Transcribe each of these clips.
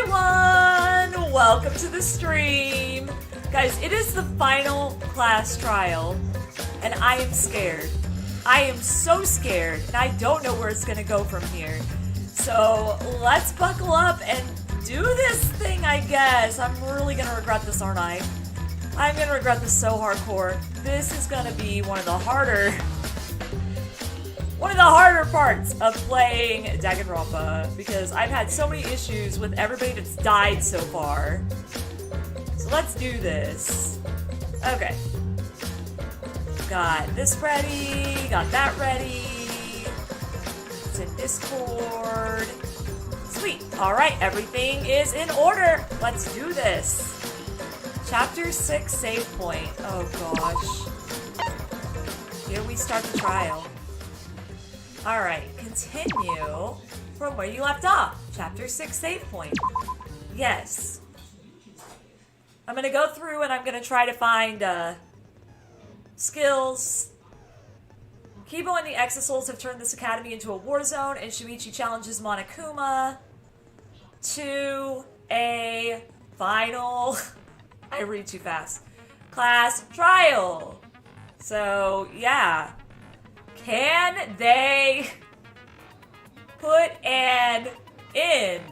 everyone! Welcome to the stream. Guys, it is the final class trial, and I am scared. I am so scared, and I don't know where it's gonna go from here. So, let's buckle up and do this thing, I guess. I'm really gonna regret this, aren't I? I'm gonna regret this so hardcore. This is gonna be one of the harder parts of playing Danganronpa, because I've had so many issues with everybody that's died so far. So let's do this. Okay. Got this ready, got that ready. It's in Discord. Sweet. Alright, everything is in order. Let's do this. Chapter 6 save point. Oh gosh. Here we start the trial. Alright, continue from where you left off. Chapter 6 save point. Yes. I'm gonna go through and I'm gonna try to find skills. Kibo and the Exisouls have turned this academy into a war zone, and Shuichi challenges Monokuma to a final... I read too fast. Class trial. So, yeah. Can they put an end?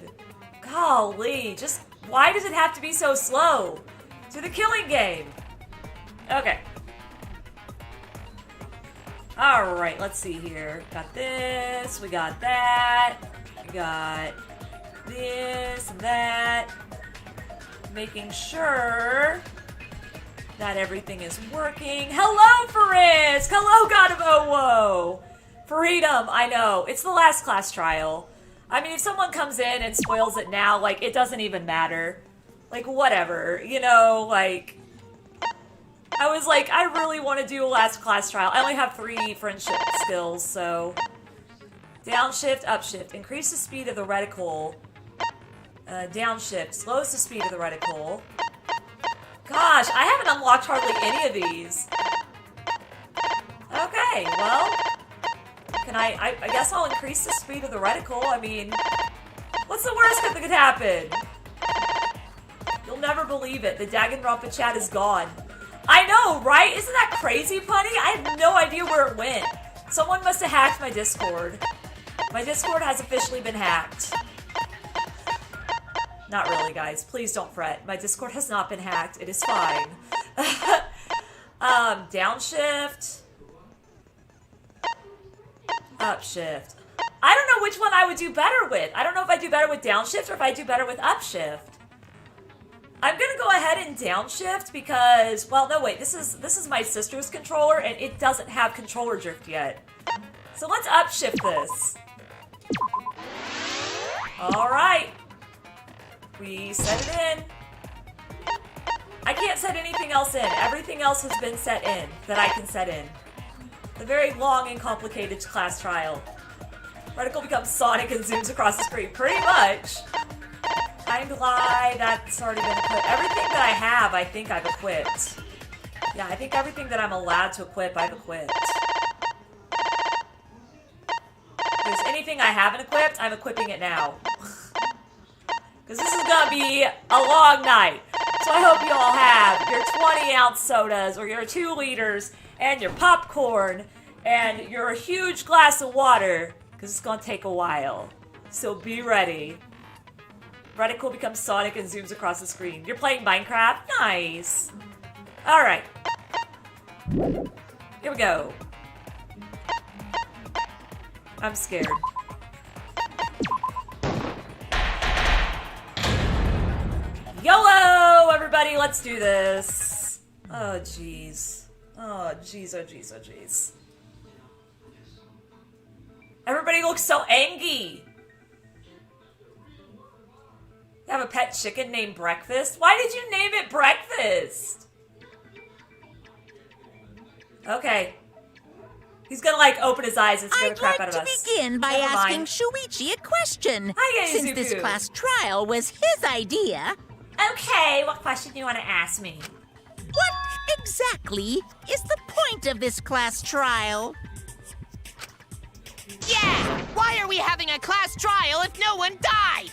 Golly, just why does it have to be so slow to the killing game? Okay. Alright, let's see here. Got this, we got that, we got this and that. Making sure that everything is working. Hello, Fariz! Hello, God of Owo! Freedom, I know. It's the last class trial. I mean, if someone comes in and spoils it now, like, it doesn't even matter. Like, whatever. You know, like... I was like, I really want to do a last class trial. I only have 3 friendship skills, so... Downshift, upshift. Increase the speed of the reticle. Downshift. Slows the speed of the reticle. Gosh, I haven't unlocked hardly any of these. Okay, well... Can I guess I'll increase the speed of the reticle. I mean... What's the worst that could happen? You'll never believe it. The Danganronpa chat is gone. I know, right? Isn't that crazy, Punny? I have no idea where it went. Someone must have hacked my Discord. My Discord has officially been hacked. Not really, guys. Please don't fret. My Discord has not been hacked. It is fine. Downshift. Upshift. I don't know which one I would do better with. I don't know if I do better with downshift or if I do better with upshift. I'm gonna go ahead and downshift because, well, no, wait. This is my sister's controller and it doesn't have controller drift yet. So let's upshift this. All right. We set it in. I can't set anything else in. Everything else has been set in that I can set in. The very long and complicated class trial. Reticle becomes Sonic and zooms across the screen. Pretty much. Time to lie. That's already been equipped. Everything that I have, I think I've equipped. Yeah, I think everything that I'm allowed to equip, I've equipped. If there's anything I haven't equipped, I'm equipping it now. Because this is going to be a long night. So I hope you all have your 20-ounce sodas or your 2 liters and your popcorn and your huge glass of water. Because it's going to take a while. So be ready. Reticle becomes Sonic and zooms across the screen. You're playing Minecraft? Nice. Alright. Here we go. I'm scared. YOLO, everybody, let's do this. Oh, jeez. Oh, jeez, oh, jeez, oh, jeez. Everybody looks so angry. You have a pet chicken named Breakfast? Why did you name it Breakfast? Okay. He's gonna, like, open his eyes and scare the crap out of us. I'd like to begin by asking Shuichi a question. Hi, since this class trial was his idea. Okay, what question do you want to ask me? What exactly is the point of this class trial? Yeah! Why are we having a class trial if no one died?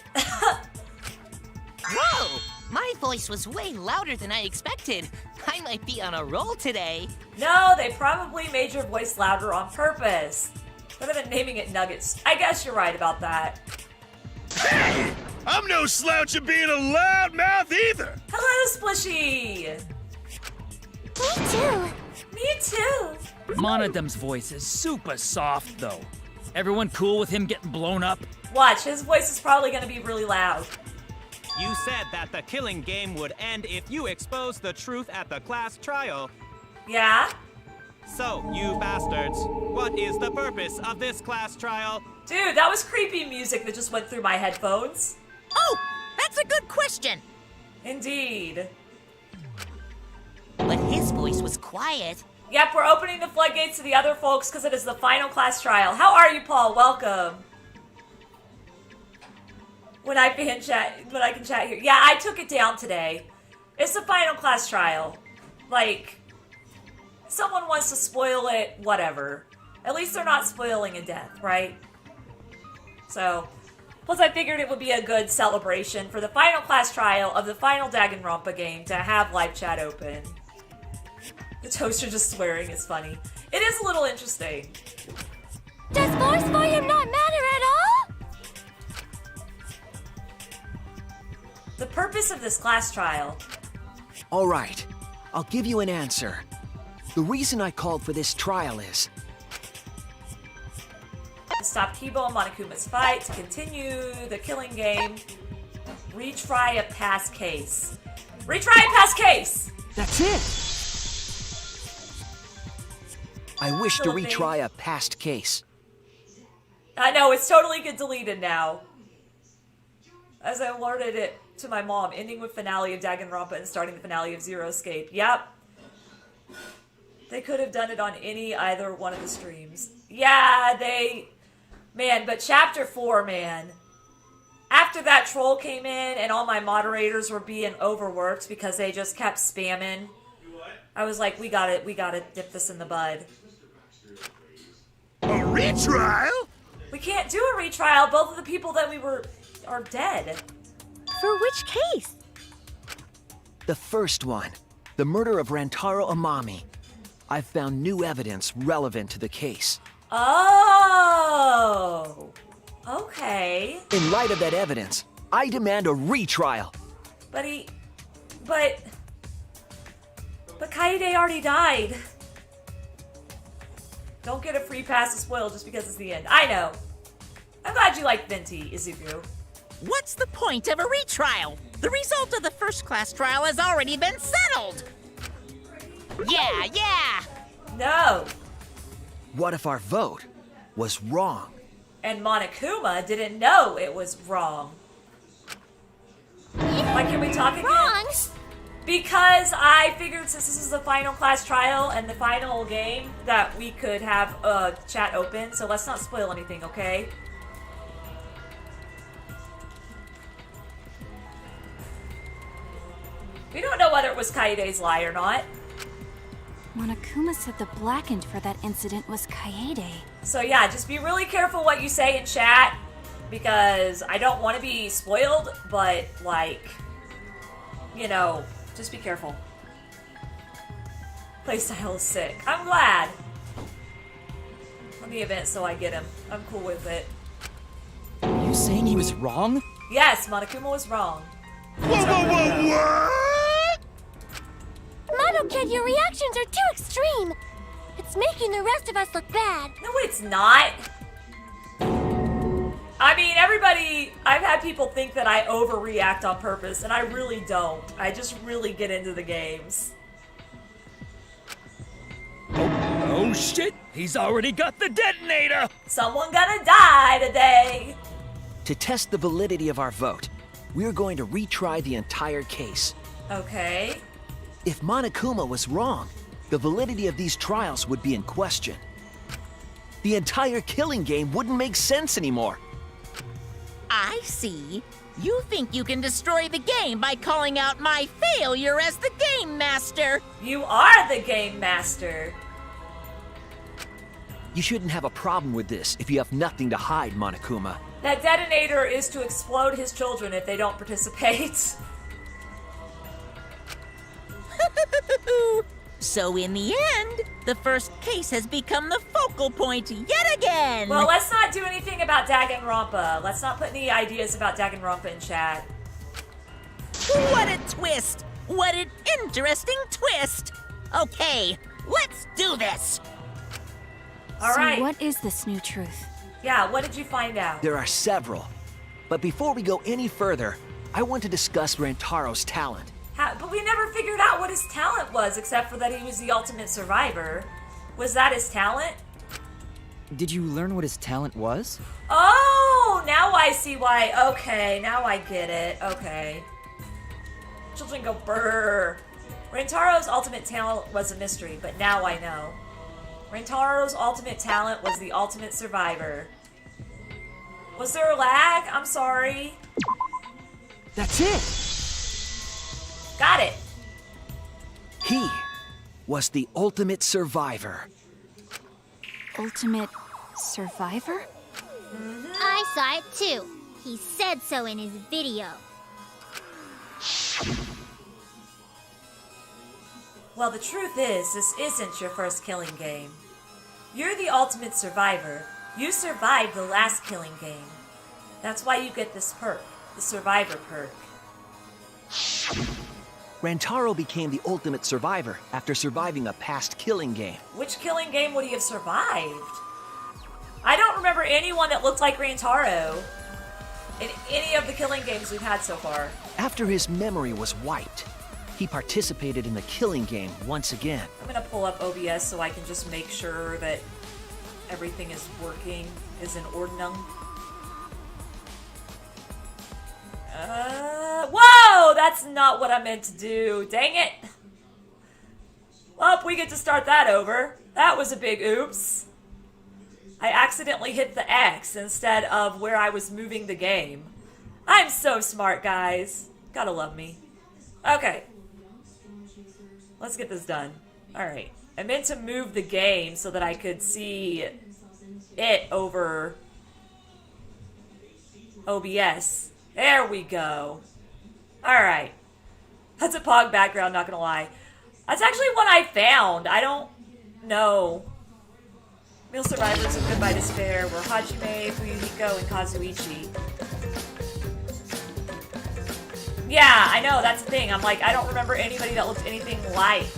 Whoa! My voice was way louder than I expected. I might be on a roll today. No, they probably made your voice louder on purpose. Better than naming it Nuggets. I guess you're right about that. Hey! I'm no slouch of being a loudmouth either! Hello, Splishy! Me too. Me too! Monodum's voice is super soft, though. Everyone cool with him getting blown up? Watch, his voice is probably gonna be really loud. You said that the killing game would end if you exposed the truth at the class trial. Yeah? So, you bastards, what is the purpose of this class trial? Dude, that was creepy music that just went through my headphones. Oh, that's a good question. Indeed. But his voice was quiet. Yep, we're opening the floodgates to the other folks because it is the final class trial. How are you, Paul? Welcome. When I can chat here. Yeah, I took it down today. It's the final class trial. Like, someone wants to spoil it, whatever. At least they're not spoiling a death, right? So, plus I figured it would be a good celebration for the final class trial of the final Danganronpa game to have live chat open. The toaster just swearing is funny. It is a little interesting. Does force volume not matter at all? The purpose of this class trial. All right, I'll give you an answer. The reason I called for this trial is... To stop Kibo and Monokuma's fight, to continue the killing game, retry a past case. Retry a past case! That's it! I wish to Little thing. retry a past case. I know, it's totally get deleted now. As I alerted it to my mom, ending with finale of Danganronpa and starting the finale of Zero Escape. Yep. They could have done it on either one of the streams. Yeah, man, but chapter 4, man. After that troll came in and all my moderators were being overworked because they just kept spamming, I was like, we gotta dip this in the bud. A retrial? We can't do a retrial. Both of the people that are dead. For which case? The first one, the murder of Rantaro Amami. I've found new evidence relevant to the case. Oh. Okay. In light of that evidence, I demand a retrial. But Kaede already died. Don't get a free pass to spoil just because it's the end. I know. I'm glad you like Venti, Izuku. What's the point of a retrial? The result of the first class trial has already been settled. Yeah. No. What if our vote was wrong? And Monokuma didn't know it was wrong. Why can't we talk again? Wrong? Because I figured since this is the final class trial and the final game that we could have chat open, so let's not spoil anything, okay? We don't know whether it was Kaede's lie or not. Monokuma said the blackened for that incident was Kaede. So yeah, just be really careful what you say in chat, because I don't want to be spoiled, but like, you know, just be careful. Playstyle is sick. I'm glad. On the event, so I get him. I'm cool with it. You saying he was wrong? Yes, Monokuma was wrong. What? Mono Kid, your reactions are too extreme. It's making the rest of us look bad. No, it's not. I mean, I've had people think that I overreact on purpose, and I really don't. I just really get into the games. Oh shit! He's already got the detonator! Someone gonna die today. To test the validity of our vote, we're going to retry the entire case. Okay. If Monokuma was wrong, the validity of these trials would be in question. The entire killing game wouldn't make sense anymore. I see. You think you can destroy the game by calling out my failure as the game master. You are the game master. You shouldn't have a problem with this if you have nothing to hide, Monokuma. That detonator is to explode his children if they don't participate. So in the end, the first case has become the focal point yet again. Well, let's not do anything about Danganronpa. Let's not put any ideas about Danganronpa in chat. What a twist! What an interesting twist! Okay, let's do this! All right. So what is this new truth? Yeah, what did you find out? There are several. But before we go any further, I want to discuss Rantaro's talent. But we never figured out what his talent was, except for that he was the ultimate survivor. Was that his talent? Did you learn what his talent was? Oh, now I see why. Okay, now I get it. Okay. Children go brrr. Rantaro's ultimate talent was a mystery, but now I know. Rantaro's ultimate talent was the ultimate survivor. Was there a lag? I'm sorry. That's it! Got it. He was the ultimate survivor. Ultimate survivor? I saw it too. He said so in his video. Well, the truth is, this isn't your first killing game. You're the ultimate survivor. You survived the last killing game. That's why you get this perk, the survivor perk. Rantaro became the ultimate survivor after surviving a past killing game. Which killing game would he have survived? I don't remember anyone that looked like Rantaro in any of the killing games we've had so far. After his memory was wiped, he participated in the killing game once again. I'm gonna pull up OBS so I can just make sure that everything is working, is in ordinum. Whoa! That's not what I meant to do. Dang it! Well, we get to start that over. That was a big oops. I accidentally hit the X instead of where I was moving the game. I'm so smart, guys. Gotta love me. Okay. Let's get this done. Alright. I meant to move the game so that I could see it over OBS. There we go. Alright. That's a Pog background, not gonna lie. That's actually one I found. I don't know. Meal Survivors of Goodbye Despair were Hajime, Fuyuhiko, and Kazuichi. Yeah, I know, that's the thing. I'm like, I don't remember anybody that looked anything like.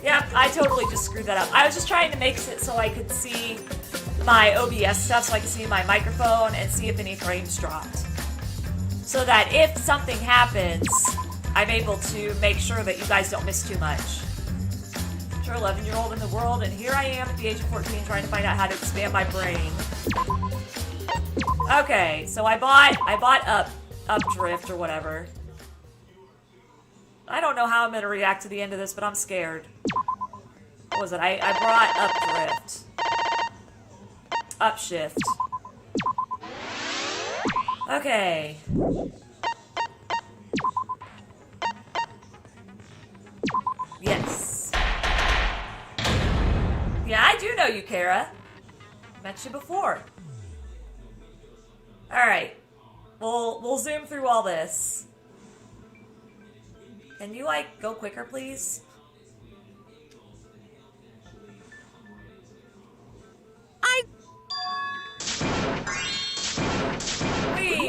Yeah, I totally just screwed that up. I was just trying to make it so I could see my OBS stuff, so I could see my microphone and see if any frames dropped. So that if something happens, I'm able to make sure that you guys don't miss too much. Sure, 11-year-old in the world, and here I am at the age of 14 trying to find out how to expand my brain. Okay, so I bought Updrift or whatever. I don't know how I'm gonna react to the end of this, but I'm scared. What was it? I brought Updrift. Upshift. Okay. Yes. Yeah, I do know you, Kara. Met you before. Alright. We'll zoom through all this. Can you, like, go quicker, please?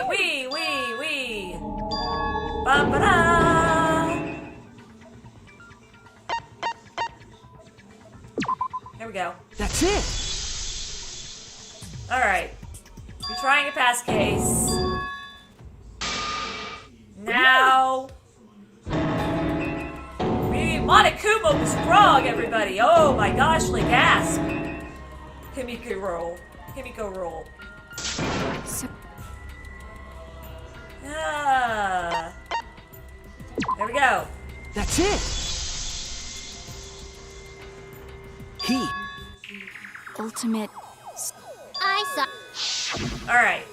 Wee! Ba-ba-da! There we go. That's it! Alright. You're trying a pass case. Now... Monokuma was wrong, everybody! Oh my gosh, like gasp! Kimiko roll. Kimiko roll. So, Ah. There we go. That's it! He ultimate. I saw. Alright.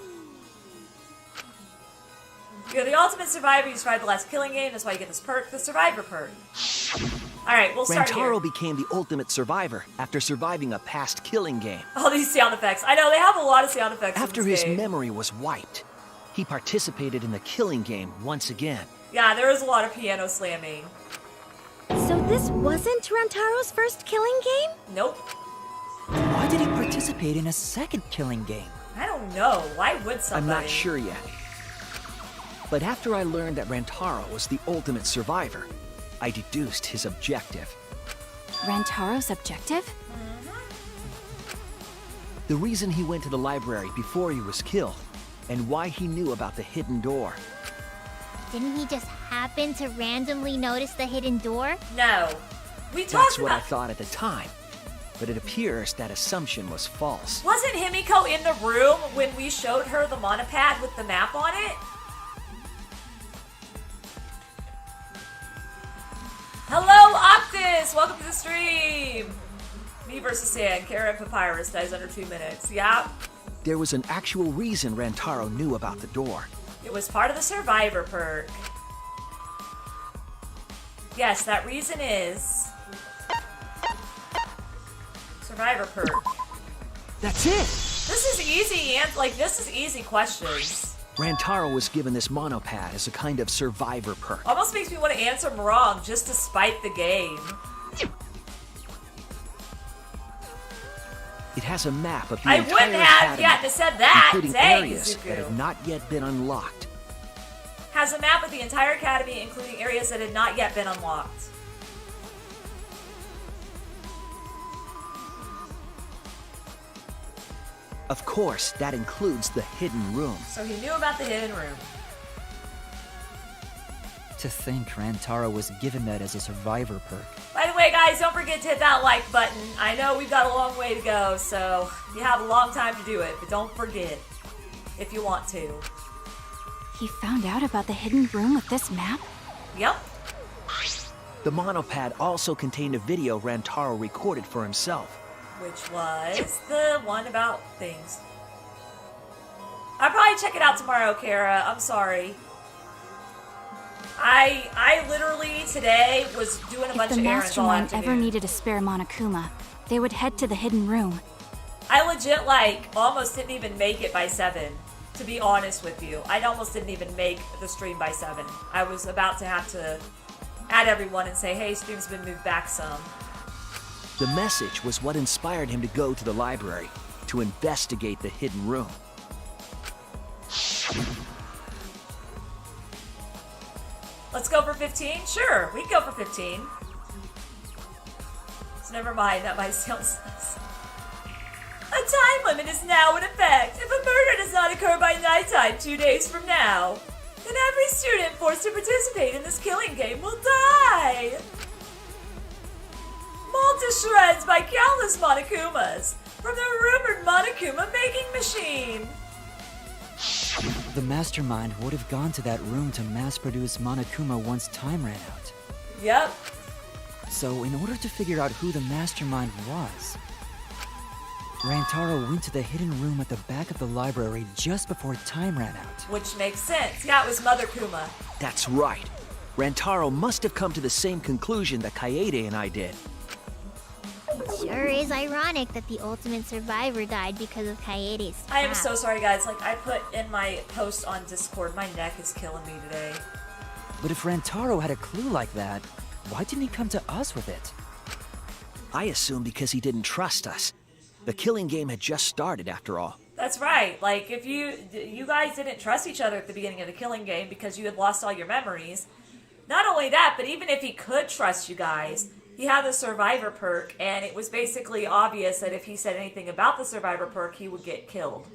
You're the ultimate survivor. You survived the last killing game. That's why you get this perk, the survivor perk. Alright, we'll start here. Rantaro became the ultimate survivor after surviving a past killing game. All these sound effects. I know, they have a lot of sound effects in After this his game. memory was wiped, he participated in the killing game once again. Yeah, there was a lot of piano slamming. So this wasn't Rantaro's first killing game? Nope. Why did he participate in a second killing game? I don't know. Why would somebody? I'm not sure yet. But after I learned that Rantaro was the ultimate survivor, I deduced his objective. Rantaro's objective? The reason he went to the library before he was killed, and why he knew about the hidden door. Didn't he just happen to randomly notice the hidden door? No. We That's talked what I about... thought at the time. But it appears that assumption was false. Wasn't Himiko in the room when we showed her the monopad with the map on it? Hello, Octus! Welcome to the stream! Me versus Sand. Kara and Papyrus dies under 2 minutes. Yeah. There was an actual reason Rantaro knew about the door. It was part of the Survivor perk. Yes, that reason is... Survivor perk. That's it! This is easy, and like, this is easy questions. Rantaro was given this monopad as a kind of survivor perk. Almost makes me want to answer them wrong just to spite the game. It has a map of the I entire wouldn't have, academy, yeah, just said that. including Dang, areas Izuku. that have not yet been unlocked. Has a map of the entire academy, including areas that had not yet been unlocked. Of course, that includes the hidden room. So he knew about the hidden room. To think Rantaro was given that as a survivor perk. By the way, guys, don't forget to hit that like button. I know we've got a long way to go, so you have a long time to do it, but don't forget if you want to. He found out about the hidden room with this map? Yep. The monopad also contained a video Rantaro recorded for himself. Which was the one about things. I'll probably check it out tomorrow, Kara. I'm sorry. I literally today was doing a bunch If the of errands all mastermind afternoon. ever needed a spare Monokuma, they would head to the hidden room. I legit, like, almost didn't even make it by 7. To be honest with you. I almost didn't even make the stream by 7. I was about to have to add everyone and say, hey, stream's been moved back some. The message was what inspired him to go to the library to investigate the hidden room. Let's go for 15? Sure, we can go for 15. So never mind, that might sound... A time limit is now in effect. If a murder does not occur by nighttime 2 days from now, then every student forced to participate in this killing game will die. Mauled to shreds by countless Monokumas from the rumored Monokuma making machine. The mastermind would have gone to that room to mass-produce Monokuma once time ran out. Yep. So, in order to figure out who the mastermind was, Rantaro went to the hidden room at the back of the library just before time ran out. Which makes sense. Yeah, it was Mother Kuma. That's right. Rantaro must have come to the same conclusion that Kaede and I did. Sure is ironic that the ultimate survivor died because of Kaede's I am trap. so sorry, guys. Like, I put in my post on Discord, my neck is killing me today. But if Rantaro had a clue like that, why didn't he come to us with it? I assume because he didn't trust us. The killing game had just started, after all. That's right. Like, if you guys didn't trust each other at the beginning of the killing game because you had lost all your memories. Not only that, but even if he could trust you guys, he had the survivor perk, and it was basically obvious that if he said anything about the survivor perk, he would get killed.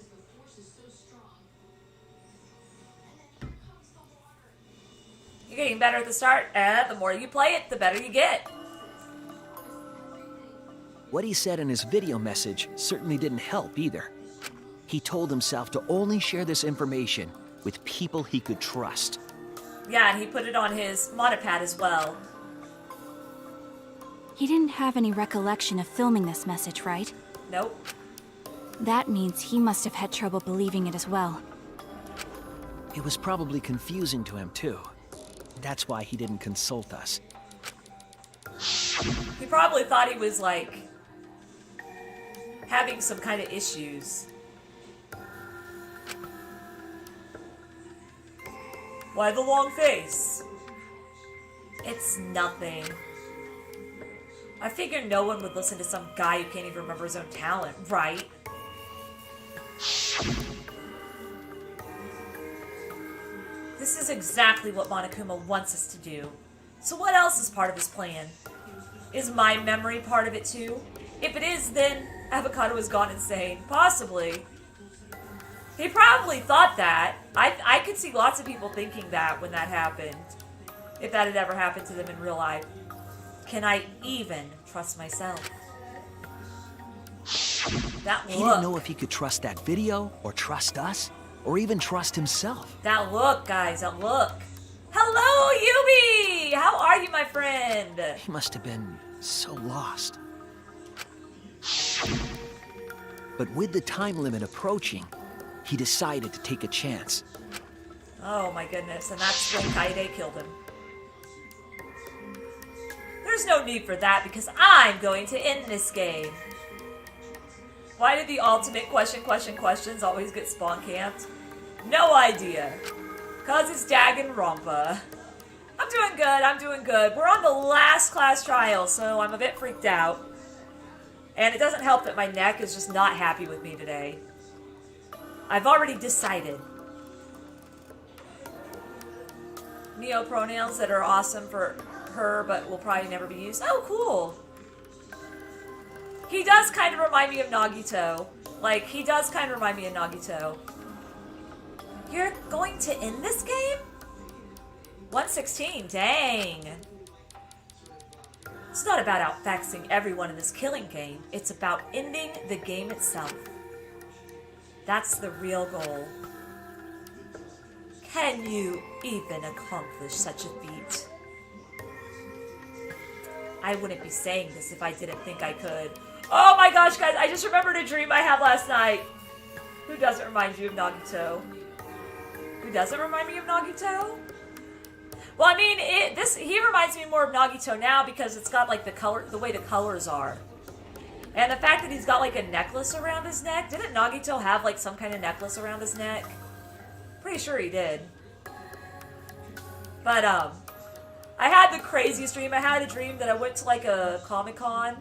You're getting better at the start, and the more you play it, the better you get. What he said in his video message certainly didn't help either. He told himself to only share this information with people he could trust. Yeah, and he put it on his monopad as well. He didn't have any recollection of filming this message, right? Nope. That means he must have had trouble believing it as well. It was probably confusing to him, too. That's why he didn't consult us. He probably thought he was, like, having some kind of issues. Why the long face? It's nothing. I figured no one would listen to some guy who can't even remember his own talent, right? This is exactly what Monokuma wants us to do. So what else is part of his plan? Is my memory part of it too? If it is, then Avocado has gone insane. Possibly. He probably thought that. I could see lots of people thinking that when that happened. If that had ever happened to them in real life. Can I even trust myself? That look. He didn't know if he could trust that video, or trust us, or even trust himself. That look, guys, that look. Hello, Yubi! How are you, my friend? He must have been so lost. But with the time limit approaching, he decided to take a chance. Oh my goodness, and that's when Kaede killed him. There's no need for that because I'm going to end this game. Why did the ultimate questions always get spawn camped? No idea. Cause it's Danganronpa. I'm doing good, I'm doing good. We're on the last class trial, so I'm a bit freaked out. And it doesn't help that my neck is just not happy with me today. I've already decided. Neo pronouns that are awesome for her, but will probably never be used. Oh, cool. He does kind of remind me of Nagito. Like, he does kind of remind me of Nagito. You're going to end this game? 116, dang. It's not about outfaxing everyone in this killing game. It's about ending the game itself. That's the real goal. Can you even accomplish such a feat? I wouldn't be saying this if I didn't think I could. Oh my gosh, guys, I just remembered a dream I had last night. Who doesn't remind you of Nagito? Who doesn't remind me of Nagito? Well, I mean, he reminds me more of Nagito now because it's got like the way the colors are. And the fact that he's got like a necklace around his neck. Didn't Nagito have like some kind of necklace around his neck? Pretty sure he did. But, I had the craziest dream. I had a dream that I went to like a Comic-Con.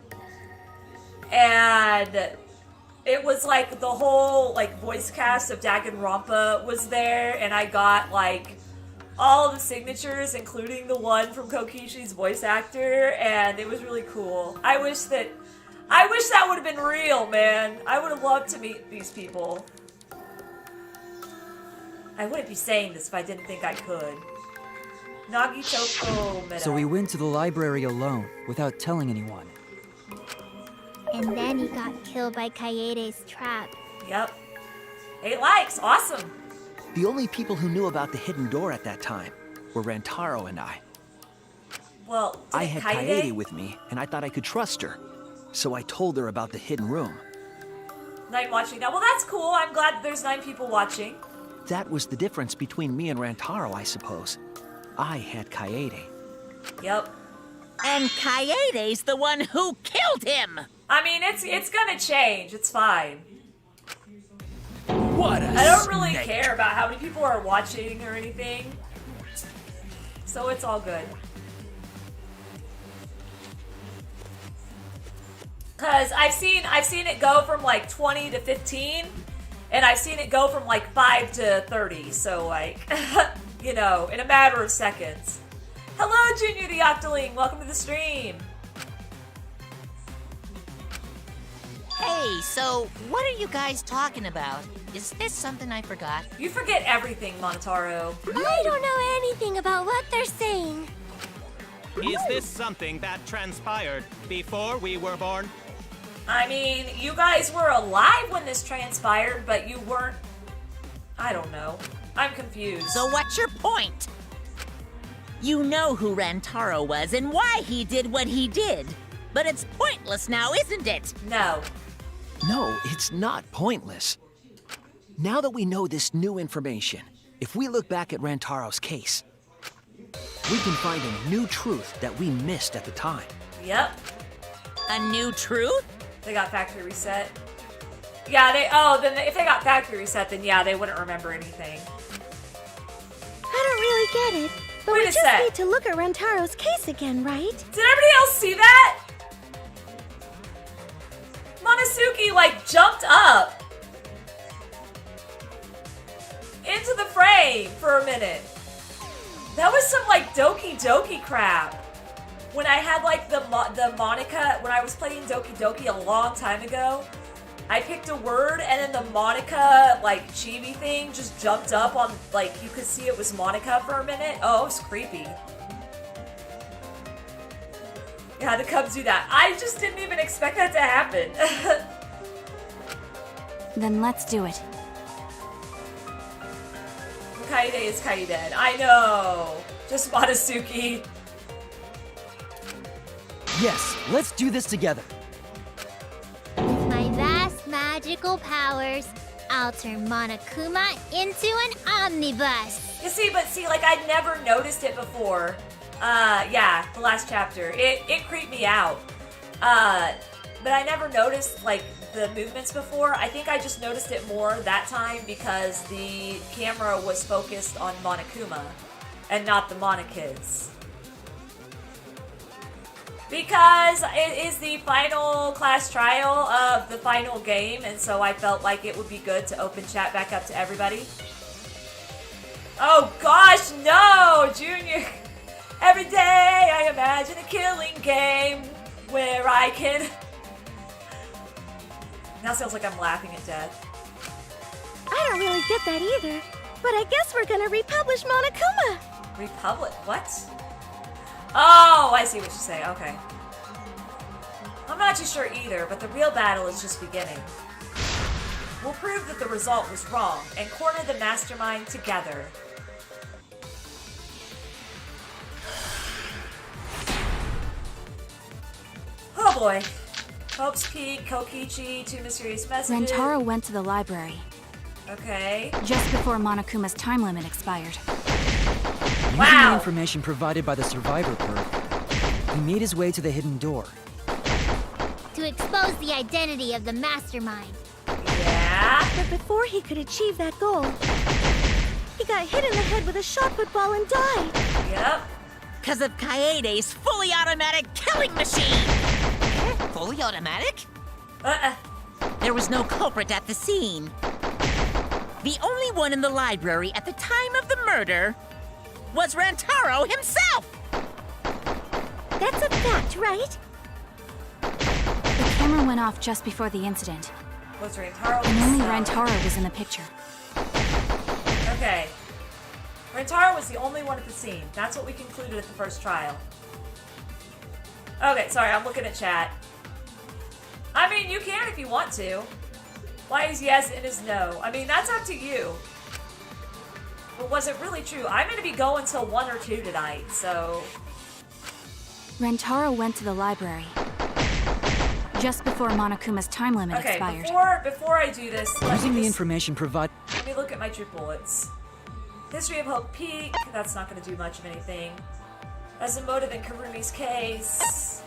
And it was like the whole like voice cast of Danganronpa was there. And I got like all the signatures, including the one from Kokishi's voice actor. And it was really cool. I wish that would have been real, man. I would have loved to meet these people. I wouldn't be saying this if I didn't think I could. Nagito Komeda. So he went to the library alone, without telling anyone. And then he got killed by Kaede's trap. Yep. 8 likes, awesome. The only people who knew about the hidden door at that time were Rantaro and I. Well, I had Kaede with me, and I thought I could trust her. So I told her about the hidden room. 9 watching now. Well, that's cool. I'm glad that there's 9 people watching. That was the difference between me and Rantaro, I suppose. I had Kaede. Yep. And Kaede's the one who killed him! I mean, it's gonna change. It's fine. What a I don't really snake. care about how many people are watching or anything. So it's all good. Cause I've seen it go from like 20 to 15, and I've seen it go from like 5 to 30. So like, you know, in a matter of seconds. Hello, Junior the Octoling. Welcome to the stream. Hey, so what are you guys talking about? Is this something I forgot? You forget everything, Monotaro. I don't know anything about what they're saying. Is this something that transpired before we were born? I mean, you guys were alive when this transpired, but you weren't... I don't know. I'm confused. So what's your point? You know who Rantaro was and why he did what he did. But it's pointless now, isn't it? No. No, it's not pointless. Now that we know this new information, if we look back at Rantaro's case, we can find a new truth that we missed at the time. Yep. A new truth? They got factory reset. Yeah, then if they got factory reset, then yeah, they wouldn't remember anything. I don't really get it, but Wait we a just sec. need to look at Rentaro's case again, right? Did everybody else see that? Monosuke, like, jumped up into the frame for a minute. That was some, like, Doki Doki crap. When I had, like, the Monica, when I was playing Doki Doki a long time ago, I picked a word, and then the Monica, like, chibi thing just jumped up on, like, you could see it was Monica for a minute. Oh, it was creepy. You had to come do that. I just didn't even expect that to happen. Then let's do it. Kaide is Kaiden. I know. Just Monosuke. Yes, let's do this together. With my vast magical powers, I'll turn Monokuma into an omnibus. You see, like, I'd never noticed it before. Yeah, the last chapter. It creeped me out. But I never noticed, like, the movements before. I think I just noticed it more that time because the camera was focused on Monokuma and not the Monokids. Because it is the final class trial of the final game, and so I felt like it would be good to open chat back up to everybody. Oh gosh, no! Junior! Every day I imagine a killing game where I can... Now sounds like I'm laughing at death. I don't really get that either, but I guess we're gonna republish Monokuma. Republic? What? Oh, I see what you say. Okay. I'm not too sure either, but the real battle is just beginning. We'll prove that the result was wrong and corner the mastermind together. Oh boy. Hope's Peak, Kokichi, two mysterious messages. Rentaro went to the library. Okay. Just before Monokuma's time limit expired. Using Wow. the information provided by the survivor perk, he made his way to the hidden door. To expose the identity of the mastermind. Yeah. But before he could achieve that goal, he got hit in the head with a shot put ball and died. Yep. Because of Kaede's fully automatic killing machine! Fully automatic? There was no culprit at the scene. The only one in the library at the time of the murder was Rentaro himself! That's a fact, right? The camera went off just before the incident, Was Rentaro and only himself? Rentaro was in the picture. Okay. Rentaro was the only one at the scene. That's what we concluded at the first trial. Okay, sorry, I'm looking at chat. I mean, you can if you want to. Why is yes and is no? I mean, that's up to you. But was it really true? I'm going to be going till 1 or 2 tonight, so... Rentaro went to the library. Just before Monokuma's time limit Okay, expired. before I do this, let Using me, the just, information provided. let me look at my troop bullets. History of Hope Peak, that's not going to do much of anything. As a motive in Karumi's case...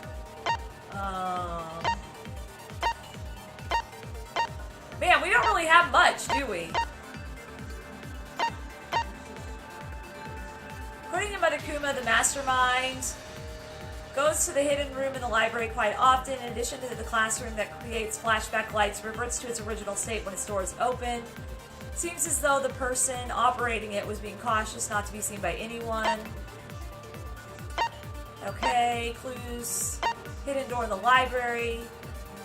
Man, we don't really have much, do we? Putting in Monokuma, the mastermind, goes to the hidden room in the library quite often. In addition to the classroom that creates flashback lights, reverts to its original state when its door is open. Seems as though the person operating it was being cautious not to be seen by anyone. Okay, clues. Hidden door in the library.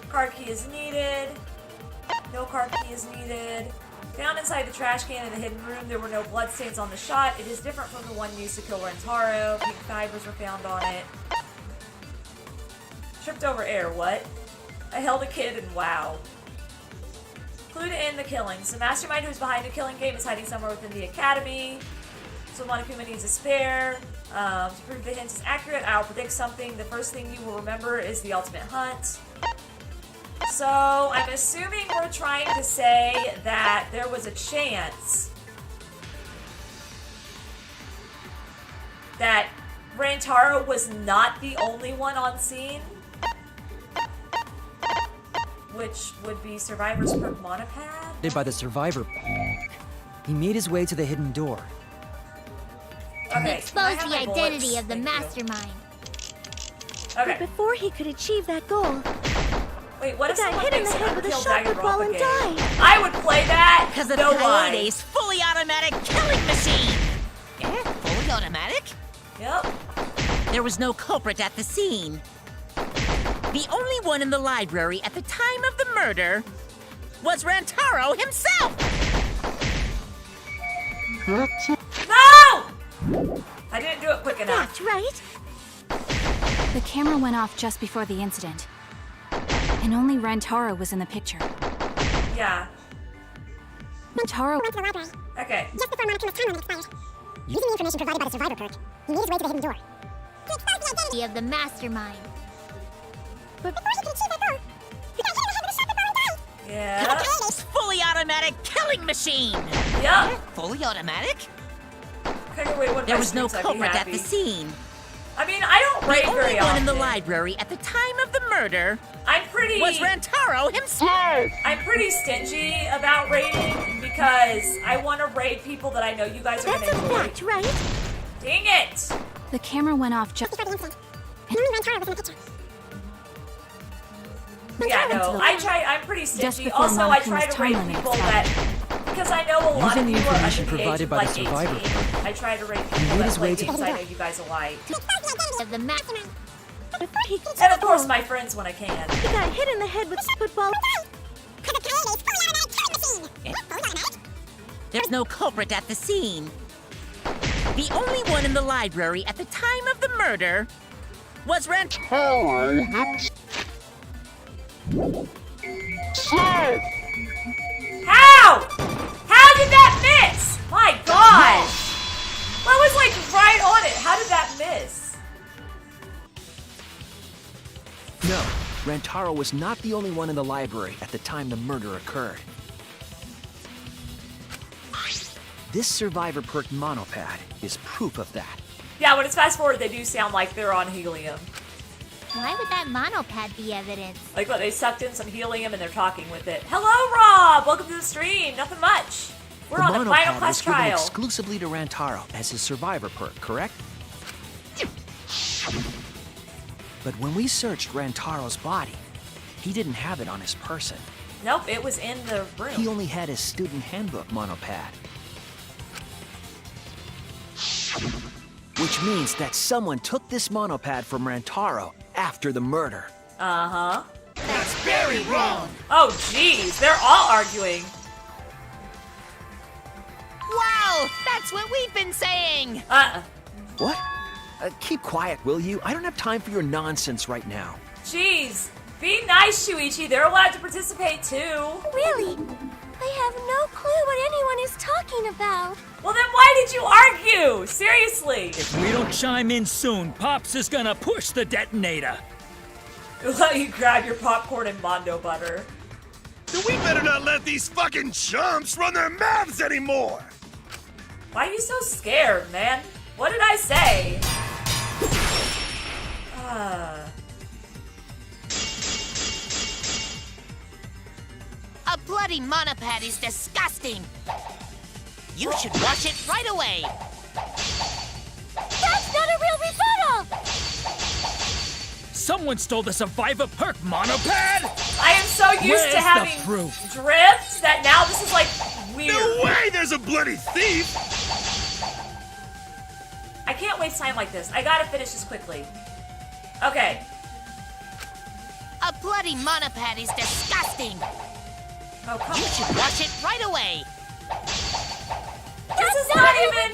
Card key is needed. No card key is needed. Found inside the trash can in the hidden room, there were no bloodstains on the shot. It is different from the one used to kill Rentaro. Pink fibers were found on it. Tripped over air, what? I held a kid and wow. Clue to end the killings. The mastermind who is behind the killing game is hiding somewhere within the academy. So Monokuma needs a spare. To prove the hint is accurate, I'll predict something. The first thing you will remember is the ultimate hunt. So, I'm assuming we're trying to say that there was a chance that Rantaro was not the only one on scene, which would be Survivor's Perk Monopad. By the survivor. He made his way to the hidden door. Okay, Expose the identity of the mastermind. Okay. But before he could achieve that goal, Wait, what if he got someone hit in makes the an head with a unkill shot football Danganronpa and game? died. I would play that. Because of no the lie. Kaede's fully automatic killing machine. Fully automatic? Yep. There was no culprit at the scene. The only one in the library at the time of the murder was Rantaro himself! No! I didn't do it quick enough. That's right. The camera went off just before the incident. And only Rantaro was in the picture. Yeah. Rantaro... Okay. Just before Monokuma's timeline expired, using the information provided by the survivor perk, he made his way to the hidden door. To expose the identity Of the mastermind. But before he could achieve that goal, he got hit in the head with a shot football and died. Yeah. Kaede's fully automatic killing machine! Yep. Fully automatic? Okay, wait, what There was no I'd be culprit at happy. the scene. I mean, I don't raid The very only one in the often. library at the time of the murder I'm pretty. was Rantaro himself! I'm pretty stingy about raiding because I want to raid people that I know you guys are That's gonna a enjoy. fact, right? Dang it! The camera went off just... Before the incident, and only Rantaro was in the picture. Yeah, Rantaro no, went to the I'm pretty Just stingy. before Also, I try Monokuma's to raid time limit people expired. that because I know a lot of Using the you are under information the age provided of by the like survivor 18. I try to raid people made that his play way to- games I know you guys will like. To expose the identity Of the mastermind. before he could achieve And of that course, goal, my friends when I can. he got hit in the head with a football and died. Because of Kaede's fully automatic killing machine. Fully automatic? There's no culprit at the scene. The only one in the library at the time of the murder was Rantaro himself. How? How did that miss? My gosh! I was like right on it. How did that miss? No, Rantaro was not the only one in the library at the time the murder occurred. This survivor perk monopad is proof of that. Yeah, when it's fast forward, they do sound like they're on helium. Why would that monopad be evidence? Like what, they sucked in some helium and they're talking with it. Hello, Rob! Welcome to the stream. Nothing much. We're on the final monopad class was given trial. exclusively to Rantaro as his survivor perk, correct? But when we searched Rantaro's body, he didn't have it on his person. Nope, it was in the room. He only had his student handbook monopad. Which means that someone took this monopad from Rantaro after the murder. Uh-huh. That's very wrong. Oh, jeez. They're all arguing. Wow, that's what we've been saying. What? Keep quiet, will you? I don't have time for your nonsense right now. Jeez. Be nice, Shuichi. They're allowed to participate, too. Really? I have no clue what anyone is talking about. Well, then why did you argue? Seriously. If we don't chime in soon, Pops is gonna push the detonator. Let you grab your popcorn and Mondo butter. Then we better not let these fucking chumps run their mouths anymore. Why are you so scared, man? What did I say? A bloody monopad is disgusting. You should wash it right away. That's not a real rebuttal! Someone stole the survivor perk monopad? I am so used Where's to the having proof? drift that now this is like weird. No way there's a bloody thief. I can't waste time like this. I gotta finish this quickly. Okay. A bloody monopad is disgusting. Oh, come You on. should wash it right away. This is not even.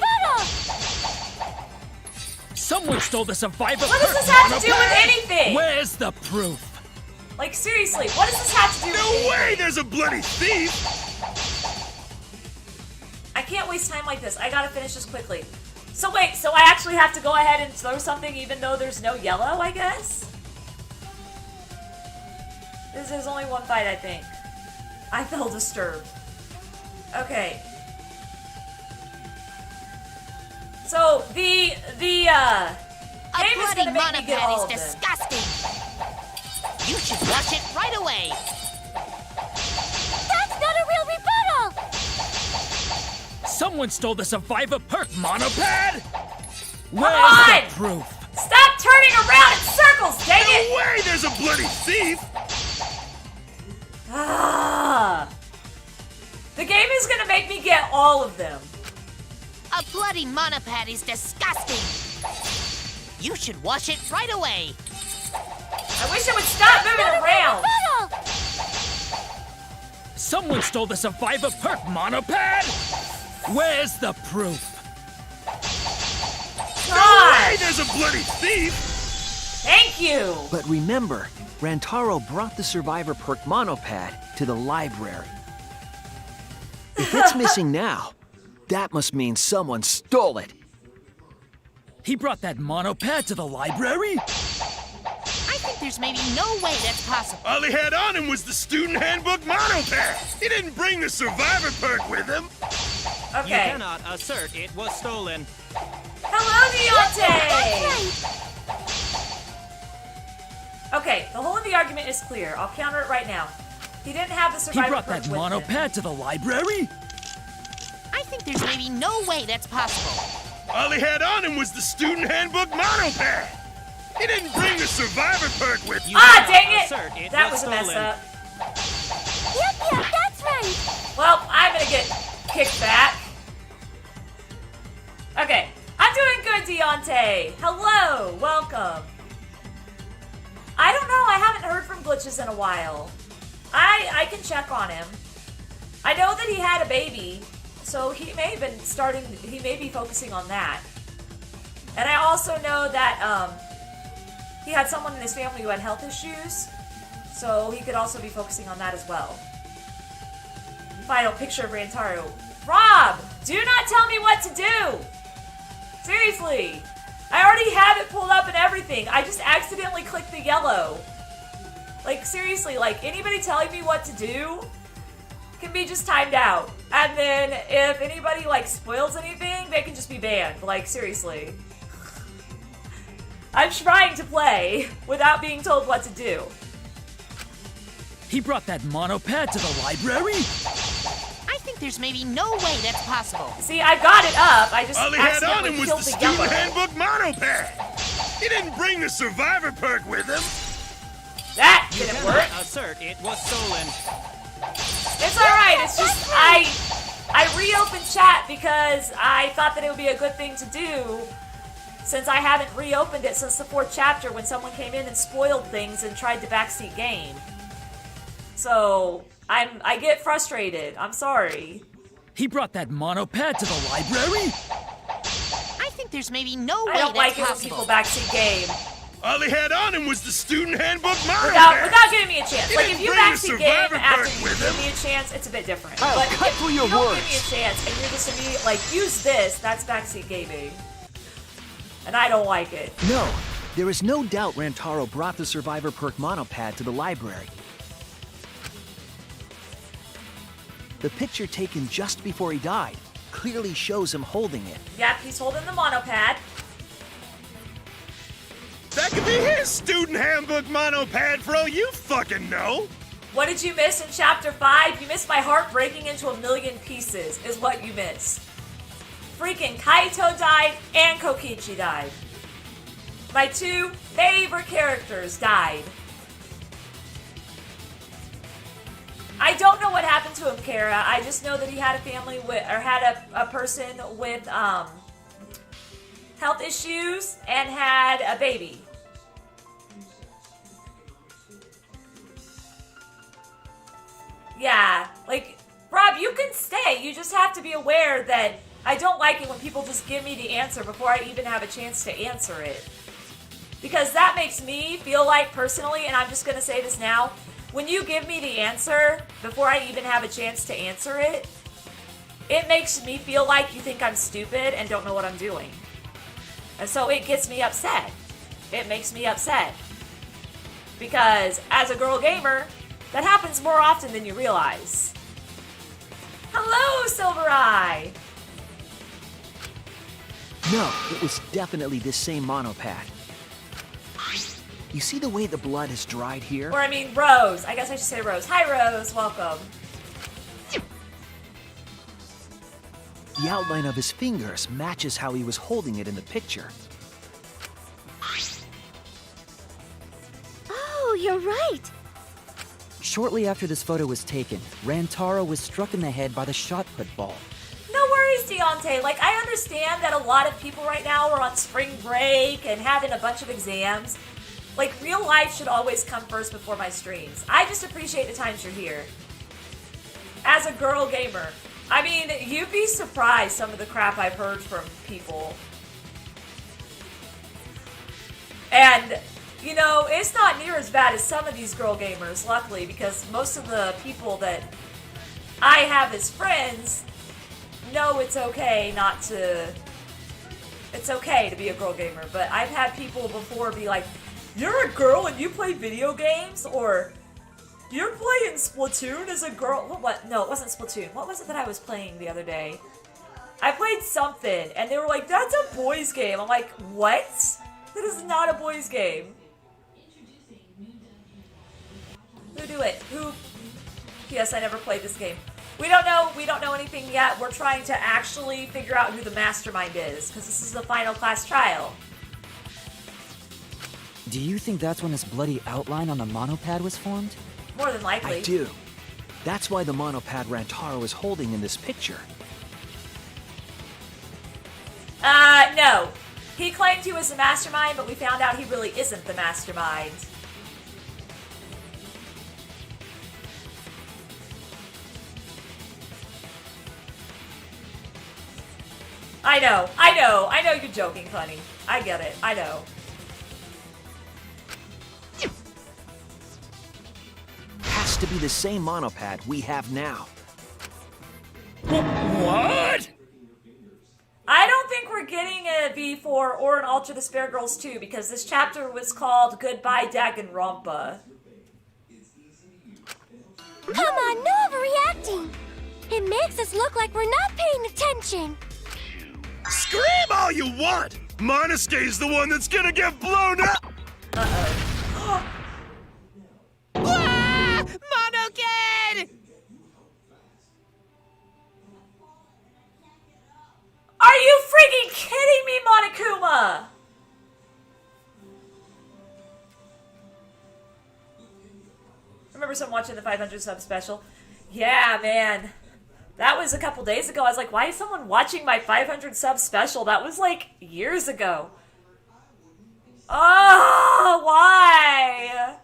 Someone stole the survivor What does perk this have to do with monopad? anything? Where's the proof? Like, seriously, what does this have to do with No anything? way there's a bloody thief. I can't waste time like this. I gotta finish this quickly. So wait, so I actually have to go ahead and throw something even though there's no yellow, I guess? This is only one fight, I think. I feel disturbed. Okay. So, A Game is bloody gonna make me get monopad all is of them. disgusting. You should wash it right away. That's not a real rebuttal! Someone stole the Survivor Perk monopad? on! Where's the proof? Stop turning around in circles, dang it! No way there's a bloody thief! Ah. The game is gonna make me get all of them. A bloody monopad is disgusting. You should wash it right away. I wish it would stop moving around. Someone stole the Survivor Perk monopad? Where's the proof? No God! way there's a bloody thief! Thank you! But remember, Rantaro brought the Survivor Perk monopad to the library. If it's missing now, that must mean someone stole it. He brought that monopad to the library? I think there's maybe no way that's possible. All he had on him was the student handbook monopad. He didn't bring the Survivor Perk with him. You Okay. cannot assert it was stolen. Hello, Deontay! Okay, the whole of the argument is clear. I'll counter it right now. He didn't have the He Survivor brought Perk that with him. monopad to the library? I think there's maybe no way that's possible. All he had on him was the student handbook monopad. He didn't bring the Survivor Perk with him. You Ah, cannot dang it! assert it That was was a mess stolen. up. Yep, that's right! Well, I'm gonna get kicked back. Okay, I'm doing good, Deontay. Hello, welcome. I don't know, I haven't heard from Glitches in a while. I can check on him. I know that he had a baby, so he may be focusing on that. And I also know that he had someone in his family who had health issues, so he could also be focusing on that as well. Final picture of Rantaro. Rob, do not tell me what to do! Seriously. I already have it pulled up and everything. I just accidentally clicked the yellow. Like, seriously, like, anybody telling me what to do can be just timed out. And then if anybody, like, spoils anything, they can just be banned. Like, seriously. I'm trying to play without being told what to do. He brought that monopad to the library? I think there's maybe no way that's possible. See, I got it up. I just All he had on accidentally him was killed the the student yellow. handbook monopad. He didn't bring the Survivor Perk with him. That You didn't cannot work. assert it was stolen. It's alright, it's just I reopened chat because I thought that it would be a good thing to do since I haven't reopened it since the 4th chapter when someone came in and spoiled things and tried to backseat game. So I get frustrated. I'm sorry. He brought that monopad to the library? I think there's maybe no way I don't like that's it when possible. people backseat game All he had on him was the student handbook monopad. without giving me a chance. He Like didn't if you bring the backseat game Survivor after Perk you with give him. me a chance, it's a bit different. Kyle, But cut if through you your don't words. give me a chance and you're just immediately like use this, that's backseat gaming. And I don't like it. No, there is no doubt Rantaro brought the Survivor Perk monopad to the library. The picture taken just before he died clearly shows him holding it. Yep, he's holding the monopad. That could be his student handbook monopad for all you fucking know. What did you miss in chapter 5? You missed my heart breaking into a million pieces, is what you missed. Freaking Kaito died and Kokichi died. My 2 favorite characters died. I don't know what happened to him, Kara. I just know that he had a family with, or had a person with health issues and had a baby. Yeah, like, Rob, you can stay. You just have to be aware that I don't like it when people just give me the answer before I even have a chance to answer it. Because that makes me feel like, personally, and I'm just going to say this now, when you give me the answer before I even have a chance to answer it, it makes me feel like you think I'm stupid and don't know what I'm doing. And so it gets me upset. It makes me upset. Because as a girl gamer, that happens more often than you realize. Hello, Silver Eye! No, it was definitely this same monopad. You see the way the blood has dried here? Or I mean, Rose. I guess I should say Rose. Hi, Rose. Welcome. The outline of his fingers matches how he was holding it in the picture. Oh, you're right. Shortly after this photo was taken, Rantaro was struck in the head by the shot put ball. No worries, Deontay. Like, I understand that a lot of people right now are on spring break and having a bunch of exams. Like, real life should always come first before my streams. I just appreciate the times you're here. As a girl gamer. I mean, you'd be surprised some of the crap I've heard from people. And, you know, it's not near as bad as some of these girl gamers, luckily, because most of the people that I have as friends know it's okay not to... It's okay to be a girl gamer, but I've had people before be like, "You're a girl and you play video games?" Or, "You're playing Splatoon as a girl?" What? No, it wasn't Splatoon. What was it that I was playing the other day? I played something, and they were like, "That's a boys' game." I'm like, what? That is not a boys' game. Who do it? Who? Yes, I never played this game. We don't know anything yet. We're trying to actually figure out who the mastermind is, because this is the final class trial. Do you think that's when this bloody outline on the monopad was formed? More than likely. I do. That's why the monopad Rantaro is holding in this picture. No. He claimed he was the mastermind, but we found out he really isn't the mastermind. I know you're joking, honey. I get it. I know. Has to be the same monopad we have now. What? I don't think we're getting a V4 or an Ultra Despair Girls 2 because this chapter was called Goodbye Danganronpa. Come on, no overreacting. It makes us look like we're not paying attention. Scream all you want! Monosuke's the one that's gonna get blown up! Uh-oh. Ah! Monokid! Are you freaking kidding me, Monokuma? Remember someone watching the 500 sub special? Yeah, man. That was a couple days ago. I was like, why is someone watching my 500 sub special? That was like years ago. Oh, why?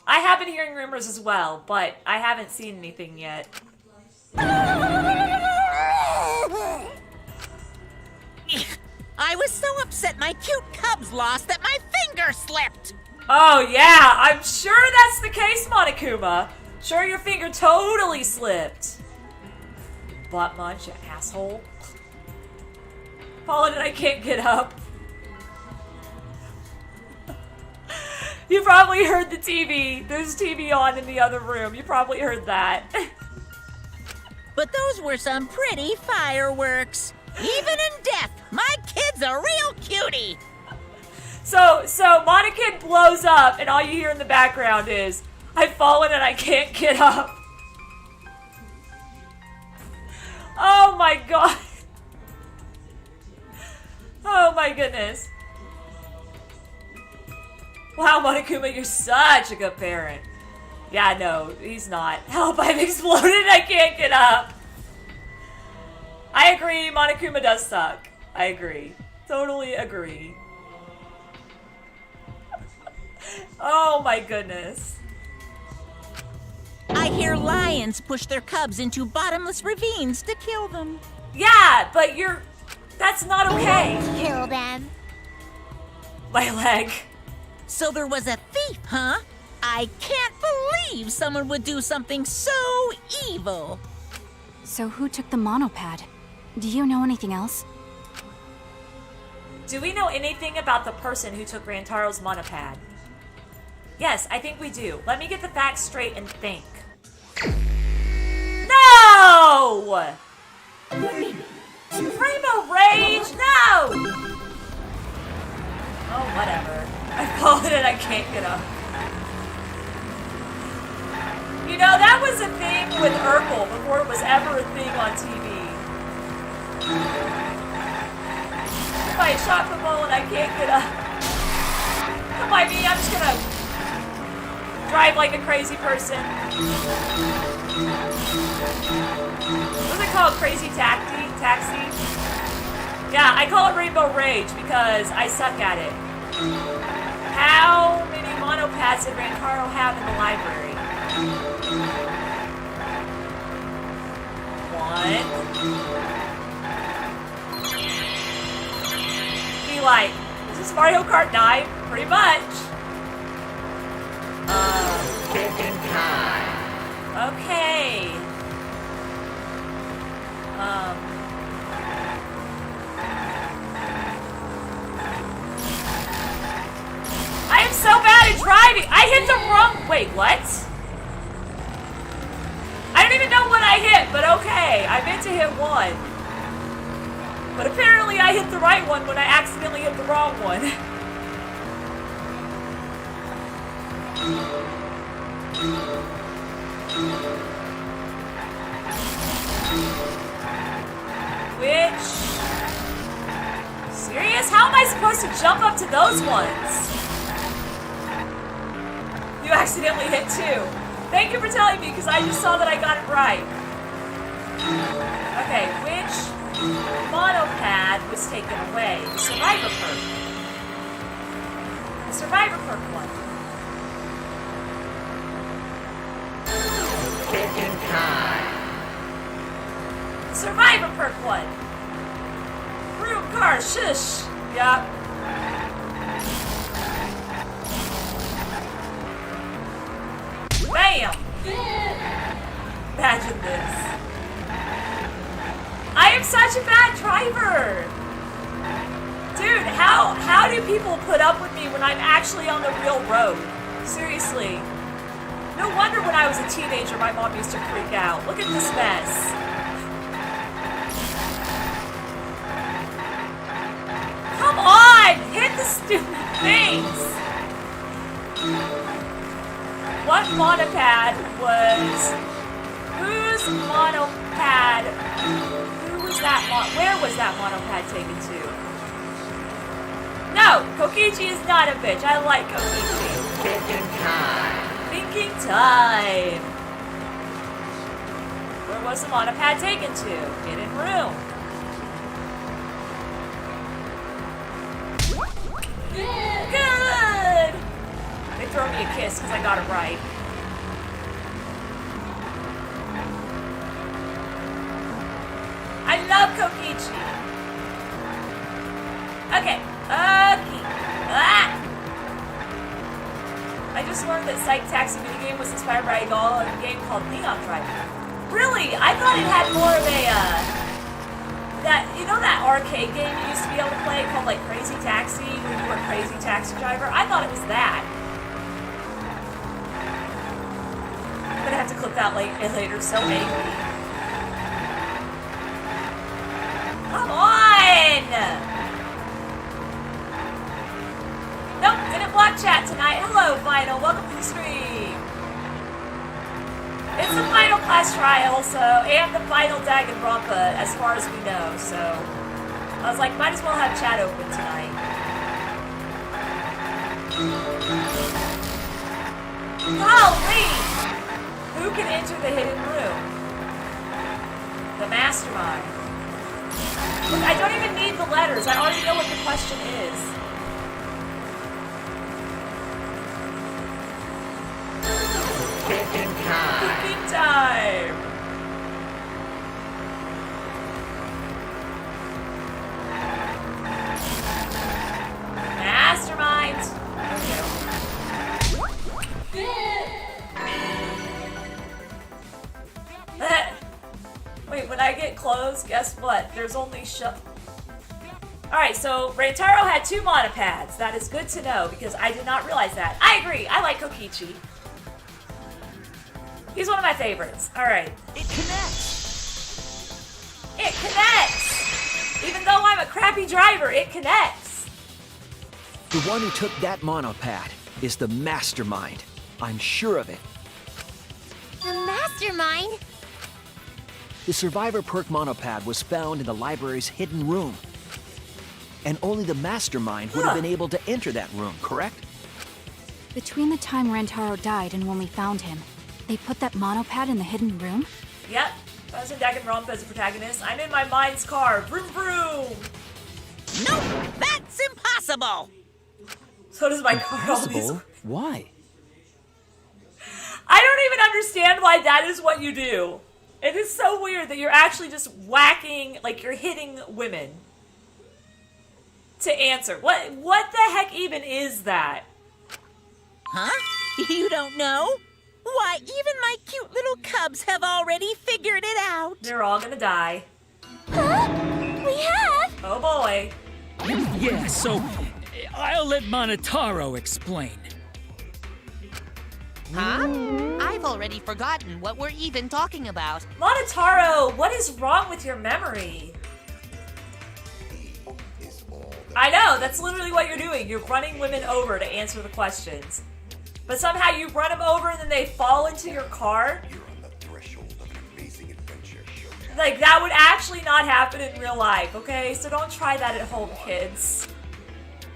I have been hearing rumors as well, but I haven't seen anything yet. I was so upset my cute cubs lost that my finger slipped. Oh yeah, I'm sure that's the case, Monokuma. Sure, your finger totally slipped. Butt munch, you asshole. Fallen and I can't get up. You probably heard the TV. There's TV on in the other room. You probably heard that. But those were some pretty fireworks. Even in death, my kid's a real cutie. So Monokid blows up, and all you hear in the background is, "I've fallen and I can't get up." Oh my god. Oh my goodness. Wow, Monokuma, you're such a good parent. Yeah, no, he's not. Help, I've exploded and I can't get up. I agree, Monokuma does suck. I agree. Totally agree. Oh my goodness. I hear lions push their cubs into bottomless ravines to kill them. Yeah, but that's not okay. Kill them. My leg. So there was a thief, huh? I can't believe someone would do something so evil. So who took the monopad? Do you know anything else? Do we know anything about the person who took Rantaro's monopad? Yes, I think we do. Let me get the facts straight and think. No! Rainbow Rage, no! Oh, whatever. I fallen and I can't get up. You know, that was a thing with Urkel before it was ever a thing on TV. My shot football and I can't get up. Come by me, I'm just gonna drive like a crazy person. What's it called? Crazy taxi? Yeah, I call it Rainbow Rage because I suck at it. How many monopads did Rantaro have in the library? 1. Be like, is this Mario Kart 9? Pretty much. Okay. I am so bad at driving. I hit the wrong. Wait, what? I don't even know what I hit, but okay. I meant to hit 1. But apparently I hit the right one when I accidentally hit the wrong one. Which? Serious? How am I supposed to jump up to those ones? You accidentally hit 2. Thank you for telling me, because I just saw that I got it right. Okay, which monopad was taken away? The Survivor perk. The Survivor perk one. The Survivor perk one. Room car, shush. Yup. Bam! Imagine this. I am such a bad driver! Dude, how do people put up with me when I'm actually on the real road? Seriously. No wonder when I was a teenager my mom used to freak out. Look at this mess. Come on! Hit the stupid things! What monopad was... Whose monopad... Who was that where was that monopad taken to? No! Kokichi is not a bitch. I like Kokichi. Thinking time. Where was the monopad taken to? Hidden room. Good! They throw me a kiss because I got it right. I love Kokichi. Okay. Ah! I just learned that Psych Taxi minigame was inspired by a game called Neon Driver. Really? I thought it had more of a, you know that arcade game you used to be able to play called like Crazy Taxi, where you were a crazy taxi driver? I thought it was that. I'm gonna have to clip that later, so angry. Come on! Nope, didn't block chat tonight. Hello, Final. Welcome to the stream. It's the final class trial, and the final Danganronpa, as far as we know, so I was like, might as well have chat open tonight. Golly! Who can enter the hidden room? The mastermind. Look, I don't even need the letters. I already know what the question is. Cooking time! Mastermind! Wait, when I get close, guess what? There's only Alright, so Rantaro had 2 monopads. That is good to know, because I did not realize that. I agree, I like Kokichi. He's one of my favorites. Alright. It connects! It connects! Even though I'm a crappy driver, it connects! The one who took that monopad is the mastermind. I'm sure of it. The mastermind? The Survivor Perk monopad was found in the library's hidden room. And only the mastermind would have been able to enter that room, correct? Between the time Rentaro died and when we found him, they put that monopad in the hidden room? Yep. I was in Danganronpa as a protagonist. I'm in my mind's car. Vroom vroom! Nope, that's impossible. So does my car. All these... Impossible? Why? I don't even understand why that is what you do. It is so weird that you're actually just whacking, like you're hitting women to answer. What the heck even is that? Huh? You don't know? Why, even my cute little cubs have already figured it out. They're all gonna die. Huh? We have? Oh boy. Yeah, so I'll let Monotaro explain. Huh? I've already forgotten what we're even talking about. Monotaro, what is wrong with your memory? I know, that's literally what you're doing. You're running women over to answer the questions. But somehow you run them over and then they fall into your car? Like, that would actually not happen in real life, okay? So don't try that at home, kids.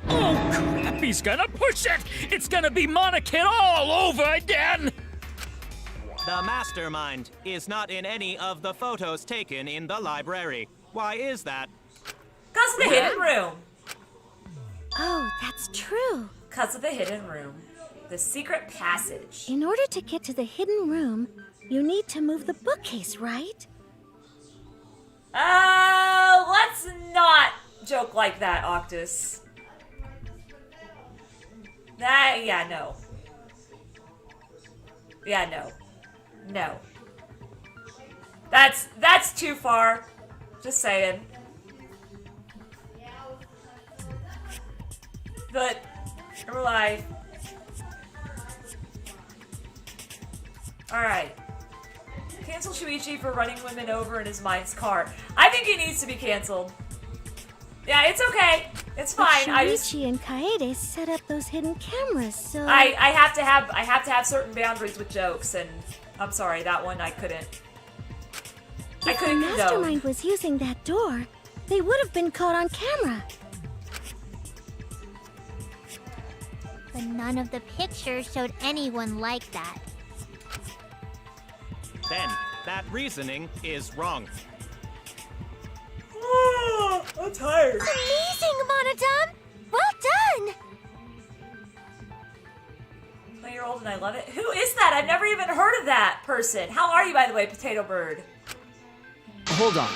Oh crap, he's gonna push it! It's gonna be Monokid all over again! The mastermind is not in any of the photos taken in the library. Why is that? Because of the hidden room. Oh, that's true. Because of the hidden room. The secret passage. In order to get to the hidden room, you need to move the bookcase, right? Let's not joke like that, Octus. Yeah, no. Yeah, no. No. That's too far. Just saying. But, in real life. Alright. Cancel Shuichi for running women over in his mind's car. I think he needs to be canceled. Yeah, it's okay. It's fine. But Shuichi and Kaede set up those hidden cameras, so I have to have certain boundaries with jokes, and I'm sorry, that one I couldn't. I couldn't If the mastermind was using that door, they would have been caught on camera. But none of the pictures showed anyone like that. Then, that reasoning is wrong. I'm tired. Amazing, Monodam! Well done! 20-year-old and I love it. Who is that? I've never even heard of that person. How are you, by the way, Potato Bird? Hold on.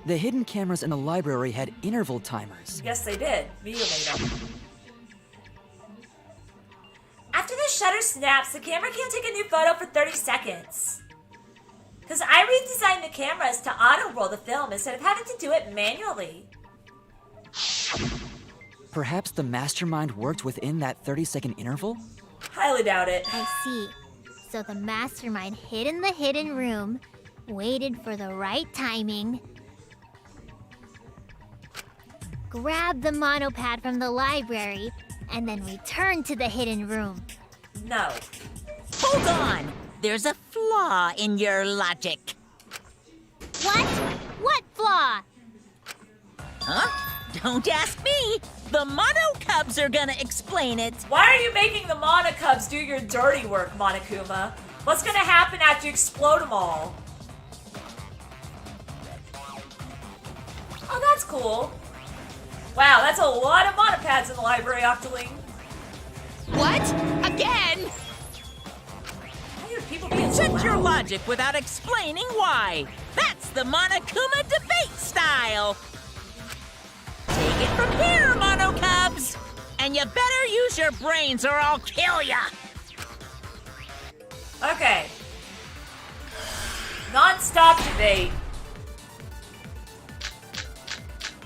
The hidden cameras in the library had interval timers. Yes, they did. Miyu made them. After the shutter snaps, the camera can't take a new photo for 30 seconds. Because I redesigned the cameras to auto-roll the film instead of having to do it manually. Perhaps the mastermind worked within that 30-second interval? Highly doubt it. I see. So the mastermind hid in the hidden room, waited for the right timing, grabbed the monopad from the library, and then returned to the hidden room. No. Hold on! There's a flaw in your logic. What? What flaw? Huh? Don't ask me! The Mono Cubs are gonna explain it! Why are you making the Monokubs do your dirty work, Monokuma? What's gonna happen after you explode them all? Oh, that's cool. Wow, that's a lot of monopads in the library, Octoling. What? Again? Why are people being so Check your loud? logic without explaining why! That's the Monokuma debate style! Take it from here, Mono Cubs! And you better use your brains or I'll kill ya! Okay. Non-stop debate.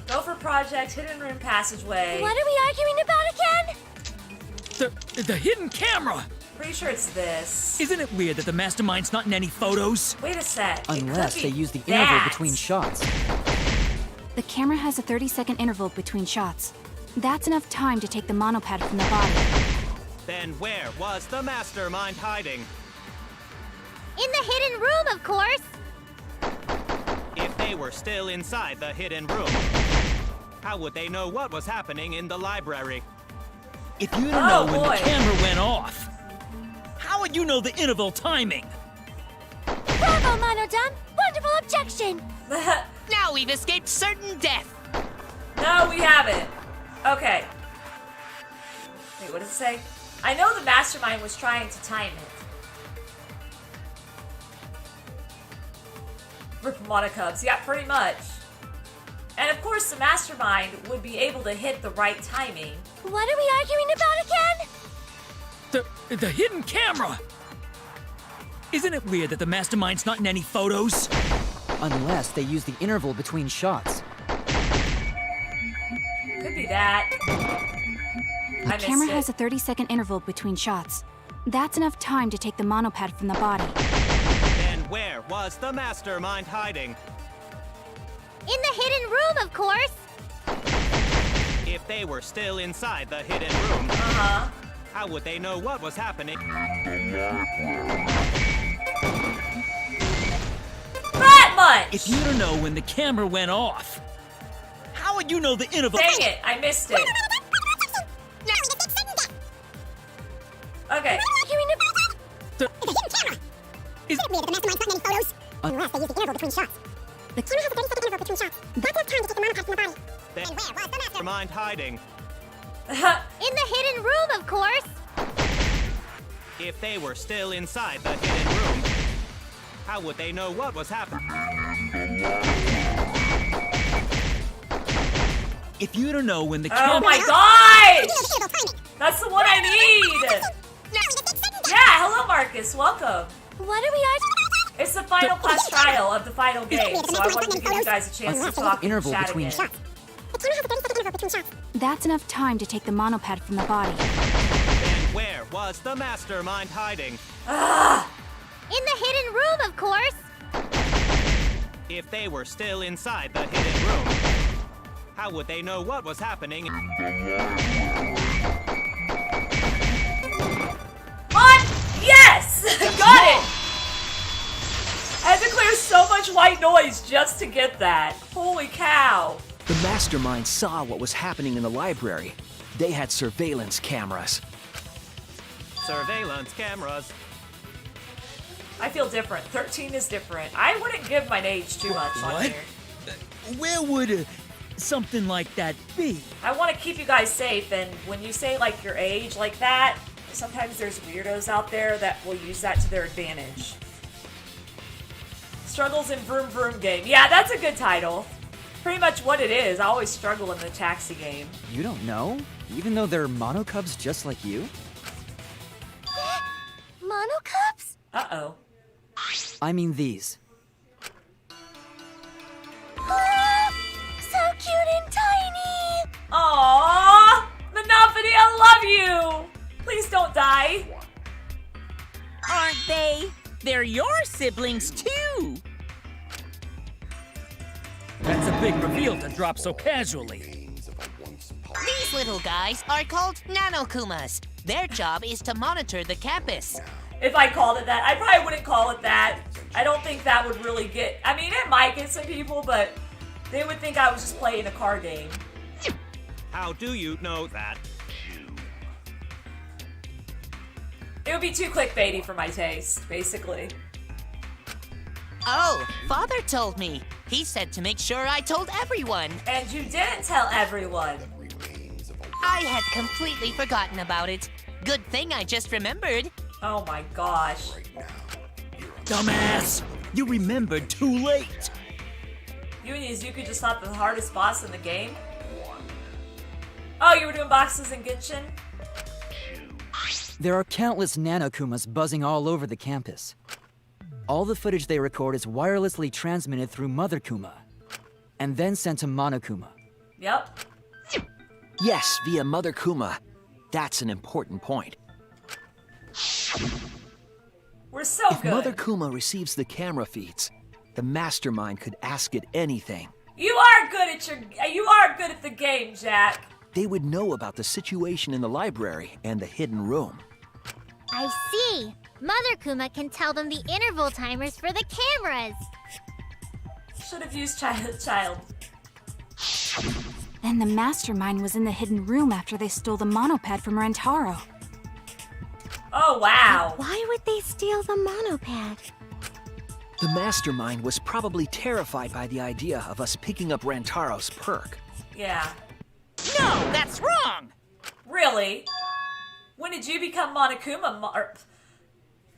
Gopher Project, Hidden Room Passageway. What are we arguing about again? The hidden camera! Pretty sure it's this. Isn't it weird that the mastermind's not in any photos? Wait a sec. It could Unless be they use the that. interval between shots. The camera has a 30-second interval between shots. That's enough time to take the monopad from the body. Then where was the mastermind hiding? In the hidden room, of course. If they were still inside the hidden room, how would they know what was happening in the library? If you don't know when the camera went off, how would you know the interval timing? Bravo, Monodam! Wonderful objection! Now we've escaped certain death. No, we haven't. Okay. Wait, what does it say? I know the mastermind was trying to time it. Rip Monokubs. Yeah, pretty much. And of course, the mastermind would be able to hit the right timing. What are we arguing about again? The hidden camera! Isn't it weird that the mastermind's not in any photos? Unless they use the interval between shots. Could be that. The camera has a 30-second interval between shots. That's enough time to take the monopad from the body. Then where was the mastermind hiding? In the hidden room, of course. If they were still inside the hidden room, how would they know what was happening? That much! If you don't know when the camera went off, how would you know the interval? Dang it, I missed it. Okay. Unless they use the interval between shots. The camera has a 30-second interval between shots. That's enough time to take the monopad from the body. Then where was the mastermind hiding? In the hidden room, of course. If they were still inside the hidden room, how would they know what was happening? If you don't know when the camera... Oh my gosh! That's the one I need! Yeah, hello Marcus, welcome. What are we arguing? It's the final class trial of the final game, so I wanted to give you guys a chance to talk and chat again. That's enough time to take the monopad from the body. Then where was the mastermind hiding? In the hidden room, of course. If they were still inside the hidden room, how would they know what was happening? On! Yes! Got it! I had to clear so much white noise just to get that. Holy cow. The mastermind saw what was happening in the library. They had surveillance cameras. Surveillance cameras. I feel different. 13 is different. I wouldn't give my age too much on What? here. Where would something like that be? I want to keep you guys safe, and when you say like your age like that, sometimes there's weirdos out there that will use that to their advantage. Struggles in Vroom Vroom game. Yeah, that's a good title. Pretty much what it is. I always struggle in the taxi game. You don't know? Even though they're monocubs just like you? Monocubs? Uh-oh. I mean these. So cute and tiny! Aww! Monopoly, I love you! Please don't die. Aren't they? They're your siblings, too! That's a big reveal to drop so casually. These little guys are called Nanokumas. Their job is to monitor the campus. If I called it that, I probably wouldn't call it that. I don't think that would really get... I mean, it might get some people, but they would think I was just playing a card game. How do you know that? It would be too clickbaity for my taste, basically. Oh, Father told me. He said to make sure I told everyone. And you didn't tell everyone. I had completely forgotten about it. Good thing I just remembered. Oh my gosh. Dumbass! You remembered too late! You and Izuku just thought the hardest boss in the game? Oh, you were doing boxes in Genshin? There are countless Nanokumas buzzing all over the campus. All the footage they record is wirelessly transmitted through Mother Kuma, and then sent to Monokuma. Yep. Yes, via Mother Kuma. That's an important point. We're so If good. Mother Kuma receives the camera feeds, the mastermind could ask it anything. You are good at the game, Jack. they would know about the situation in the library and the hidden room. I see. Mother Kuma can tell them the interval timers for the cameras. Should have used child. And the mastermind was in the hidden room after they stole the monopad from Rentaro. Oh, wow. Why would they steal the monopad? The mastermind was probably terrified by the idea of us picking up Rantaro's perk. Yeah. No, that's wrong! Really? When did you become Monokuma?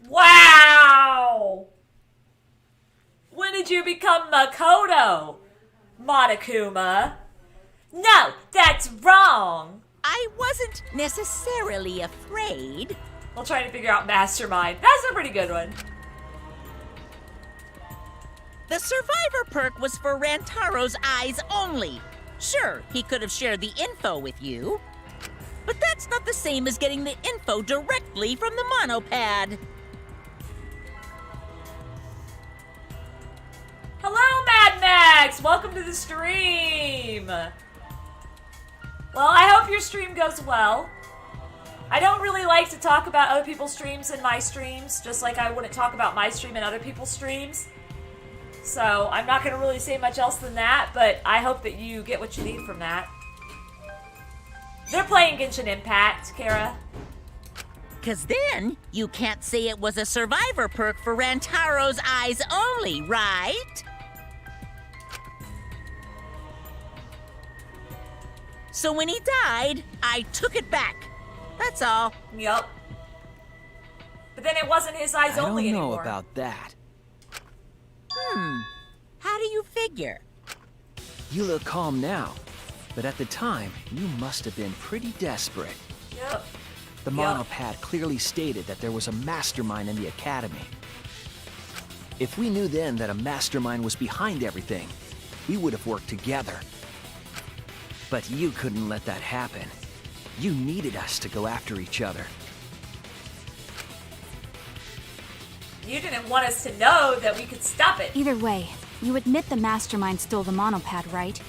Wow! When did you become Makoto? Monokuma? No, that's wrong! I wasn't necessarily afraid. We'll try to figure out Mastermind. That's a pretty good one. The survivor perk was for Rantaro's eyes only. Sure, he could have shared the info with you, but that's not the same as getting the info directly from the monopad. Hello, Mad Max! Welcome to the stream! Well, I hope your stream goes well. I don't really like to talk about other people's streams in my streams, just like I wouldn't talk about my stream in other people's streams. So, I'm not going to really say much else than that, but I hope that you get what you need from that. They're playing Genshin Impact, Kara. Cause then, you can't say it was a survivor perk for Rantaro's eyes only, right? So when he died, I took it back. That's all. Yup. But then it wasn't his eyes I only don't know anymore. about that. How do you figure? You look calm now, but at the time, you must have been pretty desperate. Yep. The Yep. monopad clearly stated that there was a mastermind in the academy. If we knew then that a mastermind was behind everything, we would have worked together. But you couldn't let that happen. You needed us to go after each other. You didn't want us to know that we could stop it. Either way, you admit the mastermind stole the monopad, right?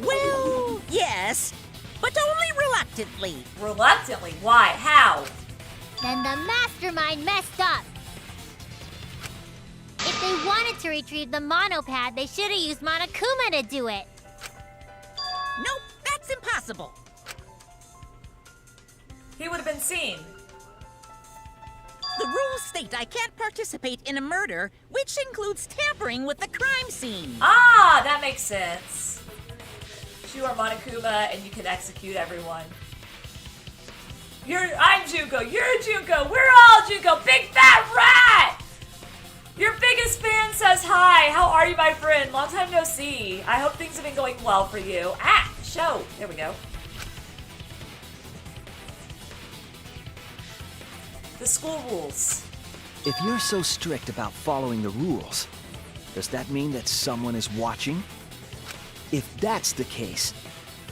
Well, yes, but only reluctantly. Reluctantly? Why? How? Then the mastermind messed up. If they wanted to retrieve the monopad, they should have used Monokuma to do it. Nope, that's impossible. He would have been seen. The rules state I can't participate in a murder, which includes tampering with the crime scene. Ah, that makes sense. You are Monokuma, and you can execute everyone. I'm Junko. You're Junko. We're all Junko. Big fat rat. Your biggest fan says hi. How are you, my friend? Long time no see. I hope things have been going well for you. Ah, show. There we go. The school rules. If you're so strict about following the rules, does that mean that someone is watching? If that's the case,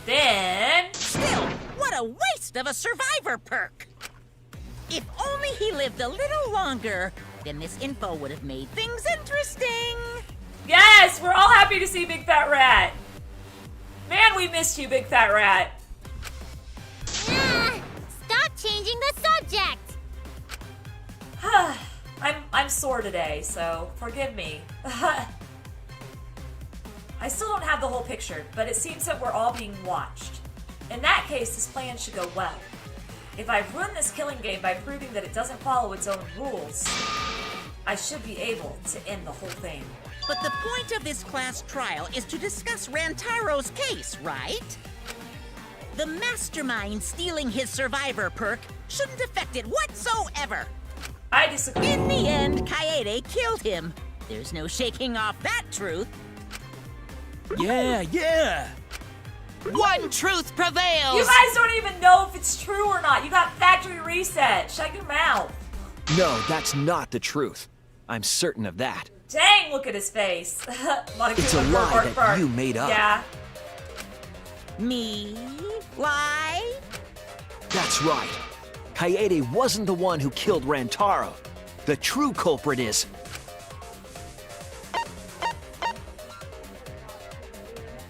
Then... Still, what a waste of a survivor perk! If only he lived a little longer, then this info would have made things interesting. Yes, we're all happy to see Big Fat Rat. Man, we missed you, Big Fat Rat. Stop changing the subject. I'm sore today, so forgive me. I still don't have the whole picture, but it seems that we're all being watched. In that case, this plan should go well. If I run this killing game by proving that it doesn't follow its own rules, I should be able to end the whole thing. But the point of this class trial is to discuss Rantaro's case, right? The mastermind stealing his survivor perk shouldn't affect it whatsoever. I disagree. In the end, Kaede killed him. There's no shaking off that truth. Yeah. One truth prevails! You guys don't even know if it's true or not. You got factory reset. Shut your mouth. no, that's not the truth. I'm certain of that. Dang, look at his face. It's a lie that you made up. Yeah. Me? Lie? That's right. Kaede wasn't the one who killed Rantaro. The true culprit is...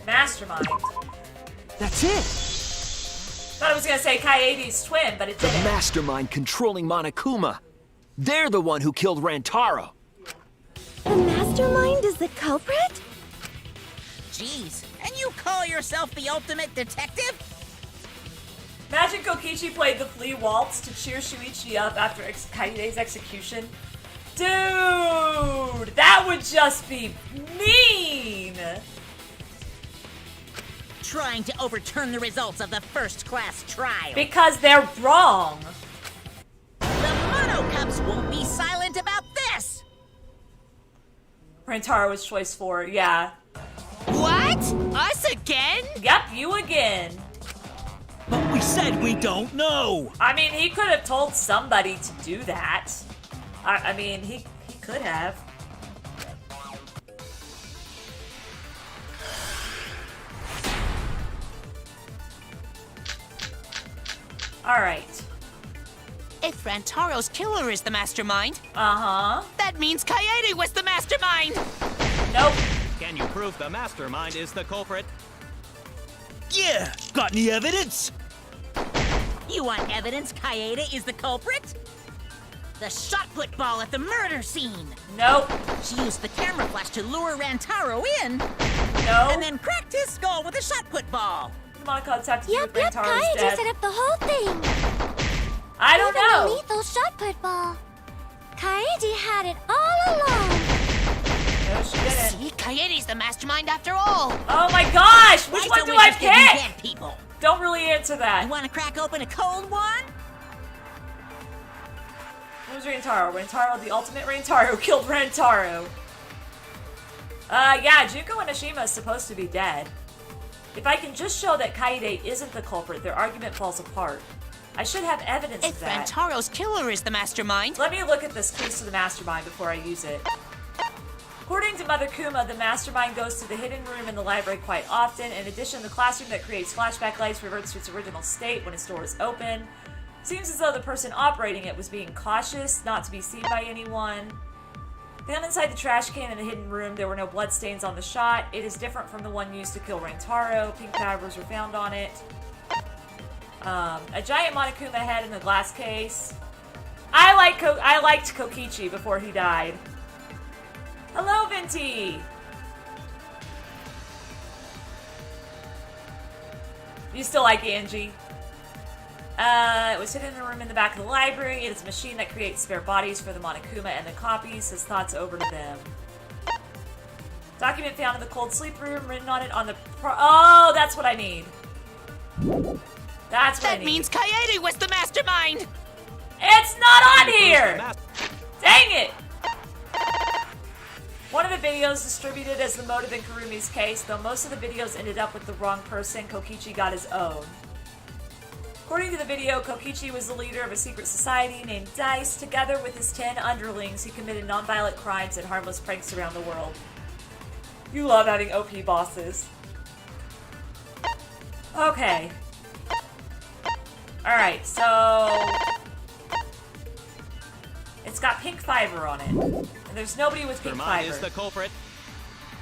Mastermind. That's it! Thought I was gonna say Kaede's twin, but it The didn't. mastermind controlling Monokuma. They're the one who killed Rantaro. The mastermind is the culprit? Jeez, and you call yourself the ultimate detective? Imagine Kokichi played the flea waltz to cheer Shuichi up after Kaede's execution. Dude, that would just be mean! Trying to overturn the results of the first-class trial. Because they're wrong. The Mono Cubs won't be silent about this! Rantaro was choice 4, yeah. What? Us again? Yep, you again. But we said we don't know. I mean, he could have told somebody to do that. I mean, he could have. Alright. If Rantaro's killer is the mastermind, Uh-huh. that means Kaede was the mastermind! Nope. Can you prove the mastermind is the culprit? Yeah, got any evidence? You want evidence Kaede is the culprit? The shot put ball at the murder scene! Nope. She used the camera flash to lure Rantaro in, No. and then cracked his skull with a shot put ball! Monaco's have to do Yep, with yep, Rantaro's Kaede death. set up the whole thing. I don't Even the know. lethal shot put ball. Kaede had it all along. No, she didn't. See, Kaede's the mastermind after all! Oh my gosh! Which Why one so do I interested in pick? dead people? Don't really answer that. You want to crack open a cold one? Who's Rantaro? Rantaro, the ultimate Rantaro, killed Rantaro. Yeah, Junko and Ashima is supposed to be dead. If I can just show that Kaede isn't the culprit, their argument falls apart. I should have evidence If of that. Rantaro's killer is the mastermind, Let me look at this case of the mastermind before I use it. According to Mother Kuma, the mastermind goes to the hidden room in the library quite often. In addition, the classroom that creates flashback lights reverts to its original state when its door is open. Seems as though the person operating it was being cautious, not to be seen by anyone. Found inside the trash can in the hidden room, there were no bloodstains on the shot. It is different from the one used to kill Rantaro. Pink fibers were found on it. A giant Monokuma head in the glass case. I liked Kokichi before he died. Hello, Venti! You still like Angie? It was hidden in a room in the back of the library. It is a machine that creates spare bodies for the Monokuma and the copies. His thoughts over to them. Document found in the cold sleep room, written on it on the oh, that's what I need. That's what I that need. means Kaede was the mastermind! It's not on here! The Dang it! One of the videos distributed as the motive in Kurumi's case, though most of the videos ended up with the wrong person, Kokichi got his own. According to the video, Kokichi was the leader of a secret society named DICE. Together with his 10 underlings, he committed nonviolent crimes and harmless pranks around the world. You love having OP bosses. Okay. Alright, so... It's got pink fiber on it. And there's nobody with pink Mastermind fiber. is the culprit.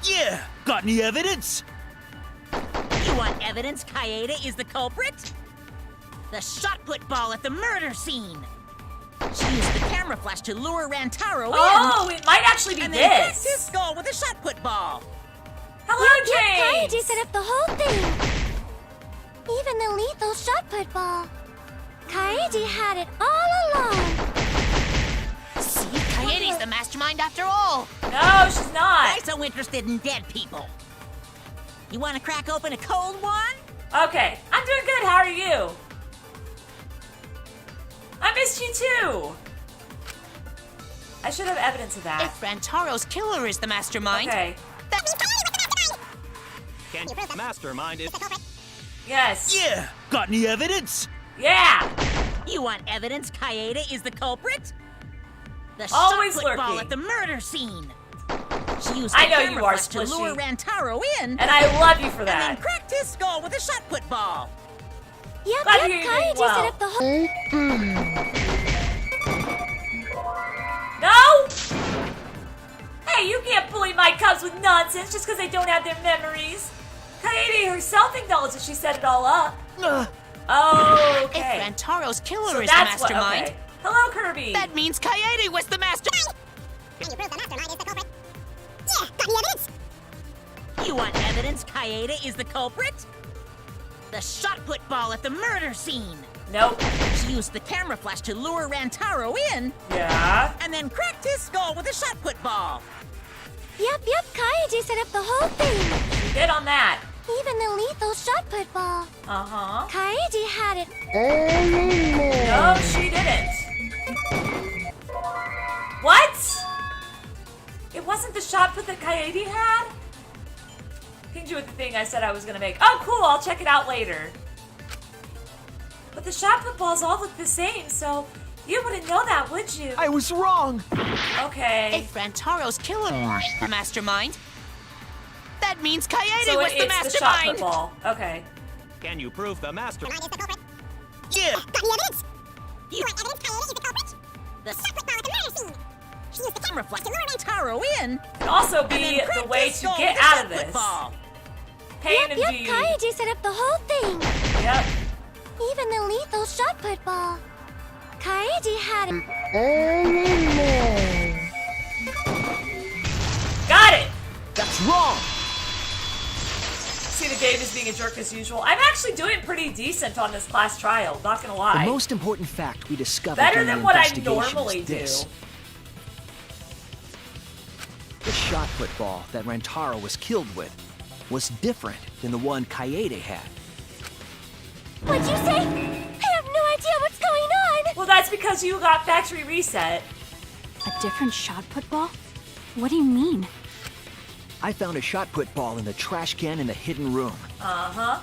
Yeah, got any evidence? You want evidence Kaede is the culprit? The shot put ball at the murder scene! She used the camera flash to lure Rantaro in! Oh, it might actually be and then cracked his this! skull with a shot put ball! Hello, Kaede James! set up the whole thing. Even the lethal shot put ball. Kaede had it all along. See, Kaede's the mastermind after all! No, she's not! Why so interested in dead people? You want to crack open a cold one? Okay, I'm doing good. How are you? I missed you too! I should have evidence of that. If Rantaro's killer is the mastermind, Okay. that's Can you mastermind is Yes. Yeah, got any evidence? Yeah! You want evidence Kaede is the culprit? The Always shot put ball lurking. at the murder scene. She used I the know camera you are, flash to lure Splishy. Rantaro in, And I love you for and then that. cracked his skull with a shot put ball. Yep, Glad to hear yep, you're doing Kaede well. set up the whole... No? Hey, you can't bully my cubs with nonsense just because they don't have their memories. Kaede herself acknowledged that she set it all up. Oh, If okay. Rantaro's killer So is the that's what. mastermind, Okay. Hello, Kirby. that means Kaede was the mastermind. Can you prove the mastermind is the culprit? Yeah, got any evidence? You want evidence Kaede is the culprit? The shot put ball at the murder scene. Nope. She used the camera flash to lure Rantaro in, Yeah. and then cracked his skull with a shot put ball. Yep, Kaede set up the whole thing. She did on that. Even the lethal shot put ball. Uh-huh. Kaede had it. No, she didn't. What? It wasn't the shot put that Kaede had? Pinged you with the thing I said I was gonna make. Oh, cool, I'll check it out later. But the shot put balls all look the same, so you wouldn't know that, would you? I was wrong! Okay. If Rantaro's killer was the mastermind, that means Kaede So was the it's the shot put mastermind. ball. Okay. Can you prove the mastermind? Is the culprit? Yeah. Got any evidence? You Want evidence Kaede is the culprit? the Shot put ball at the murder scene. She used the camera camera flash flash to to lure lure Rantaro in, Can also and then be the cracked way his to skull get with a out of shot put this. ball. Pain and Yep, be. Kaede set up the whole thing. Yep. Even the lethal shot put ball. Kaede had it. Got it! That's wrong! See, the game is being a jerk as usual. I'm actually doing pretty decent on this class trial, not gonna lie. The most important fact we discovered Better during than our what I investigation normally is this. do. The shot put ball that Rantaro was killed with was different than the one Kaede had. What'd you say? I have no idea what's going on. Well, that's because you got factory reset. A different shot put ball? What do you mean? I found a shot put ball in the trash can in the hidden room. Uh-huh.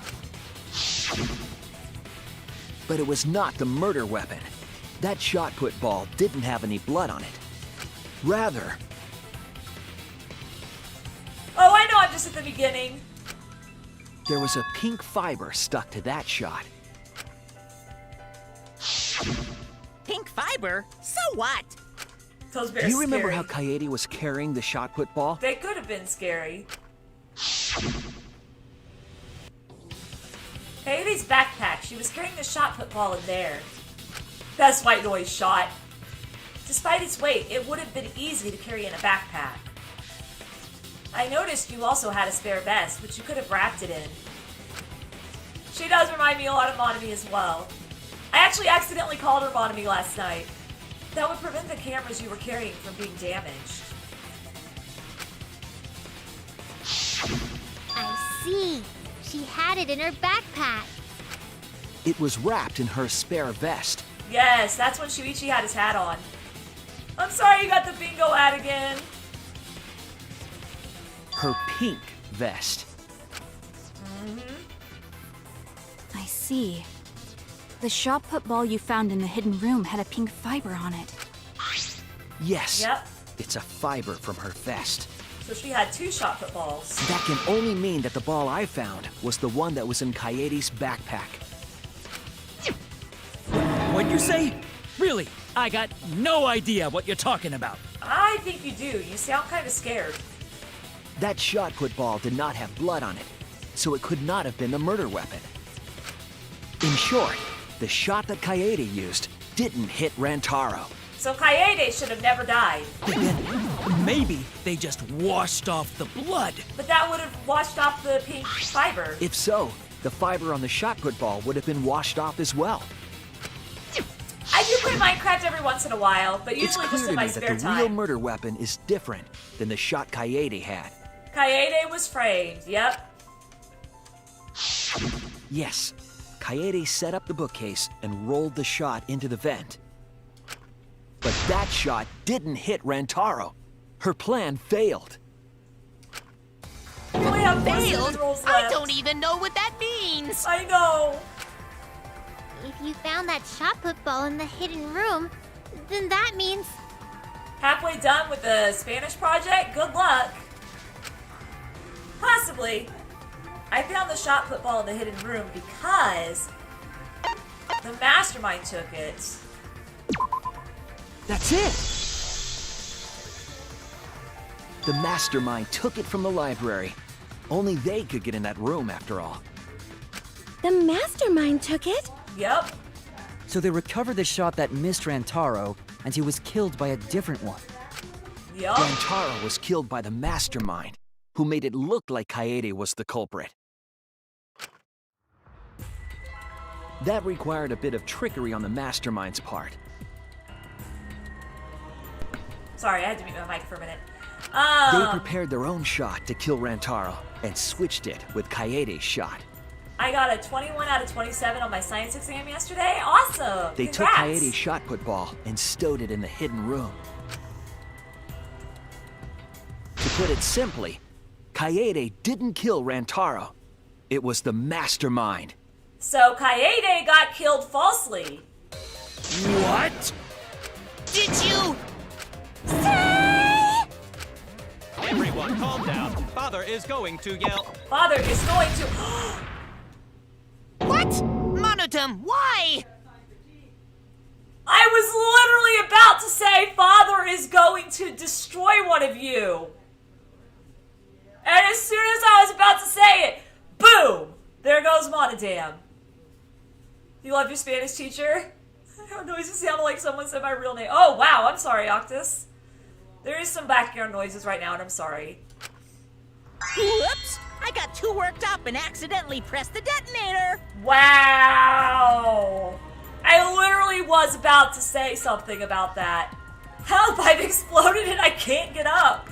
But it was not the murder weapon. That shot put ball didn't have any blood on it. Rather, Oh, I know, I'm just at the beginning. there was a pink fiber stuck to that shot. Pink fiber? So what? Those Do bears you remember scary. how Kaede was carrying the shot put ball? They could have been scary. Kaede's backpack. She was carrying the shot put ball in there. Best white noise shot. Despite its weight, it would have been easy to carry in a backpack. I noticed you also had a spare vest, which you could have wrapped it in. She does remind me a lot of Monami as well. I actually accidentally called her Monami last night. That would prevent the cameras you were carrying from being damaged. I see. She had it in her backpack. It was wrapped in her spare vest. Yes, that's when Shuichi had his hat on. I'm sorry you got the bingo ad again. Her pink vest. I see. The shot put ball you found in the hidden room had a pink fiber on it. Yes. Yep. It's a fiber from her vest. So she had two shot put balls. That can only mean that the ball I found was the one that was in Kaede's backpack. What'd you say? Really? I got no idea what you're talking about. I think you do. You sound kind of scared. That shot put ball did not have blood on it, so it could not have been the murder weapon. In short, the shot that Kaede used didn't hit Rantaro. So Kaede should have never died. Then maybe they just washed off the blood. But that would have washed off the pink fiber. If so, the fiber on the shot put ball would have been washed off as well. I do play Minecraft every once in a while, but It's usually clear just to in me my that spare the real time. murder weapon is different than the shot Kaede had. Kaede was framed, yep. Yes, Kaede set up the bookcase and rolled the shot into the vent. But that shot didn't hit Rantaro. Her plan failed. We only have four Failed? cinnamon rolls I left. don't even know what that means. I know. If you found that shot put ball in the hidden room, then that means Halfway done with the Spanish project? Good luck. Possibly. I found the shot put ball in the hidden room because the mastermind took it. That's it! The mastermind took it from the library. Only they could get in that room after all. The mastermind took it? Yep. So they recovered the shot that missed Rantaro, and he was killed by a different one. Yup. Rantaro was killed by the mastermind, who made it look like Kaede was the culprit. That required a bit of trickery on the mastermind's part. Sorry, I had to mute my mic for a minute. They prepared their own shot to kill Rantaro and switched it with Kaede's shot. I got a 21 out of 27 on my science exam yesterday. Awesome! They Congrats. took Kaede's shot put ball and stowed it in the hidden room. To put it simply, Kaede didn't kill Rantaro. It was the mastermind. So Kaede got killed falsely. What? Did you? Everyone, calm down. Father is going to yell. Father is going to... What? Monodum, why? I was literally about to say Father is going to destroy one of you. And as soon as I was about to say it, boom! There goes Monodam. You love your Spanish teacher? Noises sound like someone said my real name. Oh, wow, I'm sorry, Octus. There is some backyard noises right now, and I'm sorry. Whoops! I got too worked up and accidentally pressed the detonator. Wow! I literally was about to say something about that. Help, I've exploded and I can't get up.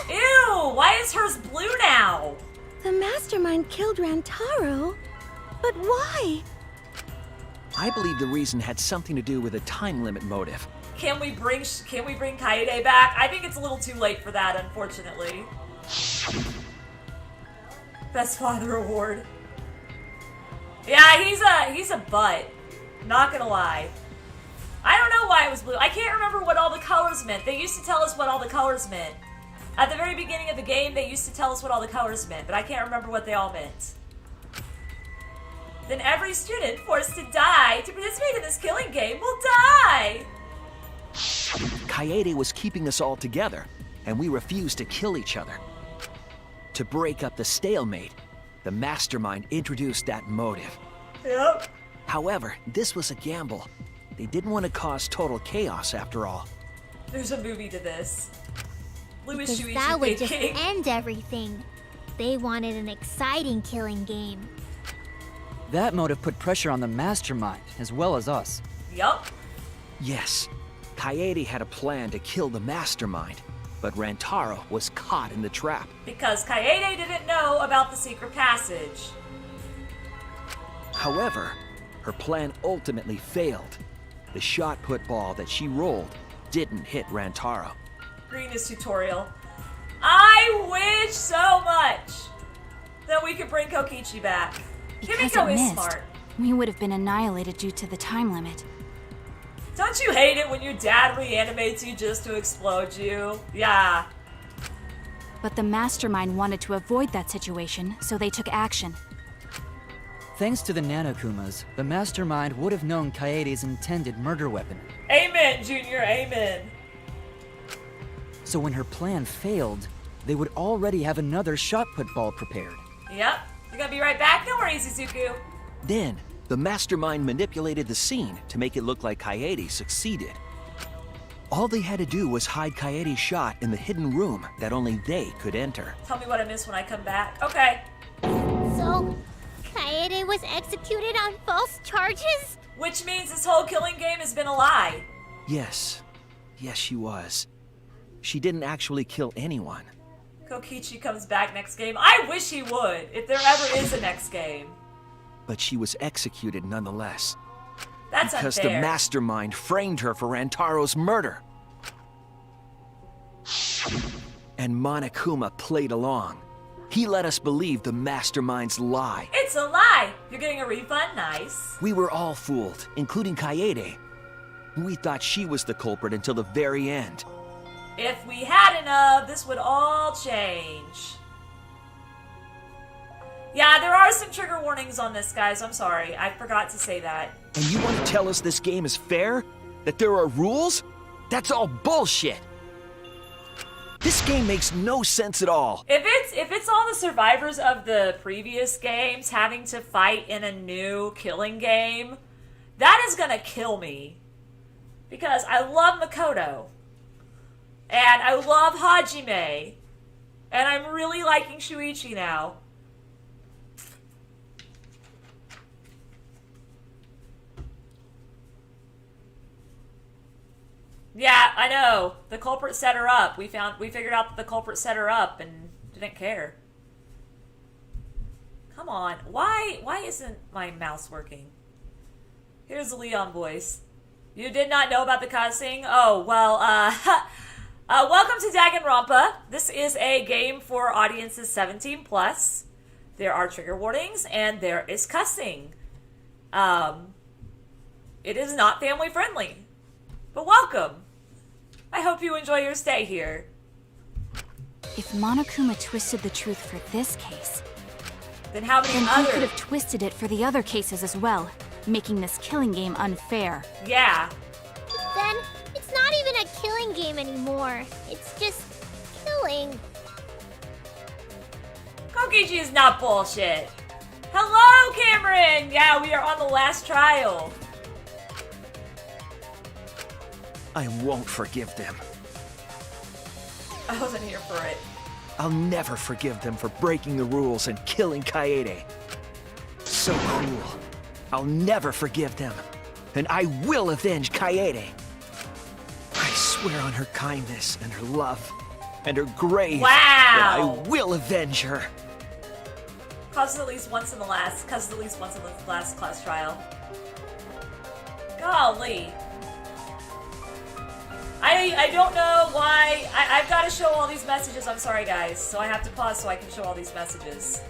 Ew, why is hers blue now? The mastermind killed Rantaro? But why? I believe the reason had something to do with a time limit motive. Can we bring Kaede back? I think it's a little too late for that, unfortunately. Best Father Award. Yeah, he's a butt. Not gonna lie. I don't know why it was blue. I can't remember what all the colors meant. They used to tell us what all the colors meant. At the very beginning of the game, they used to tell us what all the colors meant, but I can't remember what they all meant. Then every student forced to die to participate in this killing game will die! Kaede was keeping us all together, and we refused to kill each other. To break up the stalemate, the mastermind introduced that motive. Yep. However, this was a gamble. They didn't want to cause total chaos after all. There's a movie to this. Louis Because Shuichi that would just thinking. end everything. They wanted an exciting killing game. That motive put pressure on the mastermind, as well as us. Yup. Yes, Kaede had a plan to kill the mastermind, but Rantaro was caught in the trap. Because Kaede didn't know about the secret passage. However, her plan ultimately failed. The shot put ball that she rolled didn't hit Rantaro. Greenest tutorial. I wish so much that we could bring Kokichi back. Because Himiko it is missed, smart. we would have been annihilated due to the time limit. Don't you hate it when your dad reanimates you just to explode you? Yeah. But the mastermind wanted to avoid that situation, so they took action. Thanks to the Nanokumas, the mastermind would have known Kaede's intended murder weapon. Amen, Junior, amen. So when her plan failed, they would already have another shot put ball prepared. Yep. You're gonna be right back? Don't worry, Suzuku. Then, the mastermind manipulated the scene to make it look like Kaede succeeded. All they had to do was hide Kaede's shot in the hidden room that only they could enter. Tell me what I missed when I come back. Okay. So, Kaede was executed on false charges? Which means this whole killing game has been a lie. Yes, she was. She didn't actually kill anyone. Kokichi comes back next game. I wish he would, if there ever is a next game. But she was executed nonetheless. That's because unfair. the mastermind framed her for Rantaro's murder. And Monokuma played along. He let us believe the mastermind's lie. It's a lie. You're getting a refund? Nice. We were all fooled, including Kaede. We thought she was the culprit until the very end. If we had enough, this would all change. Yeah, there are some trigger warnings on this, guys. I'm sorry. I forgot to say that. And you want to tell us this game is fair? That there are rules? That's all bullshit! This game makes no sense at all. If it's all the survivors of the previous games having to fight in a new killing game, that is gonna kill me. Because I love Makoto. And I love Hajime. And I'm really liking Shuichi now. Yeah, I know. The culprit set her up. We figured out that the culprit set her up and didn't care. Come on. Why isn't my mouse working? Here's the Leon voice. You did not know about the cussing? Oh, well, welcome to Danganronpa. This is a game for audiences 17+. There are trigger warnings and there is cussing. It is not family friendly. But welcome. I hope you enjoy your stay here. If Monokuma twisted the truth for this case, then how many he other? could have twisted it for the other cases as well, making this killing game unfair. Yeah. Then it's not even a killing game anymore. It's just killing. Kokichi is not bullshit. Hello, Cameron! Yeah, we are on the last trial. I won't forgive them. I wasn't here for it. I'll never forgive them for breaking the rules and killing Kaede. So cruel. I'll never forgive them. And I will avenge Kaede. I swear on her kindness and her love and her grave that I will avenge her. Cause at least once in the last class trial. Golly. I don't know why. I've got to show all these messages. I'm sorry, guys. So I have to pause so I can show all these messages.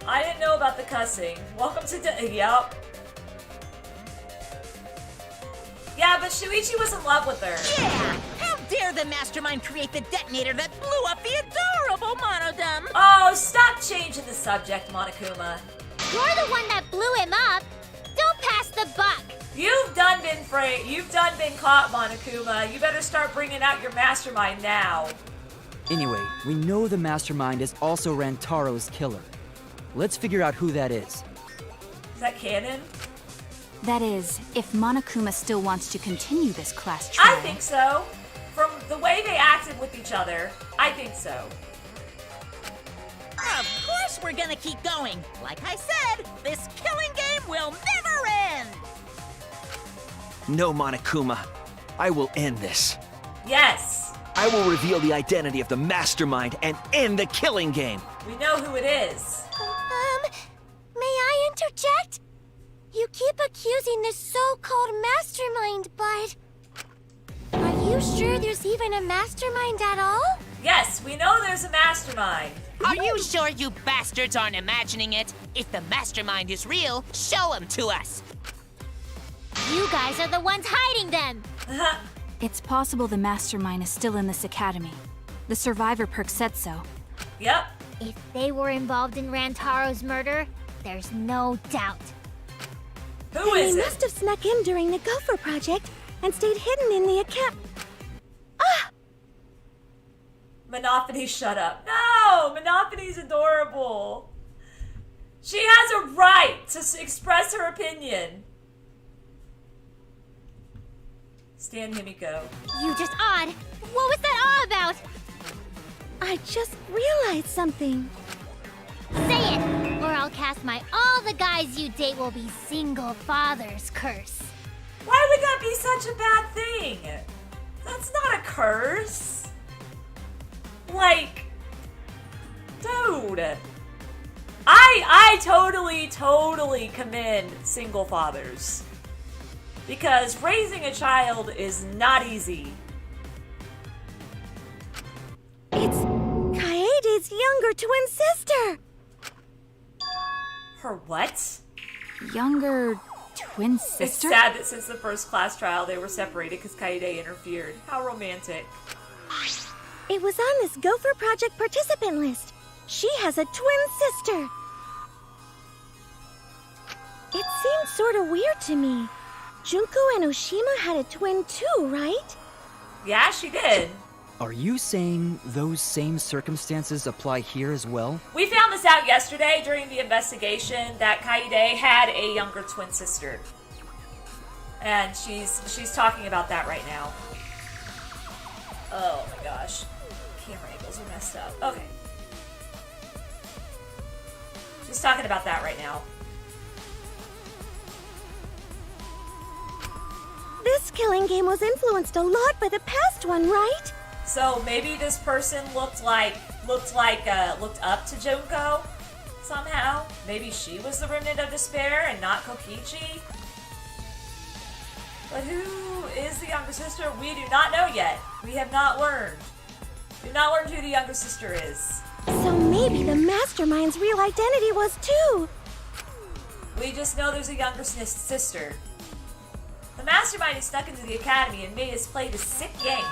I didn't know about the cussing. Welcome to Yep. Yeah, but Shuichi was in love with her. Yeah! How dare the mastermind create the detonator that blew up the adorable Monodum? Oh, stop changing the subject, Monokuma. You're the one that blew him up. Don't pass the buck. You've done been caught, Monokuma. You better start bringing out your mastermind now. Anyway, we know the mastermind is also Rantaro's killer. Let's figure out who that is. Is that canon? That is, if Monokuma still wants to continue this class trial. I think so. From the way they acted with each other, I think so. Of course we're gonna keep going. Like I said, this killing game will never end. No, Monokuma. I will end this. Yes. I will reveal the identity of the mastermind and end the killing game. We know who it is. May I interject? You keep accusing this so-called mastermind, but... Are you sure there's even a mastermind at all? Yes, we know there's a mastermind. Are you sure you bastards aren't imagining it? If the mastermind is real, show him to us. You guys are the ones hiding them. It's possible the mastermind is still in this academy. The survivor perk said so. Yep. If they were involved in Rantaro's murder, there's no doubt. Who is They it? must have snuck in during the Gopher Project and stayed hidden in the account. Monophony, shut up. No! Monophony's adorable. She has a right to express her opinion. Stan Himiko. You just odd. What was that all about? I just realized something. Say it, or I'll cast my all the guys you date will be single fathers curse. Why would that be such a bad thing? That's not a curse. Like, dude. I totally commend single fathers. Because raising a child is not easy. It's Kaede's younger twin sister. Her what? Younger twin sister? It's sad that since the first class trial they were separated because Kaede interfered. How romantic. It was on this Gopher Project participant list. She has a twin sister. It seemed sort of weird to me. Junko and Oshima had a twin too, right? Yeah, she did. Are you saying those same circumstances apply here as well? We found this out yesterday during the investigation that Kaede had a younger twin sister. And she's talking about that right now. Oh my gosh. Camera angles are messed up. Okay. She's talking about that right now. This killing game was influenced a lot by the past one, right? So maybe this person looked up to Junko somehow. Maybe she was the remnant of despair and not Kokichi. But who is the younger sister? We do not know yet. We have not learned. We have not learned who the younger sister is. So maybe the mastermind's real identity was too. We just know there's a younger sister. The mastermind is snuck into the academy and made us play this sick game.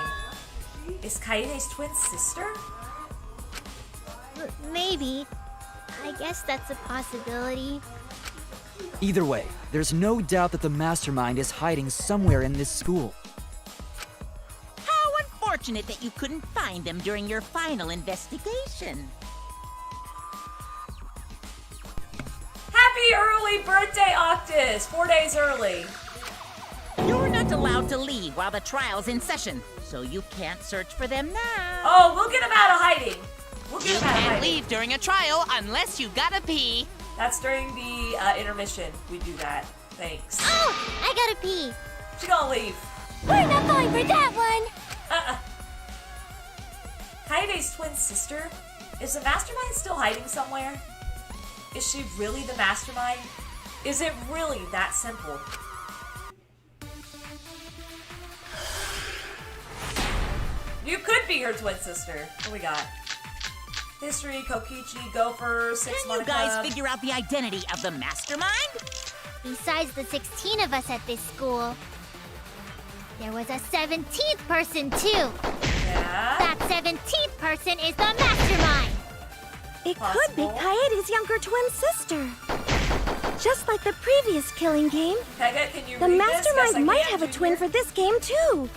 Is Kaede's twin sister? Maybe. I guess that's a possibility. Either way, there's no doubt that the mastermind is hiding somewhere in this school. How unfortunate that you couldn't find them during your final investigation. Happy early birthday, Octus! 4 days early. You're not allowed to leave while the trial's in session, so you can't search for them now. Oh, we'll get him out of hiding. You can't leave during a trial unless you gotta pee. That's during the intermission. We do that. Thanks. Oh, I gotta pee. She gonna leave. We're not falling for that one. Kaede's twin sister? Is the mastermind still hiding somewhere? Is she really the mastermind? Is it really that simple? You could be her twin sister. What do we got? History, Kokichi, Gopher, 6 Can you guys figure out the identity of the mastermind? Besides the 16 of us at this school, there was a 17th person too. Yeah? That 17th person is the mastermind. It could be Kaede's younger twin sister. Just like the previous killing game, Pega, can you the read this? mastermind might have a twin for this game too.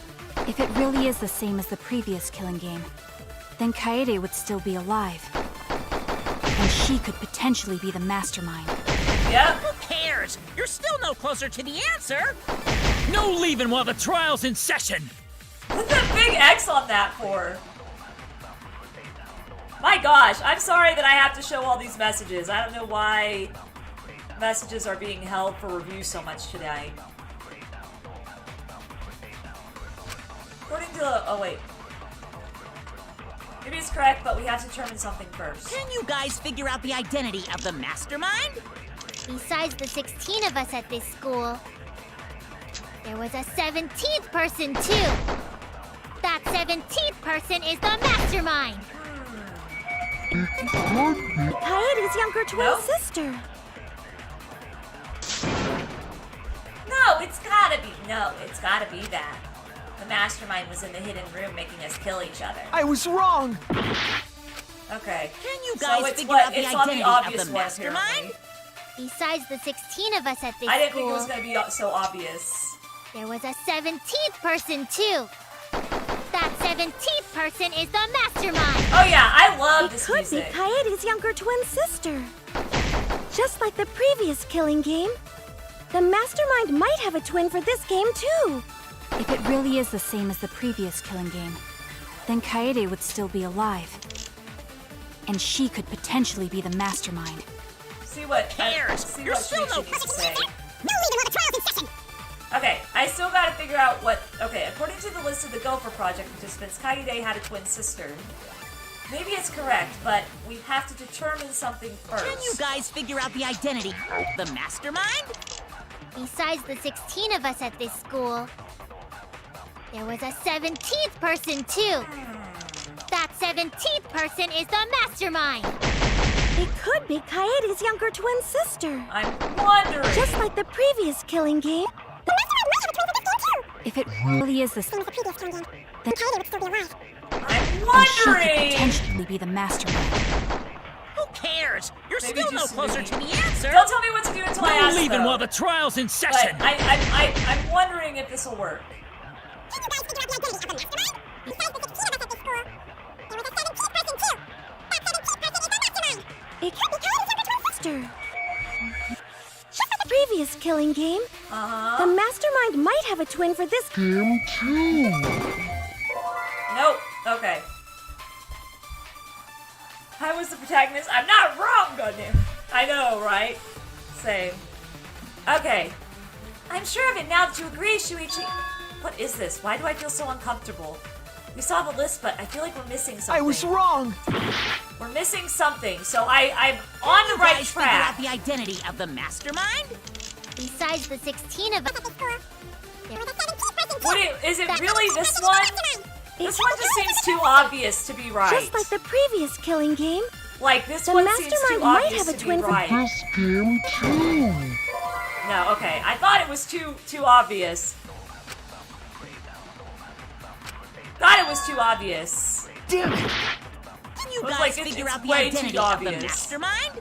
If it really is the same as the previous killing game, then Kaede would still be alive. And she could potentially be the mastermind. Yep. Who cares? You're still no closer to the answer. No leaving while the trial's in session! What's that big X on that for? My gosh, I'm sorry that I have to show all these messages. I don't know why messages are being held for review so much today. According to the... Oh, wait. Maybe it's correct, but we have to determine something first. Can you guys figure out the identity of the mastermind? Besides the 16 of us at this school, there was a 17th person too. That 17th person is the mastermind. Kaede's younger twin sister. No, it's gotta be that. The mastermind was in the hidden room making us kill each other. I was wrong! Okay. Can you guys it's figure out the it's on identity the obvious of the one, mastermind? apparently. Besides the 16 of us at this I didn't think school, it was going to be so obvious. there was a 17th person too. That 17th person is the mastermind. Oh yeah, I love this It could music. be Kaede's younger twin sister. Just like the previous killing game, the mastermind might have a twin for this game too. If it really is the same as the previous killing game, then Kaede would still be alive. And she could potentially be the mastermind. See what cares? See You're what still no Shuichi needs to say. No leaving while the trial's in session. Okay, I still gotta figure out what... Okay, according to the list of the Gopher Project participants, Kaede had a twin sister. Maybe it's correct, but we have to determine something first. Can you guys figure out the identity of the mastermind? Besides the 16 of us at this school, there was a 17th person too. That 17th person is the mastermind. It could be Kaede's younger twin sister. I'm wondering... Just like the previous killing game, the mastermind might have a twin for this game too. If it really is the same As the previous killing game, then Kaede would still be alive. I'm then she could wondering... potentially be the mastermind. Who cares? You're Maybe still no just closer me. to the answer. Don't tell me what to do until I No ask, leaving though. while the trial's in But session! I'm wondering if this will work. Can you guys figure out the identity of the mastermind? Besides the 16 of us at this school, It can't be sister. Just like the previous killing game, the mastermind might have a twin for this game too. Nope. Okay. I was the protagonist. I'm not wrong, goddamn. I know, right? Same. Okay. I'm sure of it now that you agree, Shuichi. What is this? Why do I feel so uncomfortable? We saw the list, but I feel like we're missing something. I was wrong! We're missing something, so I'm on the right track. Figure out the identity of the mastermind? Besides the 16 of us. Is it really this one? This one just seems too obvious to be right. Just like the previous killing game, like this the one seems too mastermind might obvious have a to twin be right. for this game too. No, okay. I thought it was too obvious. Thought it was too obvious. Damn it! Can you Looks guys like figure it's out the way too identity of the obvious. mastermind?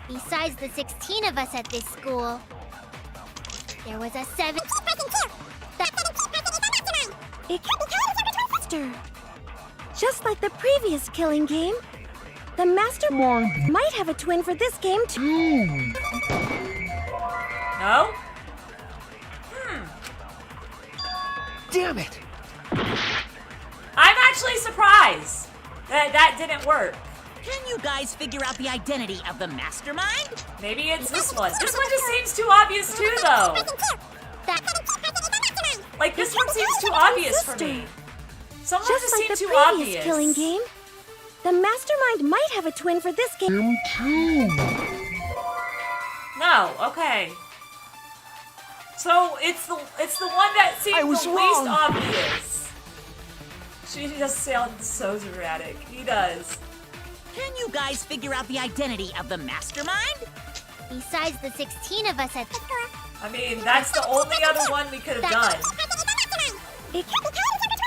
Besides the 16 of us at this school, there was a 17th person too. It can't be sister. Just like the previous killing game, the mastermind might have a twin for this game too. No? Damn it! I'm actually surprised that didn't work. Can you guys figure out the identity of the mastermind? Maybe it's this one. This one just seems too obvious too, though. Like, this one seems too obvious for me. Some of them Just just like seem the too previous obvious. killing game, the mastermind might have a twin for this game too. No, okay. So it's the one that seems I the was least wrong. obvious. She just sounds so dramatic. He does. Can you guys figure out the identity of the mastermind? Besides the 16 of us at this school, I mean, that's the only other one we could have done. It can't be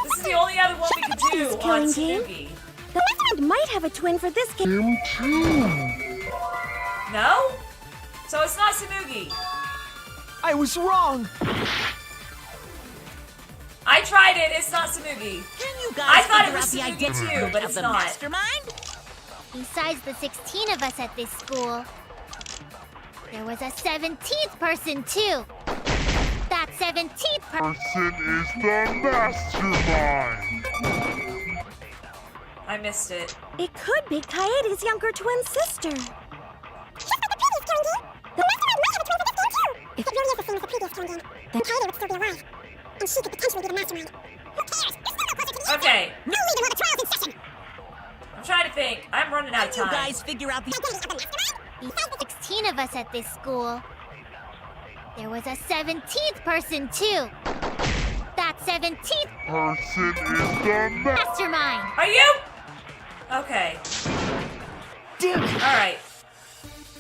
This is the only other one we could do on Killing game? Tsunugi. The mastermind might have a twin for this game too. No? So it's not Tsunugi. I was wrong! I tried it, it's not Tsunugi. Can you guys I thought it figure was out the Tsunugi identity too, but of it's the not. mastermind? besides the 16 of us at this school, there was a 17th person too. That 17th person is the mastermind. I missed it. It could be Kaede's younger twin sister. Just like the previous killing game, the mastermind might have a twin for this game too. If it really is the same as the previous killing game, then Kaede would still be alive. And she could potentially be the mastermind. Who cares? There's still no closer to the Okay. No leaving while the trial's in session. I'm trying to think. I'm running out of Can you time. guys figure out the Identity of the mastermind? Besides the 16 of us at this school, there was a 17th person too. That 17th Person is the mastermind. Are you? Okay. Damn it! Alright.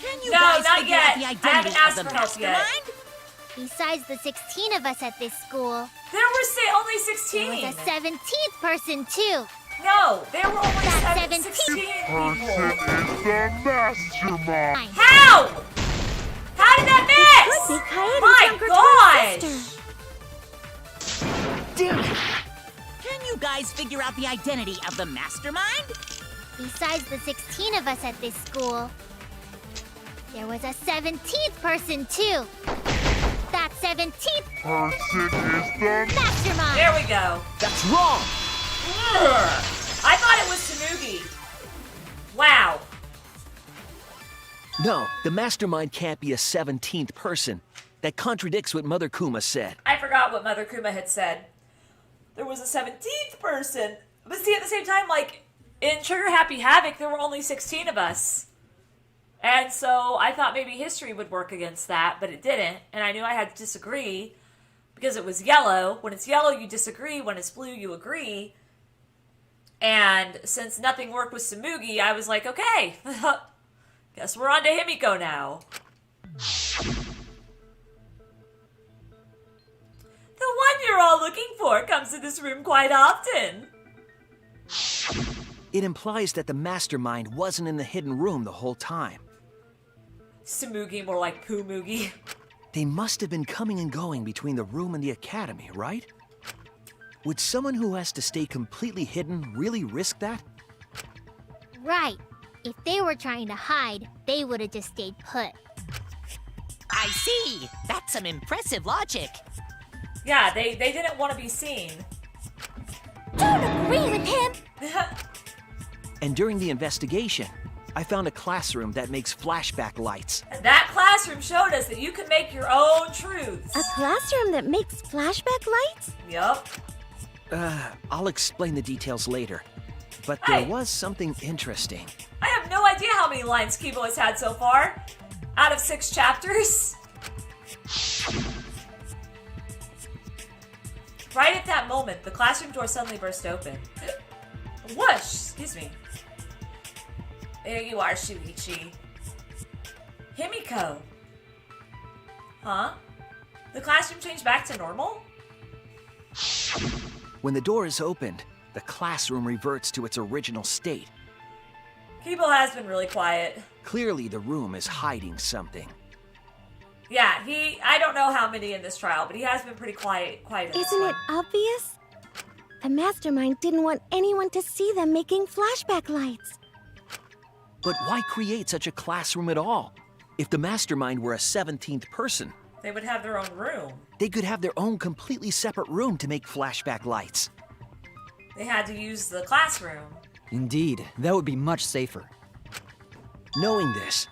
Can you No, guys not figure yet. out the I identity haven't asked of the for help yet. mastermind? Besides the 16 of us at this school, There were only there 16. was a 17th person too. No, there were only That 16 person people. is the mastermind. How? How did that Could be miss? Kaede's My younger gosh! twin sister. Damn it! Can you guys figure out the identity of the mastermind? Besides the 16 of us at this school, there was a 17th person too. That 17th Person is the mastermind. There we go. That's wrong! Ugh. I thought it was Tsunugi. Wow. No, the mastermind can't be a 17th person. That contradicts what Mother Kuma said. I forgot what Mother Kuma had said. There was a 17th person. But see, at the same time, like, in Trigger Happy Havoc, there were only 16 of us. And so I thought maybe history would work against that, but it didn't. And I knew I had to disagree because it was yellow. When it's yellow, you disagree. When it's blue, you agree. And since nothing worked with Tsunugi, I was like, okay, guess we're on to Himiko now. The one you're all looking for comes to this room quite often. It implies that the mastermind wasn't in the hidden room the whole time. Tsunugi, more like Pumugi. They must have been coming and going between the room and the academy, right? Would someone who has to stay completely hidden really risk that? Right. If they were trying to hide, they would have just stayed put. I see. That's some impressive logic. Yeah, they didn't want to be seen. Don't agree with him! And during the investigation, I found a classroom that makes flashback lights. And that classroom showed us that you can make your own truths. A classroom that makes flashback lights? Yup. I'll explain the details later. But there Hey. was something interesting. I have no idea how many lines Kibo has had so far. Out of 6 chapters. Right at that moment, the classroom door suddenly burst open. Whoosh! Excuse me. There you are, Shuichi. Himiko. Huh? The classroom changed back to normal? When the door is opened, the classroom reverts to its original state. Kibo has been really quiet. Clearly, the room is hiding something. Yeah, I don't know how many in this trial, but he has been pretty quiet in this Isn't one. it obvious? The mastermind didn't want anyone to see them making flashback lights. But why create such a classroom at all? If the mastermind were a 17th person, They would have their own room. they could have their own completely separate room to make flashback lights. They had to use the classroom. Indeed, that would be much safer. Knowing this,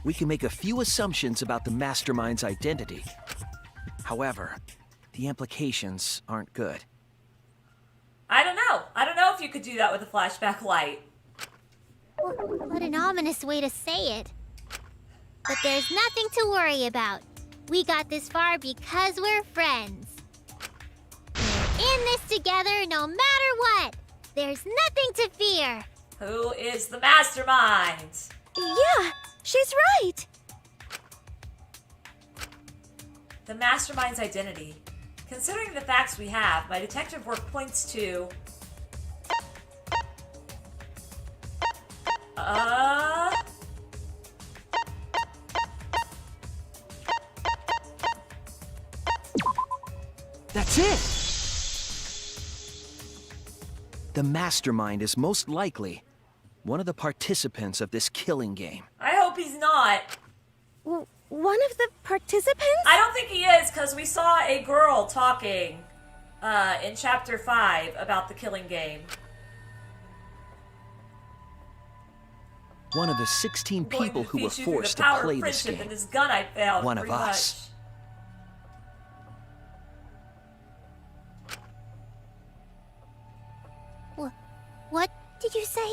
we can make a few assumptions about the mastermind's identity. However, the implications aren't good. I don't know. I don't know if you could do that with a flashback light. What an ominous way to say it. But there's nothing to worry about. We got this far because we're friends. We're in this together no matter what. There's nothing to fear. Who is the mastermind? Yeah, she's right. The mastermind's identity. Considering the facts we have, my detective work points to... That's it! The mastermind is most likely one of the participants of this killing game. I hope he's not. One of the participants? I don't think he is, because we saw a girl talking in Chapter 5 about the killing game. One of the 16 I'm going people to who were teach you through forced the to power play of this friendship game. and this gun I found. One of pretty us. What did you say?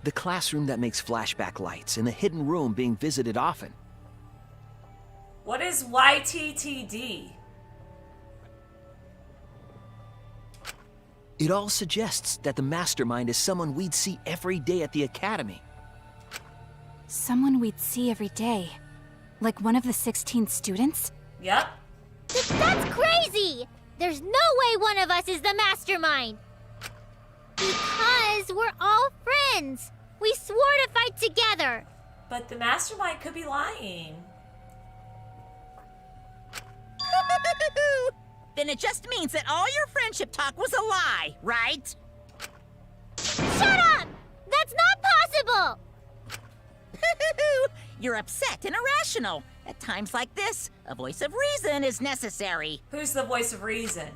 The classroom that makes flashback lights in the hidden room being visited often. What is YTTD? It all suggests that the mastermind is someone we'd see every day at the academy. Someone we'd see every day. Like one of the 16 students? Yep. That's crazy! There's no way one of us is the mastermind! Because we're all friends! We swore to fight together! But the mastermind could be lying. Then it just means that all your friendship talk was a lie, right? Shut up! That's not possible! You're upset and irrational. At times like this, a voice of reason is necessary. Who's the voice of reason?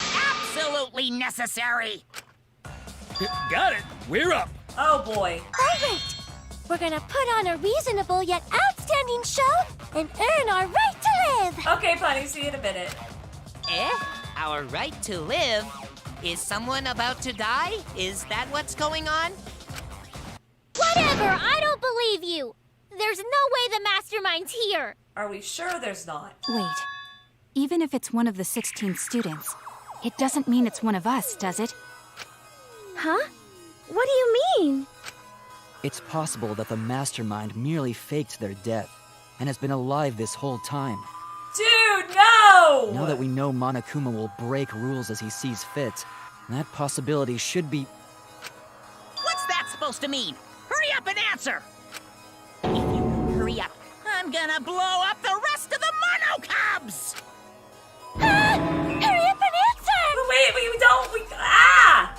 Absolutely necessary. Got it. We're up. Oh boy. All right. We're gonna put on a reasonable yet outstanding show and earn our right to live. Okay, Punny, see you in a minute. Our right to live? Is someone about to die? Is that what's going on? Whatever! I don't believe you! There's no way the mastermind's here! Are we sure there's not? Wait. Even if it's one of the 16 students, it doesn't mean it's one of us, does it? Huh? What do you mean? It's possible that the mastermind merely faked their death and has been alive this whole time. Dude, no! Now that we know Monokuma will break rules as he sees fit, that possibility should be... What's that supposed to mean? Hurry up and answer! If you don't hurry up, I'm gonna blow up the rest of the Monocubs! Hurry up and answer! Wait, we don't, ah!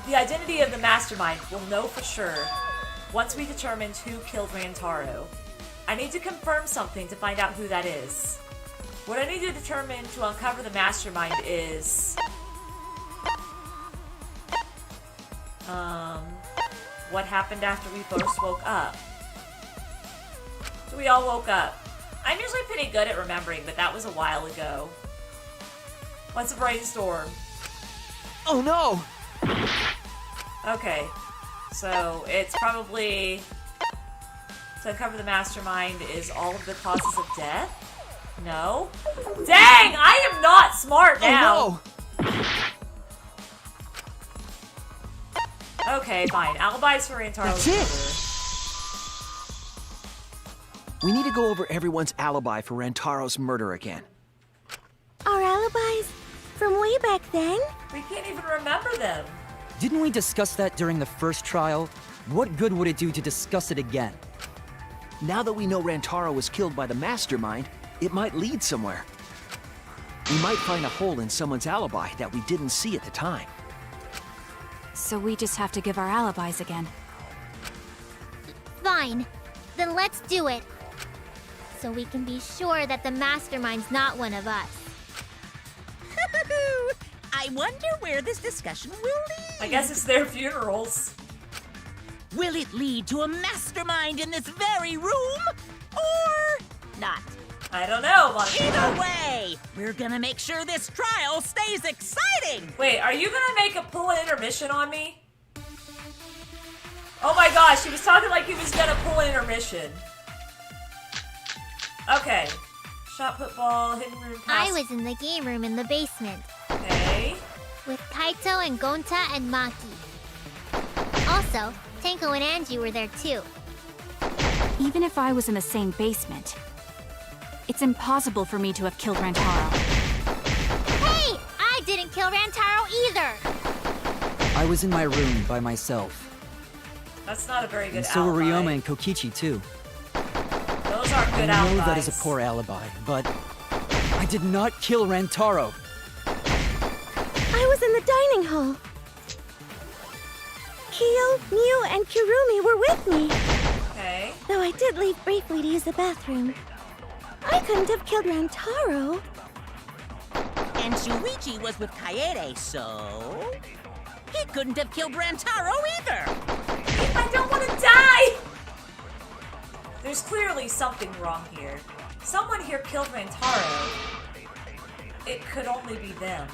The identity of the mastermind we'll know for sure once we determine who killed Rantaro. I need to confirm something to find out who that is. What I need to determine to uncover the mastermind is... what happened after we first woke up? So we all woke up. I'm usually pretty good at remembering, but that was a while ago. What's a brainstorm? Oh no! Okay, so it's probably to uncover the mastermind is all of the causes of death? No? Dang! I am not smart now! Oh no! Okay, fine. Alibis for Rantaro's That's it! We need to go over everyone's alibi for Rantaro's murder again. Our alibis from way back then? We can't even remember them. Didn't we discuss that during the first trial? What good would it do to discuss it again? Now that we know Rantaro was killed by the mastermind, it might lead somewhere. We might find a hole in someone's alibi that we didn't see at the time. So we just have to give our alibis again. Fine. Then let's do it. So we can be sure that the mastermind's not one of us. I wonder where this discussion will lead. I guess it's their funerals. Will it lead to a mastermind in this very room? Or not? I don't know, Monika. Either way, we're gonna make sure this trial stays exciting! Wait, are you gonna make a pull-in intermission on me? Oh my gosh, he was talking like he was gonna pull an intermission. Okay. Shot put ball, hidden room pass. I was in the game room in the basement. Okay. With Kaito and Gonta and Maki. Also, Tenko and Angie were there too. Even if I was in the same basement, it's impossible for me to have killed Rantaro. Hey! I didn't kill Rantaro either! I was in my room by myself. That's not a very good And so were alibi. Ryoma and Kokichi too. Those aren't good I know alibis. that is a poor alibi, but I did not kill Rantaro. I was in the dining hall. Kyo, Mew, and Kirumi were with me. Okay. Though I did leave briefly to use the bathroom. I couldn't have killed Rantaro. And Shuichi was with Kaede, so... he couldn't have killed Rantaro either! I don't want to die! There's clearly something wrong here. Someone here killed Rantaro. It could only be them.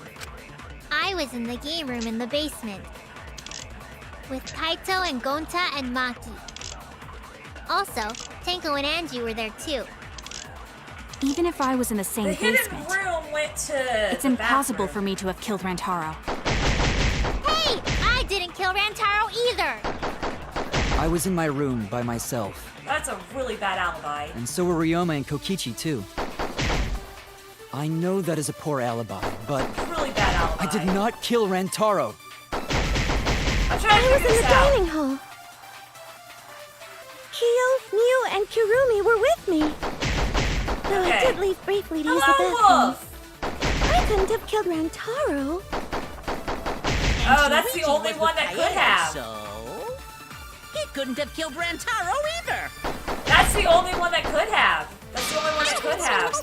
I was in the game room in the basement. With Kaito and Gonta and Maki. Also, Tenko and Angie were there too. Even if I was in the same The hidden basement, room went to it's the impossible bathroom. for me to have killed Rantaro. Hey! I didn't kill Rantaro either! I was in my room by myself. That's a really bad alibi. And so were Ryoma and Kokichi too. I know that is a poor alibi, but Really bad alibi. I did not kill Rantaro. I'm trying to I was figure in the this out. dining hall. Kyo, Mew, and Kirumi were with me. Though I Okay. did leave briefly to use the Hello, bathroom. Wolf! I couldn't have killed Rantaro. Oh, that's the Shuichi only was one with that could Kaede, have. So... he couldn't have killed Rantaro either! That's the only one that could have. That's the only one that could have.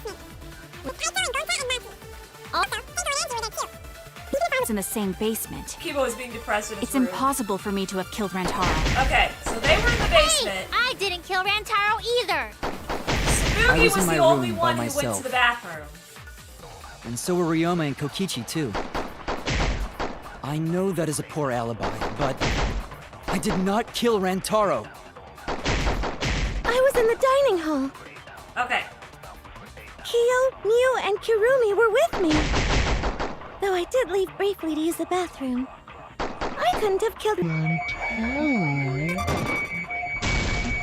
It's in the same basement. Kibo is being depressed in his It's room. impossible for me to have killed Rantaro. Okay, so they were in the Hey! basement. I didn't kill Rantaro either! Spooky I was was in my the only room by one who went myself. to the bathroom. And so were Ryoma and Kokichi too. I know that is a poor alibi, but I did not kill Rantaro. I was in the dining hall. Okay. Kyo, Mew, and Kirumi were with me. Though I did leave briefly to use the bathroom. I couldn't have killed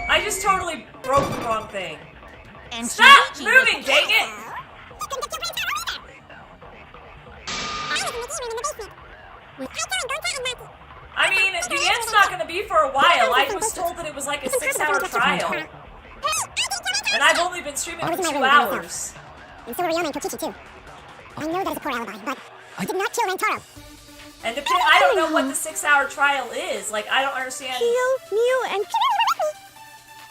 I just totally broke the wrong thing. And Stop Shuichi moving, was... dang it! I mean, the end's not gonna be for a while. I was told that it was like a 6-hour trial. And I've only been streaming for 2 hours. And so were Ryoma and Kokichi too. I know that is a poor alibi, but I did not kill Rantaro. And I don't know what the 6-hour trial is. Like, I don't understand Kyo, Mew, and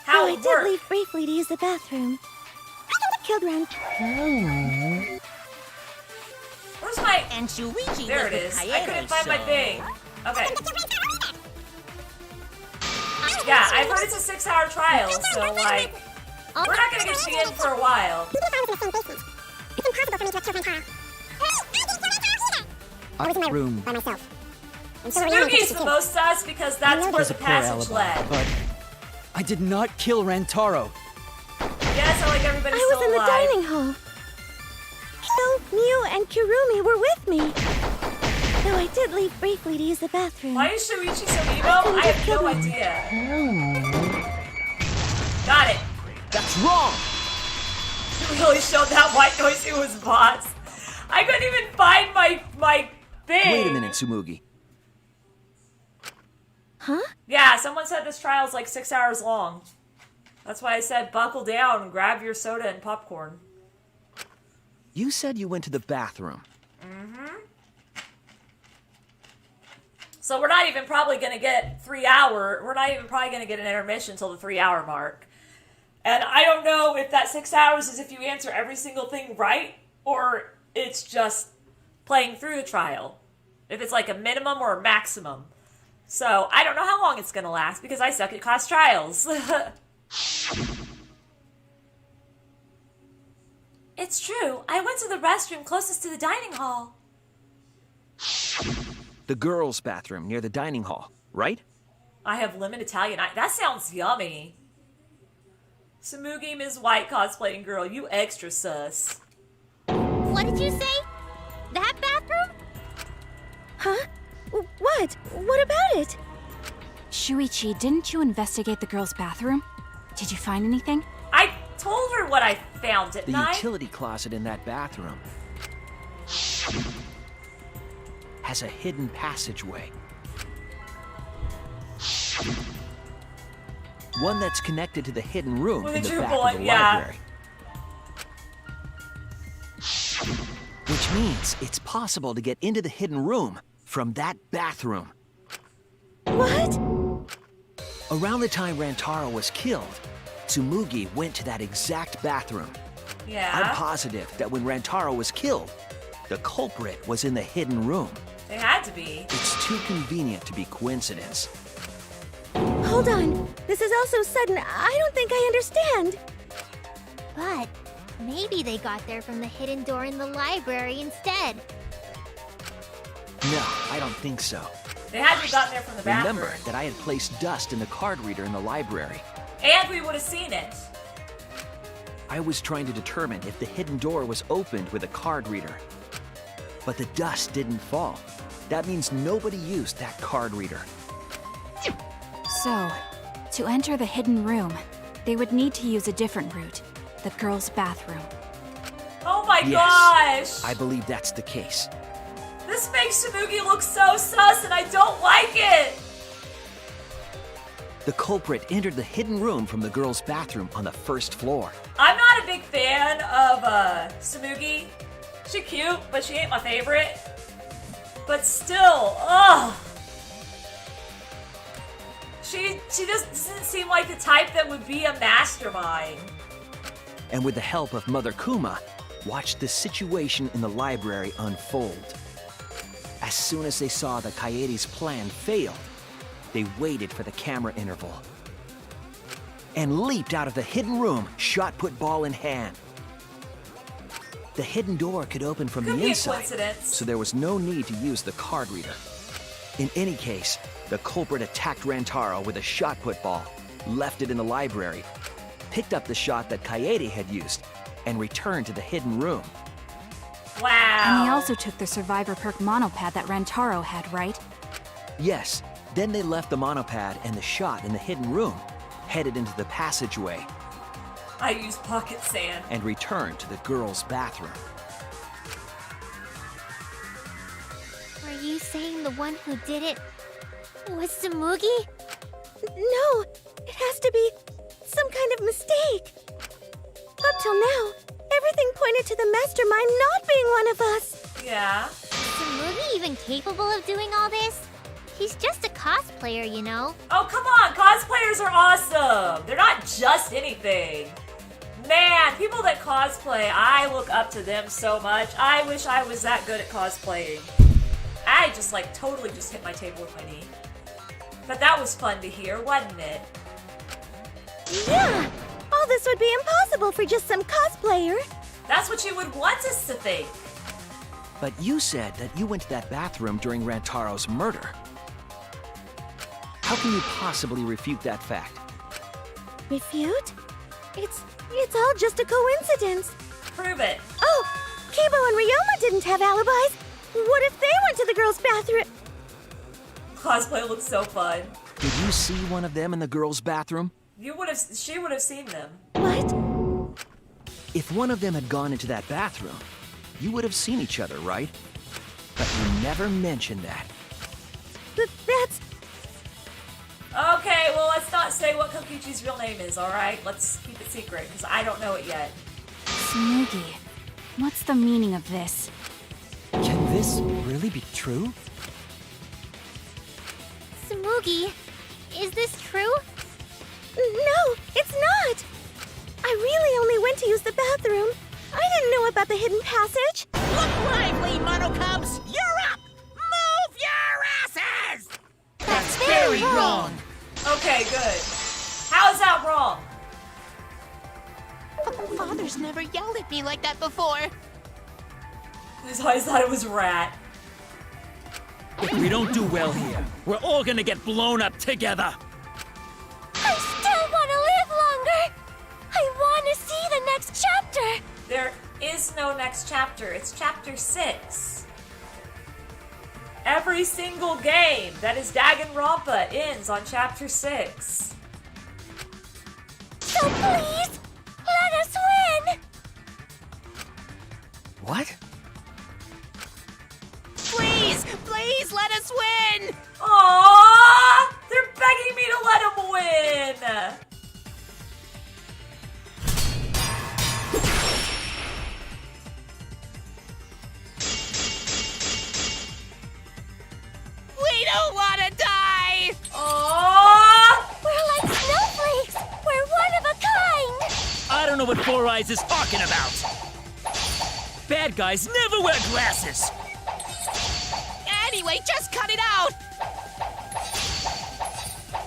how I it did works. leave briefly to use the bathroom. Killed Ren. Where's my... And Shuichi There was it with is. I Kaede, couldn't find my so- thing. Okay. Yeah, I've heard it's a 6-hour trial, so, like... We're not gonna get to the end for a while. Room. By myself. Spooky's the most sus because that's where Has the a poor passage alibi, led. but I did not kill Rantaro. Yeah, so like everybody's I was still in the alive. dining hall. Kyo, Mew, and Kirumi were with me. Though I did leave briefly to use the bathroom. Why is Shuichi so emo? I have no idea. Got it. That's wrong! You really showed that white noise who was boss. I couldn't even find my thing. Wait a minute, Tsumugi. Huh? Yeah, someone said this trial's like 6 hours long. That's why I said buckle down and grab your soda and popcorn. You said you went to the bathroom. So we're not even probably gonna get 3 hour. We're not even probably gonna get an intermission until the 3 hour mark. And I don't know if that 6 hours is if you answer every single thing right, or it's just playing through the trial. If it's like a minimum or a maximum. So I don't know how long it's gonna last because I suck at class trials. It's true. I went to the restroom closest to the dining hall. The girls' bathroom near the dining hall, right? I have lemon Italian. That sounds yummy. Tsumugi, Ms. White cosplaying girl, you extra sus. What did you say? That bathroom? Huh? What? What about it? Shuichi, didn't you investigate the girls' bathroom? Did you find anything? I told her what I found, didn't The I? utility closet in that bathroom has a hidden passageway. One that's connected to the hidden room With in a the true back bullet, of the yeah. library. Which means it's possible to get into the hidden room from that bathroom. What? Around the time Rantaro was killed, Tsumugi went to that exact bathroom. I'm Yeah. positive that when Rantaro was killed, the culprit was in the hidden room. They had to be. It's too convenient to be coincidence. Hold on. This is all so sudden. I don't think I understand. But maybe they got there from the hidden door in the library instead. No, I don't think so. They had to have gotten there from the bathroom. Remember that I had placed dust in the card reader in the library. And we would have seen it. I was trying to determine if the hidden door was opened with a card reader. But the dust didn't fall. That means nobody used that card reader. So, to enter the hidden room, they would need to use a different route, the girls' bathroom. Oh my Yes, gosh! I believe that's the case. This makes Tsumugi look so sus and I don't like it! The culprit entered the hidden room from the girls' bathroom on the first floor. I'm not a big fan of Tsumugi. She cute, but she ain't my favorite. But still, ugh. She just doesn't seem like the type that would be a mastermind. And with the help of Mother Kuma, watched the situation in the library unfold. As soon as they saw that Kaede's plan failed, they waited for the camera interval and leaped out of the hidden room, shot put ball in hand. The hidden door could open from Could the be a inside, coincidence. so there was no need to use the card reader. In any case, the culprit attacked Rantaro with a shot put ball, left it in the library, picked up the shot that Kaede had used, and returned to the hidden room. Wow. And they also took the survivor perk monopad that Rantaro had, right? Yes, then they left the monopad and the shot in the hidden room, headed into the passageway, I use pocket sand. and returned to the girls' bathroom. Are you saying the one who did it was Tsumugi? No, it has to be some kind of mistake. Up till now, everything pointed to the mastermind not being one of us. Yeah. Smoothie even capable of doing all this? He's just a cosplayer, you know. Oh, come on! Cosplayers are awesome! They're not just anything. Man, people that cosplay, I look up to them so much. I wish I was that good at cosplaying. I just, like, totally just hit my table with my knee. But that was fun to hear, wasn't it? Yeah! All this would be impossible for just some cosplayer. That's what you would want us to think. But you said that you went to that bathroom during Rantaro's murder. How can you possibly refute that fact? Refute? It's all just a coincidence. Prove it. Oh, Kibo and Ryoma didn't have alibis. What if they went to the girls' bathroom? Cosplay looks so fun. Did you see one of them in the girls' bathroom? She would have seen them. What? If one of them had gone into that bathroom, you would have seen each other, right? But you never mentioned that. That's... Okay, well, let's not say what Kokichi's real name is, alright? Let's keep it secret, because I don't know it yet. Smoogie, what's the meaning of this? Can this really be true? Smoogie, is this true? No, it's not! I really only went to use the bathroom. I didn't know about the hidden passage. Look lively, Monokubs! You're up! Move your asses! That's very wrong. Okay, good. How is that wrong? Father's never yelled at me like that before. I always thought it was Rat. If we don't do well here, we're all gonna get blown up together. I still want to live longer. I want to see the next chapter. There is no next chapter. It's chapter 6. Every single game that is Danganronpa ends on chapter 6. So please, let us win. What? Please, please let us win! Aww! They're begging me to let them win! We don't want to die! Aww! We're like snowflakes. We're one of a kind. I don't know what Four Eyes is talking about. Bad guys never wear glasses. Anyway, just cut it out!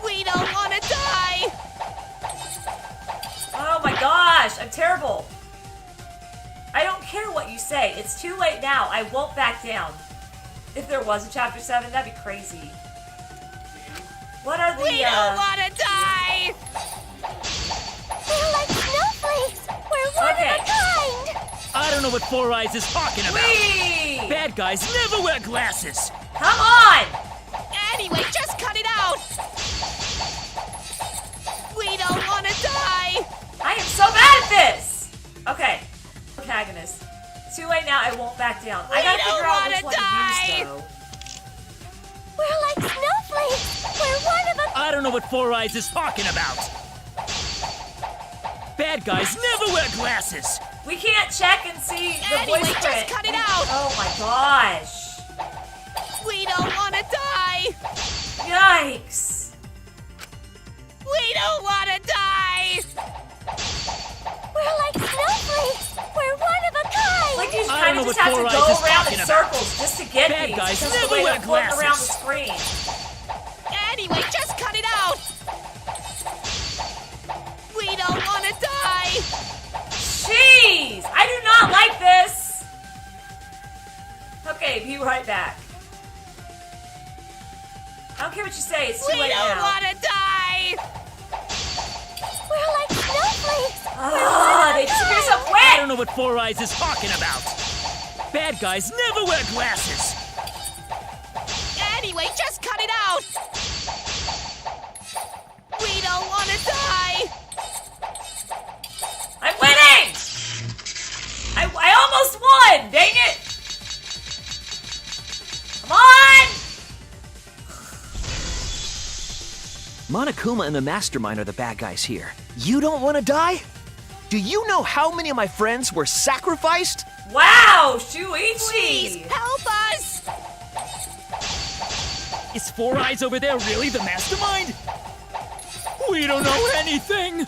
We don't want to die! Oh my gosh, I'm terrible. I don't care what you say. It's too late now. I won't back down. If there was a chapter 7, that'd be crazy. What are the, We don't want to die! We're like snowflakes. We're one Okay. of a kind. I don't know what Four Eyes is talking about. Whee! Bad guys never wear glasses. Come on! Anyway, just cut it out! We don't want to die! I am so bad at this! Okay. Protagonist. Too late now, I won't back down. I gotta don't figure out wanna which one die! to use, though. We're like snowflakes. We're one of a... I don't know what Four Eyes is talking about. Bad guys never wear glasses. We can't check and see the Anyway, voice just print. cut it out! Oh my gosh. We don't want to die! Yikes. We don't want to die! We're like snowflakes. We're one of a kind. Like you I kind don't of know just what have to Four go Eyes is around talking in about. circles just to get Bad these. guys Because never the way wear they're floating around the glasses. screen. Anyway, just cut it out! We don't want to die! Jeez! I do not like this! Okay, be right back. I don't care what you say, it's too We late don't now. want to die! We're like snowflakes. Oh, they disappear so I quick! don't know what Four Eyes is talking about. Bad guys never wear glasses. Anyway, just cut it out! We don't want to die! I'm winning! I almost won! Dang it! Come on! Monokuma and the Mastermind are the bad guys here. You don't want to die? Do you know how many of my friends were sacrificed? Wow, Shuichi! Please, help us! Is Four Eyes over there really the mastermind? We don't know anything!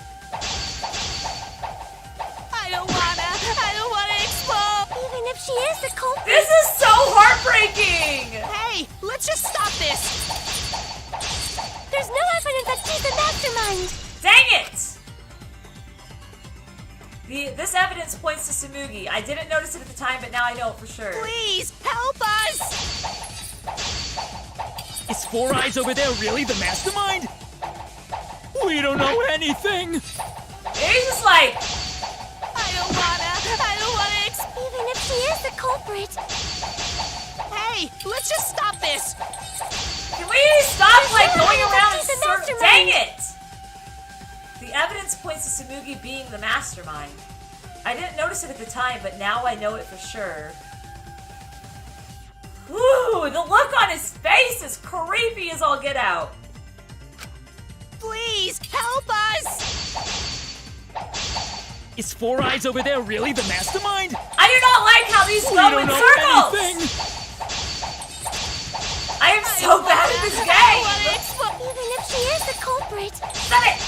I don't wanna explode! Even if she is the culprit. This is so heartbreaking! Hey, let's just stop this! There's no evidence that she's the mastermind. Dang it! This evidence points to Tsumugi. I didn't notice it at the time, but now I know it for sure. Please, help us! Is Four Eyes over there really the mastermind? We don't know anything! He's just like, I don't wanna Even if she is the culprit. Hey, let's just stop this! can we stop like no going evidence around that in she's the circles? mastermind. Dang it! The evidence points to Tsumugi being the mastermind. I didn't notice it at the time, but now I know it for sure. Ooh, the look on his face is creepy as all get out. Please, help us! Is Four Eyes over there really the mastermind? I do not like how these We go don't in know circles! anything! I am so bad at this game! Even if she is the culprit. Stop it!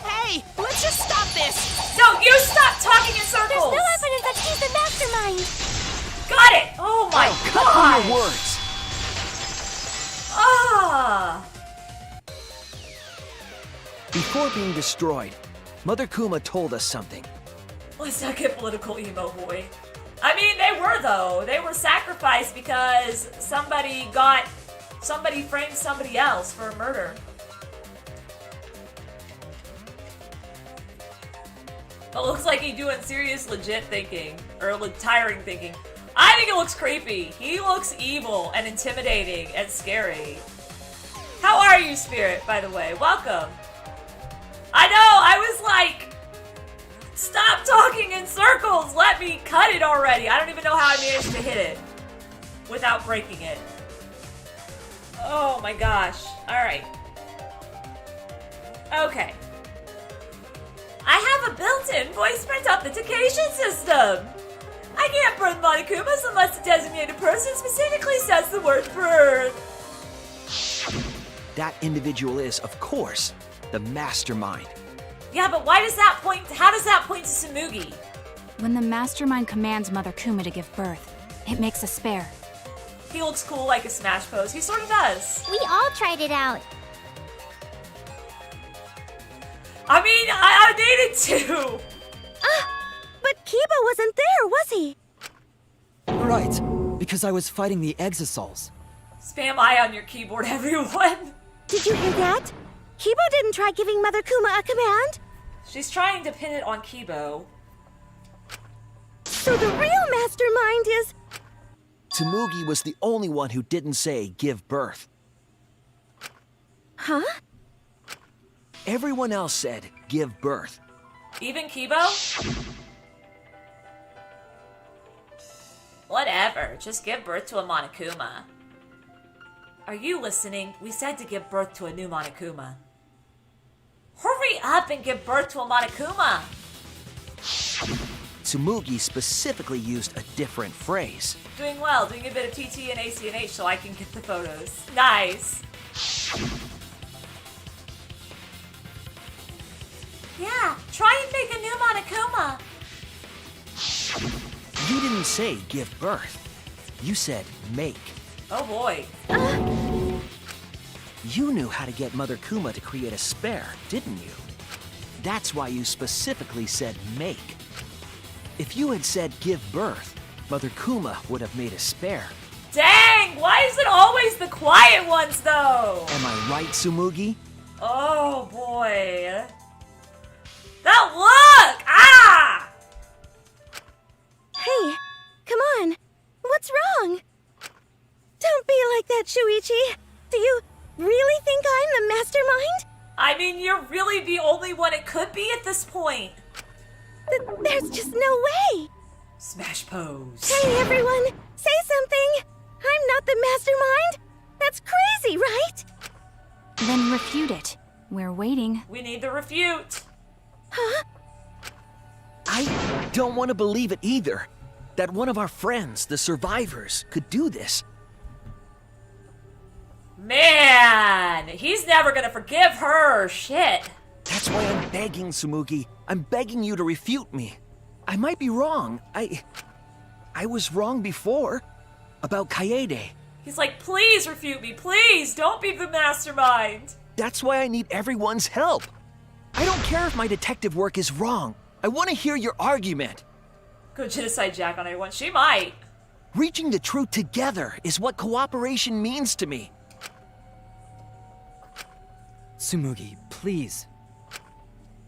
Hey, let's just stop this! No, you stop talking in circles! There's no evidence that she's the mastermind. Got it! Oh my Cut god! through your words. Ah! Before being destroyed, Mother Kuma told us something. Let's not get political, emo boy. I mean, they were though. They were sacrificed because somebody framed somebody else for a murder. It looks like he's doing serious, legit thinking. Or tiring thinking. I think it looks creepy. He looks evil and intimidating and scary. How are you, Spirit, by the way? Welcome. I know, I was like, stop talking in circles. Let me cut it already. I don't even know how I managed to hit it without breaking it. Oh my gosh. All right. Okay. I have a built-in voice print authentication system. I can't burn Monokumas unless the designated person specifically says the word burn. That individual is, of course, the mastermind. Yeah, but why does that point? How does that point to Tsumugi? When the mastermind commands Mother Kuma to give birth, it makes a spare. He looks cool like a smash pose. He sort of does. We all tried it out. I mean, I needed to. But Kiba wasn't there, was he? Right, because I was fighting the Exisals. Spam I on your keyboard, everyone. Did you hear that? Kiba didn't try giving Mother Kuma a command. She's trying to pin it on Kibo. So the real mastermind is... Tsumugi was the only one who didn't say give birth. Huh? Everyone else said give birth. Even Kibo? Whatever, just give birth to a Monokuma. Are you listening? We said to give birth to a new Monokuma. Hurry up and give birth to a Monokuma! Tsumugi specifically used a different phrase. Doing well, doing a bit of TT and ACNH so I can get the photos. Nice! Yeah, try and make a new Monokuma! You didn't say give birth. You said make. Oh boy. You knew how to get Mother Kuma to create a spare, didn't you? That's why you specifically said make. If you had said give birth, Mother Kuma would have made a spare. Dang! Why is it always the quiet ones, though? Am I right, Tsumugi? Oh, boy. That look! Ah! Hey, come on. What's wrong? Don't be like that, Shuichi. Do you really think I'm the mastermind? I mean, you're really the only one it could be at this point. There's just no way. Smash pose. Hey, everyone. Say something. I'm not the mastermind. That's crazy, right? Then refute it. We're waiting. We need the refute. Huh? I don't want to believe it either. That one of our friends, the survivors, could do this. Man, he's never gonna forgive her. Shit. That's why I'm begging, Tsumugi. I'm begging you to refute me. I might be wrong. I was wrong before. About Kaede. He's like, please refute me. Please, don't be the mastermind. That's why I need everyone's help. I don't care if my detective work is wrong. I want to hear your argument. Go genocide Jack on everyone. She might. Reaching the truth together is what cooperation means to me. Tsumugi, please.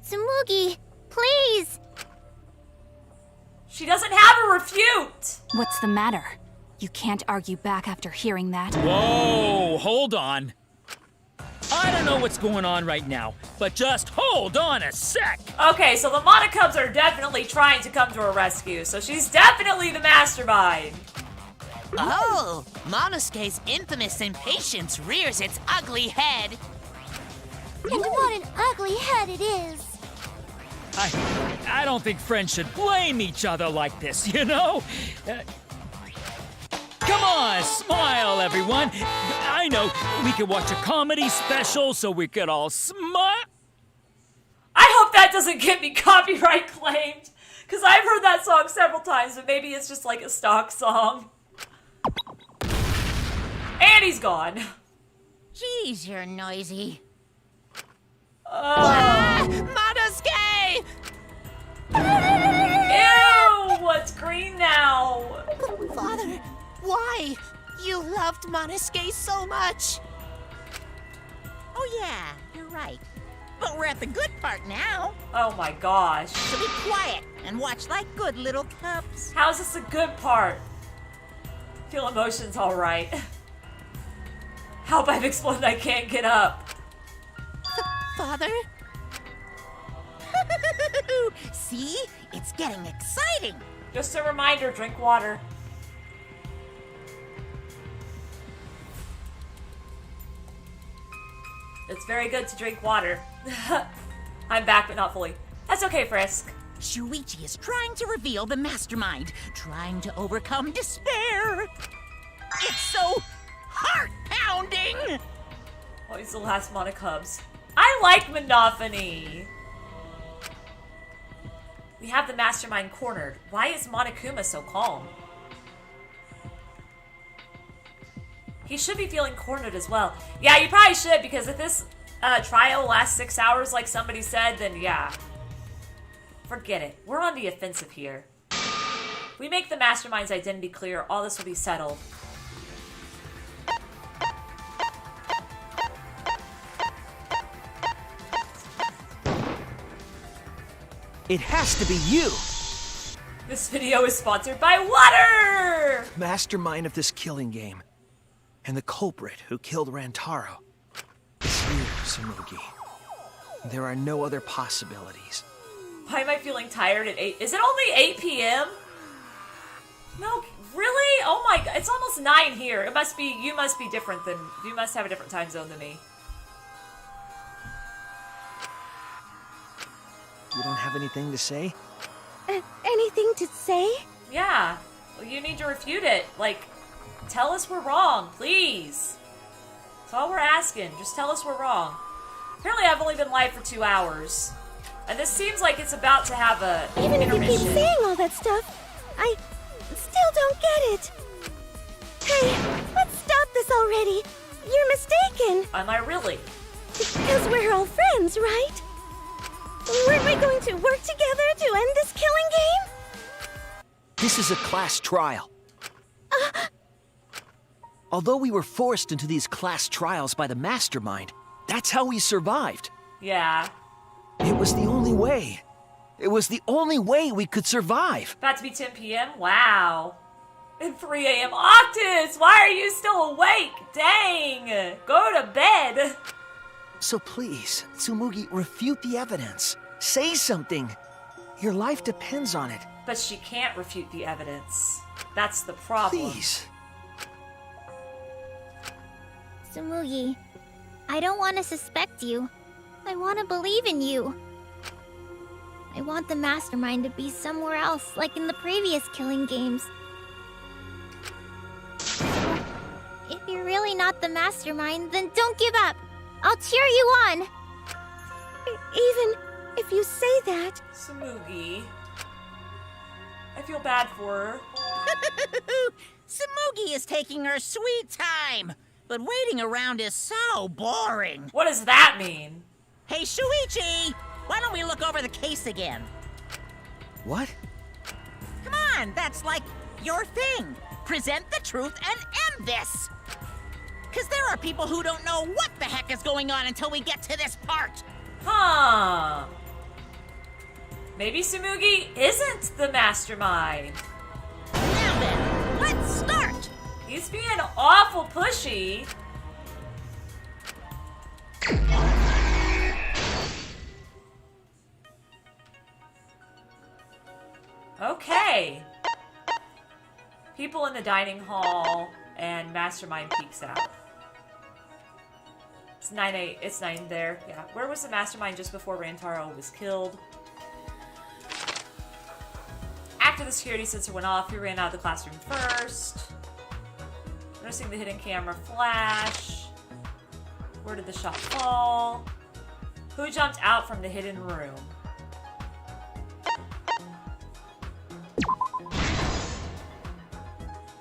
Tsumugi, please! She doesn't have a refute. What's the matter? You can't argue back after hearing that. Whoa, hold on. I don't know what's going on right now, but just hold on a sec. Okay, so the Monokubs are definitely trying to come to her rescue, so she's definitely the mastermind. Oh, Monosuke's infamous impatience rears its ugly head. And what an ugly head it is. I don't think friends should blame each other like this, you know? Come on, smile, everyone. I know we could watch a comedy special so we could all smile. I hope that doesn't get me copyright claimed, because I've heard that song several times, but maybe it's just like a stock song. And he's gone. Jeez, you're noisy. Monosuke! Ew, what's green now? Father, why? You loved Monosuke so much. Oh yeah, you're right. But we're at the good part now. Oh my gosh. So be quiet and watch like good little cubs. How's this a good part? Feel emotions alright. Help, I've exploded, I can't get up. Father? See? It's getting exciting. Just a reminder, drink water. It's very good to drink water. I'm back, but not fully. That's okay, Frisk. Shuichi is trying to reveal the mastermind, trying to overcome despair. It's so heart-pounding! Oh, he's the last Monokubs. I like Monophony. We have the mastermind cornered. Why is Monokuma so calm? He should be feeling cornered as well. Yeah, you probably should, because if this trial lasts 6 hours like somebody said, then yeah. Forget it. We're on the offensive here. If we make the mastermind's identity clear, all this will be settled. It has to be you! This video is sponsored by water! Mastermind of this killing game. And the culprit who killed Rantaro. It's you, Tsumugi. There are no other possibilities. Why am I feeling tired at 8? Is it only 8 p.m.? No, really? Oh my god, it's almost 9 here. It must be, you must be different than, you must have a different time zone than me. You don't have anything to say? Anything to say? Yeah, well, you need to refute it. Like, tell us we're wrong, please. That's all we're asking. Just tell us we're wrong. Apparently I've only been live for 2 hours. And this seems like it's about to have a Even if you intermission. keep saying all that stuff, I still don't get it. Hey, let's stop this already. You're mistaken. Am I really? Because we're all friends, right? Weren't we going to work together to end this killing game? This is a class trial. Although we were forced into these class trials by the mastermind, that's how we survived. Yeah. It was the only way. It was the only way we could survive. About to be 10 p.m.? Wow. And 3 a.m. Octus! Why are you still awake? Dang! Go to bed! So please, Tsumugi, refute the evidence. Say something. Your life depends on it. But she can't refute the evidence. That's the problem. Please. Tsumugi, I don't want to suspect you. I want to believe in you. I want the mastermind to be somewhere else, like in the previous killing games. So, if If you're really not the mastermind, then don't give up. I'll cheer you on. Even if you say that. Tsumugi. I feel bad for her. Tsumugi is taking her sweet time, but waiting around is so boring. What does that mean? Hey, Shuichi! Why don't we look over the case again? What? Come on, that's like your thing. Present the truth and end this. Because there are people who don't know what the heck is going on until we get to this part. Huh. Maybe Tsumugi isn't the mastermind. Now then, let's start. He's being awful pushy. Okay. People in the dining hall and mastermind peeks out. It's 9-8. It's 9 there. Yeah. Where was the mastermind just before Rantaro was killed? After the security sensor went off, he ran out of the classroom first. Noticing the hidden camera flash. Where did the shot fall? Who jumped out from the hidden room?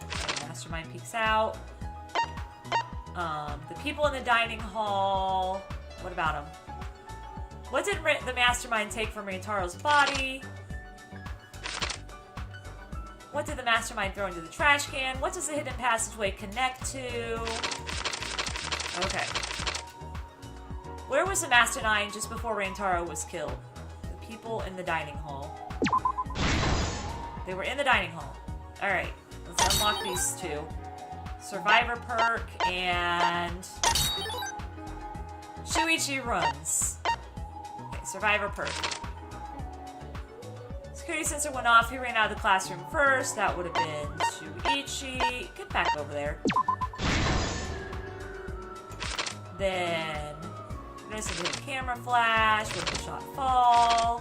Okay, mastermind peeks out. The people in the dining hall. What about him? What did the mastermind take from Ryantaro's body? What did the mastermind throw into the trash can? What does the hidden passageway connect to? Okay. Where was the mastermind just before Rantaro was killed? The people in the dining hall. They were in the dining hall. Alright, let's unlock these two. Survivor perk and Shuichi runs. Okay, Survivor perk. Security sensor went off. He ran out of the classroom first. That would have been Shuichi. Get back over there. Then noticing the camera flash. Where did the shot fall?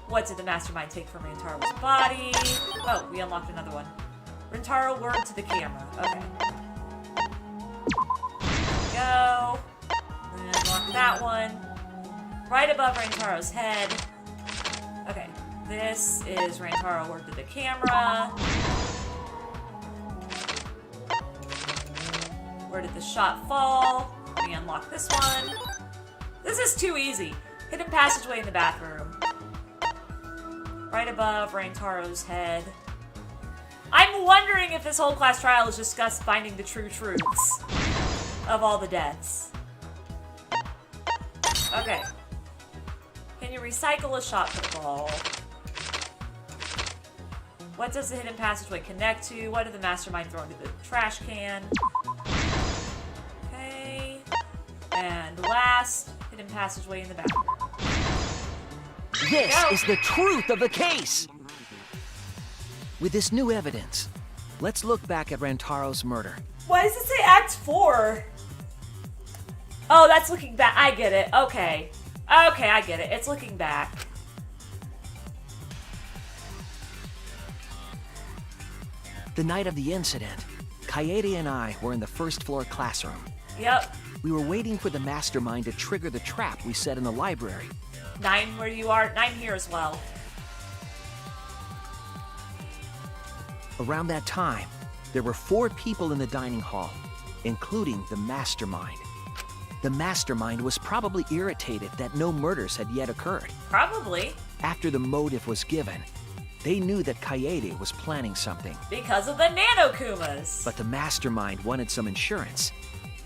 What did the mastermind take from Rantaro's body? Oh, we unlocked another one. Rantaro word to the camera. Okay. There we go. And unlock that one. Right above Rantaro's head. Okay. This is Rantaro word to the camera. Where did the shot fall? We unlock this one. This is too easy. Hidden passageway in the bathroom. Right above Rantaro's head. I'm wondering if this whole class trial is just us finding the true truths of all the deaths. Okay. Can you recycle a shot put ball? What does the hidden passageway connect to? What did the mastermind throw into the trash can? Okay. And last, hidden passageway in the bathroom. This is the truth of the case! With this new evidence, let's look back at Rantaro's murder. Why does it say Act 4? Oh, that's looking back. I get it. Okay. Okay, I get it. It's looking back. The night of the incident, Kaede and I were in the first floor classroom. Yep. We were waiting for the mastermind to trigger the trap we set in the library. 9 where you are. 9 here as well. Around that time, there were 4 people in the dining hall, including the mastermind. The mastermind was probably irritated that no murders had yet occurred. Probably. After the motive was given, they knew that Kaede was planning something. Because of the Nanokumas. But the mastermind wanted some insurance.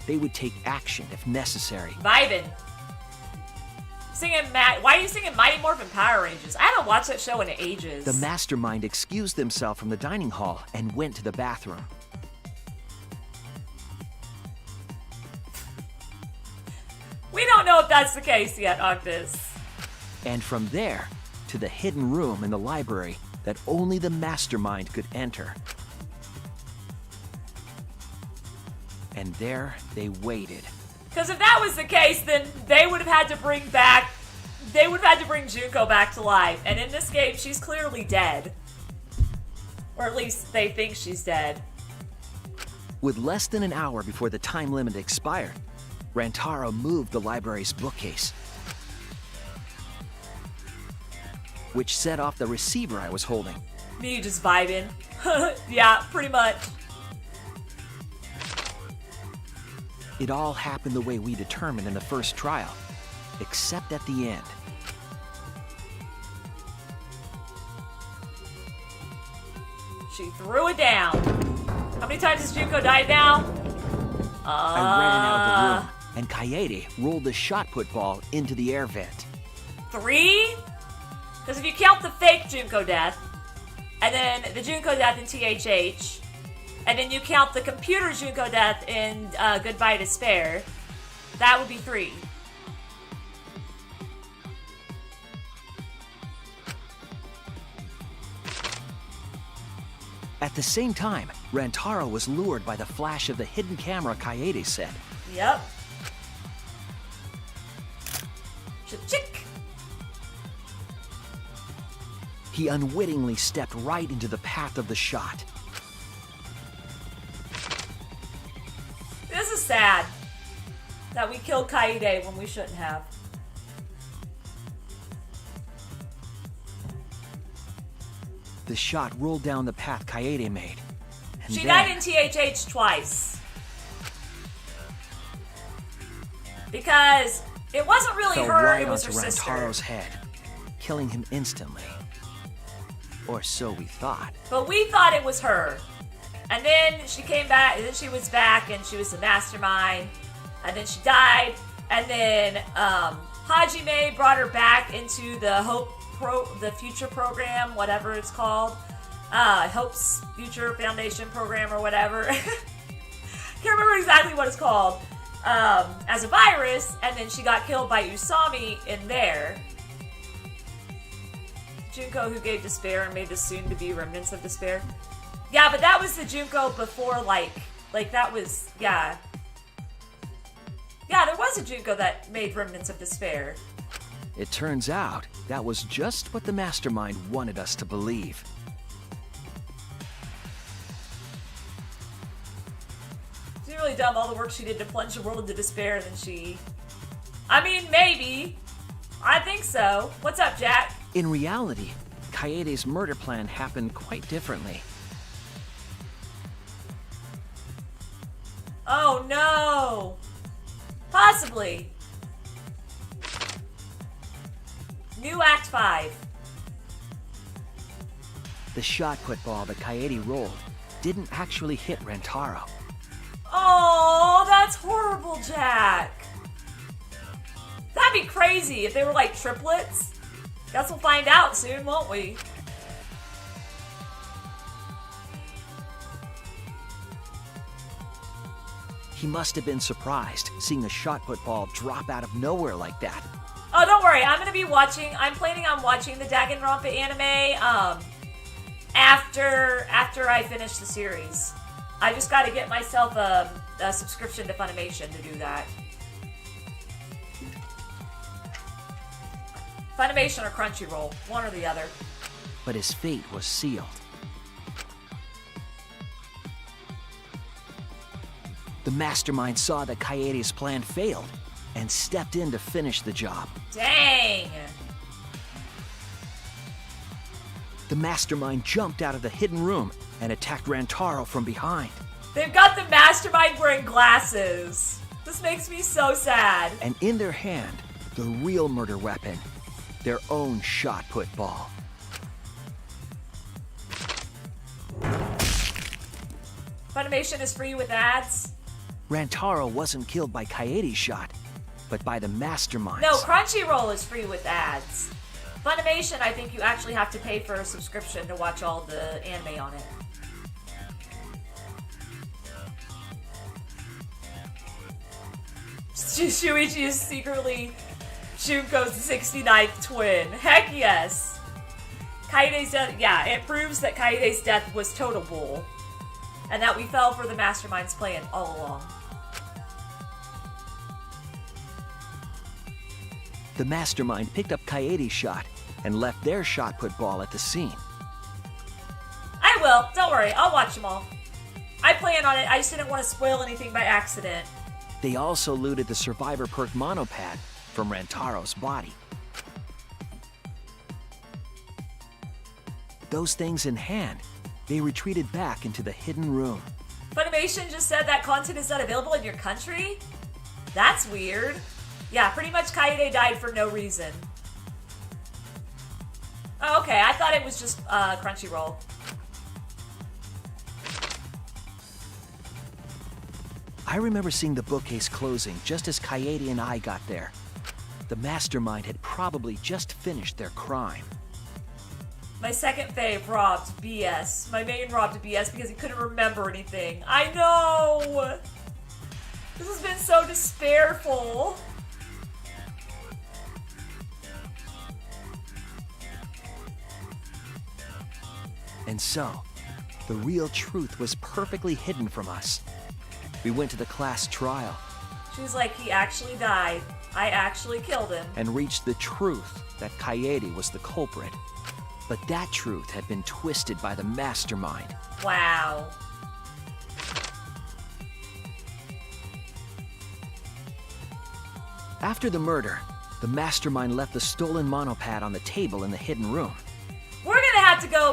They would take action if necessary. Vibin. Singing why are you singing Mighty Morphin Power Rangers? I haven't watched that show in ages. The mastermind excused themselves from the dining hall and went to the bathroom. We don't know if that's the case yet, Octus. And from there, to the hidden room in the library that only the mastermind could enter. And there they waited. Because if that was the case, then they would have had to bring Junko back to life. And in this game, she's clearly dead. Or at least they think she's dead. With less than an hour before the time limit expired, Rantaro moved the library's bookcase, which set off the receiver I was holding. Me just vibing. Yeah, pretty much. It all happened the way we determined in the first trial, except at the end. She threw it down. How many times has Junko died now? I ran out of the room, and Kaede rolled the shot put ball into the air vent. 3? Because if you count the fake Junko death, and then the Junko death in THH, and then you count the computer Junko death in Goodbye Despair, that would be 3. At the same time, Rantaro was lured by the flash of the hidden camera Kaede set. Yep. Chick. He unwittingly stepped right into the path of the shot. This is sad. That we killed Kaede when we shouldn't have. The shot rolled down the path Kaede made. And She then, died in THH twice. Because it wasn't really fell her, right it was her onto sister. Rantaro's head, killing him instantly. Or so we thought. But we thought it was her. And then she came back, and then she was back, and she was the mastermind. And then she died. And then Hajime brought her back into the future program, whatever it's called. Hope's Future Foundation program or whatever. Can't remember exactly what it's called. As a virus, and then she got killed by Usami in there. Junko who gave despair and made the soon-to-be remnants of despair. Yeah, but that was the Junko before, like that was, yeah. Yeah, there was a Junko that made remnants of despair. It turns out that was just what the mastermind wanted us to believe. It's really dumb, all the work she did to plunge the world into despair, and then she... I mean, maybe. I think so. What's up, Jack? In reality, Kaede's murder plan happened quite differently. Oh, no. Possibly. New Act 5. The shot put ball that Kaede rolled didn't actually hit Rantaro. Oh, that's horrible, Jack. That'd be crazy if they were like triplets. Guess we'll find out soon, won't we? He must have been surprised seeing a shot put ball drop out of nowhere like that. Oh, don't worry. I'm gonna be watching. I'm planning on watching the Danganronpa anime after I finish the series. I just got to get myself a subscription to Funimation to do that. Funimation or Crunchyroll, one or the other. But his fate was sealed. The mastermind saw that Kaede's plan failed and stepped in to finish the job. Dang! The mastermind jumped out of the hidden room and attacked Rantaro from behind. They've got the mastermind wearing glasses. This makes me so sad. And in their hand, the real murder weapon, their own shot put ball. Funimation is free with ads. Rantaro wasn't killed by Kaede's shot, but by the masterminds. No, Crunchyroll is free with ads. Funimation, I think you actually have to pay for a subscription to watch all the anime on it. Shuichi is secretly Junko's 69th twin. Heck yes! Kaede's death, yeah, it proves that Kaede's death was total bull. And that we fell for the mastermind's plan all along. The mastermind picked up Kaede's shot and left their shot put ball at the scene. I will, don't worry, I'll watch them all. I planned on it. I just didn't want to spoil anything by accident. They also looted the survivor perk monopad from Rantaro's body. Those things in hand, they retreated back into the hidden room. Funimation just said that content is not available in your country? That's weird. Yeah, pretty much Kaede died for no reason. Oh, okay, I thought it was just Crunchyroll. I remember seeing the bookcase closing just as Kaede and I got there. The mastermind had probably just finished their crime. My second fave robbed BS. My main robbed BS because he couldn't remember anything. I know! This has been so despairful. And so, the real truth was perfectly hidden from us. We went to the class trial. She was like, he actually died. I actually killed him. And reached the truth that Kaede was the culprit. But that truth had been twisted by the mastermind. Wow. After the murder, the mastermind left the stolen monopad on the table in the hidden room.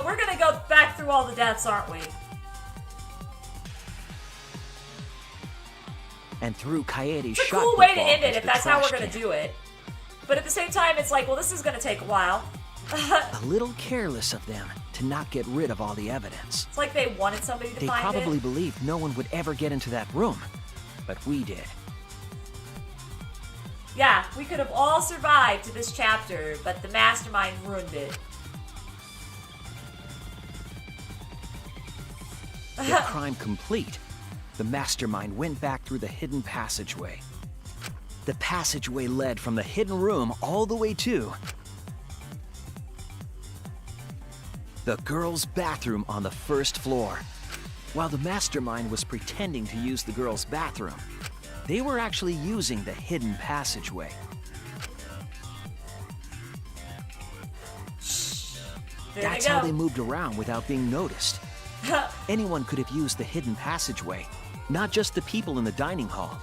We're gonna go back through all the deaths, aren't we? And threw Kaede's It's a shot cool way to football end it into if the that's how we're trash gonna can. do it. But at the same time, it's like, well, this is gonna take a while. A little careless of them to not get rid of all the evidence. It's like they wanted somebody to They find probably it. believed no one would ever get into that room, but we did. Yeah, we could have all survived to this chapter, but the mastermind ruined it. Their crime complete, the mastermind went back through the hidden passageway. The passageway led from the hidden room all the way to the girls' bathroom on the first floor. While the mastermind was pretending to use the girls' bathroom, they were actually using the hidden passageway. That's how they moved around without being noticed. Anyone could have used the hidden passageway, not just the people in the dining hall.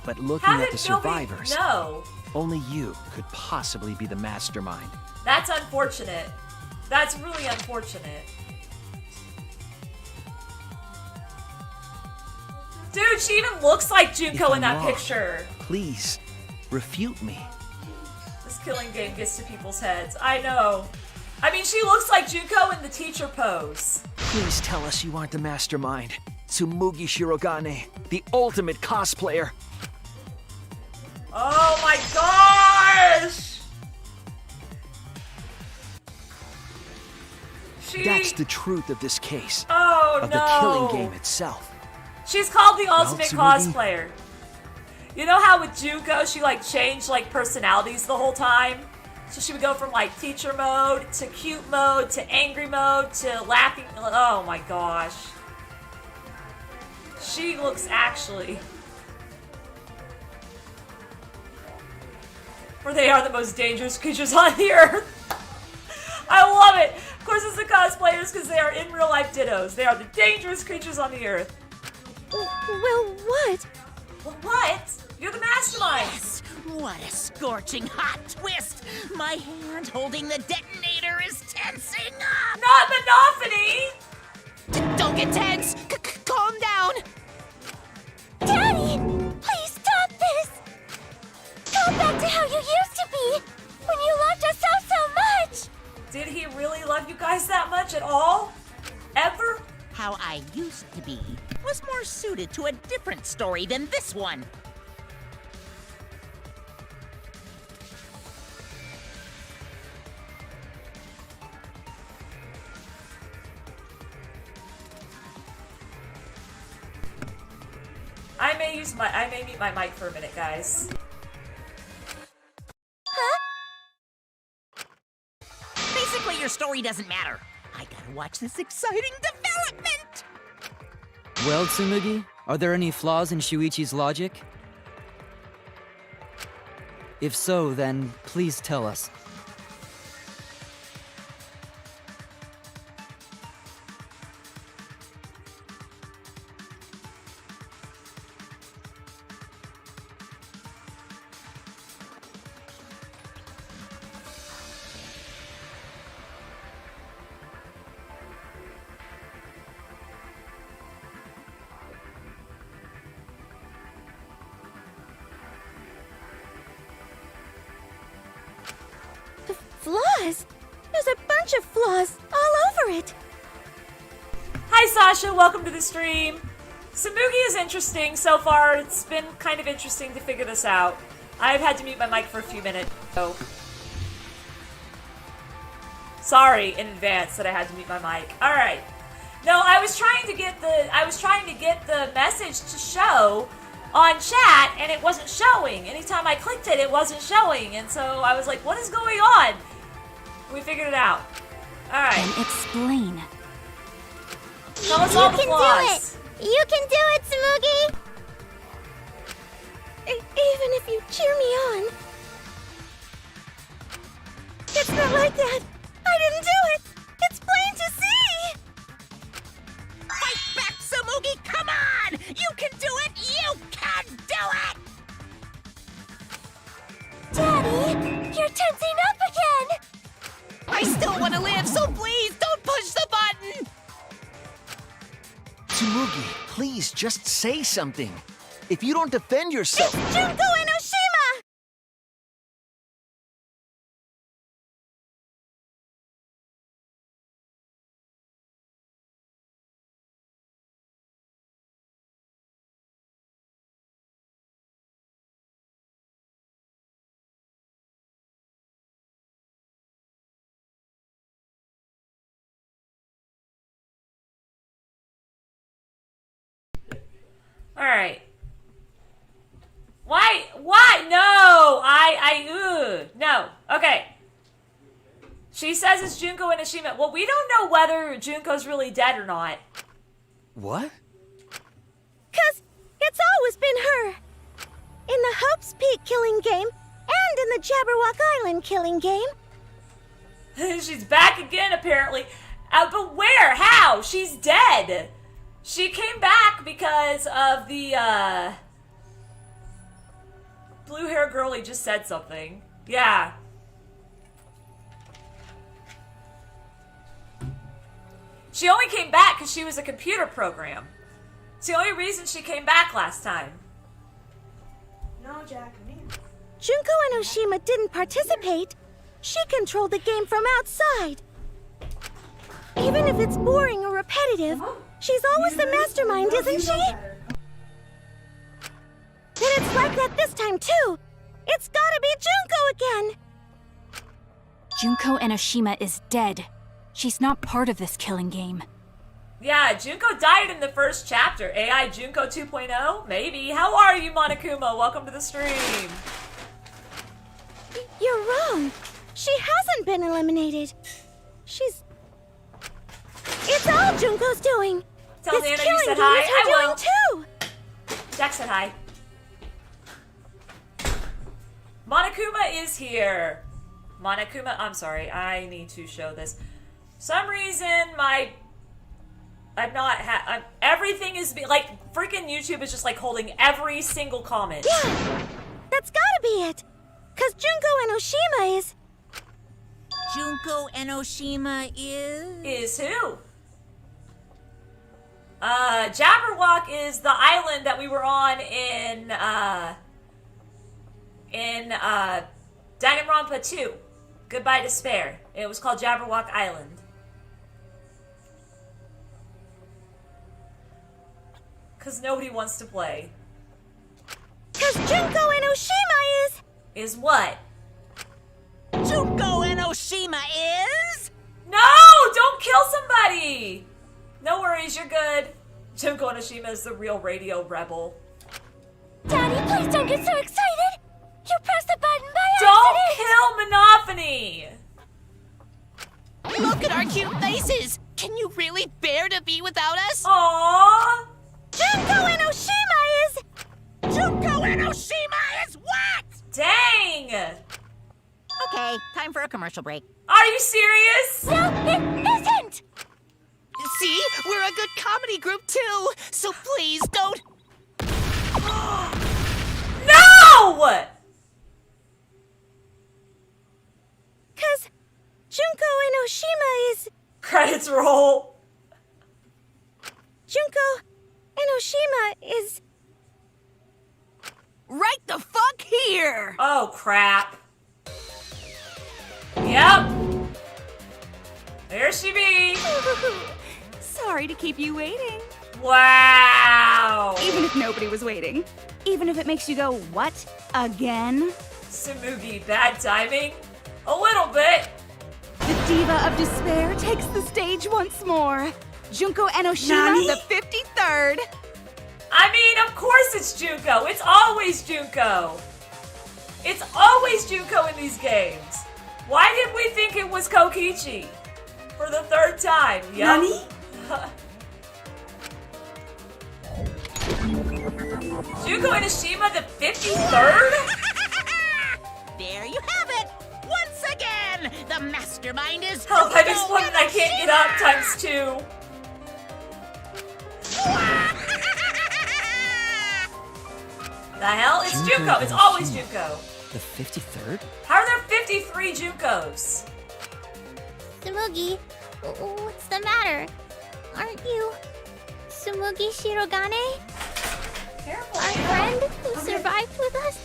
But looking How at did the nobody survivors, know? only you could possibly be the mastermind. That's unfortunate. That's really unfortunate. Dude, she even looks like If Junko I'm in that wrong, picture. Please, refute me. This killing game gets to people's heads. I know. I mean, she looks like Junko in the teacher pose. Please tell us you aren't the mastermind. Tsumugi Shirogane, the ultimate cosplayer. Oh my gosh! That's the truth of this case. Oh, of no. the killing game itself. She's called the ultimate Tsumugi? cosplayer. You know how with Junko, she like changed like personalities the whole time? So she would go from like teacher mode to cute mode to angry mode to laughing. Oh my gosh. She looks actually. For they are the most dangerous creatures on the earth. I love it. Of course, it's the cosplayers because they are in real life dittos. They are the dangerous creatures on the earth. Well, what? Well, what? You're the mastermind. Yes! What a scorching hot twist! My hand holding the detonator is tensing up! Not Monophony! Don't get tense! Calm down! Daddy! Please stop this! Go back to how you used to be! When you loved us so much! Did he really love you guys that much at all? Ever? How I used to be was more suited to a different story than this one. I may mute my mic for a minute, guys. Basically, your story doesn't matter. I gotta watch this exciting development! Well, Tsumugi, are there any flaws in Shuichi's logic? If so, then please tell us. Flaws? There's a bunch of flaws all over it. Hi Sasha, welcome to the stream. Samugi is interesting so far. It's been kind of interesting to figure this out. I've had to mute my mic for a few minutes, so sorry in advance that I had to mute my mic. All right. No, I was trying to get the message to show on chat, and it wasn't showing. Anytime I clicked it, it wasn't showing, and so I was like, "What is going on?" We figured it out. All right. Then explain. Tell us all the flaws. You can do it, Smoogie! Even if you cheer me on. It's not like that. I didn't do it. It's plain to see. Fight back, Smoogie! Come on! You can do it! You can do it! Daddy, you're tensing up again. I still want to live, so please don't push the button! Tsumugi, please just say something. If you don't defend yourself... It's Junko Enoshima! All right. Why? No! No. Okay. She says it's Junko Enoshima. Well, we don't know whether Junko's really dead or not. What? 'Cause it's always been her. In the Hope's Peak killing game, and in the Jabberwock Island killing game. She's back again, apparently. But where? How? She's dead. She came back because of the, blue hair girlie just said something. Yeah. She only came back because she was a computer program. It's the only reason she came back last time. No, Jack, Junko Enoshima didn't participate. She controlled the game from outside. Even if it's boring or repetitive, she's always the mastermind, isn't she? Then it's like that this time, too. It's gotta be Junko again. Junko Enoshima is dead. She's not part of this killing game. Yeah, Junko died in the first chapter. AI Junko 2.0? Maybe. How are you, Monokuma? Welcome to the stream. You're wrong. She hasn't been eliminated. It's all Junko's doing. Tell This Nana you killing said game hi. is her I will. doing too. Jack said hi. Monokuma is here. Monokuma, I'm sorry. I need to show this. For some reason, everything is like freaking YouTube is just like holding every single comment. Yeah, that's gotta be it. 'Cause Junko Enoshima is. Junko Enoshima Is who? Jabberwock is the island that we were on in Danganronpa 2. Goodbye Despair. It was called Jabberwock Island. Cause nobody wants to play. 'Cause Junko Enoshima is. Is what? Junko Enoshima is? No! Don't kill somebody! No worries, you're good. Junko Enoshima is the real radio rebel. Daddy, please don't get so excited. You pressed the button by Don't accident. kill Monophony! Look at our cute faces! Can you really bear to be without us? Aww! Junko Enoshima is. Junko Enoshima is what? Dang! Okay, time for a commercial break. Are you serious? No, it isn't. See? We're a good comedy group too, so please don't... No! 'Cause Junko Enoshima is. Credits roll. Junko Enoshima is. Right the fuck here! Oh, crap. Yep. There she be! Sorry to keep you waiting. Wow! Even if nobody was waiting. Even if it makes you go, what? Again? Tsumugi, bad timing? A little bit. The Diva of Despair takes the stage once more. Junko Enoshima, Nani? the 53rd. I mean, of course it's Junko. It's always Junko. It's always Junko in these games. Why did we think it was Kokichi? For the third time. Yep. Nani? Junko Enoshima, the 53rd? There you have it! Once again, the mastermind is Help, I'm Junko exploding. I can't get up times 2. The hell? It's Junko. It's always Junko. The 53rd? How are there 53 Junkos? Tsumugi, what's the matter? Aren't you Tsumugi Shirogane? Careful, Our friend who survived with us?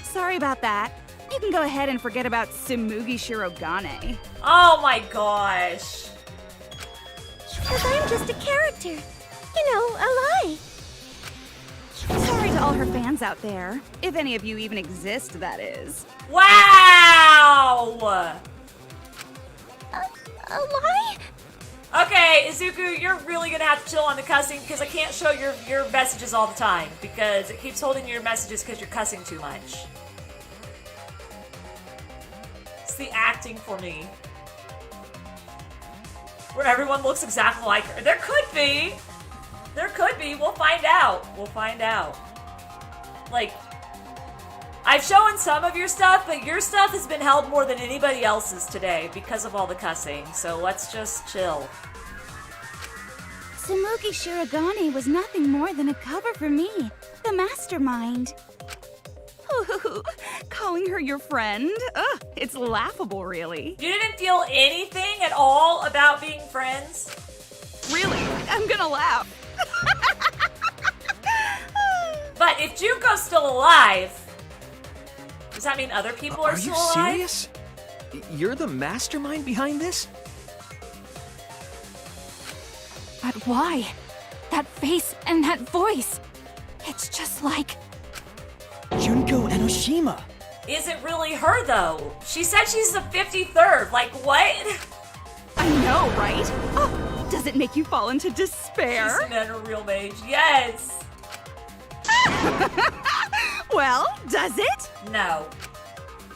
Sorry about that. You can go ahead and forget about Tsumugi Shirogane. Oh my gosh. Because I'm just a character. You know, a lie. Sorry to all her fans out there. If any of you even exist, that is. Wow! A lie? Okay, Izuku, you're really gonna have to chill on the cussing because I can't show your messages all the time because it keeps holding your messages because you're cussing too much. It's the acting for me. Where everyone looks exactly like her. There could be! There could be. We'll find out. We'll find out. Like, I've shown some of your stuff, but your stuff has been held more than anybody else's today because of all the cussing. So let's just chill. Tsumugi Shirogane was nothing more than a cover for me, the mastermind. Ooh, calling her your friend? Ugh, it's laughable, really. You didn't feel anything at all about being friends? Really? I'm gonna laugh. But if Junko's still alive, does that mean other people are still alive? Are you serious? You're the mastermind behind this? But why? That face and that voice. It's just like... Junko Enoshima. Is it really her, though? She said she's the 53rd. Like, what? I know, right? Oh, does it make you fall into despair? She's an unreal mage. Yes. Well, does it? No.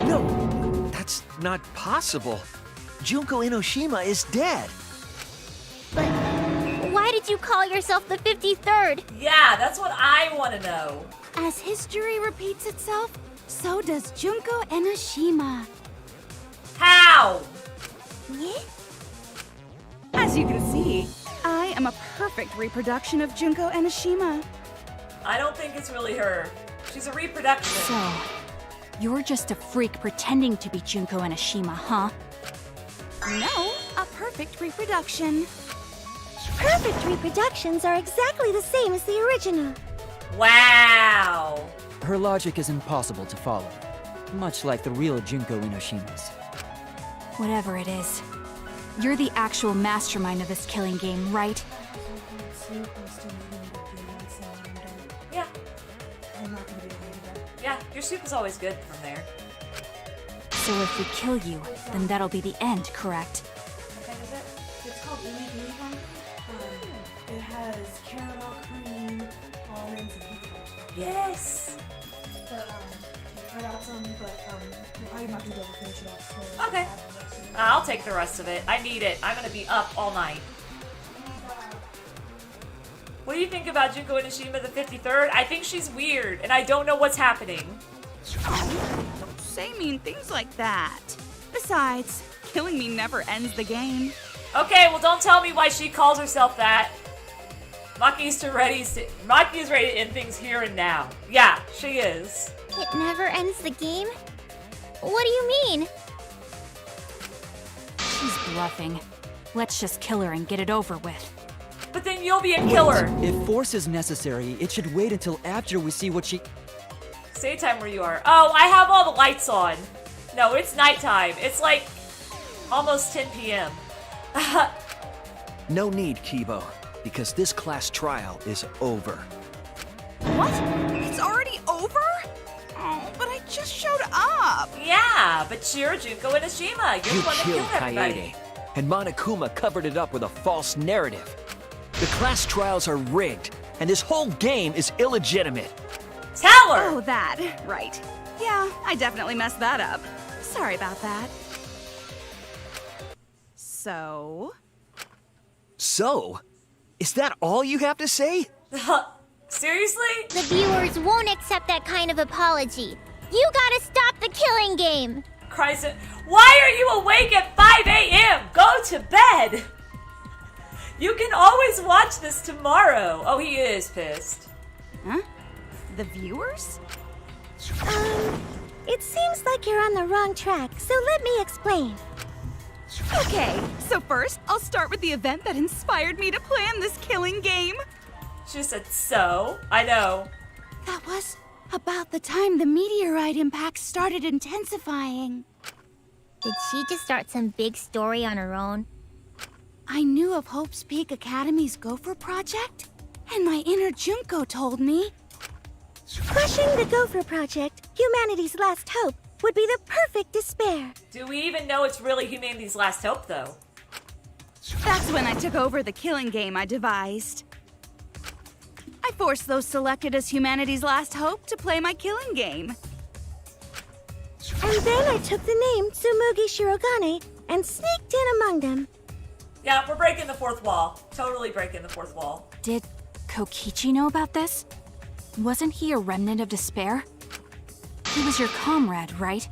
No, that's not possible. Junko Enoshima is dead. But why did you call yourself the 53rd? Yeah, that's what I want to know. As history repeats itself, so does Junko Enoshima. How? Yeah? As you can see, I am a perfect reproduction of Junko Enoshima. I don't think it's really her. She's a reproduction. So, you're just a freak pretending to be Junko Enoshima, huh? No, a perfect reproduction. Perfect reproductions are exactly the same as the original. Wow. Her logic is impossible to follow, much like the real Junko Enoshima's. Whatever it is, you're the actual mastermind of this killing game, right? Yeah. Yeah, your soup is always good from there. So if we kill you, then that'll be the end, correct? What kind is it? It's called Umi Umi. It has caramel cream, almonds, and pecan. Yes. But, I got some, but, you're probably not gonna be able to finish it off. So Okay. I'll take the rest of it. I need it. I'm gonna be up all night. What do you think about Junko Enoshima the 53rd? I think she's weird, and I don't know what's happening. Don't say mean things like that. Besides, killing me never ends the game. Okay, well don't tell me why she calls herself that. Maki is ready to end things here and now. Yeah, she is. It never ends the game? What do you mean? She's bluffing. Let's just kill her and get it over with. But then you'll be a killer. If force is necessary, it should wait until after we see what she... Say time where you are. Oh, I have all the lights on. No, it's nighttime. It's like almost 10 p.m. No need, Kibo, because this class trial is over. What? It's already over? Oh, but I just showed up. Yeah, but you're Junko Enoshima. You're You the one that killed killed everybody. Kaede, and Monokuma covered it up with a false narrative. The class trials are rigged, and this whole game is illegitimate. Tell her! Oh, that. Right. Yeah, I definitely messed that up. Sorry about that. So? So? Is that all you have to say? Seriously? The viewers won't accept that kind of apology. You gotta stop the killing game. Christ, why are you awake at 5 a.m.? Go to bed! You can always watch this tomorrow. Oh, he is pissed. Huh? The viewers? It seems like you're on the wrong track, so let me explain. Okay, so first, I'll start with the event that inspired me to plan this killing game. She said, so? I know. That was about the time the meteorite impact started intensifying. Did she just start some big story on her own? I knew of Hope's Peak Academy's Gopher Project, and my inner Junko told me. Crushing the Gopher Project, humanity's last hope, would be the perfect despair. Do we even know it's really humanity's last hope, though? That's when I took over the killing game I devised. I forced those selected as humanity's last hope to play my killing game. And then I took the name Tsumugi Shirogane and sneaked in among them. Yeah, we're breaking the fourth wall. Totally breaking the fourth wall. Did Kokichi know about this? Wasn't he a remnant of despair? He was your comrade, right?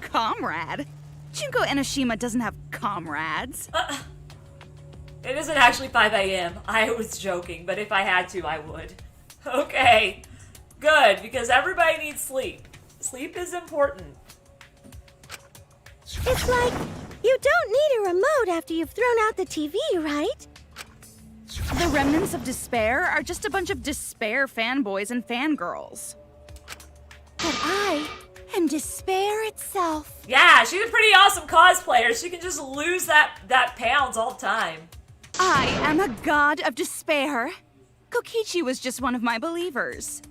Comrade? Junko Enoshima doesn't have comrades. It isn't actually 5 a.m. I was joking, but if I had to, I would. Okay. Good, because everybody needs sleep. Sleep is important. It's like, you don't need a remote after you've thrown out the TV, right? The remnants of despair are just a bunch of despair fanboys and fangirls. But I am despair itself. Yeah, she's a pretty awesome cosplayer. She can just lose that pounds all the time. I am a god of despair. Kokichi was just one of my believers.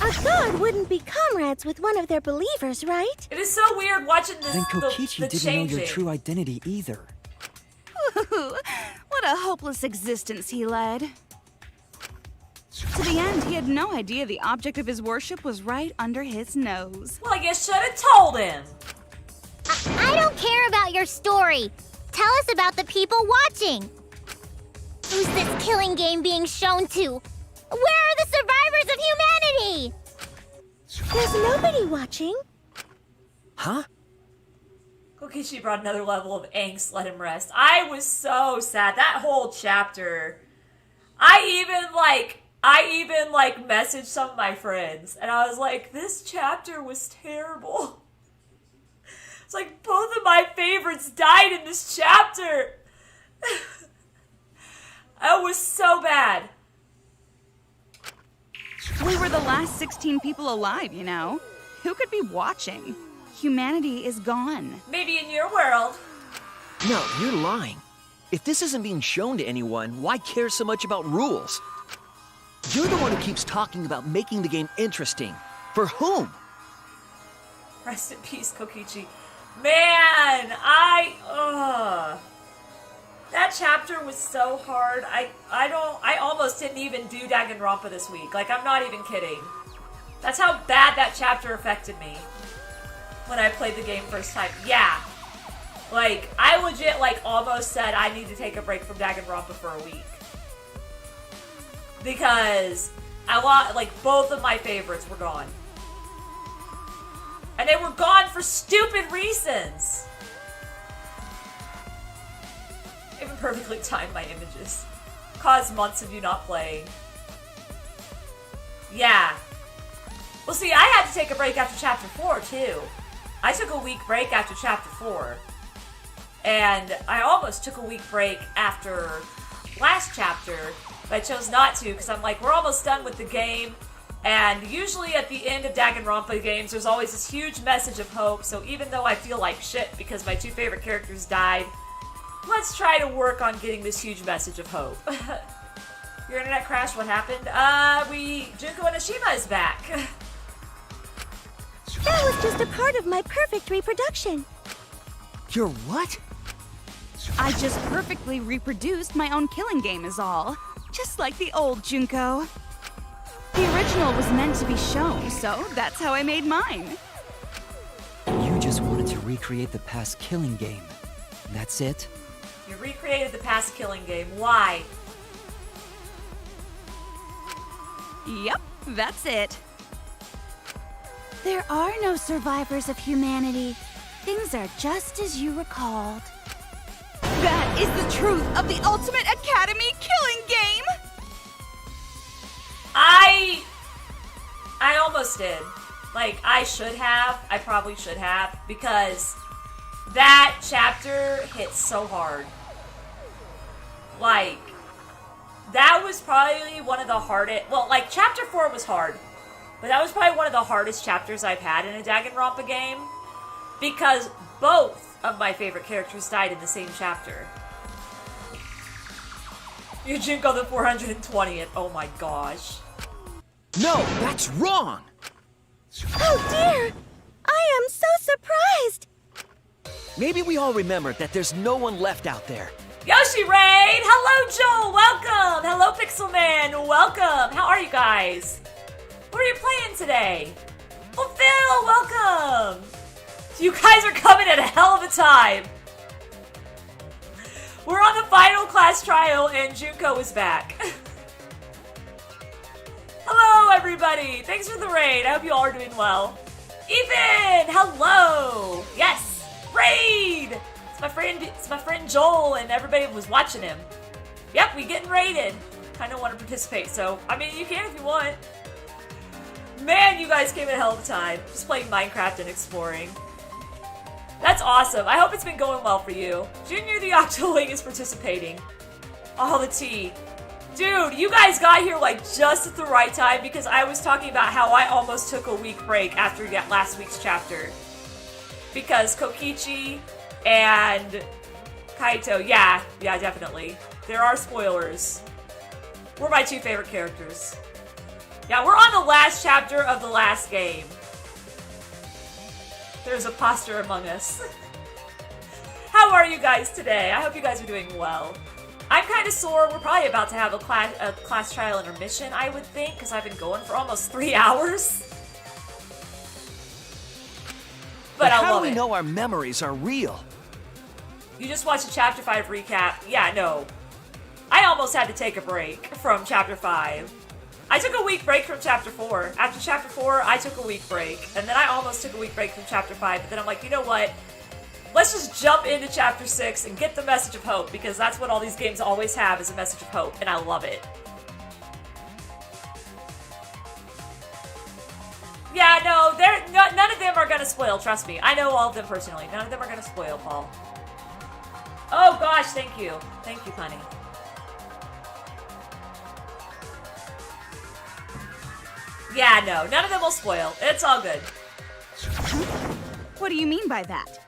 A god wouldn't be comrades with one of their believers, right? It is so weird watching this. Then Kokichi the didn't know your changing. true identity either. What a hopeless existence he led. To the end, he had no idea the object of his worship was right under his nose. Well, I guess should have told him. I don't care about your story. Tell us about the people watching. Who's this killing game being shown to? Where are the survivors of humanity? There's nobody watching. Huh? Kokichi brought another level of angst. Let him rest. I was so sad. That whole chapter. I even messaged some of my friends, and I was like, this chapter was terrible. It's like both of my favorites died in this chapter. It was so bad. We were the last 16 people alive, you know? Who could be watching? Humanity is gone. Maybe in your world. No, you're lying. If this isn't being shown to anyone, why care so much about rules? You're the one who keeps talking about making the game interesting. For whom? Rest in peace, Kokichi. Man, that chapter was so hard. I almost didn't even do Danganronpa this week. Like, I'm not even kidding. That's how bad that chapter affected me when I played the game first time. Yeah. Like, I legit, almost said I need to take a break from Danganronpa for a week. Because both of my favorites were gone. And they were gone for stupid reasons. Even perfectly timed my images. Caused months of you not playing. Yeah. Well, see, I had to take a break after Chapter 4, too. I took a week break after Chapter 4. And I almost took a week break after last chapter, but I chose not to, because I'm like, we're almost done with the game. And usually at the end of Danganronpa games, there's always this huge message of hope, so even though I feel like shit because my 2 favorite characters died, let's try to work on getting this huge message of hope. Your internet crashed, what happened? Junko and Ashima is back. That was just a part of my perfect reproduction. You're what? I just perfectly reproduced my own killing game is all. Just like the old Junko. The original was meant to be shown, so that's how I made mine. You just wanted to recreate the past killing game. That's it? You recreated the past killing game. Why? Yep, that's it. There are no survivors of humanity. Things are just as you recalled. That is the truth of the Ultimate Academy killing game! I almost did. Like, I probably should have, because that chapter hit so hard. Like, that was probably one of the hardest, well, like, chapter 4 was hard, but that was probably one of the hardest chapters I've had in a Danganronpa game, because both of my favorite characters died in the same chapter. You Junko the 420th, oh my gosh. No, that's wrong! Oh dear! I am so surprised! Maybe we all remember that there's no one left out there. Yoshi Raid! Hello, Joel! Welcome! Hello, Pixel Man! Welcome! How are you guys? What are you playing today? Well, Phil, welcome! You guys are coming at a hell of a time! We're on the final class trial and Junko is back. Hello, everybody! Thanks for the raid. I hope you all are doing well. Ethan! Hello! Yes! Raid! It's my friend Joel, and everybody was watching him. Yep, we getting raided. Kind of want to participate, so I mean, you can if you want. Man, you guys came at a hell of a time. Just playing Minecraft and exploring. That's awesome. I hope it's been going well for you. Junior the Octoling is participating. All the tea. Dude, you guys got here like just at the right time because I was talking about how I almost took a week break after last week's chapter. Because Kokichi and Kaito, yeah, definitely. There are spoilers. We're my 2 favorite characters. Yeah, we're on the last chapter of the last game. There's a posture among us. How are you guys today? I hope you guys are doing well. I'm kind of sore. We're probably about to have a class trial intermission, I would think, because I've been going for almost 3 hours. But I love it. How do we know our memories are real? You just watched a Chapter 5 recap. Yeah, no. I almost had to take a break from Chapter 5. I took a week break from Chapter 4. After Chapter 4, I took a week break. And then I almost took a week break from Chapter 5. But then I'm like, you know what? Let's just jump into Chapter 6 and get the message of hope. Because that's what all these games always have, is a message of hope. And I love it. Yeah, no, none of them are going to spoil, trust me. I know all of them personally. None of them are going to spoil, Paul. Oh gosh, thank you. Thank you, honey. Yeah, no, none of them will spoil. It's all good. What do you mean by that?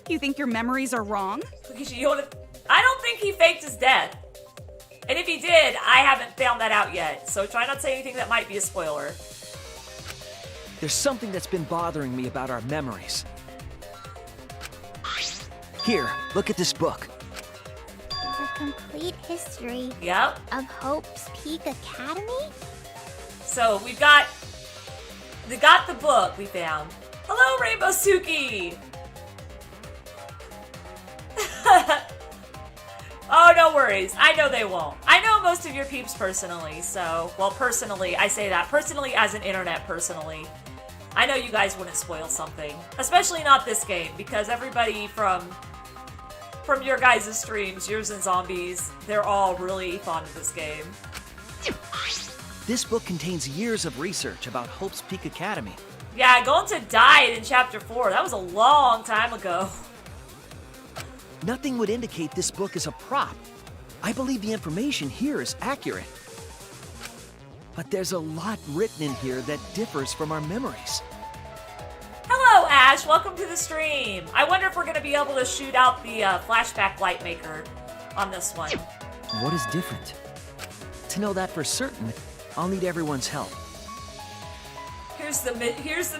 You think your memories are wrong? I don't think he faked his death. And if he did, I haven't found that out yet. So try not to say anything that might be a spoiler. There's something that's been bothering me about our memories. Here, look at this book. The complete history Yep. of Hope's Peak Academy? So we got the book we found. Hello, Rainbow Suki! Oh, no worries. I know they won't. I know most of your peeps personally, so... Well, personally, I say that. Personally as an internet personally. I know you guys wouldn't spoil something. Especially not this game, because everybody from your guys' streams, yours and Zombies, they're all really fond of this game. This book contains years of research about Hope's Peak Academy. Yeah, Gonta died in Chapter 4. That was a long time ago. Nothing would indicate this book is a prop. I believe the information here is accurate. But there's a lot written in here that differs from our memories. Hello, Ash. Welcome to the stream. I wonder if we're going to be able to shoot out the flashback light maker on this one. What is different? To know that for certain, I'll need everyone's help. Here's the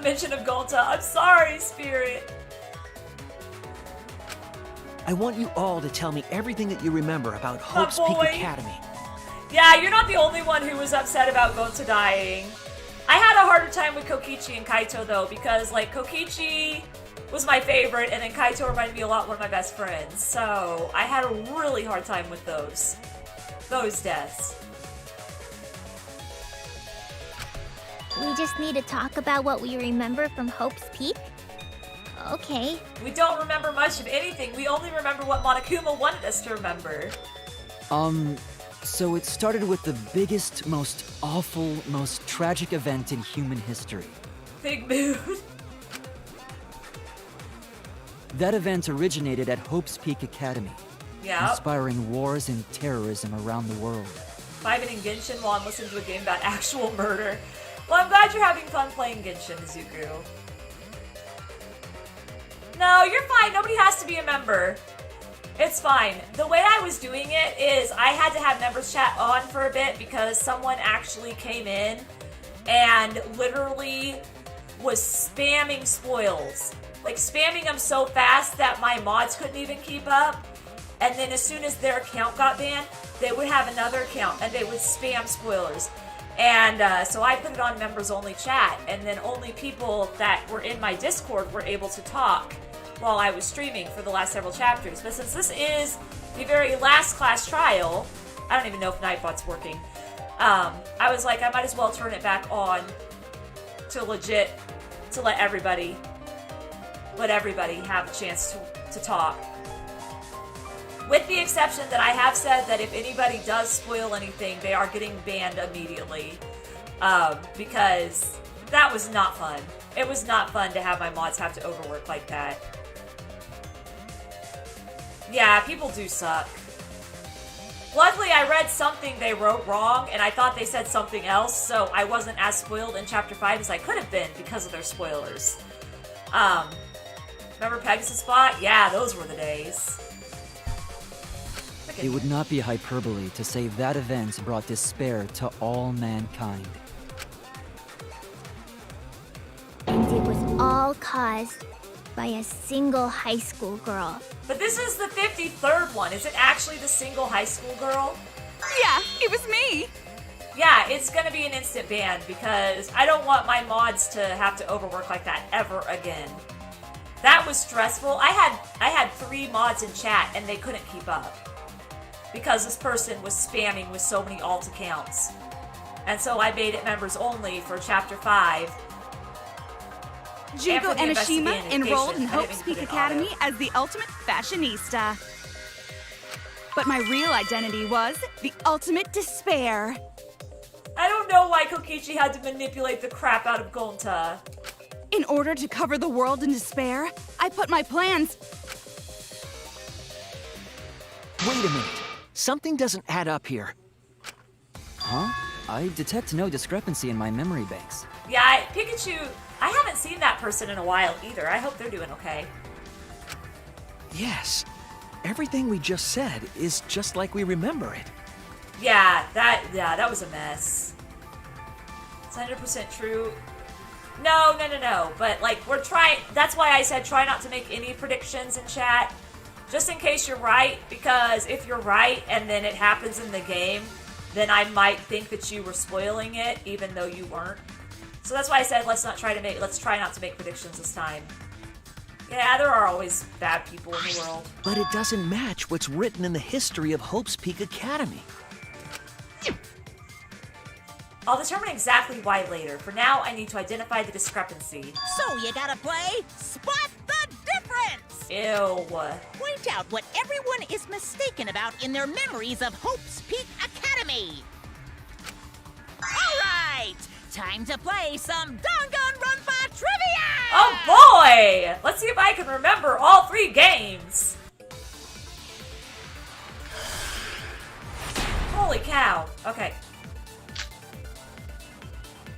mention of Gonta. I'm sorry, Spirit. I want you all to tell me everything that you remember about Hope's Peak boy. Academy. Yeah, you're not the only one who was upset about Gonta dying. I had a harder time with Kokichi and Kaito, though, because, like, Kokichi was my favorite, and then Kaito reminded me a lot of one of my best friends. So, I had a really hard time with those deaths. We just need to talk about what we remember from Hope's Peak? Okay. We don't remember much of anything. We only remember what Monokuma wanted us to remember. So it started with the biggest, most awful, most tragic event in human history. Big mood. That event originated at Hope's Peak Academy, Yeah. inspiring wars and terrorism around the world. Vibing in Genshin while I'm listening to a game about actual murder. Well, I'm glad you're having fun playing Genshin, Izuku. No, you're fine. Nobody has to be a member. It's fine. The way I was doing it is I had to have members chat on for a bit because someone actually came in and literally was spamming spoils. Like, spamming them so fast that my mods couldn't even keep up. And then as soon as their account got banned, they would have another account and they would spam spoilers. And so I put it on members only chat, and then only people that were in my Discord were able to talk while I was streaming for the last several chapters. But since this is the very last class trial, I don't even know if Nightbot's working, I was like, I might as well turn it back on to legit, to let everybody have a chance to talk. With the exception that I have said that if anybody does spoil anything, they are getting banned immediately. Because that was not fun. It was not fun to have my mods have to overwork like that. Yeah, people do suck. Luckily, I read something they wrote wrong, and I thought they said something else, so I wasn't as spoiled in Chapter 5 as I could have been because of their spoilers. Remember Pegasus spot? Yeah, those were the days. It would not be hyperbole to say that event brought despair to all mankind. And it was all caused by a single high school girl. But this is the 53rd one. Is it actually the single high school girl? Yeah, it was me. Yeah, it's gonna be an instant ban because I don't want my mods to have to overwork like that ever again. That was stressful. I had 3 mods in chat and they couldn't keep up because this person was spamming with so many alt accounts. And so I made it members only for Chapter 5. Junko and for the Enoshima investigation. enrolled in I didn't Hope's Peak include it Academy auto. as the ultimate fashionista. But my real identity was the ultimate despair. I don't know why Kokichi had to manipulate the crap out of Gonta. In order to cover the world in despair, I put my plans. Wait a minute. Something doesn't add up here. Huh? I detect no discrepancy in my memory banks. Yeah, Pikachu, I haven't seen that person in a while either. I hope they're doing okay. Yes. Everything we just said is just like we remember it. Yeah, that was a mess. It's 100% true. No. But, like, we're trying... That's why I said try not to make any predictions in chat. Just in case you're right, because if you're right and then it happens in the game, then I might think that you were spoiling it, even though you weren't. So that's why I said let's try not to make predictions this time. Yeah, there are always bad people in the world. But it doesn't match what's written in the history of Hope's Peak Academy. I'll determine exactly why later. For now, I need to identify the discrepancy. So you gotta play Spot the Difference! Ew. Point out what everyone is mistaken about in their memories of Hope's Peak Academy. All right, time to play some Danganronpa trivia! Oh boy! Let's see if I can remember all 3 games. Holy cow. Okay.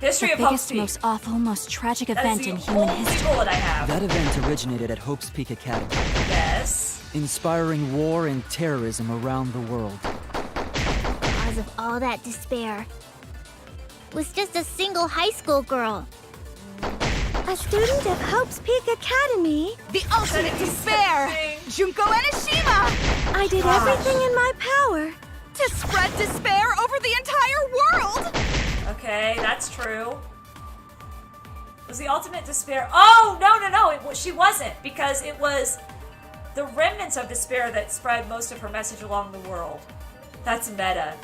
History The of Hope's biggest, Peak. most awful, most tragic That is event the in human only history. bullet I have. That event originated at Hope's Peak Academy, Yes. inspiring war and terrorism around the world. Cause of all that despair was just a single high school girl. A student of Hope's Peak Academy. The ultimate despair! Junko Enoshima! I did everything in my power To spread despair over the entire world! Okay, that's true. Was the ultimate despair? Oh, no. She wasn't, because it was the remnants of despair that spread most of her message along the world. That's meta.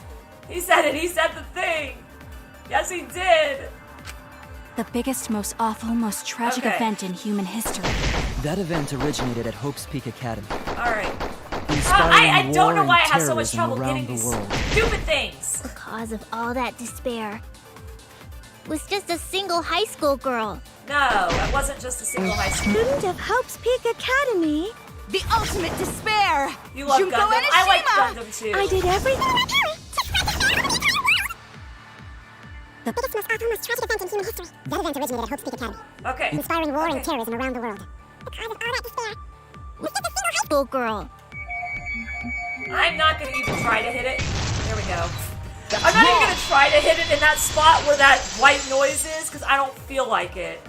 He said it. He said the thing. Yes, he did. The biggest, most awful, most tragic Okay. event in human history. That event originated at Hope's Peak Academy, All right. inspiring I don't know war why I and have so much terrorism trouble around getting the these world. stupid things. The cause of all that despair was just a single high school girl. No, it wasn't just a single high school. student of Hope's Peak Academy. The ultimate despair! You love Junko Gundam? I like Enoshima! Gundam too. I did everything. The biggest, most awful, most tragic event in human history. That event originated at Hope's Peak Academy, Okay. inspiring war Okay. and terrorism around the world. The cause of all that despair Was just a single high school girl. I'm not gonna even try to hit it. There we go. I'm not even gonna try to hit it in that spot where that white noise is, because I don't feel like it.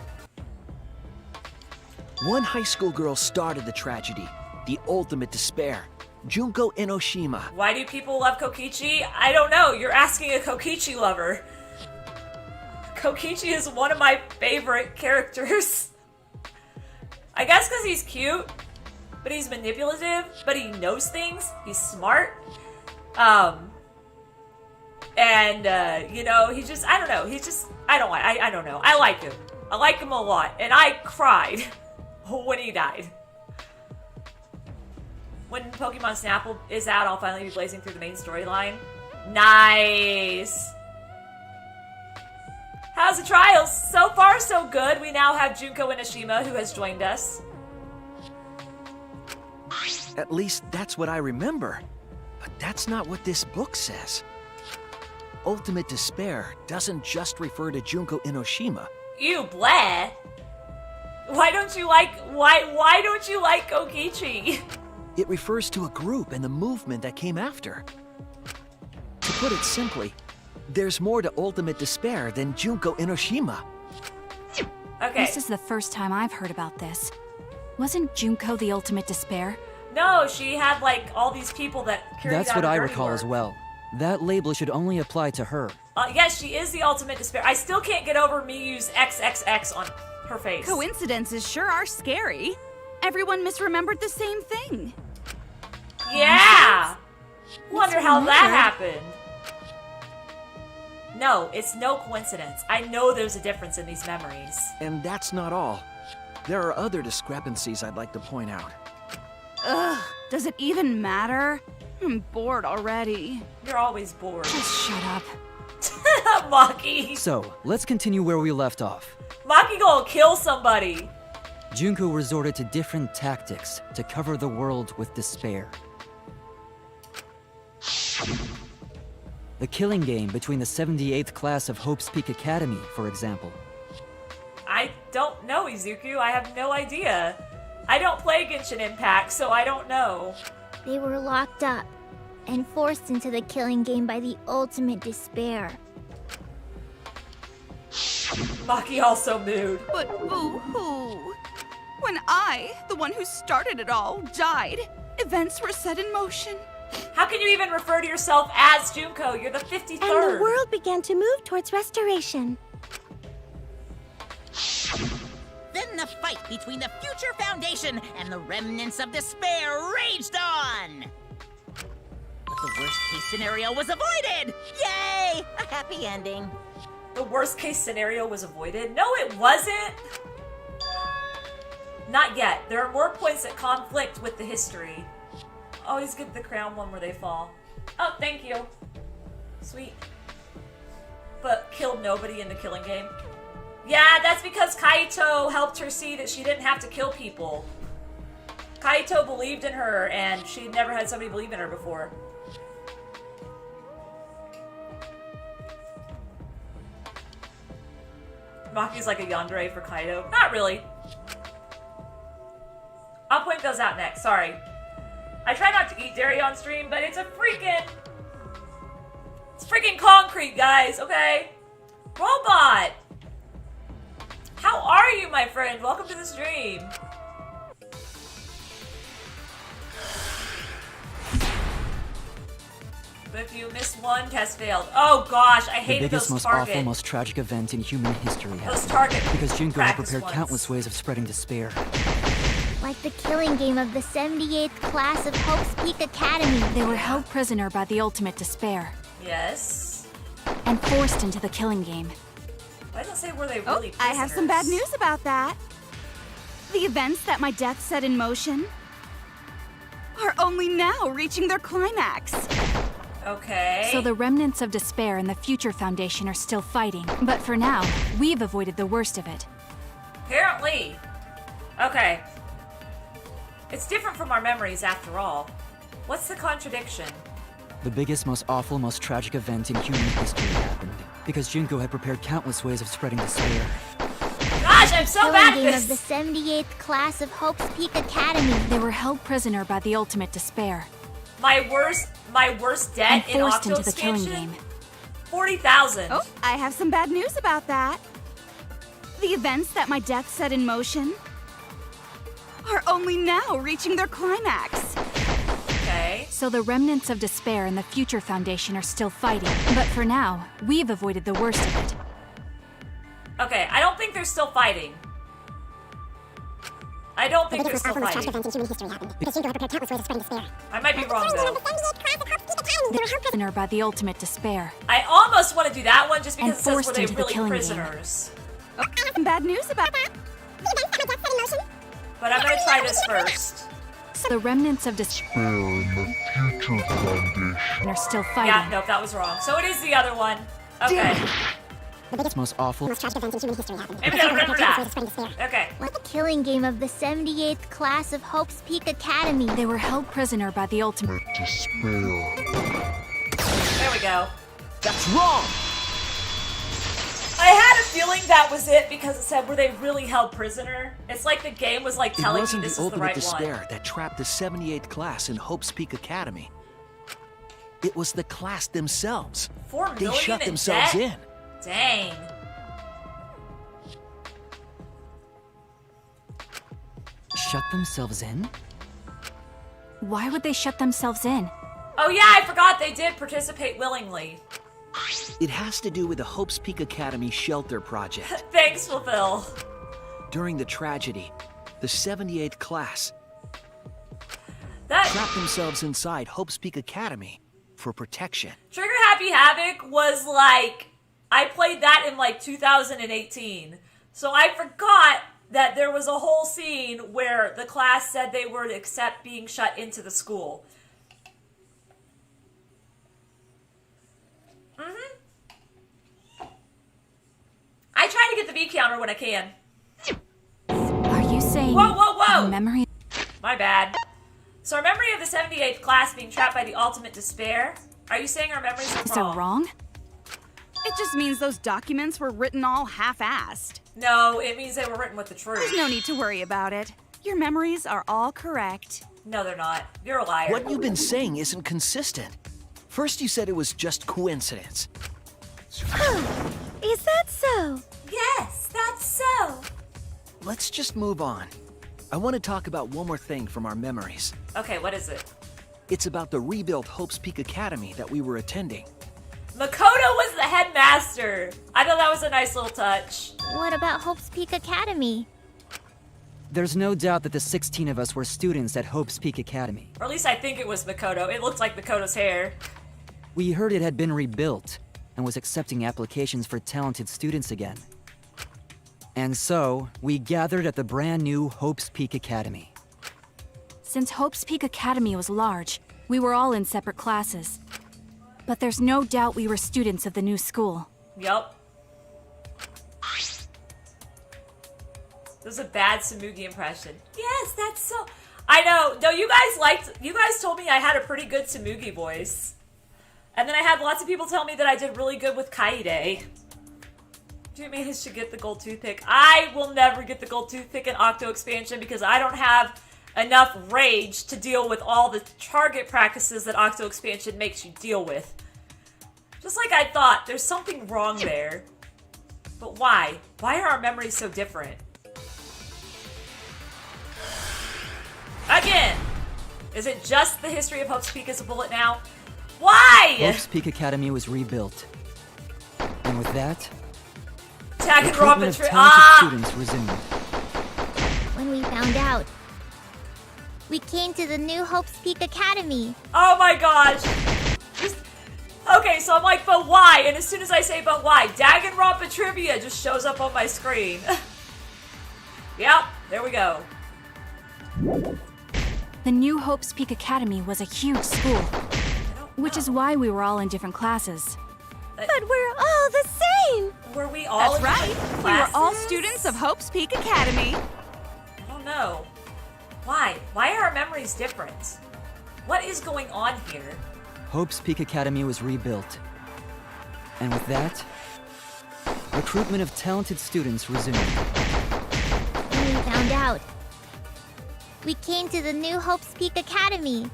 One high school girl started the tragedy, the ultimate despair. Junko Enoshima. Why do people love Kokichi? I don't know. You're asking a Kokichi lover. Kokichi is one of my favorite characters. I guess because he's cute, but he's manipulative, but he knows things. He's smart. You know, he just, I don't know. He's just, I don't know. I like him. I like him a lot. And I cried when he died. When Pokemon Snap is out, I'll finally be blazing through the main storyline. Nice! How's the trials? So far, so good. We now have Junko Enoshima, who has joined us. At least that's what I remember. But that's not what this book says. Ultimate despair doesn't just refer to Junko Enoshima. You bleh! Why don't you like Kokichi? It refers to a group and the movement that came after. To put it simply, there's more to ultimate despair than Junko Enoshima. Okay. This is the first time I've heard about this. Wasn't Junko the ultimate despair? No, she had like all these people that carried That's out what her I dirty recall work. as well. That label should only apply to her. Yes, she is the ultimate despair. I still can't get over Miyu's XXX on her face. Coincidences sure are scary. Everyone misremembered the same thing. Yeah! Wonder how weird. that happened. No, it's no coincidence. I know there's a difference in these memories. And that's not all. There are other discrepancies I'd like to point out. Ugh, does it even matter? I'm bored already. You're always bored. Just shut up. Maki! So, let's continue where we left off. Maki gonna kill somebody! Junko resorted to different tactics to cover the world with despair. The killing game between the 78th class of Hope's Peak Academy, for example. I don't know, Izuku. I have no idea. I don't play Genshin Impact, so I don't know. They were locked up and forced into the killing game by the ultimate despair. Maki also mood. But boo-hoo. When I, the one who started it all, died, events were set in motion. How can you even refer to yourself as Junko? You're the 53rd. And the world began to move towards restoration. Then the fight between the Future Foundation and the remnants of despair raged on! But the worst-case scenario was avoided! Yay! A happy ending. The worst case scenario was avoided? No, it wasn't! Not yet. There are more points that conflict with the history. Always get the crown one where they fall. Oh, thank you. Sweet. But killed nobody in the killing game. Yeah, that's because Kaito helped her see that she didn't have to kill people. Kaito believed in her, and she'd never had somebody believe in her before. Maki's like a yandere for Kaido. Not really. I'll point those out next. Sorry. I try not to eat dairy on stream, but it's freaking concrete, guys, okay? Robot! How are you, my friend? Welcome to the stream. But if you miss one, test failed. Oh gosh, I hated the biggest, those most target. awful, most tragic event in human history Those happened. target Because Junko had practice prepared ones. countless ways of spreading despair. Like the killing game of the 78th class of Hope's Peak Academy. They were held prisoner by the ultimate despair Yes. and forced into the killing game. Why does it say were they Oh, really I have some bad prisoners? news about that. The events that my death set in motion are only now reaching their climax. Okay. So the remnants of despair and the Future Foundation are still fighting. But for now, we've avoided the worst of it. Apparently. Okay. It's different from our memories after all. What's the contradiction? The biggest, most awful, most tragic event in human history happened. Because Junko had prepared countless ways of spreading despair. Gosh, I'm so Killing bad game at of the this! 78th class of Hope's Peak Academy. They were held prisoner by the ultimate despair My worst debt and in forced Octo into the killing expansion? game. 40,000. Oh, I have some bad news about that. The events that my death set in motion are only now reaching their climax. Okay. So the remnants of despair and the Future Foundation are still fighting. But for now, we've avoided the worst of it. Okay, I don't think they're still fighting. I don't think they're still fighting. I might be wrong though. They were held prisoner by the ultimate despair. I almost want to do that one just because And it says were forced they into the really killing game. prisoners. Oh, I have some bad news about that. But I'm gonna try this first. So the remnants of despair are still fighting. Yeah, nope, that was wrong. So it is the other one. Okay. The biggest, most awful, Maybe I'll remember that. Okay. Like the killing game of the 78th class of Hope's Peak Academy. They were held prisoner by the ultimate There we go. That's wrong! I had a feeling that was it because it said were they really held prisoner? It's like the game was like It telling me wasn't this the is the ultimate right despair one. that trapped the 78th class in Hope's Peak Academy. It was the class themselves. 4 They million shut in themselves debt? in. Dang. shut themselves in? Why would they shut themselves in? Oh yeah, I forgot they did participate willingly. It has to do with the Hope's Peak Academy shelter project. Thanks, Fulfill. During the tragedy, the 78th class That trapped themselves inside Hope's Peak Academy for protection. Trigger Happy Havoc was like, I played that in like 2018. So I forgot that there was a whole scene where the class said they would accept being shut into the school. I try to get the V counter when I can. Are you saying Whoa, whoa, whoa! our memory? My bad. So our memory of the 78th class being trapped by the ultimate despair? Are you saying our memories are Is that wrong? It just means those documents were written all half-assed. No, it means they were written with the truth. There's no need to worry about it. Your memories are all correct. No, they're not. You're a liar. What you've been saying isn't consistent. First you said it was just coincidence. Is that so? Yes, that's so. Let's just move on. I want to talk about one more thing from our memories. Okay, what is it? It's about the rebuilt Hope's Peak Academy that we were attending. Makoto was the headmaster. I thought that was a nice little touch. What about Hope's Peak Academy? There's no doubt that the 16 of us were students at Hope's Peak Academy. Or at least I think it was Makoto. It looked like Makoto's hair. We heard it had been rebuilt and was accepting applications for talented students again. And so, we gathered at the brand new Hope's Peak Academy. Since Hope's Peak Academy was large, we were all in separate classes. But there's no doubt we were students of the new school. Yup. That was a bad Samugi impression. Yes, that's so... I know. No, you guys told me I had a pretty good Samugi voice. And then I had lots of people tell me that I did really good with Kaede. You managed to get the gold toothpick. I will never get the gold toothpick in Octo expansion because I don't have enough rage to deal with all the target practices that Octo expansion makes you deal with. Just like I thought, there's something wrong there. But why? Why are our memories so different? Again! Is it just the history of Hope's Peak as a bullet now? Why? Hope's Peak Academy was rebuilt. And with that, Danganronpa recruitment of talented students resumed. When we found out, we came to the new Hope's Peak Academy. Oh my gosh! Okay, so I'm like, but why? And as soon as I say, but why, Danganronpa trivia just shows up on my screen. Yep, there we go. The new Hope's Peak Academy was a huge school, which is why we were all in different classes. But we're all the same! Were we all in That's right. different We were all classes? students of Hope's Peak Academy. I don't know. Why? Why are our memories different? What is going on here? Hope's Peak Academy was rebuilt. And with that, recruitment of talented students resumed. When we found out, we came to the new Hope's Peak Academy.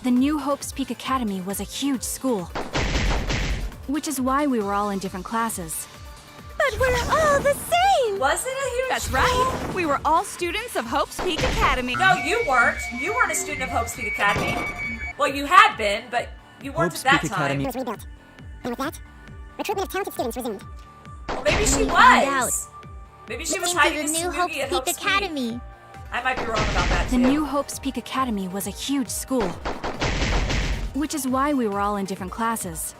The new Hope's Peak Academy was a huge school, which is why we were all in different classes. But we're all the same! Was it a huge That's school? right. We were all students of Hope's Peak Academy. No, you weren't. You weren't a student of Hope's Peak Academy. Well, you had been, but you weren't Hope's at that Peak time. Academy was rebuilt. And with that, recruitment of talented students resumed. Well, maybe she We found out. was. Maybe she We was came hiding to a the new Smoogie Hope's at Peak Hope's Peak. Academy. I might be wrong about that The too. new Hope's Peak Academy was a huge school, which is why we were all in different classes.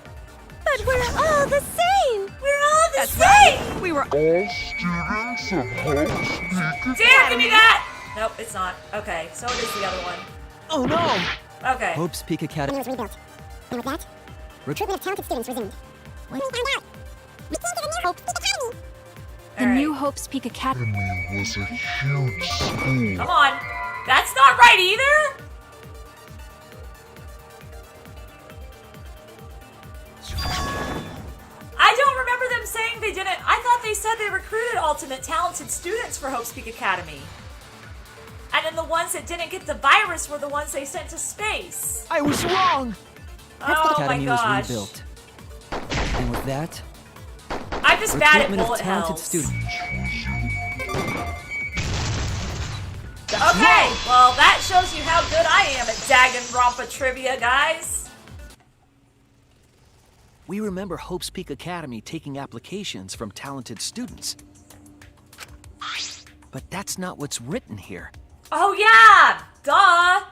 But we're all the same! We're all the That's same! right. We were All students of Hope's Peak Damn, give me that! Nope, it's not. Okay, so it is the other one. Oh no! Okay. Hope's Peak Academy Was rebuilt. And with that, recruitment of talented students resumed. What? We found out. We came to the new Hope's Peak Academy. The All right. new Hope's Peak Academy. was a huge school. Come on. That's not right either! I don't remember them saying they didn't. I thought they said they recruited alternate talented students for Hope's Peak Academy. And then the ones that didn't get the virus were the ones they sent to space. I was wrong! Oh my Academy gosh. was rebuilt. And with that, I'm just bad at recruitment of bullet talented hells. students. Okay, well that shows you how good I am at Danganronpa trivia, guys. We remember Hope's Peak Academy taking applications from talented students. But that's not what's written here. Oh yeah, duh.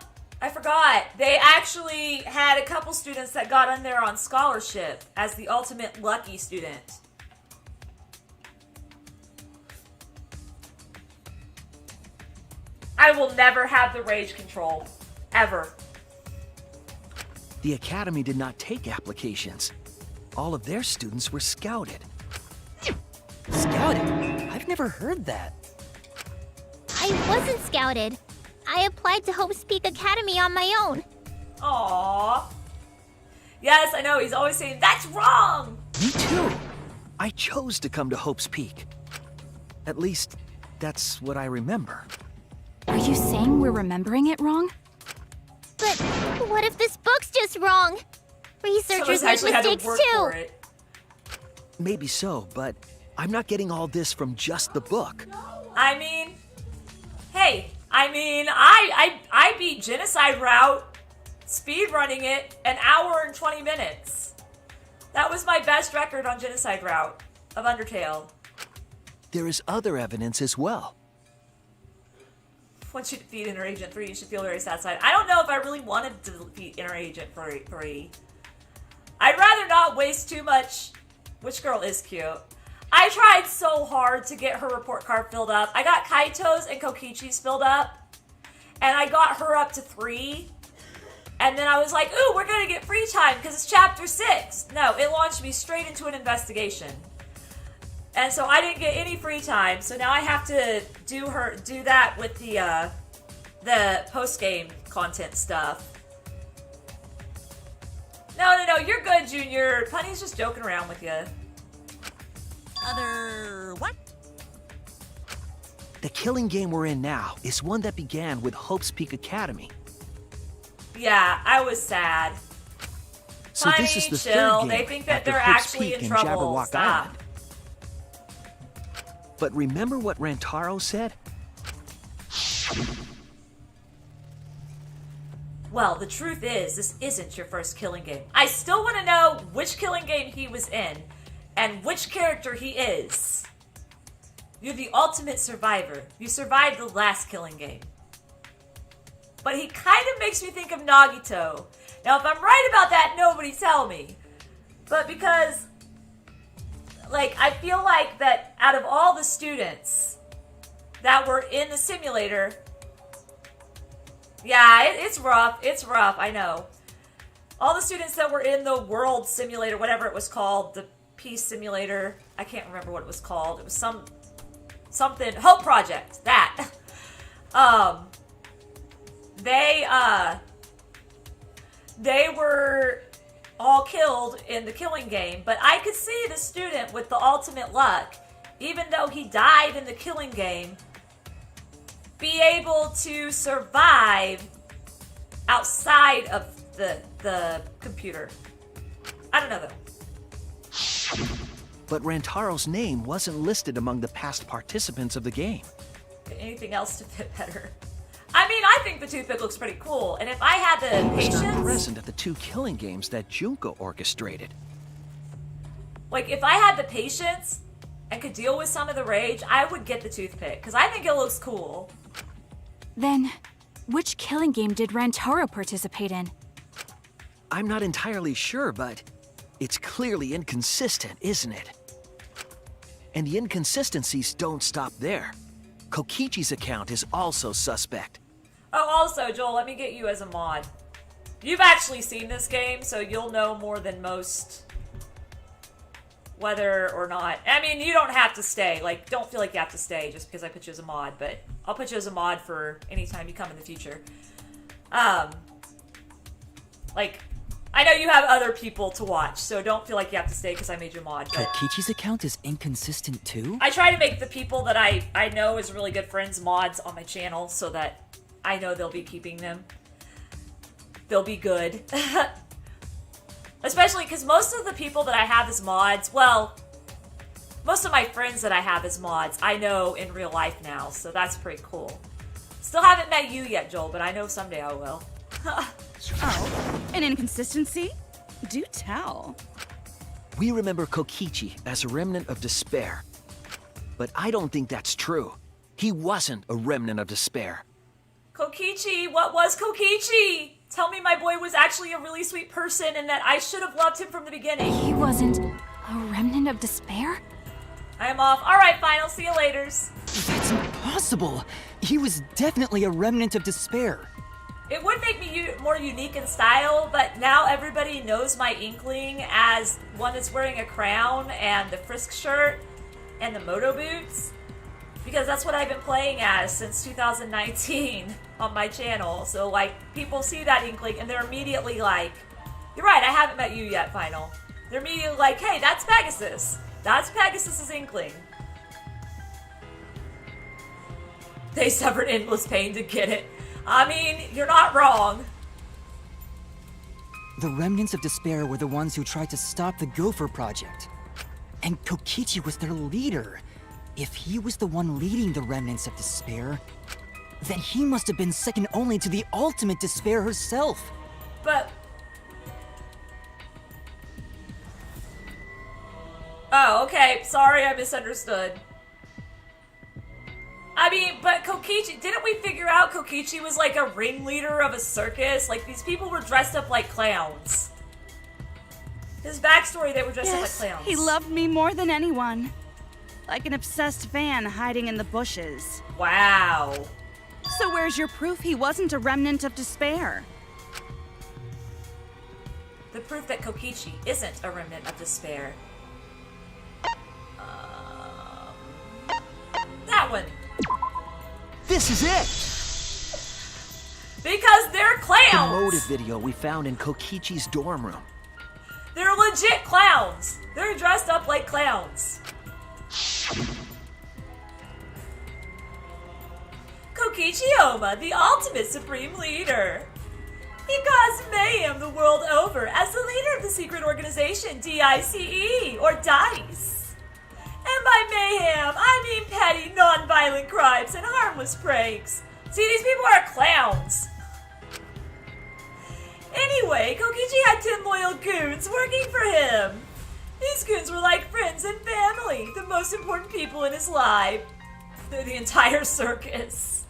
I forgot. They actually had a couple students that got in there on scholarship as the ultimate lucky student. I will never have the rage control. Ever. The Academy did not take applications. All of their students were scouted. Scouted? I've never heard that. I wasn't scouted. I applied to Hope's Peak Academy on my own. Aww. Yes, I know. He's always saying, that's wrong! Me too. I chose to come to Hope's Peak. At least, that's what I remember. Are you saying we're remembering it wrong? But what if this book's just wrong? Researchers Someone's make actually had to mistakes work too. for it. Maybe so, but I'm not getting all this from just the book. I mean, hey, I beat Genocide Route, speedrunning it, an hour and 20 minutes. That was my best record on Genocide Route of Undertale. There is other evidence as well. Once you defeat Inner Agent 3, you should feel very satisfied. I don't know if I really wanted to defeat Inner Agent 3. I'd rather not waste too much. Which girl is cute? I tried so hard to get her report card filled up. I got Kaito's and Kokichi's filled up. And I got her up to 3. And then I was like, ooh, we're gonna get free time because it's chapter 6. No, it launched me straight into an investigation. And so I didn't get any free time. So now I have to do that with the post-game content stuff. No, you're good, Junior. Punny's just joking around with you. Other what? The killing game we're in now is one that began with Hope's Peak Academy. Yeah, I was sad. So Honey, this is the chill. third game They think that after they're Hope's actually Peak in and trouble. Jabberwock Stop. Island. But remember what Rantaro said? Well, the truth is, this isn't your first killing game. I still want to know which killing game he was in and which character he is. You're the ultimate survivor. You survived the last killing game. But he kind of makes me think of Nagito. Now, if I'm right about that, nobody tell me. But because, like, I feel like that out of all the students that were in the simulator, yeah, it's rough. It's rough, I know. All the students that were in the World Simulator, whatever it was called, the Peace Simulator, I can't remember what it was called. It was something, Hope Project, that. They were all killed in the killing game, but I could see the student with the ultimate luck, even though he died in the killing game, be able to survive outside of the computer. I don't know though. But Rantaro's name wasn't listed among the past participants of the game. Anything else to fit better? I mean, I think the toothpick looks pretty cool, and if I had the He was not patience, present at the 2 killing games that Junko orchestrated. like if I had the patience and could deal with some of the rage, I would get the toothpick because I think it looks cool. Then, which killing game did Rantaro participate in? I'm not entirely sure, but it's clearly inconsistent, isn't it? And the inconsistencies don't stop there. Kokichi's account is also suspect. Oh, also, Joel, let me get you as a mod. You've actually seen this game, so you'll know more than most whether or not... I mean, you don't have to stay. Like, don't feel like you have to stay just because I put you as a mod, but I'll put you as a mod for any time you come in the future. Like, I know you have other people to watch, so don't feel like you have to stay because I made you a mod. But Kokichi's account is inconsistent too? I try to make the people that I know as really good friends mods on my channel so that I know they'll be keeping them. They'll be good. Especially because most of the people that I have as mods, well, most of my friends that I have as mods, I know in real life now, so that's pretty cool. Still haven't met you yet, Joel, but I know someday I will. Oh, an inconsistency? Do tell. We remember Kokichi as a remnant of despair. But I don't think that's true. He wasn't a remnant of despair. Kokichi, what was Kokichi? Tell me my boy was actually a really sweet person and that I should have loved him from the beginning. He wasn't a remnant of despair? I am off. Alright, fine, I'll see you laters. That's impossible! He was definitely a remnant of despair. It would make me more unique in style, but now everybody knows my Inkling as one that's wearing a crown and the Frisk shirt and the moto boots. Because that's what I've been playing as since 2019 on my channel. So, like, people see that Inkling and they're immediately like, you're right, I haven't met you yet, Final. They're immediately like, hey, that's Pegasus. That's Pegasus's Inkling. They suffered endless pain to get it. I mean, you're not wrong. The remnants of despair were the ones who tried to stop the Gopher Project. And Kokichi was their leader. If he was the one leading the remnants of despair, then he must have been second only to the ultimate despair herself. But... oh, okay. Sorry, I misunderstood. I mean, but Kokichi, didn't we figure out Kokichi was like a ringleader of a circus? Like, these people were dressed up like clowns. His backstory, they were dressed up like clowns. He loved me more than anyone. Like an obsessed fan hiding in the bushes. Wow. So where's your proof he wasn't a remnant of despair? The proof that Kokichi isn't a remnant of despair. That one. This is it! Because they're clowns! The motive video we found in Kokichi's dorm room. They're legit clowns! They're dressed up like clowns. Kokichi Oma, the ultimate supreme leader. He caused mayhem the world over as the leader of the secret organization DICE, or DICE. And by mayhem, I mean petty, non-violent crimes and harmless pranks. See, these people are clowns. Anyway, Kokichi had 10 loyal goons working for him. These goons were like friends and family, the most important people in his life. They're the entire circus.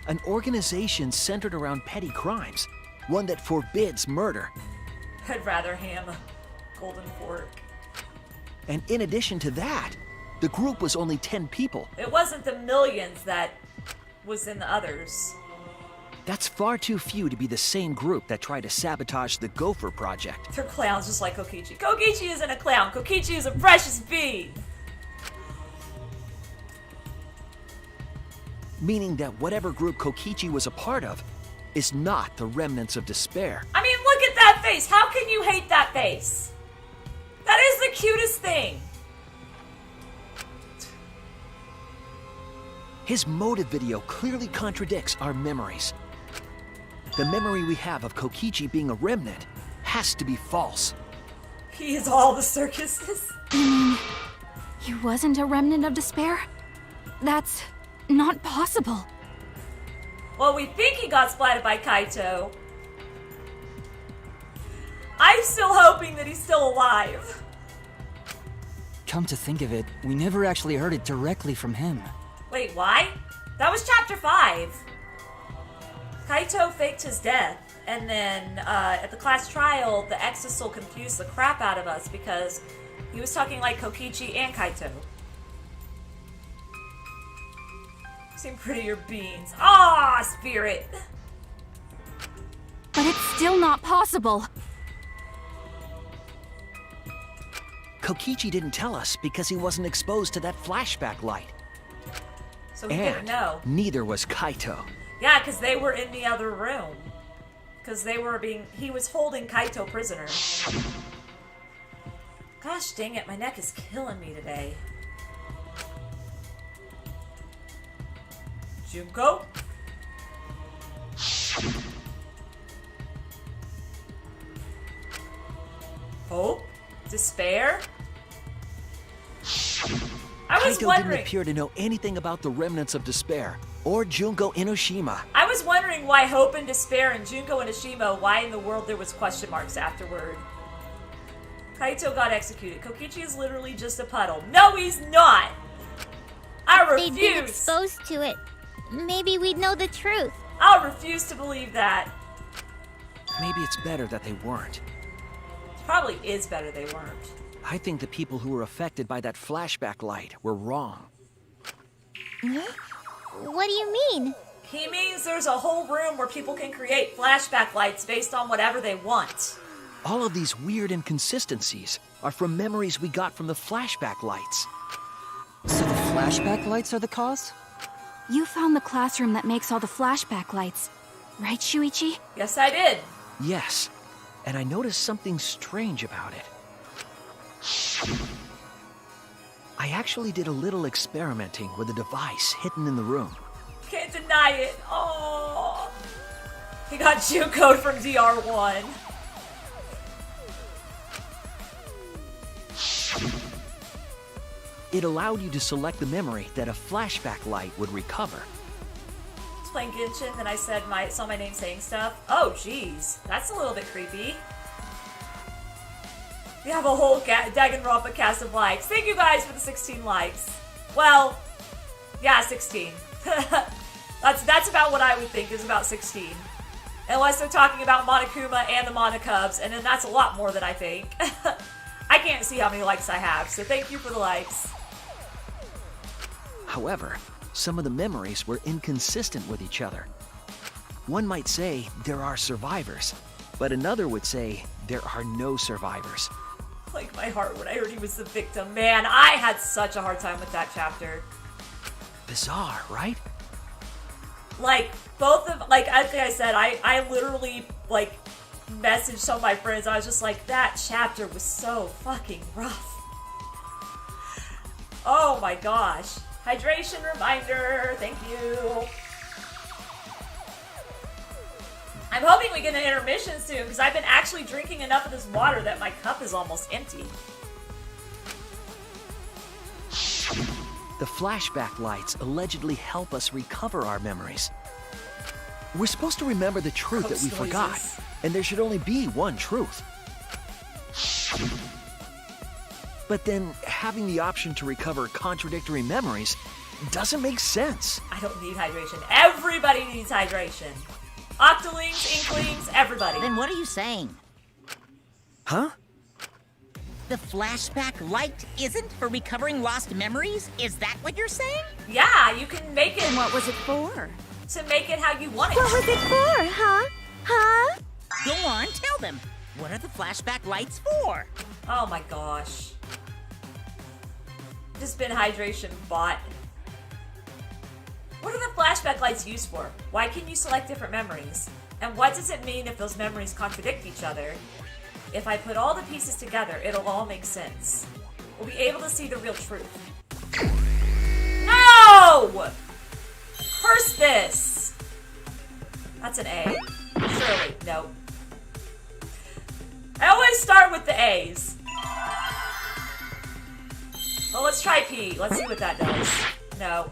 An organization centered around petty crimes, one that forbids murder. I'd rather ham a golden fork. And in addition to that, the group was only 10 people. It wasn't the millions that was in the others. That's far too few to be the same group that tried to sabotage the Gopher Project. They're clowns just like Kokichi. Kokichi isn't a clown. Kokichi is a precious bee. Meaning that whatever group Kokichi was a part of is not the remnants of despair. I mean, look at that face. How can you hate that face? That is the cutest thing. His motive video clearly contradicts our memories. The memory we have of Kokichi being a remnant has to be false. He is all the circuses. You mean he wasn't a remnant of despair? That's not possible. Well, we think he got splatted by Kaito. I'm still hoping that he's still alive. Come to think of it, we never actually heard it directly from him. Wait, why? That was chapter 5. Kaito faked his death, and then at the class trial, the Exisal confused the crap out of us because he was talking like Kokichi and Kaito. Seem prettier beans. Ah, spirit! But it's still not possible. Kokichi didn't tell us because he wasn't exposed to that flashback light. So he didn't And know. neither was Kaito. Yeah, because they were in the other room. Because he was holding Kaito prisoner. Gosh dang it, my neck is killing me today. Junko? Hope? Despair? I was Kaito wondering. didn't appear to know anything about the remnants of despair or Junko Inoshima. I was wondering why Hope and Despair and Junko and Ishima, why in the world there was question marks afterward. Kaito got executed. Kokichi is literally just a puddle. No, he's not! I refuse! They'd been exposed to it. Maybe we'd know the truth. I'll refuse to believe that. Maybe it's better that they weren't. It probably is better they weren't. I think the people who were affected by that flashback light were wrong. What do you mean? He means there's a whole room where people can create flashback lights based on whatever they want. All of these weird inconsistencies are from memories we got from the flashback lights. So the flashback lights are the cause? You found the classroom that makes all the flashback lights, right, Shuichi? Yes, I did. Yes, and I noticed something strange about it. I actually did a little experimenting with a device hidden in the room. Can't deny it. Oh, he got Junko'd from DR1. It allowed you to select the memory that a flashback light would recover. I was playing Genshin, then I saw my name saying stuff. Oh, jeez, that's a little bit creepy. We have a whole Danganronpa cast of likes. Thank you guys for the 16 likes. Well, yeah, 16. That's about what I would think is about 16. Unless they're talking about Monokuma and the Monokubs, and then that's a lot more than I think. I can't see how many likes I have, so thank you for the likes. However, some of the memories were inconsistent with each other. One might say there are survivors, but another would say there are no survivors. Like my heart when I heard he was the victim. Man, I had such a hard time with that chapter. Bizarre, right? Like, both of, like I said, I literally, like, message some of my friends. I was just like, that chapter was so fucking rough. Oh my gosh. Hydration reminder. Thank you. I'm hoping we get an intermission soon because I've been actually drinking enough of this water that my cup is almost empty. The flashback lights allegedly help us recover our memories. We're supposed to remember the truth that we forgot, and there should only be one truth. But then, having the option to recover contradictory memories doesn't make sense. I don't need hydration. Everybody needs hydration. Octolings, Inklings, everybody. Then what are you saying? Huh? The flashback light isn't for recovering lost memories? Is that what you're saying? Yeah, you can make it. And what was it for? To make it how you want it. What was it for, huh? Huh? Go on, tell them. What are the flashback lights for? Oh my gosh. Just been hydration bot. What are the flashback lights used for? Why can you select different memories? And what does it mean if those memories contradict each other? If I put all the pieces together, it'll all make sense. We'll be able to see the real truth. No! Curse this! That's an A. Surely, no. I always start with the A's. Well, let's try P. Let's see what that does. No.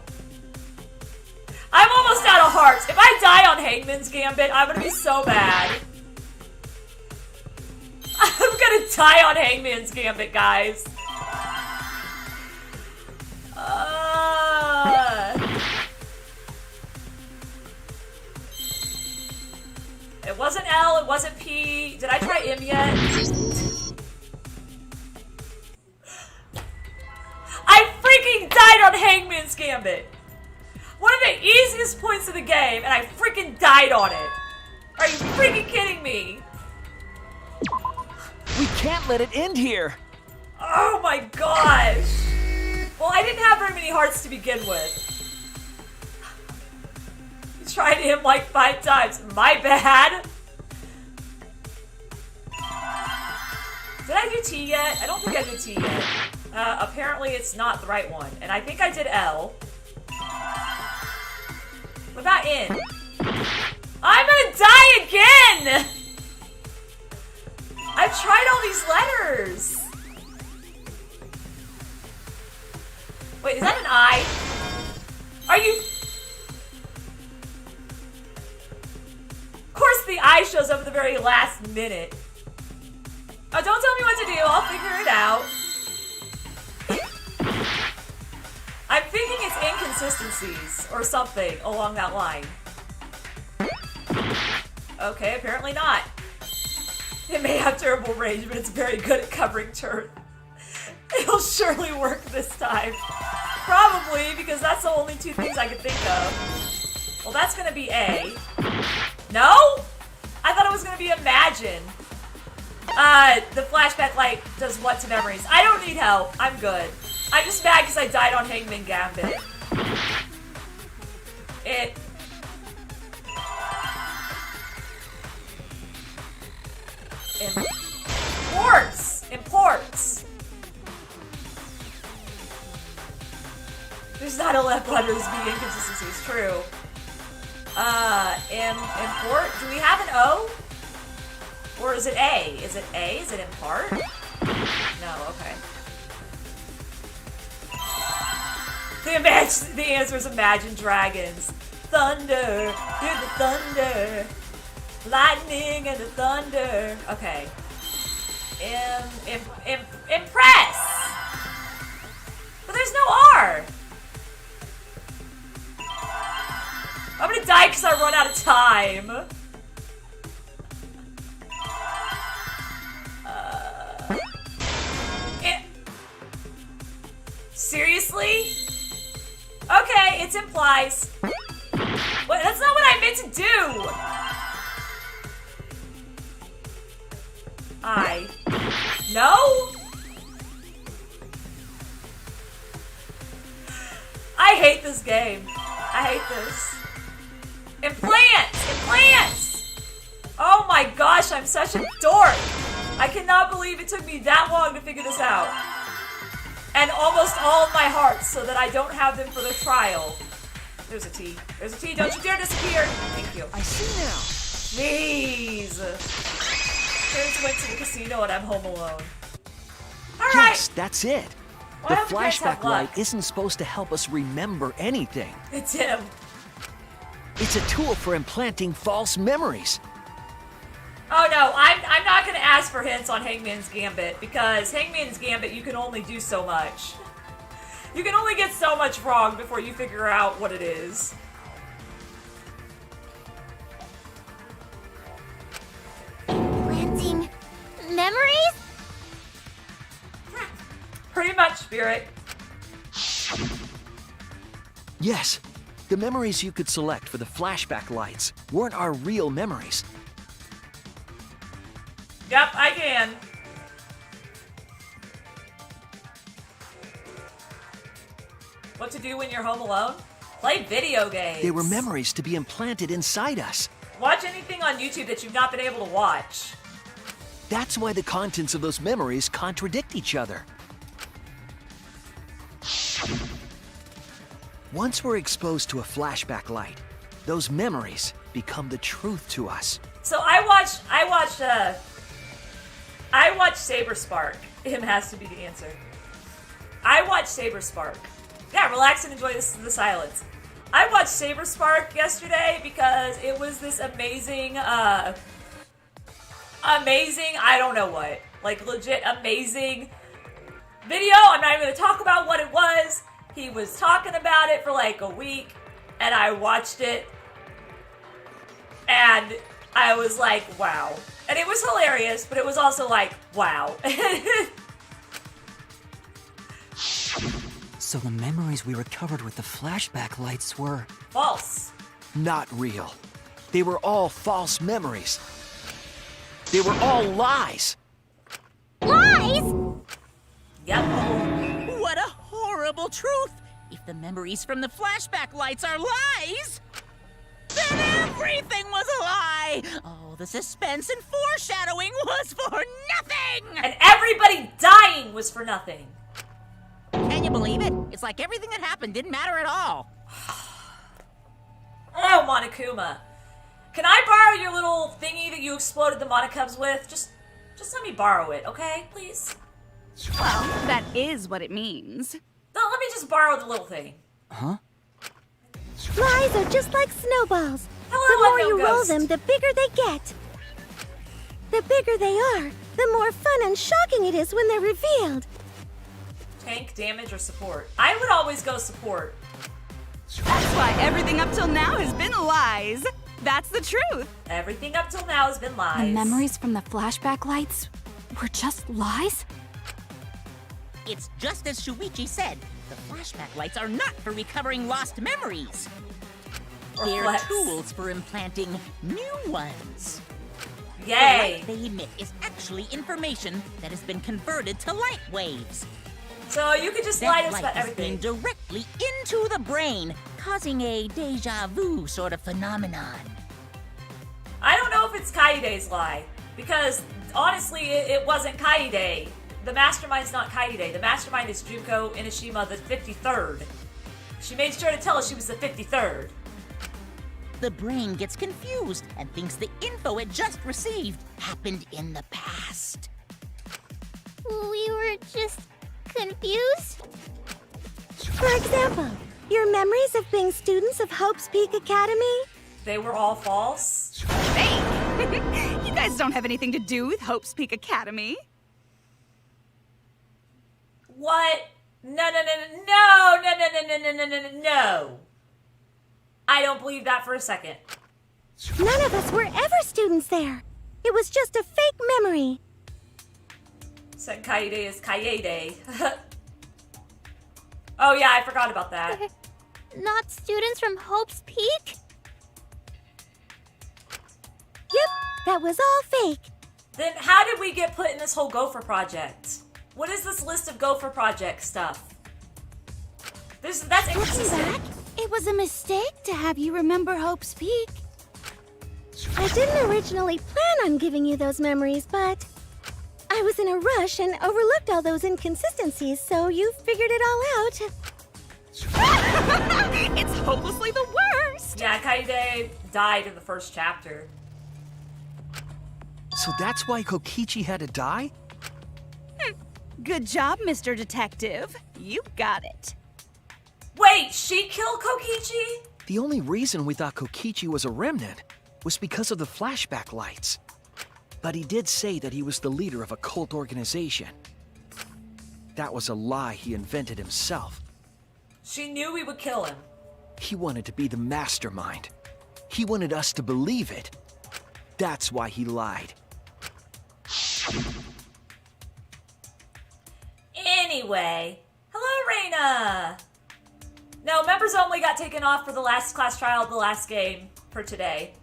I'm almost out of hearts. If I die on Hangman's Gambit, I'm gonna be so bad. I'm gonna die on Hangman's Gambit, guys. It wasn't L, it wasn't P. Did I try M yet? I freaking died on Hangman's Gambit. One of the easiest points of the game, and I freaking died on it. Are you freaking kidding me? We can't let it end here. Oh my gosh. Well, I didn't have very many hearts to begin with. You tried him like 5 times. My bad. Did I do T yet? I don't think I did T yet. Apparently it's not the right one. And I think I did L. What about N? I'm gonna die again! I've tried all these letters. Wait, is that an I? Are you... Of course the I shows up at the very last minute. Oh, don't tell me what to do. I'll figure it out. I'm thinking it's inconsistencies or something along that line. Okay, apparently not. It may have terrible range, but it's very good at covering turret. It'll surely work this time. Probably, because that's the only 2 things I could think of. Well, that's gonna be A. No? I thought it was gonna be Imagine. The flashback light does what to memories? I don't need help. I'm good. I'm just mad because I died on Hangman Gambit. It... Imports! There's not 11 letters being inconsistencies, true. Import? Do we have an O? Or is it A? Is it A? Is it impart? No, okay. The answer is Imagine Dragons. Thunder, hear the thunder. Lightning and the thunder. Okay. Impress! But there's no R! I'm gonna die because I run out of time. Seriously? Okay, it implies. Wait, that's not what I meant to do! No? I hate this game. I hate this. Implants! Implants! Oh my gosh, I'm such a dork! I cannot believe it took me that long to figure this out. And almost all of my hearts so that I don't have them for the trial. There's a T. There's a T. Don't you dare disappear. Thank you. I see now. Jeez. Parents went to the casino and I'm home alone. Alright. Yes, that's it. Well, The I hope you guys have flashback luck. light isn't supposed to help us remember anything. It's him. It's a tool for implanting false memories. Oh no, I'm not gonna ask for hints on Hangman's Gambit because Hangman's Gambit you can only do so much. You can only get so much wrong before you figure out what it is. Planting memories? Pretty much, Spirit. Yes, the memories you could select for the flashback lights weren't our real memories. Yep, I can. What to do when you're home alone? Play video games. They were memories to be implanted inside us. Watch anything on YouTube that you've not been able to watch. That's why the contents of those memories contradict each other. Once we're exposed to a flashback light, those memories become the truth to us. So I watched Saber Spark. Him has to be the answer. I watched Saber Spark. Yeah, relax and enjoy the silence. I watched Saber Spark yesterday because it was this amazing, I don't know what. Like, legit amazing video. I'm not even going to talk about what it was. He was talking about it for like a week, and I watched it, and I was like, wow. And it was hilarious, but it was also like, wow. So the memories we recovered with the flashback lights were... False. Not real. They were all false memories. They were all lies. Lies? Yep. What a horrible truth! If the memories from the flashback lights are lies, then everything was a lie! Oh, the suspense and foreshadowing was for nothing! And everybody dying was for nothing. Can you believe it? It's like everything that happened didn't matter at all. Oh, Monokuma. Can I borrow your little thingy that you exploded the Monokubs with? Just let me borrow it, okay? Please? Well, that is what it means. No, let me just borrow the little thing. Huh? Lies are just like snowballs. Hello, The more unknown you roll ghost. them, the bigger they get. The bigger they are, the more fun and shocking it is when they're revealed. Tank, damage, or support? I would always go support. That's why everything up till now has been lies. That's the truth. Everything up till now has been lies. The memories from the flashback lights were just lies? It's just as Shuichi said. The flashback lights are not for recovering lost memories. They're Reflex. tools for implanting new ones. The Yay! light they emit is actually information that has been converted to light waves. So you could just light That us about light is being everything. directly into the brain, causing a deja vu sort of phenomenon. I don't know if it's Kaide's lie, because honestly, it wasn't Kaide. The mastermind's not Kaide. The mastermind is Junko Inishima, the 53rd. She made sure to tell us she was the 53rd. The brain gets confused and thinks the info it just received happened in the past. We were just confused? For example, your memories of being students of Hope's Peak Academy? They were all false. Hey! You guys don't have anything to do with Hope's Peak Academy. What? No. I don't believe that for a second. None of us were ever students there. It was just a fake memory. Said Kaide is Kaede. Oh yeah, I forgot about that. Not students from Hope's Peak? Yep, that was all fake. Then how did we get put in this whole Gopher project? What is this list of Gopher project stuff? That's Looking inconsistent. back, it was a mistake to have you remember Hope's Peak. I didn't originally plan on giving you those memories, but I was in a rush and overlooked all those inconsistencies, so you figured it all out. It's hopelessly the worst! Yeah, Kaede died in the first chapter. So that's why Kokichi had to die? Good job, Mr. Detective. You got it. Wait, she killed Kokichi? The only reason we thought Kokichi was a remnant was because of the flashback lights. But he did say that he was the leader of a cult organization. That was a lie he invented himself. She knew we would kill him. He wanted to be the mastermind. He wanted us to believe it. That's why he lied. Anyway, hello, Reina! No, members only got taken off for the last class trial of the last game for today.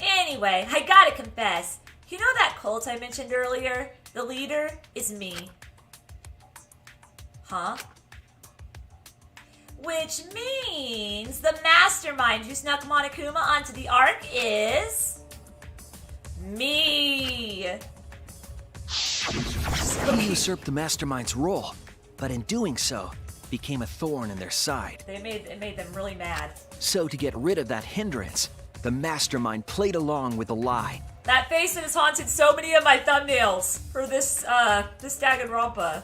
Anyway, I gotta confess, you know that cult I mentioned earlier? The leader is me. Huh? Which means the mastermind who snuck Monokuma onto the Ark is... me! He usurped the mastermind's role, but in doing so, became a thorn in their side. It made them really mad. So to get rid of that hindrance, the mastermind played along with the lie. That face that has haunted so many of my thumbnails for this Danganronpa.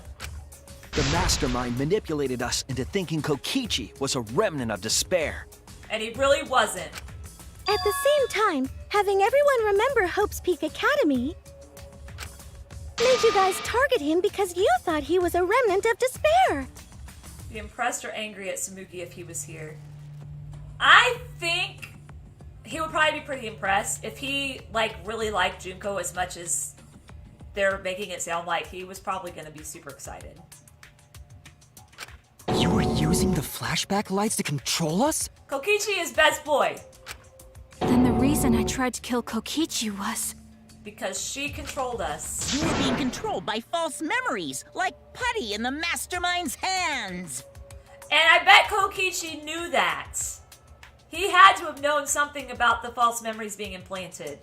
The mastermind manipulated us into thinking Kokichi was a remnant of despair. And he really wasn't. At the same time, having everyone remember Hope's Peak Academy made you guys target him because you thought he was a remnant of despair. Be impressed or angry at Samuki if he was here. I think he would probably be pretty impressed if he really liked Junko as much as they're making it sound like. He was probably going to be super excited. You were using the flashback lights to control us? Kokichi is best boy. Then the reason I tried to kill Kokichi was... because she controlled us. You were being controlled by false memories, like putty in the mastermind's hands. And I bet Kokichi knew that. He had to have known something about the false memories being implanted.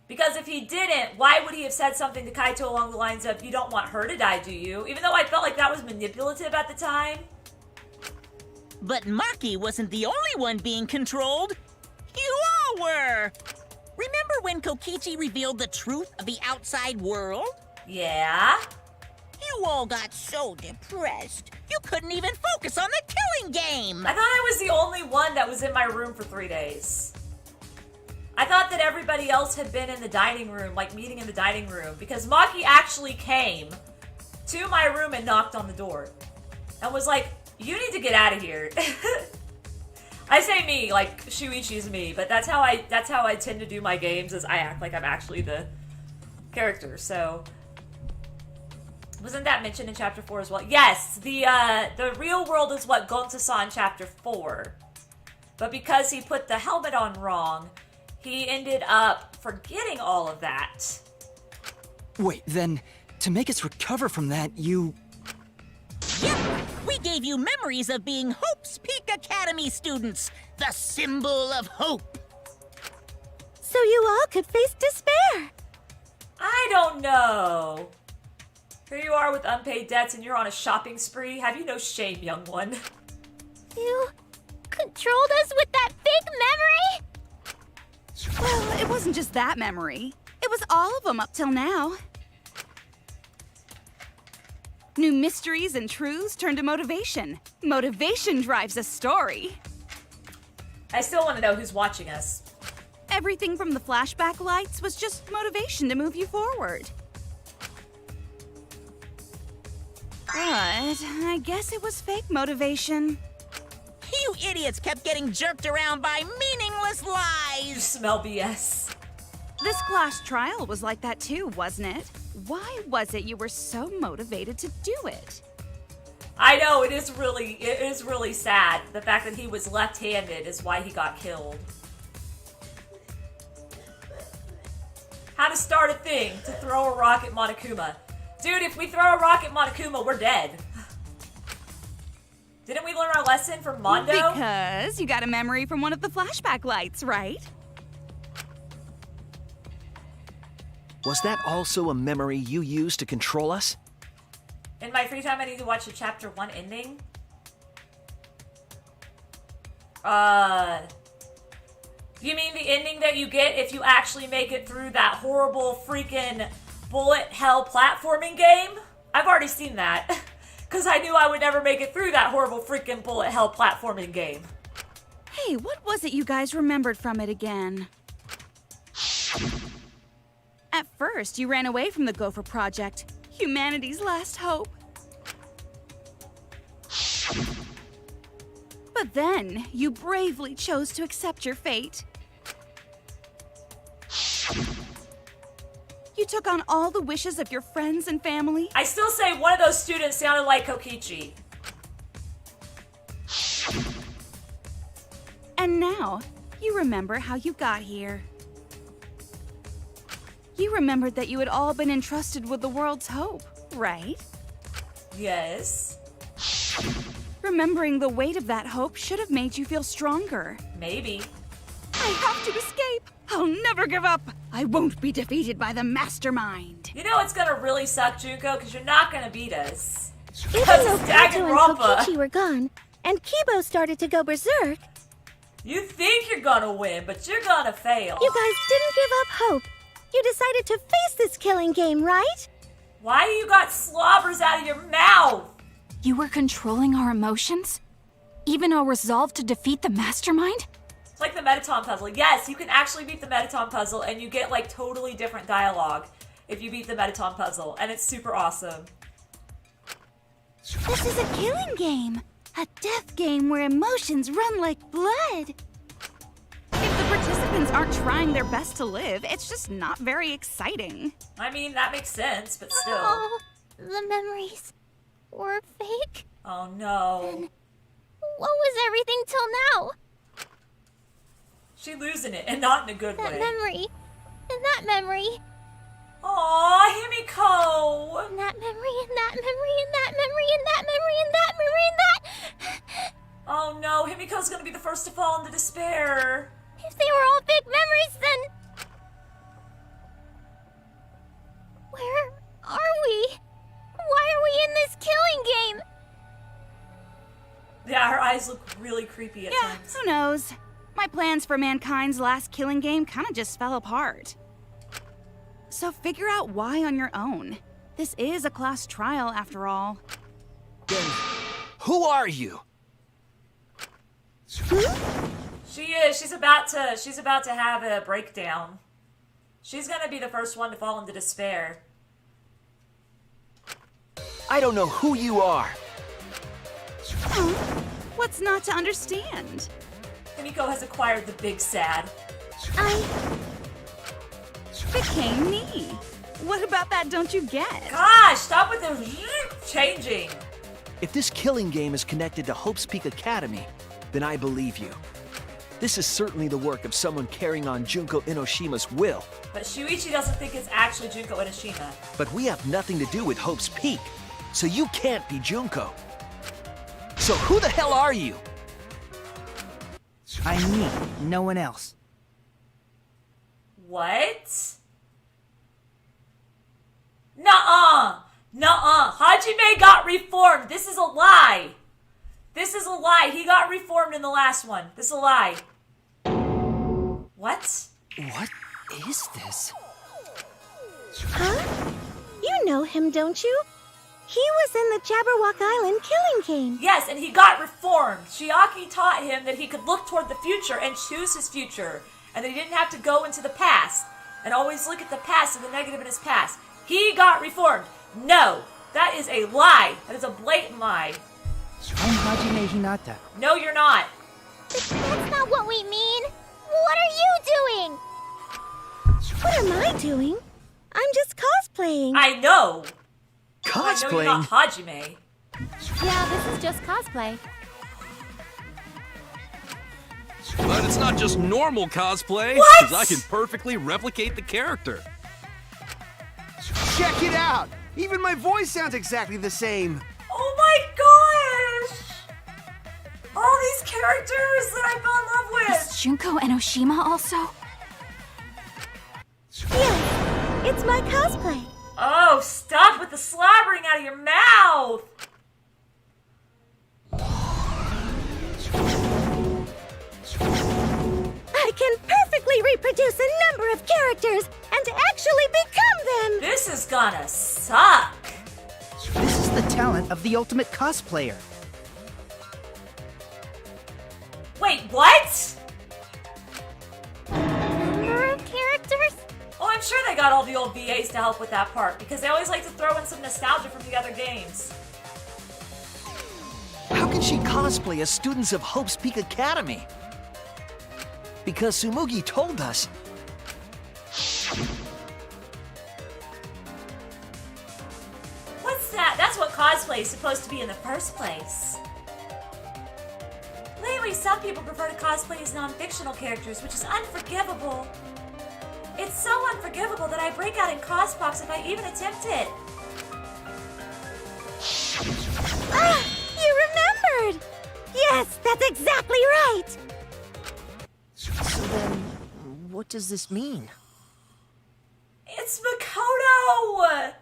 Because if he didn't, why would he have said something to Kaito along the lines of, "You don't want her to die, do you?" Even though I felt like that was manipulative at the time. But Maki wasn't the only one being controlled. You all were! Remember when Kokichi revealed the truth of the outside world? Yeah? You all got so depressed, you couldn't even focus on the killing game! I thought I was the only one that was in my room for 3 days. I thought that everybody else had been in the dining room, meeting in the dining room, because Maki actually came to my room and knocked on the door. And was like, "You need to get out of here." I say me, like Shuichi's me, but that's how I tend to do my games, is I act like I'm actually the character. So wasn't that mentioned in chapter 4 as well? Yes, the real world is what Gonta saw in chapter 4. But because he put the helmet on wrong, he ended up forgetting all of that. Wait, then, to make us recover from that, you... Yep, we gave you memories of being Hope's Peak Academy students, the symbol of hope. So you all could face despair. I don't know. Here you are with unpaid debts and you're on a shopping spree. Have you no shame, young one? You controlled us with that big memory? Well, it wasn't just that memory. It was all of them up till now. New mysteries and truths turn to motivation. Motivation drives a story. I still want to know who's watching us. Everything from the flashback lights was just motivation to move you forward. But I guess it was fake motivation. You idiots kept getting jerked around by meaningless You lies! smell BS. This class trial was like that too, wasn't it? Why was it you were so motivated to do it? I know, it is really sad. The fact that he was left-handed is why he got killed. How to start a thing to throw a rock at Monokuma. Dude, if we throw a rock at Monokuma, we're dead. Didn't we learn our lesson from Mondo? Because you got a memory from one of the flashback lights, right? Was that also a memory you used to control us? In my free time, I need to watch the chapter 1 ending. You mean the ending that you get if you actually make it through that horrible freaking bullet hell platforming game? I've already seen that. Because I knew I would never make it through that horrible freaking bullet hell platforming game. Hey, what was it you guys remembered from it again? At first, you ran away from the Gopher Project, humanity's last hope. But then, you bravely chose to accept your fate. You took on all the wishes of your friends and family. I still say one of those students sounded like Kokichi. And now, you remember how you got here. You remembered that you had all been entrusted with the world's hope, right? Yes. Remembering the weight of that hope should have made you feel stronger. Maybe. I have to escape! I'll never give up! I won't be defeated by the Mastermind! You know it's gonna really suck, Junko, because you're not gonna beat us. Even though It's Kato and Danganronpa. Kokichi were gone, and Kibo started to go berserk, You think you're gonna win, but you're gonna fail. you guys didn't give up hope. You decided to face this killing game, right? Why you got slobbers out of your mouth? You were controlling our emotions? Even our resolve to defeat the Mastermind? It's like the Metaton puzzle. Yes, you can actually beat the Metaton puzzle, and you get like totally different dialogue if you beat the Metaton puzzle, and it's super awesome. This is a killing game! A death game where emotions run like blood! If the participants aren't trying their best to live, it's just not very exciting. I mean, that makes sense, but still. Oh, the memories were fake? Oh no. Then what was everything till now? She losing it, and not in a good That way. memory. And that memory. Aw, Himiko! And that memory, and that memory, and that memory, and that memory, and that memory, and that. Oh no, Himiko's gonna be the first to fall into despair. If they were all fake memories, then. Where are we? Why are we in this killing game? Yeah, her eyes look really creepy at Yeah, times. who knows? My plans for mankind's last killing game kinda just fell apart. So figure out why on your own. This is a class trial, after all. Then, who are you? She is. She's about to have a breakdown. She's gonna be the first one to fall into despair. I don't know who you are. Huh? What's not to understand? Himiko has acquired the big sad. Became me. What about that don't you get? Gosh, stop with the changing. If this killing game is connected to Hope's Peak Academy, then I believe you. This is certainly the work of someone carrying on Junko Inoshima's will. But Shuichi doesn't think it's actually Junko Inoshima. But we have nothing to do with Hope's Peak, so you can't be Junko. So who the hell are you? I'm me, no one else. What? Nuh-uh! Nuh-uh! Hajime got reformed! This is a lie! This is a lie! He got reformed in the last one. This is a lie. What? What is this? Huh? You know him, don't you? He was in the Jabberwock Island killing game. Yes, and he got reformed. Chiaki taught him that he could look toward the future and choose his future. And that he didn't have to go into the past and always look at the past and the negative in his past. He got reformed. No, that is a lie. That is a blatant lie. I'm Hajime Hinata. No, you're not. That's not what we mean. What are you doing? What am I doing? I'm just cosplaying. I know. I know you're Cosplaying? not Hajime. Yeah, this is just cosplay. But it's not just normal cosplay, What? because I can perfectly replicate the character. Check it out! Even my voice sounds exactly the same. Oh my gosh! All these characters that I fell in love with. Is Junko Enoshima also? Yes, It's my cosplay. Oh, stop with the slobbering out of your mouth! I can perfectly reproduce a number of characters and actually become them! This is gonna suck! This is the talent of the ultimate cosplayer. Wait, what? Number of characters? Oh, I'm sure they got all the old VAs to help with that part, because they always like to throw in some nostalgia from the other games. How can she cosplay as students of Hope's Peak Academy? Because Tsumugi told us. What's that? That's what cosplay is supposed to be in the first place. Lately, some people prefer to cosplay as non-fictional characters, which is unforgivable. It's so unforgivable that I break out in cosbox if I even attempt it. Ah! You remembered! Yes, that's exactly right! So then, what does this mean? It's Makoto!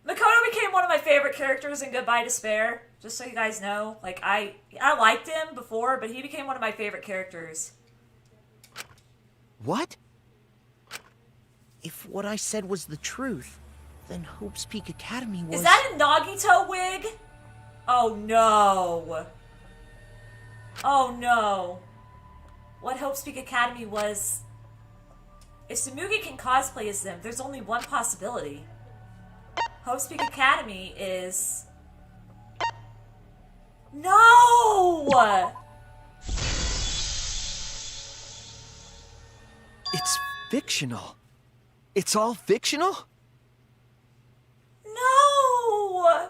Makoto became one of my favorite characters in Goodbye Despair. Just so you guys know. Like, I liked him before, but he became one of my favorite characters. What? If what I said was the truth, then Hope's Peak Academy was... Is that a Nagito wig? Oh no. Oh no. What Hope's Peak Academy was... If Tsumugi can cosplay as them, there's only one possibility. Hope's Peak Academy is... No! It's fictional. It's all fictional? No!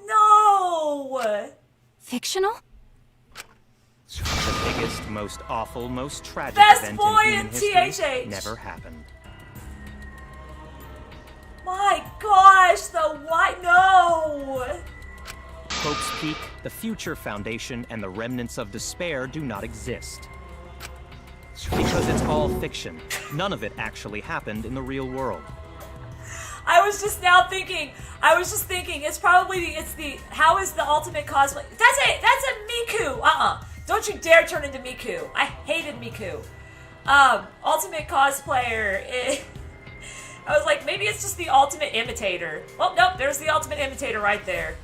No! Fictional? The biggest, most awful, most tragic Best event boy in in human history THH. never happened. My gosh, the what? No! Hope's Peak, the Future Foundation, and the remnants of despair do not exist. Because it's all fiction. None of it actually happened in the real world. I was just thinking, it's probably how is the ultimate cosplay? That's a Miku! Don't you dare turn into Miku. I hated Miku. Ultimate cosplayer, I was like, maybe it's just the ultimate imitator. Well, nope, there's the ultimate imitator right there.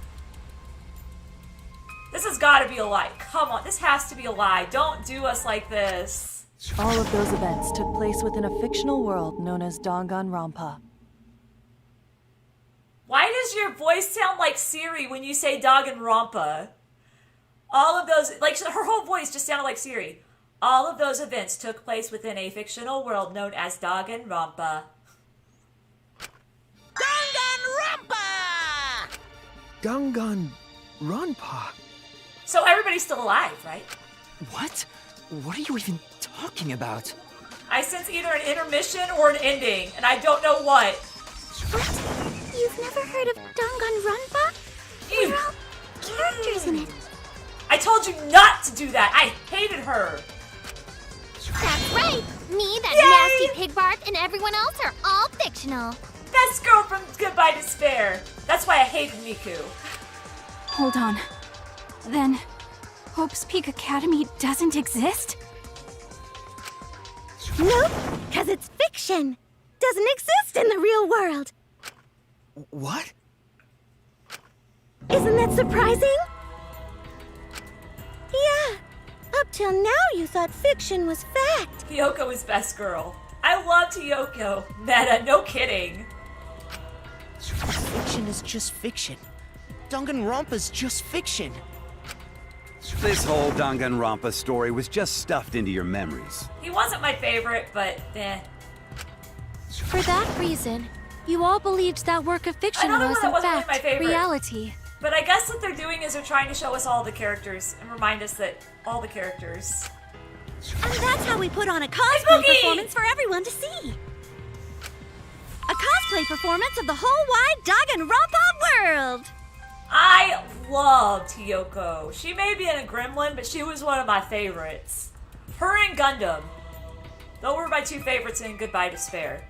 This has gotta be a lie. Come on, this has to be a lie. Don't do us like this. All of those events took place within a fictional world known as Danganronpa. Why does your voice sound like Siri when you say Danganronpa? All of those, like, her whole voice just sounded like Siri. All of those events took place within a fictional world known as Danganronpa. Danganronpa? So everybody's still alive, right? What? What are you even talking about? I sense either an intermission or an ending, and I don't know what. What? You've never heard of Danganronpa? We're all characters in it. I told you not to do that. I hated her. That's right. Me, that nasty pig Bart, and everyone else are all fictional. Best girl from Goodbye Despair. That's why I hated Miku. Hold on. Then, Hope's Peak Academy doesn't exist? Nope, because it's fiction. Doesn't exist in the real world. What? Isn't that surprising? Yeah. Up till now, you thought fiction was fact. Hiyoko is best girl. I loved Hiyoko. Meta, no kidding. Fiction is just fiction. Danganronpa's just fiction. This whole Danganronpa story was just stuffed into your memories. He wasn't my favorite, but eh. For that reason, you all believed that work of fiction Another was, one that in wasn't really fact, my favorite. reality. But I guess what they're doing is they're trying to show us all the characters and remind us that all the characters. And that's how we put on a cosplay performance for everyone to see. A cosplay performance of the whole wide Danganronpa world. I loved Hiyoko. She may be in a gremlin, but she was one of my favorites. Her and Gundam. Those were my two favorites in Goodbye Despair.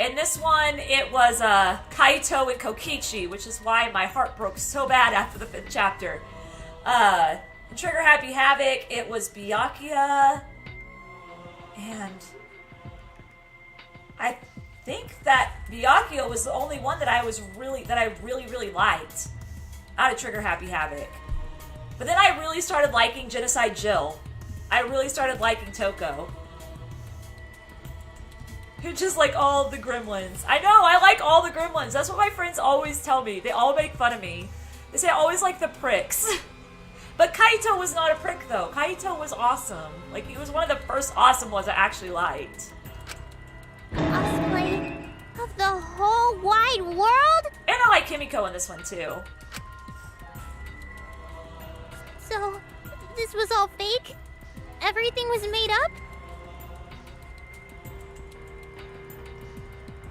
In this one, it was Kaito and Kokichi, which is why my heart broke so bad after the 5th chapter. In Trigger Happy Havoc, it was Byakuya, and I think that Byakuya was the only one that I really liked out of Trigger Happy Havoc. But then I really started liking Genocide Jill. I really started liking Toko. Who just like all the gremlins. I know, I like all the gremlins. That's what my friends always tell me. They all make fun of me. They say I always like the pricks. But Kaito was not a prick though. Kaito was awesome. Like, he was one of the first awesome ones I actually liked. Cosplay of the whole wide world? And I like Kimiko in this one too. So, this was all fake? Everything was made up?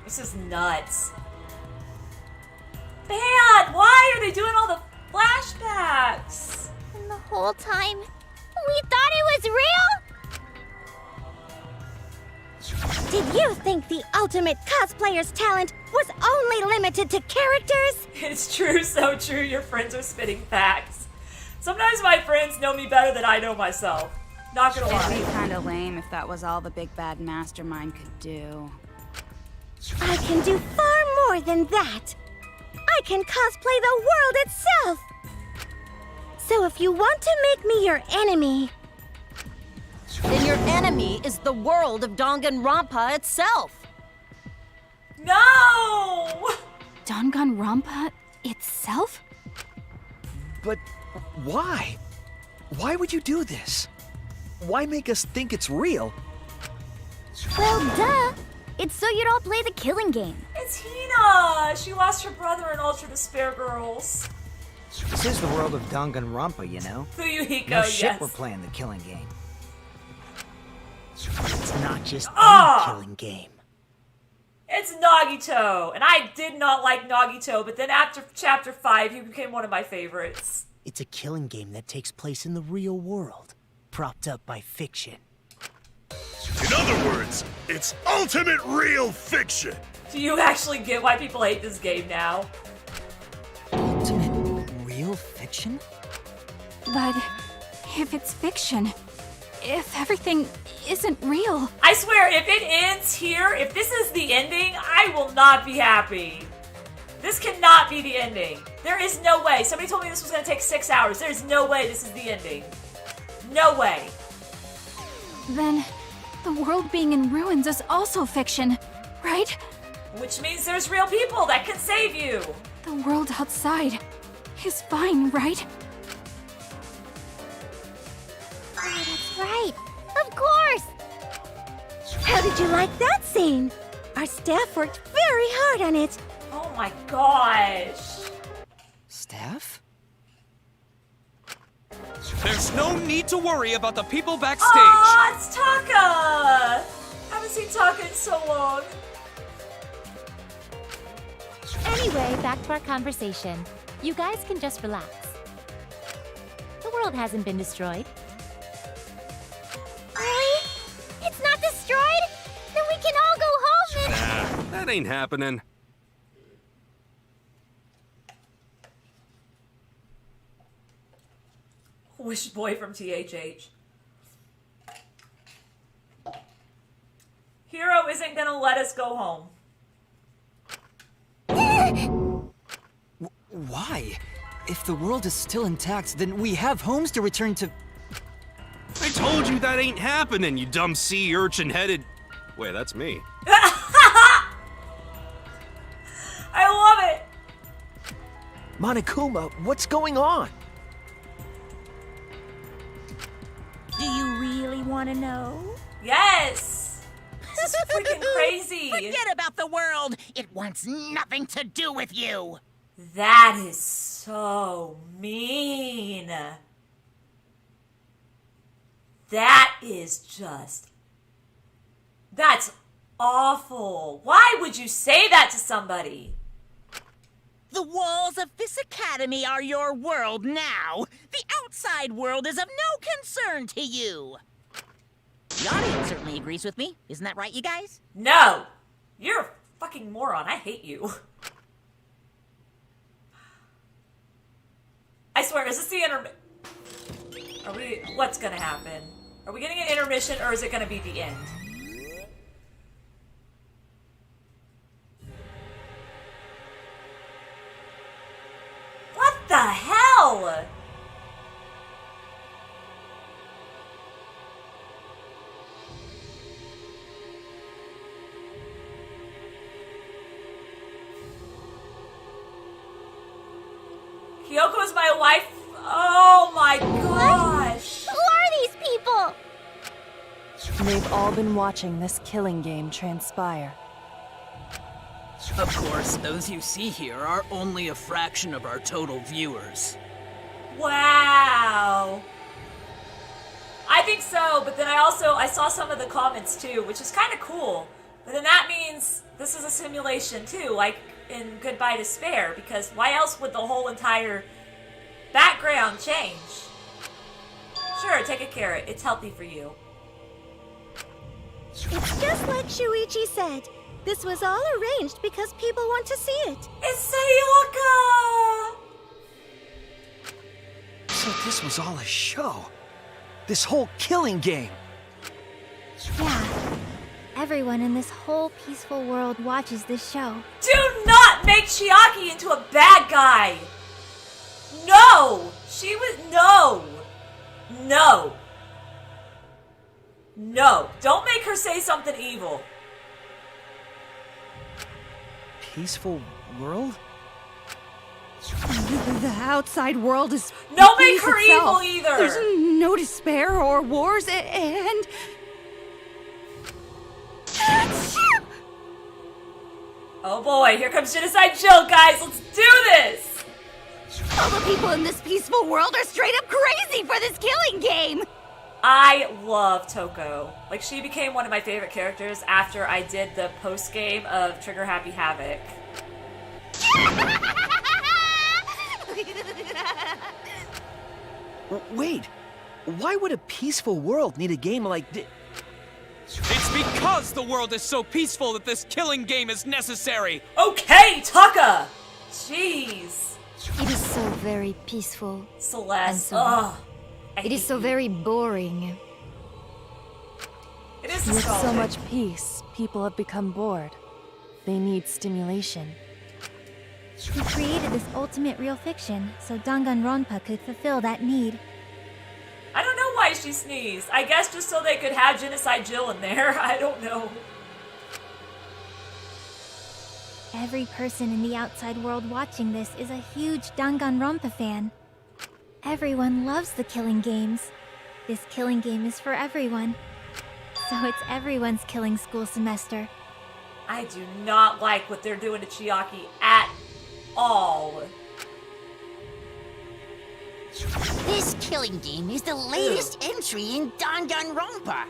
This is nuts. Man, why are they doing all the flashbacks? And the whole time, we thought it was real? Did you think the ultimate cosplayer's talent was only limited to characters? It's true, so true. Your friends are spitting facts. Sometimes my friends know me better than I know myself. Not gonna lie. It'd be kinda lame if that was all the big bad mastermind could do. I can do far more than that. I can cosplay the world itself. So if you want to make me your enemy... Then your enemy is the world of Danganronpa itself. No! Danganronpa itself? But why? Why would you do this? Why make us think it's real? Well, duh. It's so you'd all play the killing game. It's Hina! She lost her brother in Ultra Despair Girls. This is the world of Danganronpa, you know? Fuyuhiko, No shit yes. we're playing the killing game. It's not just Ah! any killing game. It's Nagito! And I did not like Nagito, but then after Chapter 5, he became one of my favorites. It's a killing game that takes place in the real world, propped up by fiction. In other words, it's ultimate real fiction. Do you actually get why people hate this game now? Ultimate real fiction? But if it's fiction, if everything isn't real... I swear, if it ends here, if this is the ending, I will not be happy. This cannot be the ending. There is no way. Somebody told me this was going to take 6 hours. There's no way this is the ending. No way. Then the world being in ruins is also fiction, right? Which means there's real people that can save you. The world outside is fine, right? Oh, that's right. Of course. How did you like that scene? Our staff worked very hard on it. Oh my gosh. Staff? There's no need to worry about the people backstage. Aw, it's Taka! Haven't seen Taka in so long. Anyway, back to our conversation. You guys can just relax. The world hasn't been destroyed. Really? It's not destroyed? Then we can all go home and... Nah, that ain't happening. Wish boy from THH. Hero isn't gonna let us go home. Why? If the world is still intact, then we have homes to return to... I told you that ain't happening, you dumb sea urchin-headed... Wait, that's me. I love it! Monokuma, what's going on? Do you really want to know? Yes! This is freaking crazy! Forget about the world! It wants nothing to do with you! That is so mean. That is just... That's awful. Why would you say that to somebody? The walls of this academy are your world now. The outside world is of no concern to you. The audience certainly agrees with me. Isn't that right, you guys? No! You're a fucking moron. I hate you. I swear, is this the what's gonna happen? Are we getting an intermission or is it gonna be the end? What the hell? Kyoko is my wife. Oh my gosh. Who are these people? They've all been watching this killing game transpire. Of course, those you see here are only a fraction of our total viewers. Wow. I think so, but then I saw some of the comments too, which is kind of cool. But then that means this is a simulation too, like in Goodbye Despair, because why else would the whole entire background change? Sure, take a carrot. It's healthy for you. It's just like Shuichi said. This was all arranged because people want to see it. It's Sayaka! So this was all a show. This whole killing game. Yeah. Everyone in this whole peaceful world watches this show. Do not make Chiaki into a bad guy! No! She was... No! No! No! Don't make her say something evil. Peaceful world? The outside world is... Don't make her peace itself. evil either! There's no despair or wars and... Oh boy, here comes Genocide Jill, guys! Let's do this! All the people in this peaceful world are straight up crazy for this killing game! I love Toko. Like, she became one of my favorite characters after I did the post-game of Trigger Happy Havoc. Wait, why would a peaceful world need a game like this? It's because the world is so peaceful that this killing game is necessary! Okay, Taka! Jeez. It is so very peaceful. Celeste, ugh. It is so very boring. It is With so nostalgic. much peace, people have become bored. They need stimulation. We created this ultimate real fiction so Danganronpa could fulfill that need. I don't know why she sneezed. I guess just so they could have Genocide Jill in there. I don't know. Every person in the outside world watching this is a huge Danganronpa fan. Everyone loves the killing games. This killing game is for everyone. So it's everyone's killing school semester. I do not like what they're doing to Chiaki at all. This killing game is the latest entry in Danganronpa.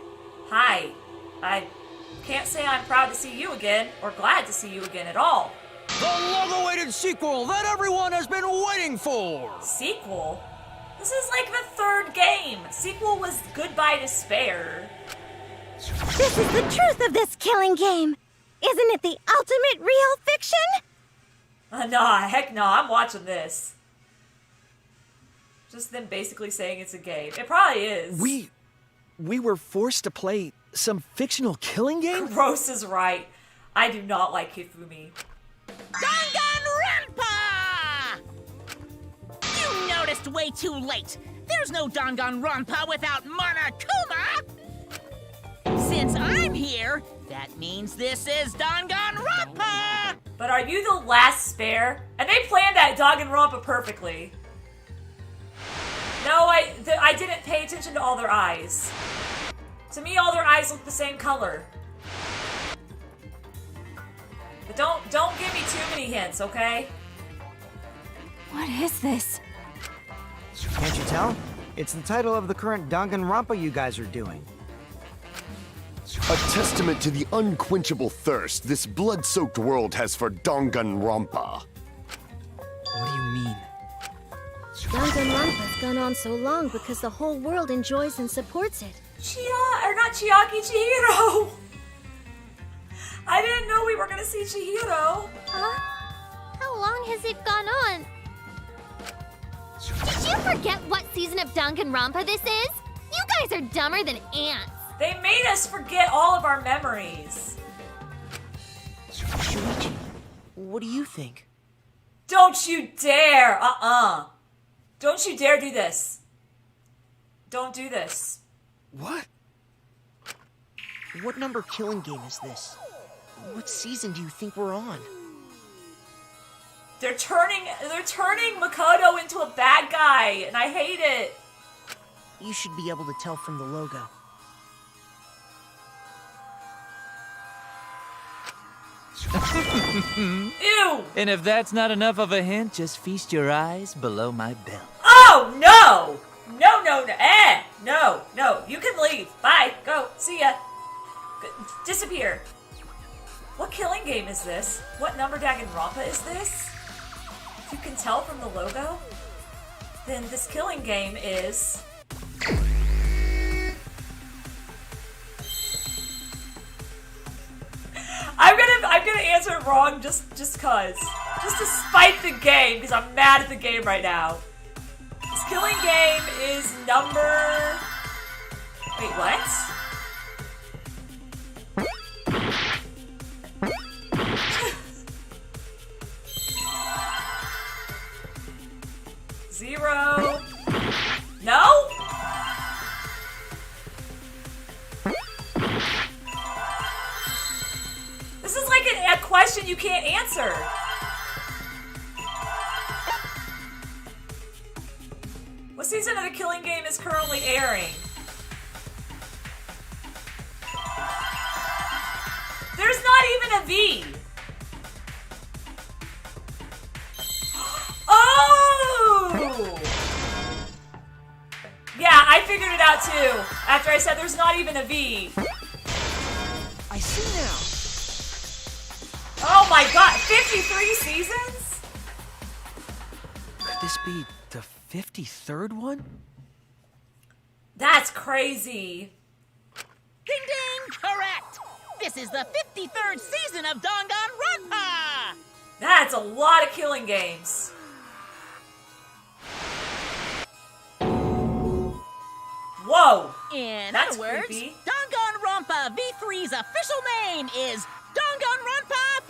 Hi. I can't say I'm proud to see you again, or glad to see you again at all. The long-awaited sequel that everyone has been waiting for! Sequel? This is like the third game. Sequel was Goodbye Despair. This is the truth of this killing game. Isn't it the ultimate real fiction? Nah, heck no, I'm watching this. Just them basically saying it's a game. It probably is. We were forced to play some fictional killing game? Gross is right. I do not like Hifumi. Danganronpa! You noticed way too late. There's no Danganronpa without Monokuma! Since I'm here, that means this is Danganronpa! But are you the last spare? And they planned that Danganronpa perfectly. No, I didn't pay attention to all their eyes. To me, all their eyes look the same color. But don't give me too many hints, okay? What is this? Can't you tell? It's the title of the current Danganronpa you guys are doing. A testament to the unquenchable thirst this blood-soaked world has for Danganronpa. What do you mean? Danganronpa's gone on so long because the whole world enjoys and supports it. Not Chiaki, Chihiro! I didn't know we were gonna see Chihiro. Huh? How long has it gone on? Did you forget what season of Danganronpa this is? You guys are dumber than ants. They made us forget all of our memories. Shuichi, what do you think? Don't you dare! Don't you dare do this. Don't do this. What? What number killing game is this? What season do you think we're on? They're turning Makoto into a bad guy, and I hate it. You should be able to tell from the logo. Ew! And if that's not enough of a hint, just feast your eyes below my belt. Oh, no! No, no, no. No, no. You can leave. Bye. Go. See ya. Disappear. What killing game is this? What number Danganronpa is this? If you can tell from the logo, then this killing game is... I'm gonna answer it wrong just cause. Just to spite the game, because I'm mad at the game right now. This killing game is number... Wait, what? Zero. No? This is like a question you can't answer. What season of the killing game is currently airing? There's not even a V. Oh! Yeah, I figured it out too. After I said there's not even a V. I see now. Oh my god, 53 seasons? Could this be the 53rd one? That's crazy. Ding ding! Correct! This is the 53rd season of Danganronpa! That's a lot of killing games. Whoa! In That's other words, creepy. Danganronpa V3's official name is Danganronpa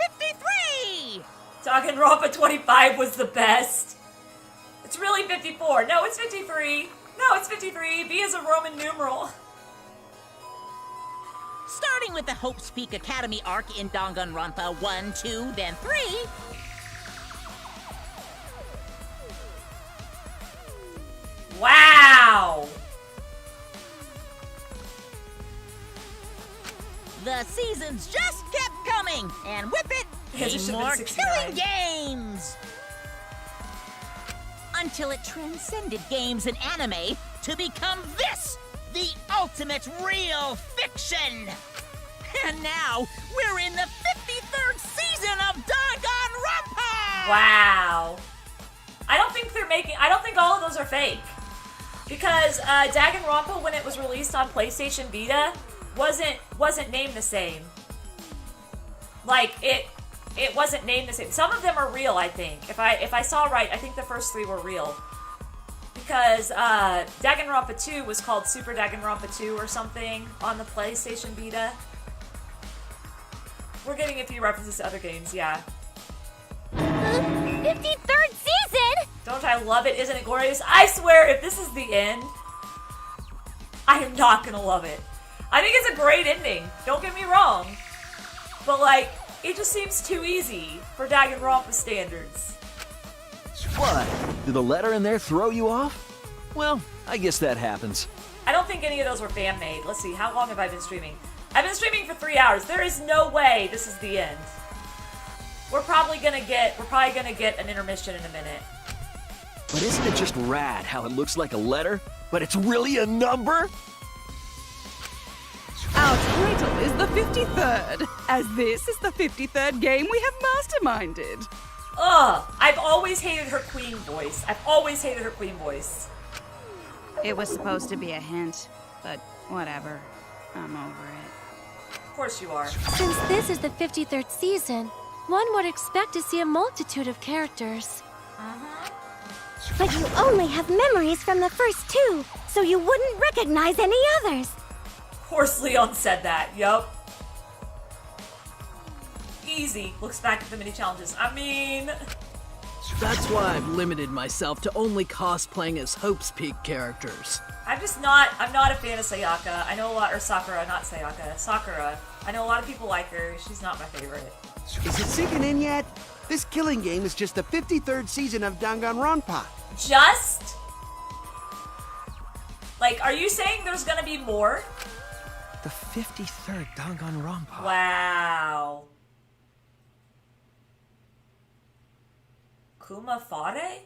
53! Danganronpa 25 was the best. It's really 54. No, it's 53. No, it's 53. V is a Roman numeral. Starting with the Hope's Peak Academy arc in Danganronpa 1, 2, then 3. Wow! The seasons just kept coming, and with it, Yes, it came should've been more 69. killing games! Until it transcended games and anime to become this, the ultimate real fiction! And now, we're in the 53rd season of Danganronpa! Wow. I don't think all of those are fake. Because Danganronpa, when it was released on PlayStation Vita, wasn't named the same. Like, it wasn't named the same. Some of them are real, I think. If I saw right, I think the first 3 were real. Because Danganronpa 2 was called Super Danganronpa 2 or something on the PlayStation Vita. We're getting a few references to other games, yeah. 53rd season? Don't I love it? Isn't it glorious? I swear, if this is the end, I am not gonna love it. I think it's a great ending. Don't get me wrong. But, like, it just seems too easy for Danganronpa standards. What? Did the letter in there throw you off? Well, I guess that happens. I don't think any of those were fan-made. Let's see, how long have I been streaming? I've been streaming for 3 hours. There is no way this is the end. We're probably gonna get an intermission in a minute. But isn't it just rad how it looks like a letter, but it's really a number? Our title is the 53rd, as this is the 53rd game we have masterminded. Ugh, I've always hated her queen voice. It was supposed to be a hint, but Whatever. I'm over it. Of course you are. Since this is the 53rd season, one would expect to see a multitude of characters. But you only have memories from the first two, so you wouldn't recognize any others. Of course Leon said that, yup. Easy. Looks back at the mini challenges. I mean... That's why I've limited myself to only cosplaying as Hope's Peak characters. I'm not a fan of Sayaka. I know a lot, or Sakura, not Sayaka. Sakura. I know a lot of people like her. She's not my favorite. Is it sinking in yet? This killing game is just the 53rd season of Danganronpa. Just? Like, are you saying there's gonna be more? The 53rd Danganronpa. Wow. Kuma Fare?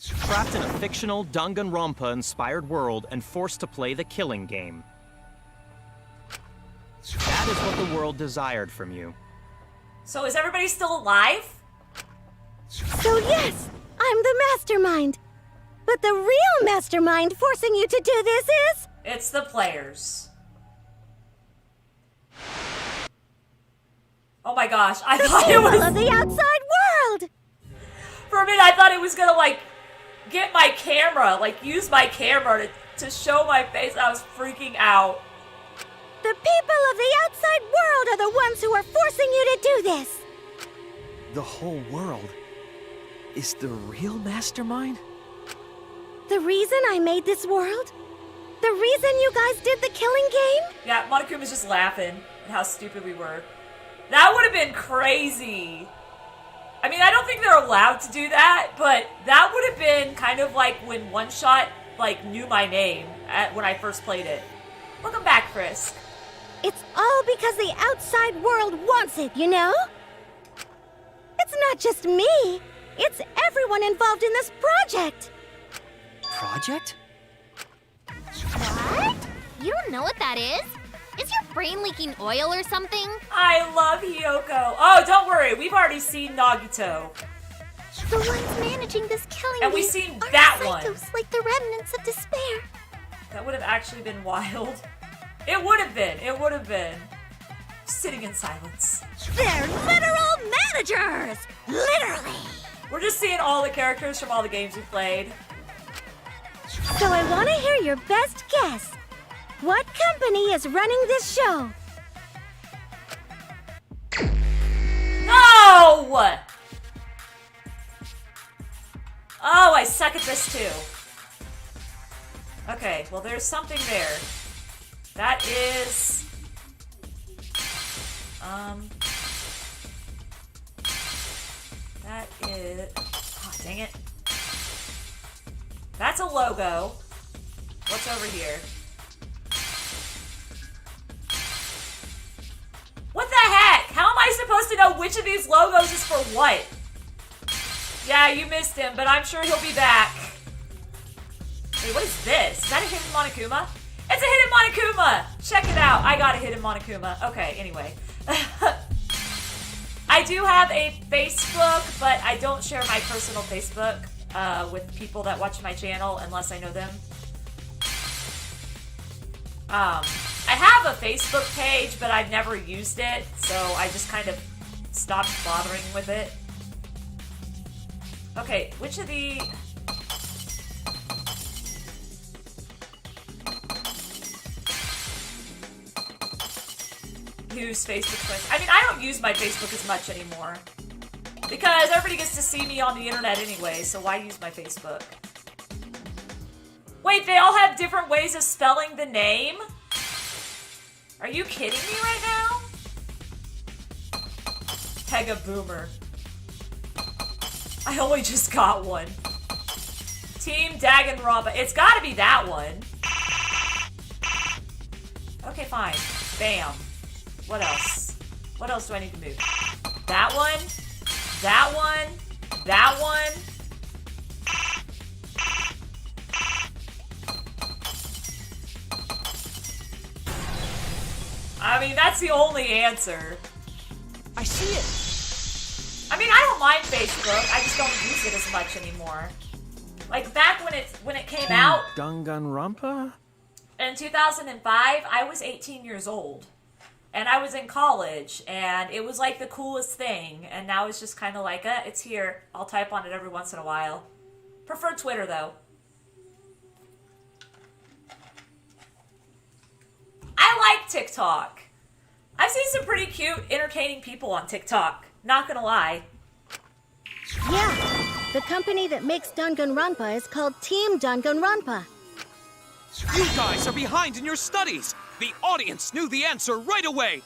Trapped in a fictional Danganronpa-inspired world and forced to play the killing game. That is what the world desired from you. So is everybody still alive? So yes, I'm the mastermind. But the real mastermind forcing you to do this is... It's the players. Oh my gosh, I thought it was... of the outside world! For a minute, I thought it was gonna, like, get my camera, like, use my camera to show my face. I was freaking out. The people of the outside world are the ones who are forcing you to do this. The whole world is the real mastermind? The reason I made this world? The reason you guys did the killing game? Yeah, Monokuma's just laughing at how stupid we were. That would have been crazy. I mean, I don't think they're allowed to do that, but that would have been kind of like when One Shot, like, knew my name when I first played it. Welcome back, Frisk. It's all because the outside world wants it, you know? It's not just me. It's everyone involved in this project. Project? What? You don't know what that is? Is your brain leaking oil or something? I love Hiyoko. Oh, don't worry. We've already seen Nagito. The ones managing this killing And we've seen that one. Like the remnants of despair. That would have actually been wild. It would have been. It would have been. Sitting in silence. They're literal managers! Literally! We're just seeing all the characters from all the games we played. So I want to hear your best guess. What company is running this show? No! Oh, I suck at this too. Okay, well there's something there. That is... That is... Oh, dang it. That's a logo. What's over here? What the heck? How am I supposed to know which of these logos is for what? Yeah, you missed him, but I'm sure he'll be back. Wait, what is this? Is that a hidden Monokuma? It's a hidden Monokuma! Check it out. I got a hidden Monokuma. Okay, anyway. I do have a Facebook, but I don't share my personal Facebook with people that watch my channel unless I know them. I have a Facebook page, but I've never used it, so I just kind of stopped bothering with it. Okay, which of the... Use Facebook friends. I mean, I don't use my Facebook as much anymore. Because everybody gets to see me on the internet anyway, so why use my Facebook? Wait, they all have different ways of spelling the name? Are you kidding me right now? Pega Boomer. I only just got one. Team Danganronpa. It's gotta be that one. Okay, fine. Bam. What else? What else do I need to move? That one? That one? That one? I mean, that's the only answer. I see it. I mean, I don't mind Facebook. I just don't use it as much anymore. Like back when it came out. Danganronpa? In 2005, I was 18 years old. And I was in college, and it was like the coolest thing. And now it's just kind of like, it's here. I'll type on it every once in a while. Prefer Twitter, though. I like TikTok. I've seen some pretty cute, entertaining people on TikTok. Not gonna lie. Yeah, the company that makes Danganronpa is called Team Danganronpa. You guys are behind in your studies! The audience knew the answer right away!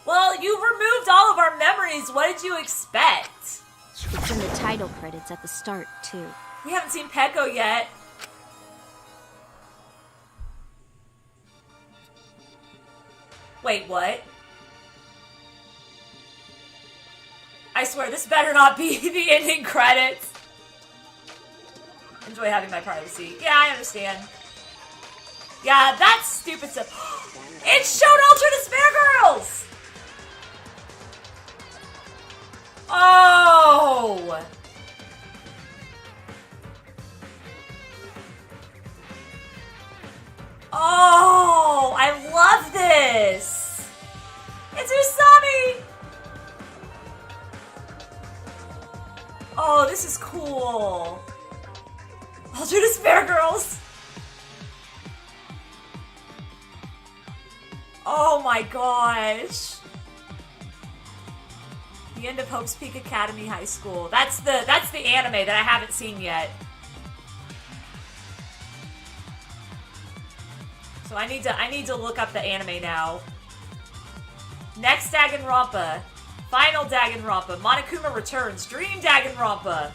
Well, you've removed all of our memories. What did you expect? It's in the title credits at the start, too. We haven't seen Peko yet. Wait, what? I swear, this better not be the ending credits. Enjoy having my privacy. Yeah, I understand. Yeah, that's stupid stuff. It showed Ultra Despair Girls! Oh! Oh, I love this! It's Usami! Oh, this is cool. Ultra Despair Girls! Oh my gosh. The end of Hope's Peak Academy High School. That's the anime that I haven't seen yet. So I need to look up the anime now. Next Danganronpa. Final Danganronpa. Monokuma returns. Dream Danganronpa.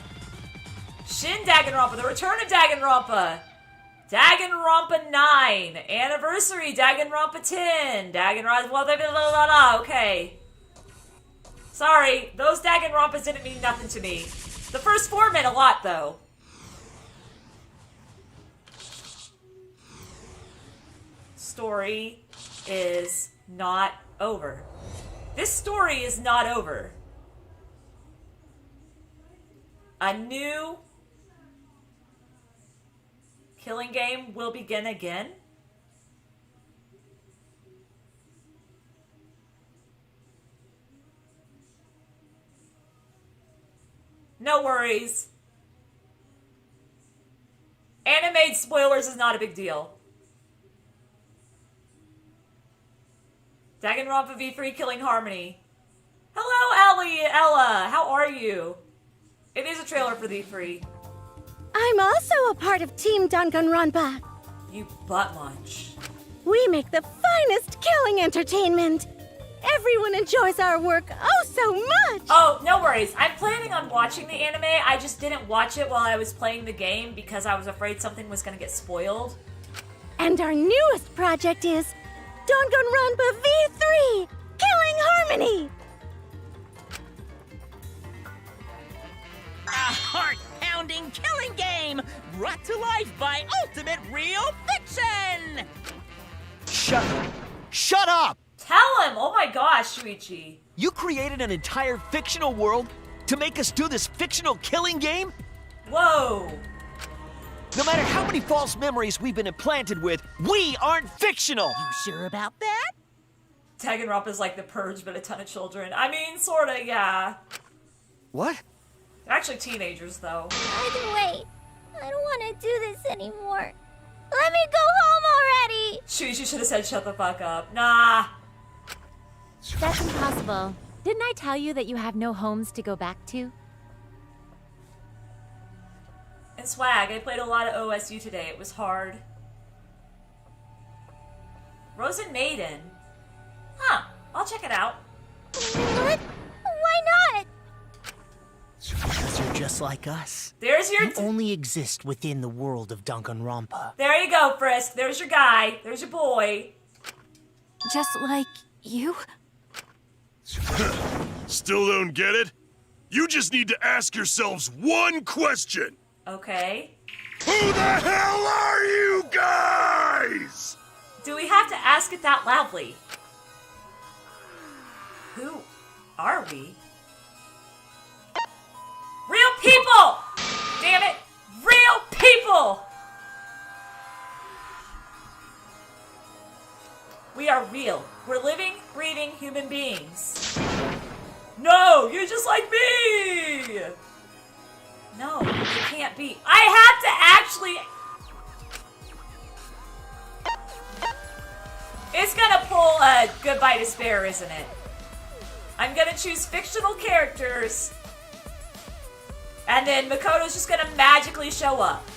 Shin Danganronpa. The Return of Danganronpa. Danganronpa 9. Anniversary Danganronpa 10. Danganronpa... Blah, blah, blah, blah, blah. Okay. Sorry. Those Danganronpas didn't mean nothing to me. The first 4 meant a lot, though. Story is not over. This story is not over. A new killing game will begin again. No worries. Anime spoilers is not a big deal. Danganronpa V3 Killing Harmony. Hello, Ella. How are you? It is a trailer for V3. I'm also a part of Team Danganronpa. You butt munch. We make the finest killing entertainment. Everyone enjoys our work oh so much. Oh, no worries. I'm planning on watching the anime. I just didn't watch it while I was playing the game because I was afraid something was going to get spoiled. And our newest project is Danganronpa V3 Killing Harmony. A heart-pounding killing game brought to life by Ultimate Real Fiction! Shut up! Tell him! Oh my gosh, Shuichi. You created an entire fictional world to make us do this fictional killing game? Whoa! No matter how many false memories we've been implanted with, we aren't fictional! You sure about that? Danganronpa's like The Purge, but a ton of children. I mean, sorta, yeah. What? They're actually teenagers, though. Either way, I don't want to do this anymore. Let me go home already! Shuichi should have said shut the fuck up. Nah. That's impossible. Didn't I tell you that you have no homes to go back to? And swag, I played a lot of OSU today. It was hard. Rosen Maiden. Huh. I'll check it out. What? Why not? Because you're just like us. There's your... You only exist within the world of Danganronpa. There you go, Frisk. There's your guy. There's your boy. Just like you? Still don't get it? You just need to ask yourselves one question. Okay. Who the hell are you guys? Do we have to ask it that loudly? Who are we? Real people! Damn it! Real people! real. We're living, breathing human beings. No, you're just like me! No, you can't be. I have to actually... It's gonna pull a Goodbye Despair, isn't it? I'm gonna choose fictional characters. And then Makoto's just gonna magically show up.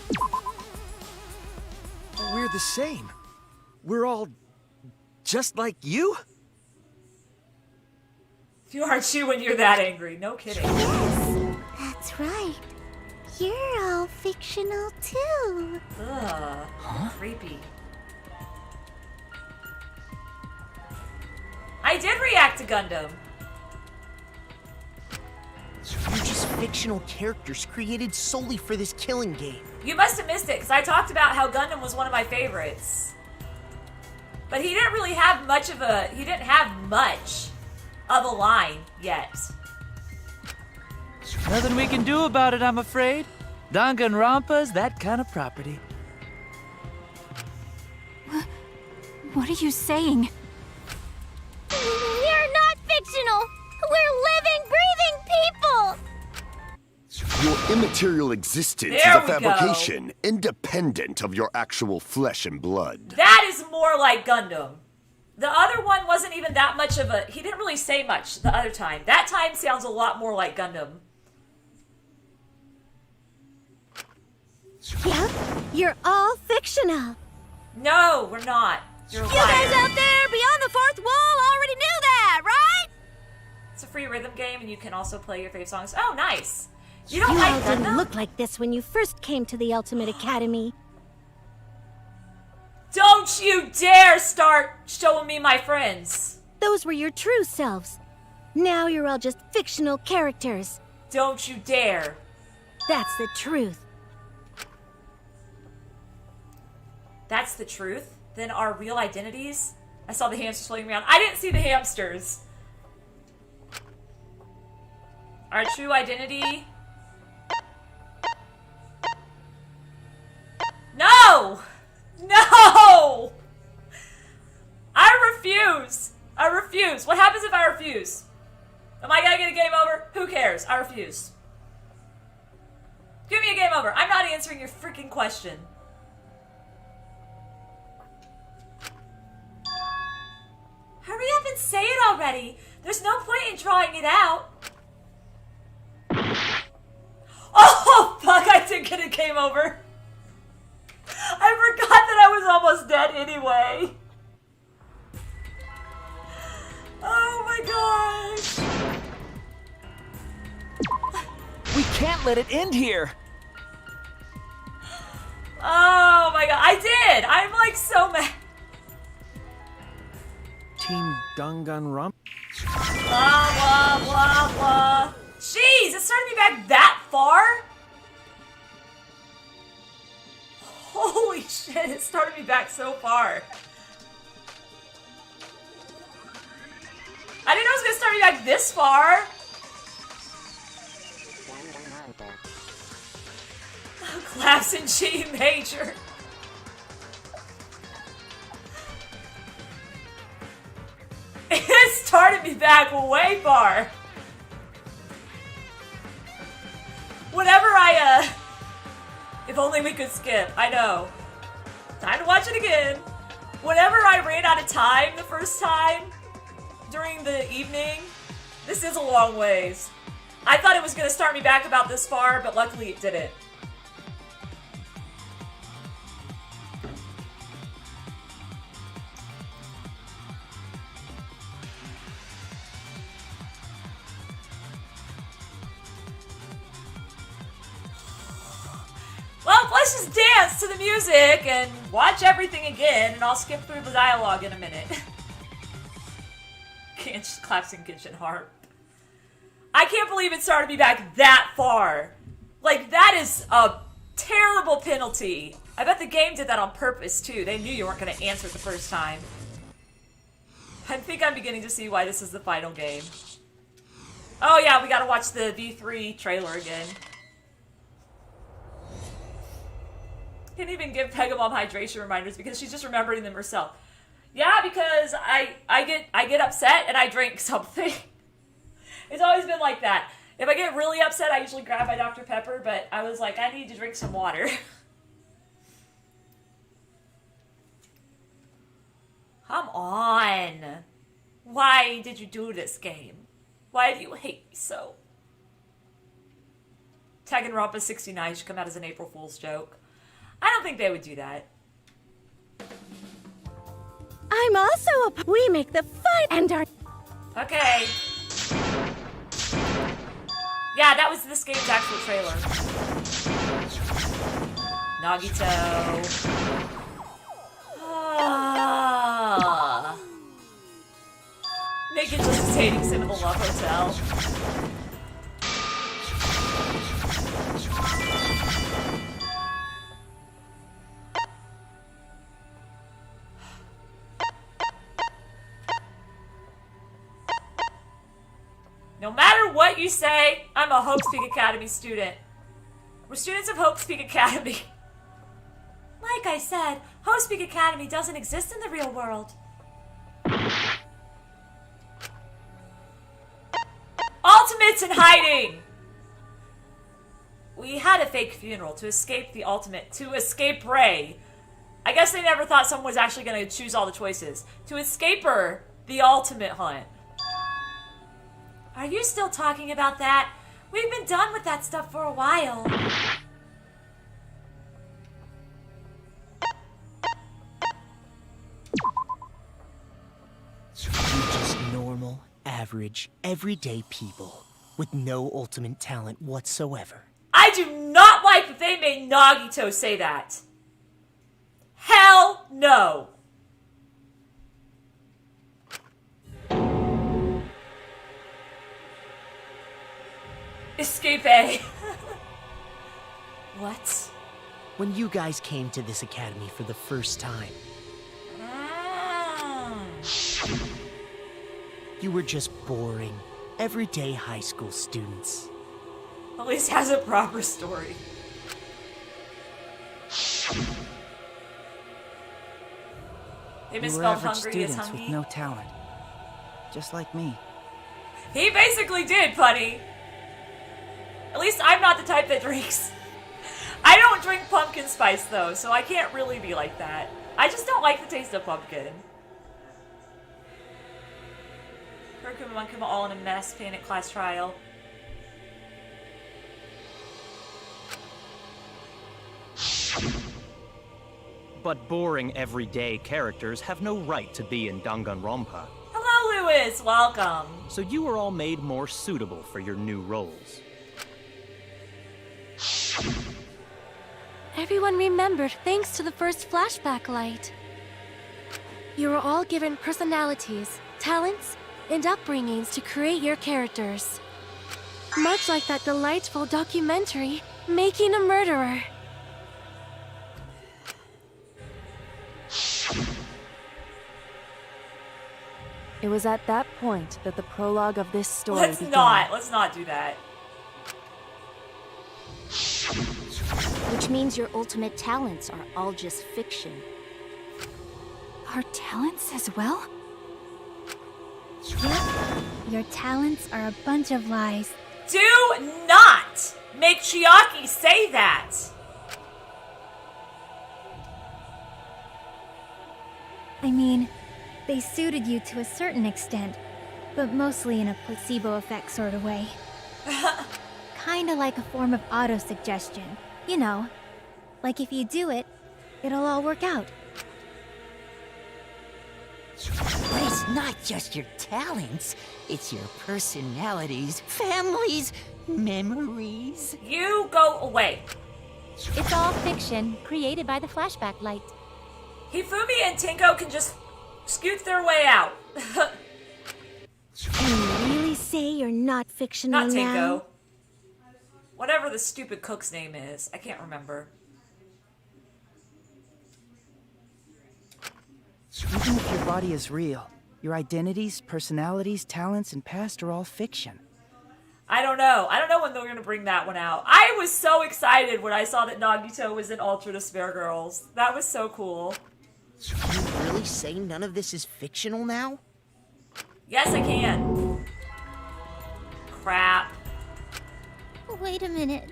We're the same. We're all just like you? You aren't you when you're that angry. No kidding. Yes, that's right. You're all fictional too. Ugh. Creepy. I did react to Gundam. You're just fictional characters created solely for this killing game. You must have missed it, because I talked about how Gundam was one of my favorites. But he didn't really have much of a... He didn't have much of a line yet. Nothing we can do about it, I'm afraid. Danganronpa's that kind of property. What are you saying? We're not fictional! We're living, breathing people! Your immaterial existence There is we a fabrication, independent of your actual flesh and blood. That is more like Gundam. The other one wasn't even that much of a... He didn't really say much the other time. That time sounds a lot more like Gundam. Yep, you're all fictional. No, we're not. You're a You liar. guys out there beyond the fourth wall already knew that, right? It's a free rhythm game, and you can also play your favorite songs. Oh, nice. You don't You like all didn't Gundam? look like this when you first came to the Ultimate Academy. Don't you dare start showing me my friends. Those were your true selves. Now you're all just fictional characters. Don't you dare. That's the truth. That's the truth? Then our real identities? I saw the hamsters floating around. I didn't see the hamsters. Our true identity? No! No! I refuse. I refuse. What happens if I refuse? Am I gonna get a game over? Who cares? I refuse. Give me a game over. I'm not answering your freaking question. Hurry up and say it already. There's no point in drawing it out. Oh, fuck, I did get a game over. I forgot that I was almost dead anyway. Oh my gosh. We can't let it end here. Oh my god, I did. I'm like so mad. Team Danganronpa? Blah, blah, blah, blah. Jeez, it started me back that far? Holy shit, it started me back so far. I didn't know it was gonna start me back this far. Claps in G major. It started me back way far. Whenever if only we could skip, I know. Time to watch it again. Whenever I ran out of time the first time during the evening, this is a long ways. I thought it was gonna start me back about this far, but luckily it didn't. Well, let's just dance to the music and watch everything again, and I'll skip through the dialogue in a minute. Claps in Genshin Harp. I can't believe it started me back that far. Like, that is a terrible penalty. I bet the game did that on purpose, too. They knew you weren't going to answer it the first time. I think I'm beginning to see why this is the final game. Oh yeah, we gotta watch the V3 trailer again. Can't even give Pegamom hydration reminders because she's just remembering them herself. Yeah, because I get upset and I drink something. It's always been like that. If I get really upset, I usually grab my Dr. Pepper, but I was like, I need to drink some water. Come on. Why did you do this game? Why do you hate me so? Danganronpa 69 should come out as an April Fool's joke. I don't think they would do that. I'm also we make the fun and our... Okay. Yeah, that was this game's actual trailer. Nagito. Make it just as hating Sim in the Love Hotel. No matter what you say, I'm a Hope Speak Academy student. We're students of Hope Speak Academy. Like I said, Hope Speak Academy doesn't exist in the real world. Ultimates in hiding! We had a fake funeral to escape the ultimate, to escape Ray. I guess they never thought someone was actually going to choose all the choices. To escape her, the ultimate hunt. Are you still talking about that? We've been done with that stuff for a while. You're just normal, average, everyday people with no ultimate talent whatsoever. I do not like that they made Nagito say that. Hell no. Escape A. What? When you guys came to this academy for the first time, you were just boring, everyday high school students. At least has a proper story. They You were misspelled average hungry as students with hungry. no talent. Just like me. He basically did, Punny. At least I'm not the type that drinks. I don't drink pumpkin spice, though, so I can't really be like that. I just don't like the taste of pumpkin. Kurokuma and Monokuma all in a mess, panic class trial. But boring everyday characters have no right to be in Danganronpa. Hello, Lewis. Welcome. So you were all made more suitable for your new roles. Everyone remembered thanks to the first flashback light. You were all given personalities, talents, and upbringings to create your characters. Much like that delightful documentary, Making a Murderer. It was at that point that the prologue of this story Let's began. not do that. Which means your ultimate talents are all just fiction. Our talents as well? Yep. Your talents are a bunch of lies. Do not make Chiaki say that. I mean, they suited you to a certain extent, but mostly in a placebo effect sort of way. Kinda like a form of auto-suggestion. You know, like if you do it, it'll all work out. But it's not just your talents, it's your personalities, families, memories. You go away. It's all fiction, created by the flashback light. Hifumi and Tinko can just scoot their way out. Can you really say you're not fictional Not now? Tinko. Whatever the stupid cook's name is. I can't remember. Even if your body is real, your identities, personalities, talents, and past are all fiction. I don't know. I don't know when they're going to bring that one out. I was so excited when I saw that Nagito was in Ultra Despair Girls. That was so cool. Can you really say none of this is fictional now? Yes, I can. Crap. Wait a minute.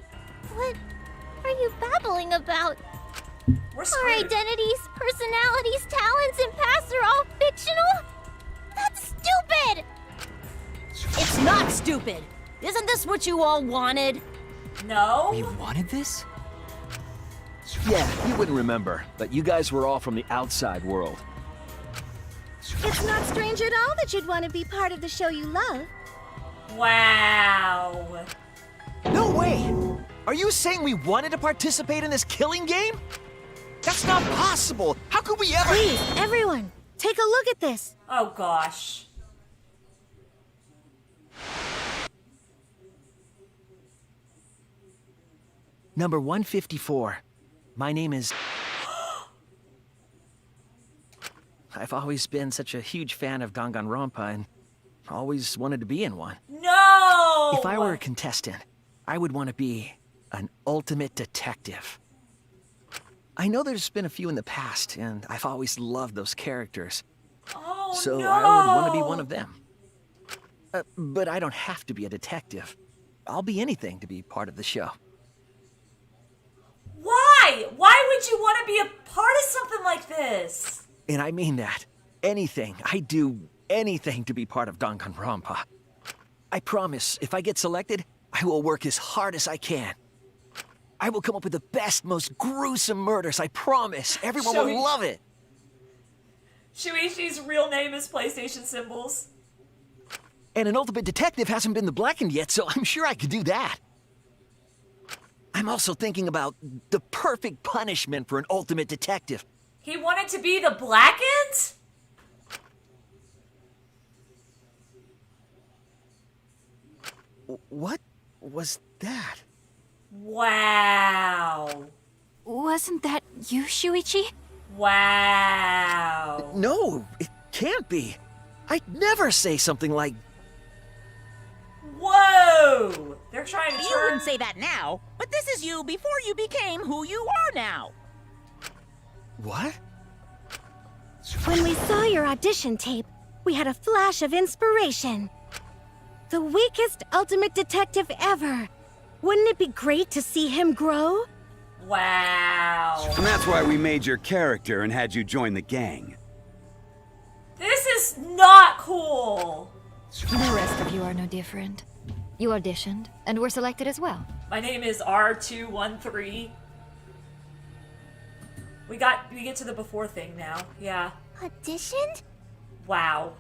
What are you babbling about? We're Our screwed. identities, personalities, talents, and pasts are all fictional? That's stupid! It's not stupid. Isn't this what you all wanted? No. We wanted this? Yeah, you wouldn't remember, but you guys were all from the outside world. It's not strange at all that you'd want to be part of the show you love. Wow. No way! Are you saying we wanted to participate in this killing game? That's not possible! How could we ever— Please, everyone, take a look at this. Oh gosh. Number 154. My name is... I've always been such a huge fan of Danganronpa and always wanted to be in one. No! If I were a contestant, I would want to be an ultimate detective. I know there's been a few in the past, and I've always loved those characters. Oh, so no! I would want to be one of them. But I don't have to be a detective. I'll be anything to be part of the show. Why? Why would you want to be a part of something like this? And I mean that. Anything. I'd do anything to be part of Danganronpa. I promise, if I get selected, I will work as hard as I can. I will come up with the best, most gruesome murders, I promise. Everyone will love it. Shuichi's real name is PlayStation Symbols. And an ultimate detective hasn't been the Blackened yet, so I'm sure I could do that. I'm also thinking about the perfect punishment for an ultimate detective. He wanted to be the Blackened? What was that? Wow. Wasn't that you, Shuichi? Wow. No, it can't be. I'd never say something like... Whoa! They're trying to You turn... wouldn't say that now, but this is you before you became who you are now. What? When we saw your audition tape, we had a flash of inspiration. The weakest ultimate detective ever. Wouldn't it be great to see him grow? Wow. And that's why we made your character and had you join the gang. This is not cool. The rest of you are no different. You auditioned, and were selected as well. My name is R213. We get to the before thing now. Yeah. Auditioned? Wow.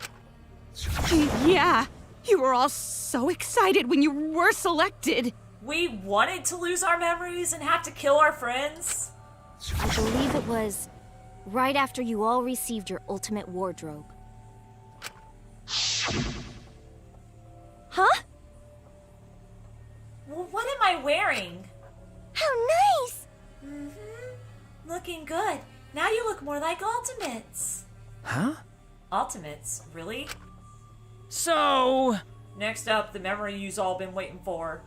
Yeah, you were all so excited when you were selected. We wanted to lose our memories and have to kill our friends? I believe it was right after you all received your ultimate wardrobe. Huh? Well, what am I wearing? How nice! Mm-hmm. Looking good. Now you look more like Ultimates. Huh? Ultimates? Really? So... Next up, the memory you've all been waiting for.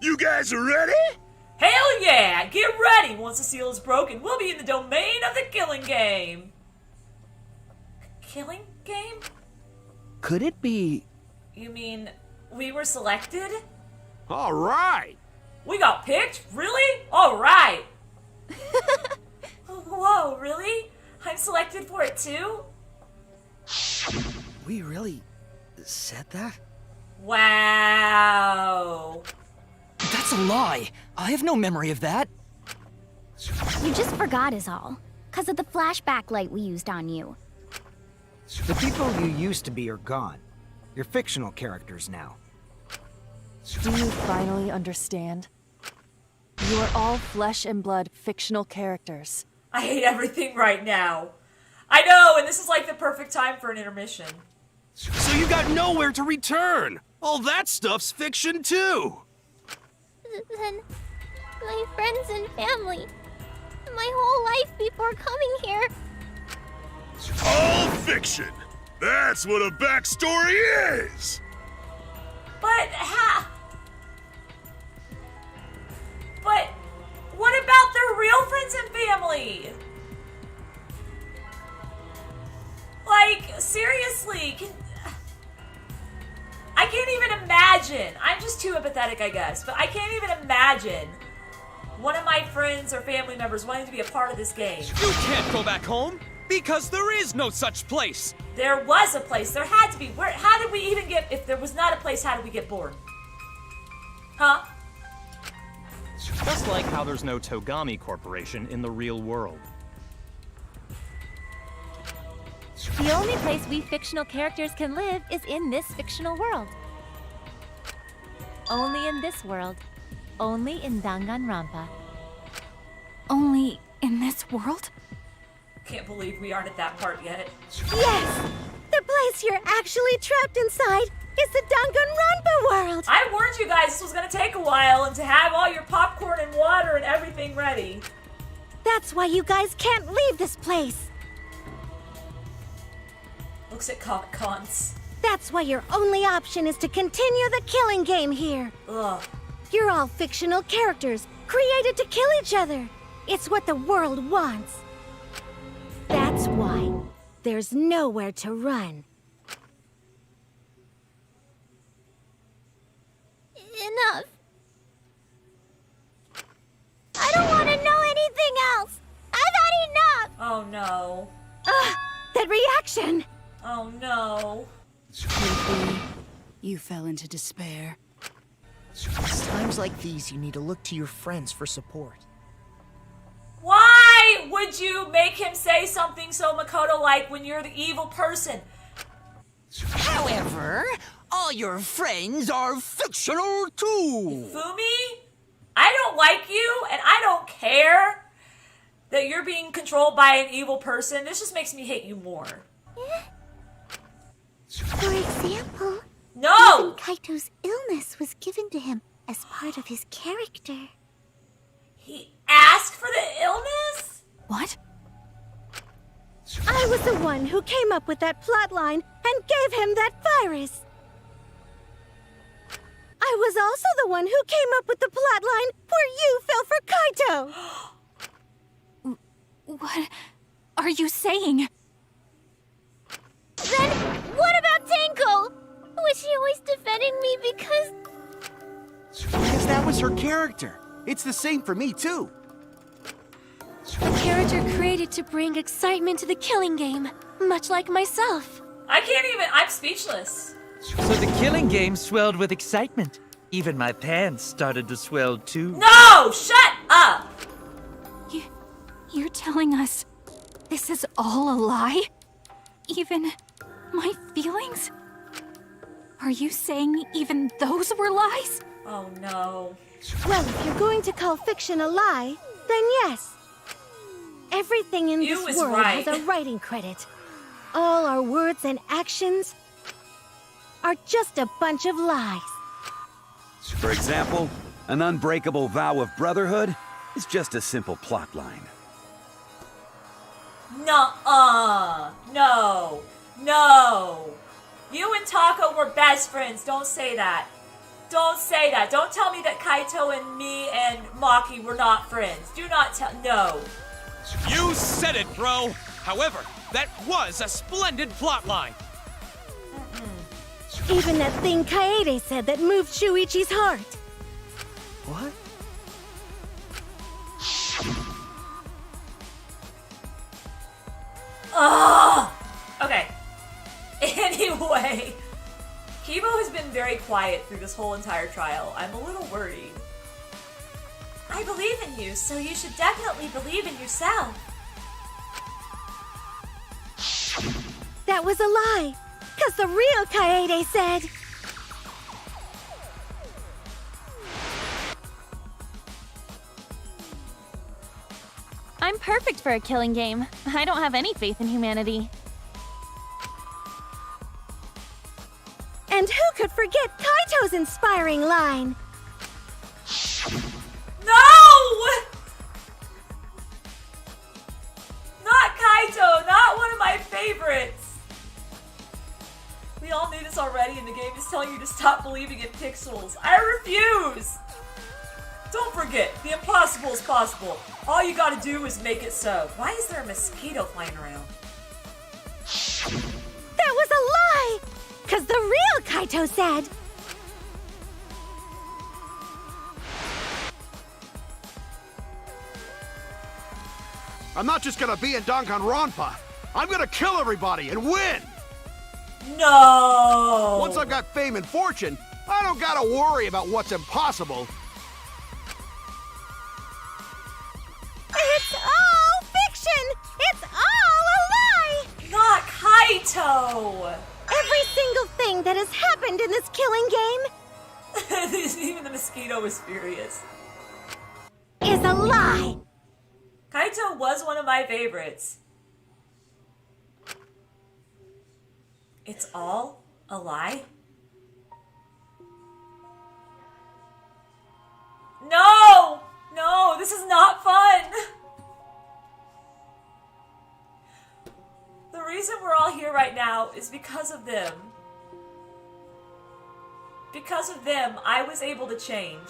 You guys are ready? Hell yeah! Get ready! Once the seal is broken, we'll be in the domain of the killing game. Killing game? Could it be... You mean we were selected? All right. We got picked? Really? All right. Whoa, really? I'm selected for it too? We really said that? Wow. That's a lie. I have no memory of that. You just forgot is all. 'Cause of the flashback light we used on you. The people you used to be are gone. You're fictional characters now. Do you finally understand? You are all flesh and blood fictional characters. I hate everything right now. I know, and this is like the perfect time for an intermission. So you got nowhere to return. All that stuff's fiction too. Then, my friends and family. My whole life before coming here. All fiction. That's what a backstory is. But what about the real me? Like, seriously, I can't even imagine. I'm just too empathetic, I guess, but I can't even imagine one of my friends or family members wanting to be a part of this game. You can't go back home, because there is no such place. There was a place. There had to be. Where? How did we even get... If there was not a place, how did we get born? Huh? Just like how there's no Togami Corporation in the real world. The only place we fictional characters can live is in this fictional world. Only in this world. Only in Danganronpa. Only in this world? Can't believe we aren't at that part yet. Yes! The place you're actually trapped inside is the Danganronpa world! I warned you guys this was gonna take a while and to have all your popcorn and water and everything ready. That's why you guys can't leave this place! Looks at Comic Cons. That's why your only option is to continue the killing game here. Ugh. You're all fictional characters, created to kill each other. It's what the world wants. That's why there's nowhere to run. Enough. I don't want to know anything else. I've had enough. Oh no. Ugh, that reaction. Oh no. Maybe you fell into despair. It's times like these you need to look to your friends for support. Why would you make him say something so Makoto-like when you're the evil person? However, all your friends are fictional too. Fumi? I don't like you, and I don't care that you're being controlled by an evil person. This just makes me hate you more. For example, no! Kaito's illness was given to him as part of his character. He asked for the illness? What? I was the one who came up with that plotline and gave him that virus. I was also the one who came up with the plotline where you fell for Kaito. What are you saying? Then what about Tenko? Was she always defending me because... Because that was her character. It's the same for me, too. A character created to bring excitement to the killing game, much like myself. I can't even... I'm speechless. So the killing game swelled with excitement. Even my pants started to swell too. No! Shut up! You're telling us this is all a lie? Even my feelings? Are you saying even those were lies? Oh no. Well, if you're going to call fiction a lie, then yes. Everything in You this is world right. has a writing credit. All our words and actions are just a bunch of lies. For example, an unbreakable vow of brotherhood is just a simple plotline. Nuh-uh. No. No. You and Tako were best friends. Don't say that. Don't say that. Don't tell me that Kaito and me and Maki were not friends. Do not tell... No. You said it, bro. However, that was a splendid plotline. Even that thing Kaede said that moved Shuichi's heart. What? Ugh! Okay. Anyway. Kibo has been very quiet through this whole entire trial. I'm a little worried. I believe in you, so you should definitely believe in yourself. That was a lie, because the real Kaede said... I'm perfect for a killing game. I don't have any faith in humanity. And who could forget Kaito's inspiring line? No! Not Kaito, not one of my favorites. We all knew this already, and the game is telling you to stop believing in pixels. I refuse! Don't forget, the impossible is possible. All you gotta do is make it so. Why is there a mosquito flying around? That was a lie! 'Cause the real Kaito said... I'm not just gonna be in Danganronpa. I'm gonna kill everybody and win! No! Once I've got fame and fortune, I don't gotta worry about what's impossible. It's all fiction! It's all a lie! Not Kaito! Every single thing that has happened in this killing game... Even the mosquito was furious. ...is a lie! Kaito was one of my favorites. It's all a lie? No! No, this is not fun! The reason we're all here right now is because of them. Because of them, I was able to change.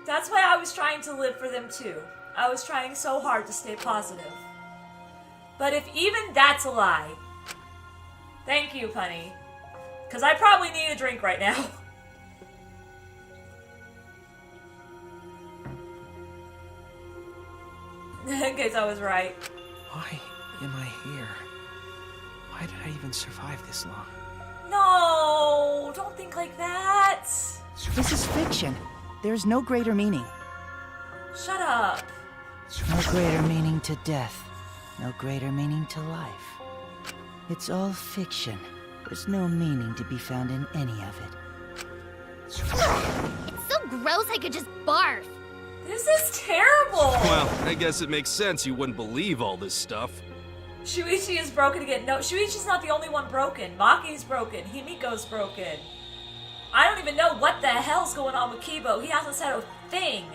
That's why I was trying to live for them too. I was trying so hard to stay positive. But if even that's a lie, thank you, Punny. Because I probably need a drink right now. In case I was right. Why am I here? Why did I even survive this long? No! Don't think like that! This is fiction. There's no greater meaning. Shut up. No greater meaning to death. No greater meaning to life. It's all fiction. There's no meaning to be found in any of it. It's so gross I could just barf. This is terrible! Well, I guess it makes sense you wouldn't believe all this stuff. Shuichi is broken again. No, Shuichi's not the only one broken. Maki's broken. Himiko's broken. I don't even know what the hell's going on with Kibo. He hasn't said a thing.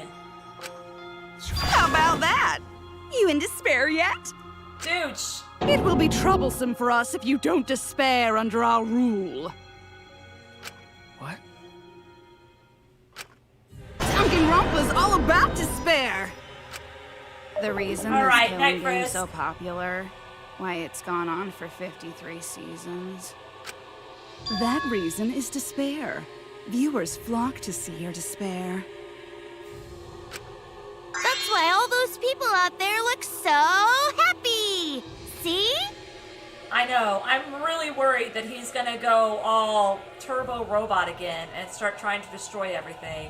How about that? You in despair yet? Dude, It will be troublesome for us if you don't despair under our rule. What? Danganronpa's all about despair. The reason All this right, killing Night game's Frisk. so popular, why it's gone on for 53 seasons. That reason is despair. Viewers flock to see your despair. That's why all those people out there look so happy. See? I know. I'm really worried that he's gonna go all turbo robot again and start trying to destroy everything.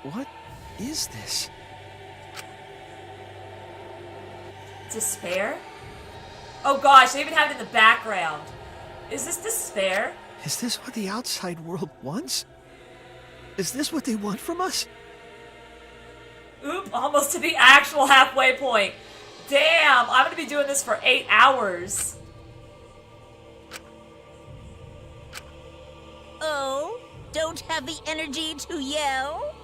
What is this? Despair? Oh gosh, they even have it in the background. Is this despair? Is this what the outside world wants? Is this what they want from us? Oop, almost to the actual halfway point. Damn, I'm gonna be doing this for 8 hours. Oh, don't have the energy to yell?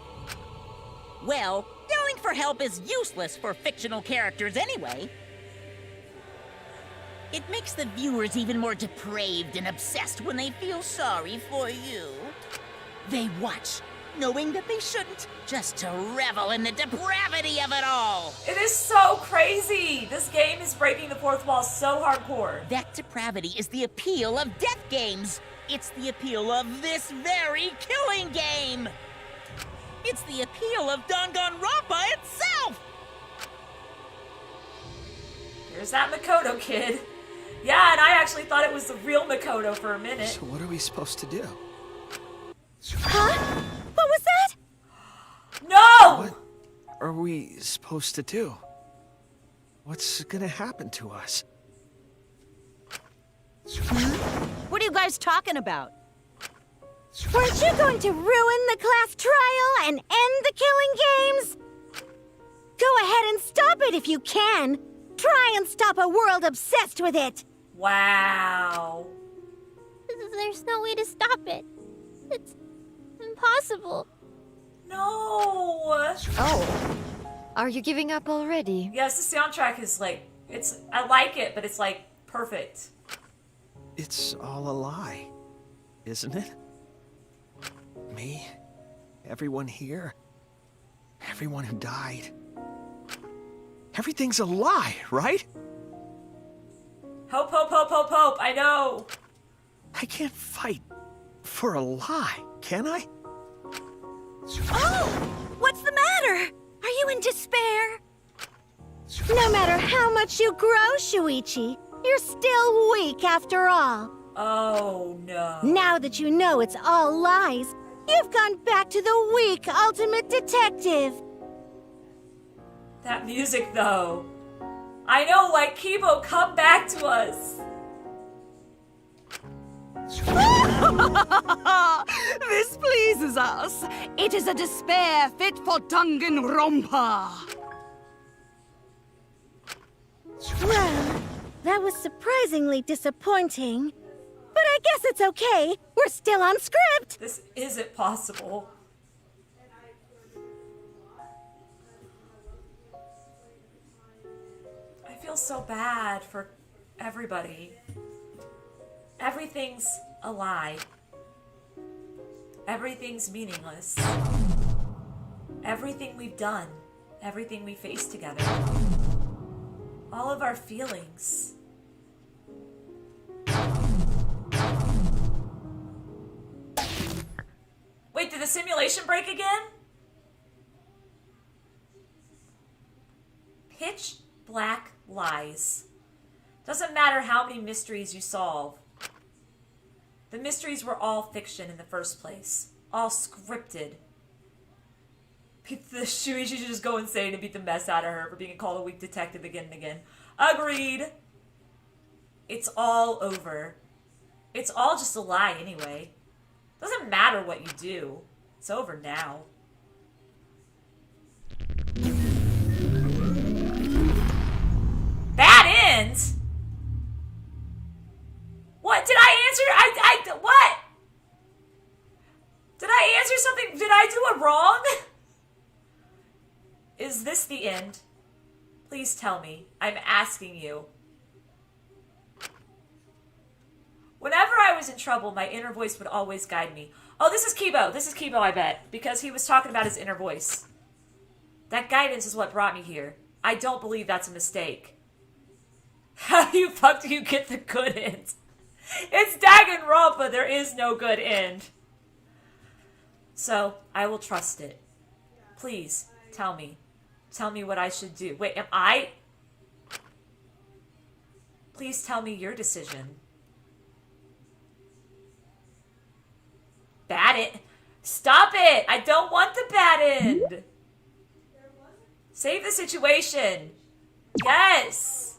Well, yelling for help is useless for fictional characters anyway. It makes the viewers even more depraved and obsessed when they feel sorry for you. They watch, knowing that they shouldn't, just to revel in the depravity of it all. It is so crazy. This game is breaking the fourth wall so hardcore. That depravity is the appeal of death games. It's the appeal of this very killing game. It's the appeal of Danganronpa itself. There's that Makoto kid. Yeah, and I actually thought it was the real Makoto for a minute. So what are we supposed to do? Huh? What was that? No! What are we supposed to do? What's gonna happen to us? What are you guys talking about? Weren't you going to ruin the class trial and end the killing games? Go ahead and stop it if you can. Try and stop a world obsessed with it. Wow. There's no way to stop it. It's impossible. No. Oh. Are you giving up already? Yes, the soundtrack is like, I like it, but it's like perfect. It's all a lie, isn't it? me, everyone here, everyone who died. Everything's a lie, right? Hope, hope, hope, hope, hope. I know. I can't fight for a lie, can I? Oh! What's the matter? Are you in despair? No matter how much you grow, Shuichi, you're still weak after all. Oh, no. Now that you know it's all lies, you've gone back to the weak ultimate detective. That music, though. I know, like, Kibo, come back to us. This pleases us. It is a despair fit for Danganronpa. Well, that was surprisingly disappointing. But I guess it's okay. We're still on script. This isn't possible. I feel so bad for everybody. Everything's a lie. Everything's meaningless. Everything we've done, everything we faced together, all of our feelings. Wait, did the simulation break again? Pitch black lies. Doesn't matter how many mysteries you solve. The mysteries were all fiction in the first place. All scripted. The Shuichi should just go insane and beat the mess out of her for being called a weak detective again and again. Agreed. It's all over. It's all just a lie anyway. Doesn't matter what you do. It's over now. Bad ends? What? Did I answer? What? Did I answer something? Did I do it wrong? Is this the end? Please tell me. I'm asking you. Whenever I was in trouble, my inner voice would always guide me. Oh, this is Kibo. This is Kibo, I bet. Because he was talking about his inner voice. That guidance is what brought me here. I don't believe that's a mistake. How you fuck do you get the good end? It's Danganronpa. There is no good end. So, I will trust it. Please, tell me. Tell me what I should do. Wait, am I? Please tell me your decision. Bad end. Stop it! I don't want the bad end. Save the situation. Yes.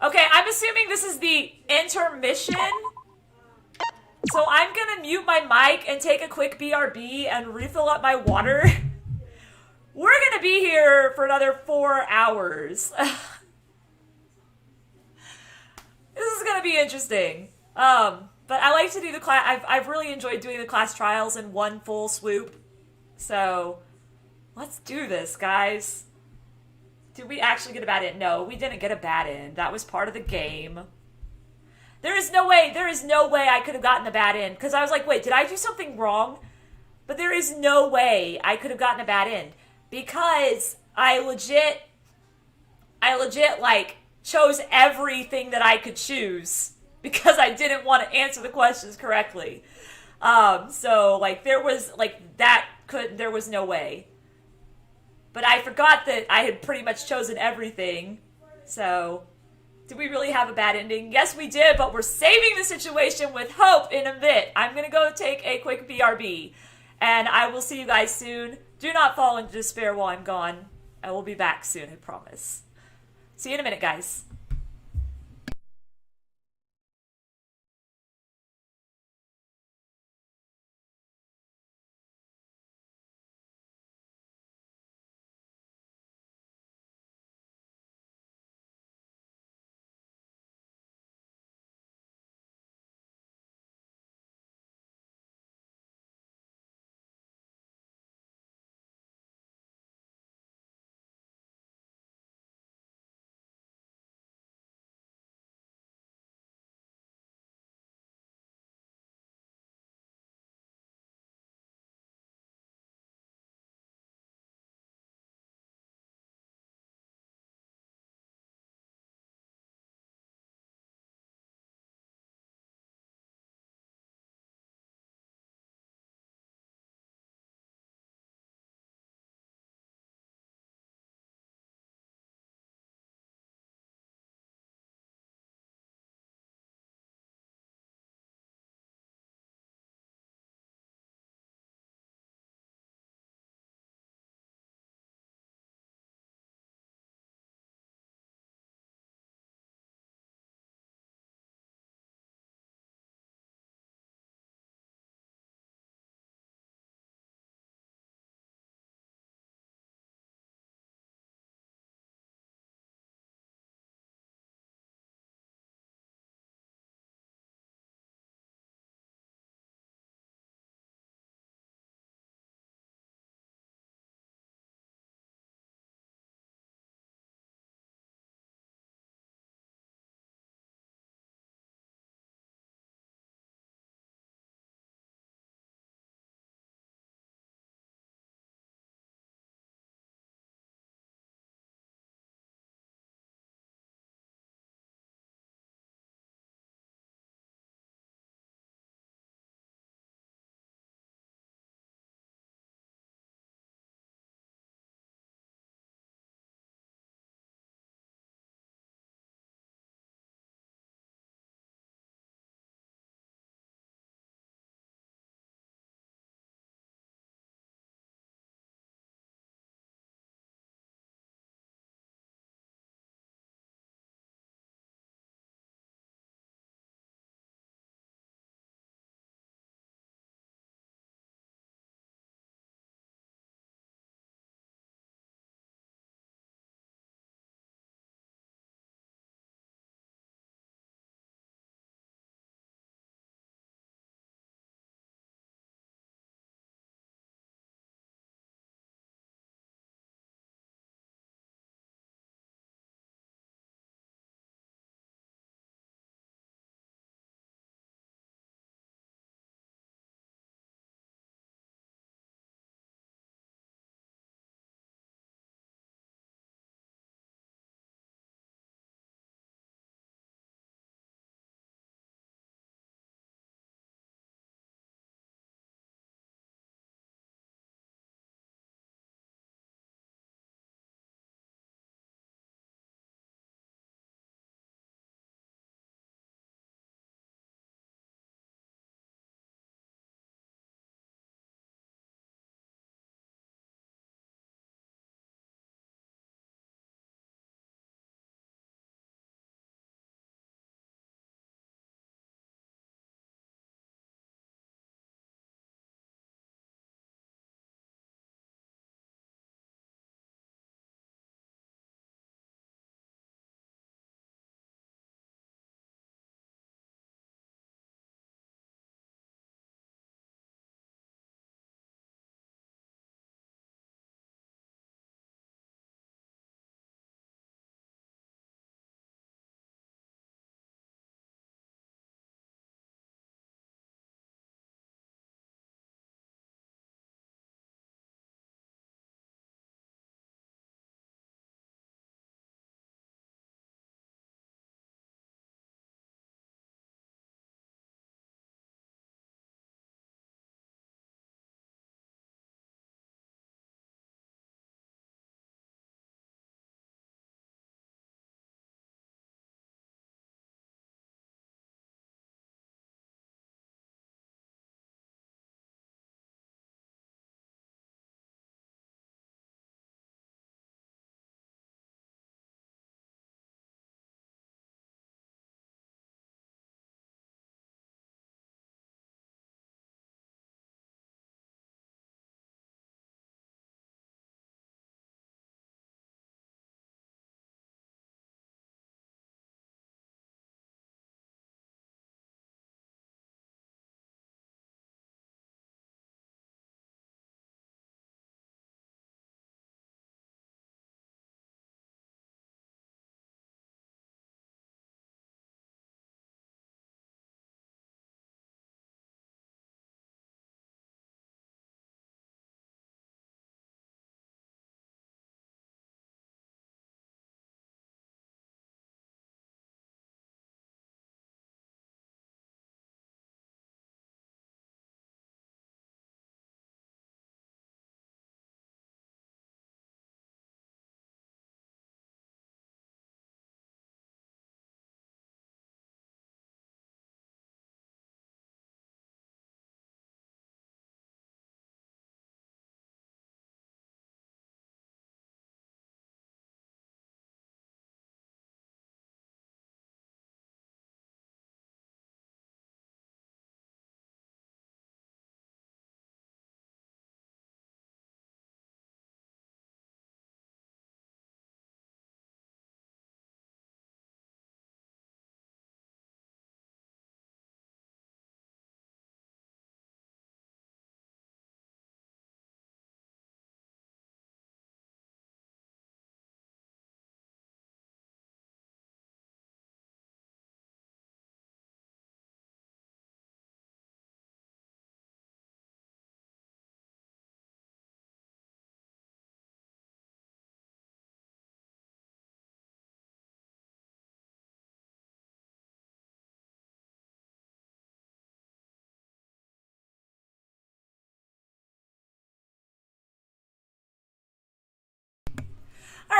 Okay, I'm assuming this is the intermission. So I'm gonna mute my mic and take a quick BRB and refill up my water. We're gonna be here for another 4 hours. This is gonna be interesting. But I like to do the class. I've really enjoyed doing the class trials in one full swoop. So let's do this, guys. Did we actually get a bad end? No, we didn't get a bad end. That was part of the game. There is no way I could have gotten a bad end. Because I was like, wait, did I do something wrong? But there is no way I could have gotten a bad end. Because I legit, like, chose everything that I could choose. Because I didn't want to answer the questions correctly. So, like, there was no way. But I forgot that I had pretty much chosen everything. So, did we really have a bad ending? Yes, we did, but we're saving the situation with hope in a bit. I'm going to go take a quick BRB. And I will see you guys soon. Do not fall into despair while I'm gone. I will be back soon, I promise. See you in a minute, guys.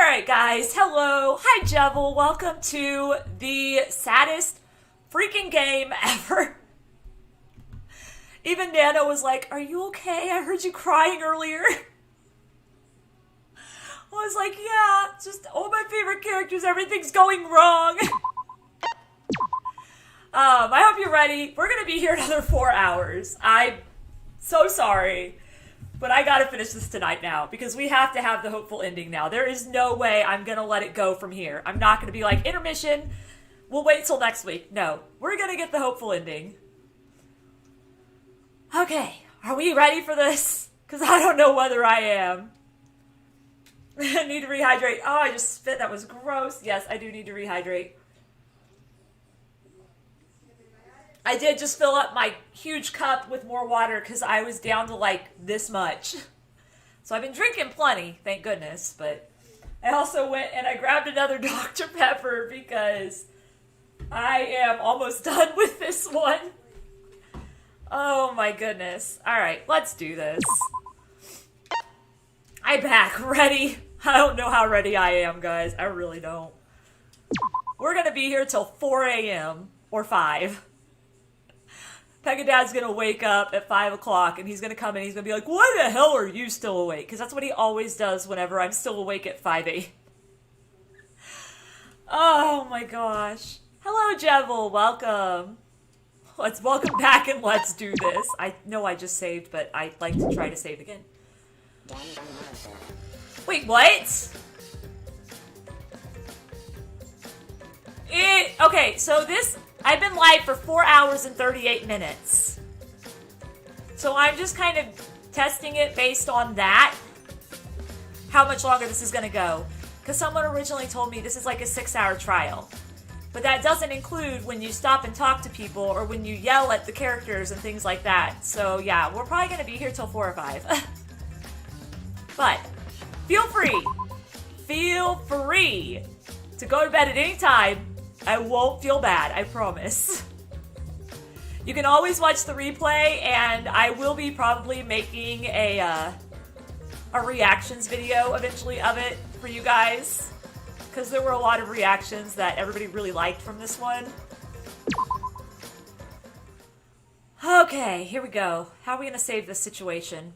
Alright guys, hello, hi Jevil, welcome to the saddest freaking game ever. Even Nana was like, are you okay? I heard you crying earlier. I was like, yeah, just all my favorite characters, everything's going wrong. I hope you're ready. We're gonna be here another 4 hours. I'm so sorry. But I gotta finish this tonight now, because we have to have the hopeful ending now. There is no way I'm gonna let it go from here. I'm not gonna be like, intermission, we'll wait till next week. No, we're gonna get the hopeful ending. Okay, are we ready for this? Because I don't know whether I am. I need to rehydrate. Oh, I just spit, that was gross. Yes, I do need to rehydrate. I did just fill up my huge cup with more water because I was down to like this much. So I've been drinking plenty, thank goodness. But I also went and I grabbed another Dr. Pepper because I am almost done with this one. Oh my goodness. Alright, let's do this. I'm back, ready. I don't know how ready I am, guys. I really don't. We're gonna be here till 4 a.m. or 5. Pegadad's gonna wake up at 5 o'clock and he's gonna come in and he's gonna be like, why the hell are you still awake? Because that's what he always does whenever I'm still awake at 5 a.m. Oh my gosh. Hello, Jevil. Welcome. Welcome back and let's do this. I know I just saved, but I'd like to try to save again. Wait, what? Okay, so this... I've been live for 4 hours and 38 minutes. So I'm just kind of testing it based on that. How much longer this is going to go. Because someone originally told me this is like a 6-hour trial. But that doesn't include when you stop and talk to people or when you yell at the characters and things like that. So yeah, we're probably going to be here till 4 or 5. But feel free. Feel free to go to bed at any time. I won't feel bad, I promise. You can always watch the replay, and I will be probably making a reactions video eventually of it for you guys. Because there were a lot of reactions that everybody really liked from this one. Okay, here we go. How are we going to save this situation?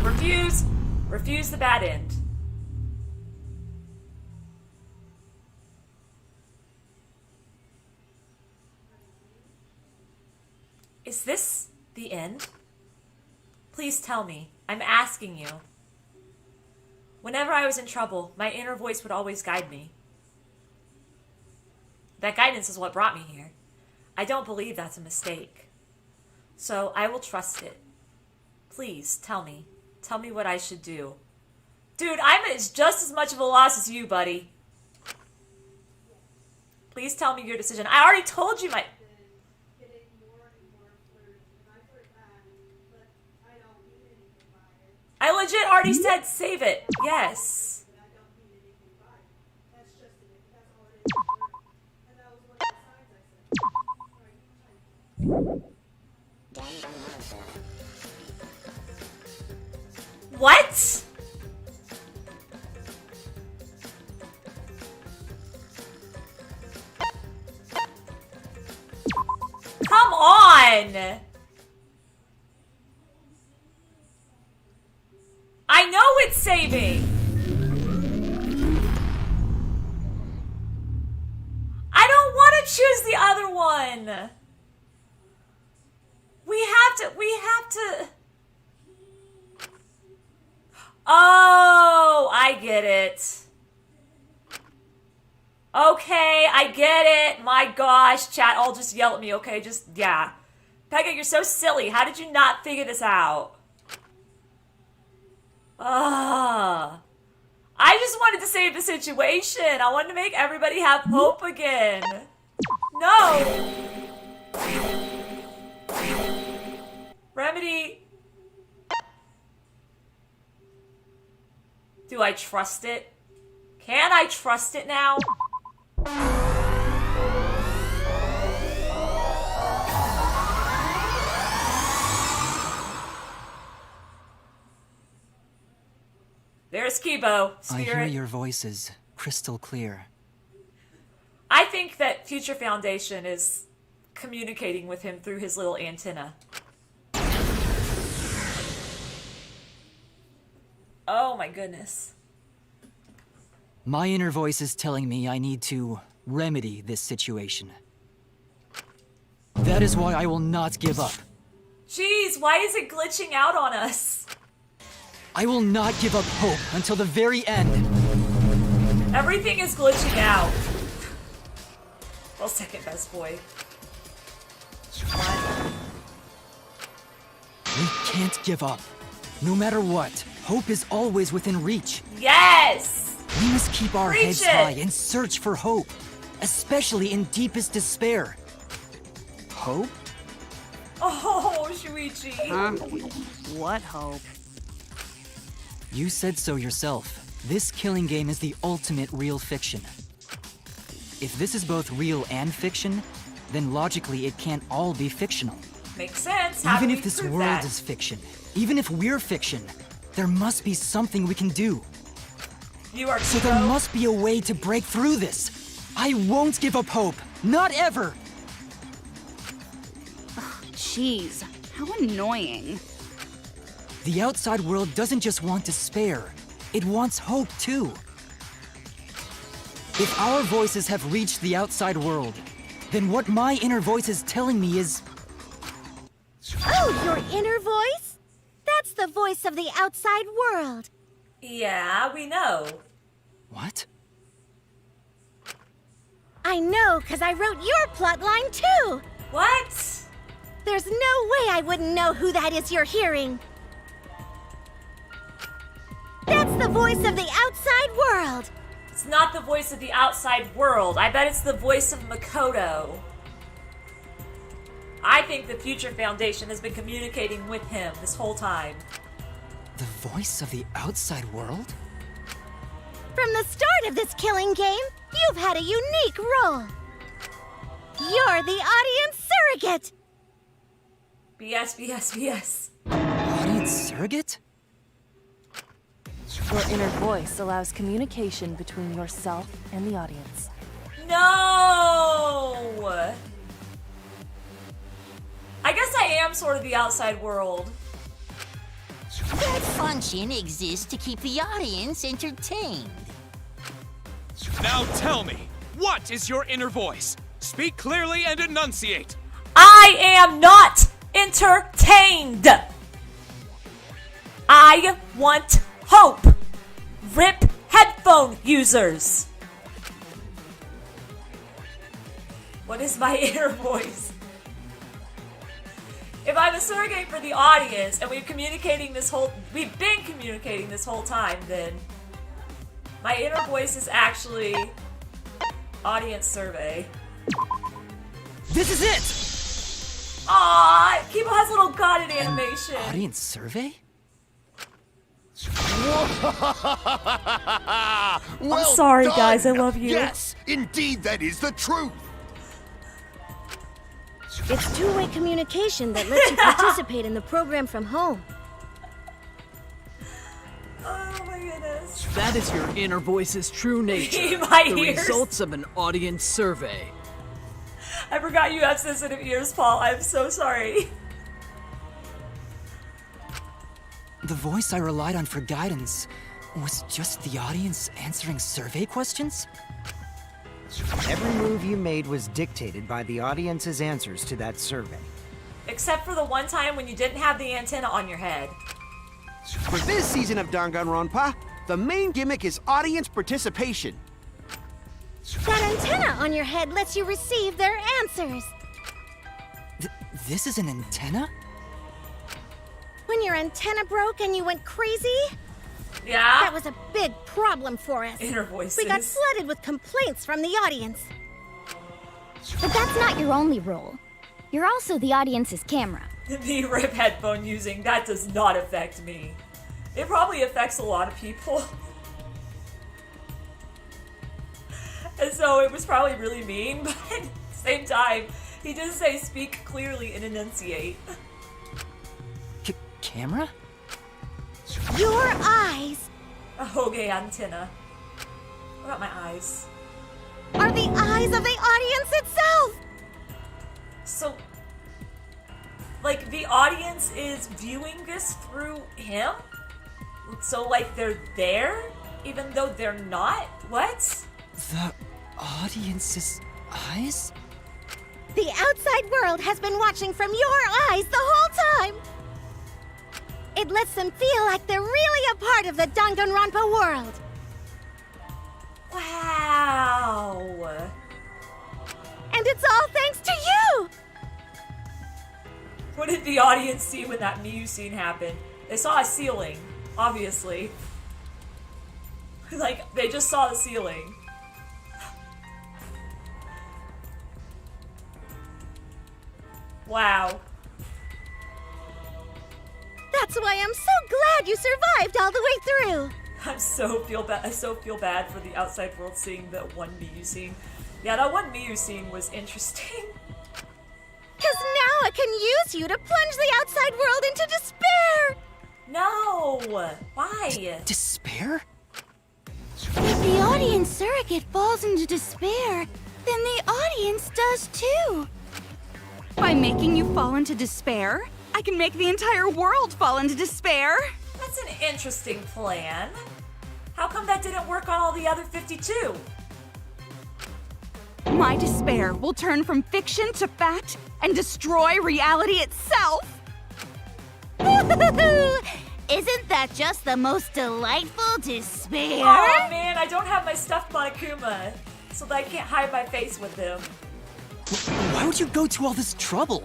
Refuse. Refuse the bad end. Is this the end? Please tell me. I'm asking you. Whenever I was in trouble, my inner voice would always guide me. That guidance is what brought me here. I don't believe that's a mistake. So I will trust it. Please, tell me. Tell me what I should do. Dude, I'm just as much of a loss as you, buddy. Please tell me your decision. I already told you my... I legit already said save it. Yes. What? Come on. I know it's saving. I don't want to choose the other one. We have to. Oh, I get it. Okay, I get it. My gosh, chat all just yell at me, okay? Just, yeah. Pega, you're so silly. How did you not figure this out? I just wanted to save the situation. I wanted to make everybody have hope again. No! Remedy. Do I trust it? Can I trust it now? Kibo, I Spirit. hear your voices crystal clear. I think that Future Foundation is communicating with him through his little antenna. Oh my goodness. My inner voice is telling me I need to remedy this situation. That is why I will not give up. Jeez, why is it glitching out on us? I will not give up hope until the very end. Everything is glitching out. Well, second best boy. We can't give up. No matter what, hope is always within reach. Yes! We must keep our Preach heads it. high and search for hope, especially in deepest despair. Hope? Oh, Shuichi. Huh? What hope? You said so yourself. This killing game is the ultimate real fiction. If this is both real and fiction, then logically it can't all be fictional. Makes sense. How Even do if we this prove world that? is fiction, even if we're fiction, there must be something we can do. You are So there must be a way to break through this. I won't give up hope. Not ever. Jeez, how annoying. The outside world doesn't just want despair. It wants hope too. If our voices have reached the outside world, then what my inner voice is telling me is... Oh, your inner voice? That's the voice of the outside world. Yeah, we know. What? I know, because I wrote your plotline too. What? There's no way I wouldn't know who that is you're hearing. That's the voice of the outside world. It's not the voice of the outside world. I bet it's the voice of Makoto. I think the Future Foundation has been communicating with him this whole time. The voice of the outside world? From the start of this killing game, you've had a unique role. You're the audience surrogate. BS, BS, BS. Audience surrogate? Your inner voice allows communication between yourself and the audience. No! I guess I am sort of the outside world. That function exists to keep the audience entertained. Now tell me, what is your inner voice? Speak clearly and enunciate. I am not entertained. I want hope. Rip headphone users. What is my inner voice? If I'm a surrogate for the audience and we've been communicating this whole time, then my inner voice is actually audience survey. This is it! Aww, Kibo has a little guided animation. Audience survey? I'm sorry, guys. I love you. Yes, indeed, that is the truth. It's two-way communication that lets you participate in the program from home. Oh my goodness. That is your inner voice's true nature. My the ears. results of an audience survey. I forgot you have sensitive ears, Paul. I'm so sorry. The voice I relied on for guidance was just the audience answering survey questions? Every move you made was dictated by the audience's answers to that survey. Except for the one time when you didn't have the antenna on your head. For this season of Danganronpa, the main gimmick is audience participation. That antenna on your head lets you receive their answers. This is an antenna? When your antenna broke and you went crazy? Yeah? That was a big problem for us. Inner voices. We got flooded with complaints from the audience. But that's not your only role. You're also the audience's camera. The rip headphone using, that does not affect me. It probably affects a lot of people. And so it was probably really mean, but at the same time, he did say speak clearly and enunciate. Camera? Your eyes. A Hoge antenna. What about my eyes? Are the eyes of the audience itself! So, like, the audience is viewing this through him? So, like, they're there, even though they're not? What? The audience's eyes? The outside world has been watching from your eyes the whole time! It lets them feel like they're really a part of the Danganronpa world. Wow! And it's all thanks to you! What did the audience see when that Miyu scene happened? They saw a ceiling, obviously. Like, they just saw the ceiling. Wow. That's why I'm so glad you survived all the way through! I so feel bad for the outside world seeing that one Miyu scene. Yeah, that one Miyu scene was interesting. Cause now I can use you to plunge the outside world into despair! No! Why? Despair? If the audience surrogate falls into despair, then the audience does too. By making you fall into despair, I can make the entire world fall into despair. That's an interesting plan. How come that didn't work on all the other 52? My despair will turn from fiction to fact and destroy reality itself. Isn't that just the most delightful despair? Oh man, I don't have my stuffed Monokuma, so that I can't hide my face with him. Why would you go to all this trouble?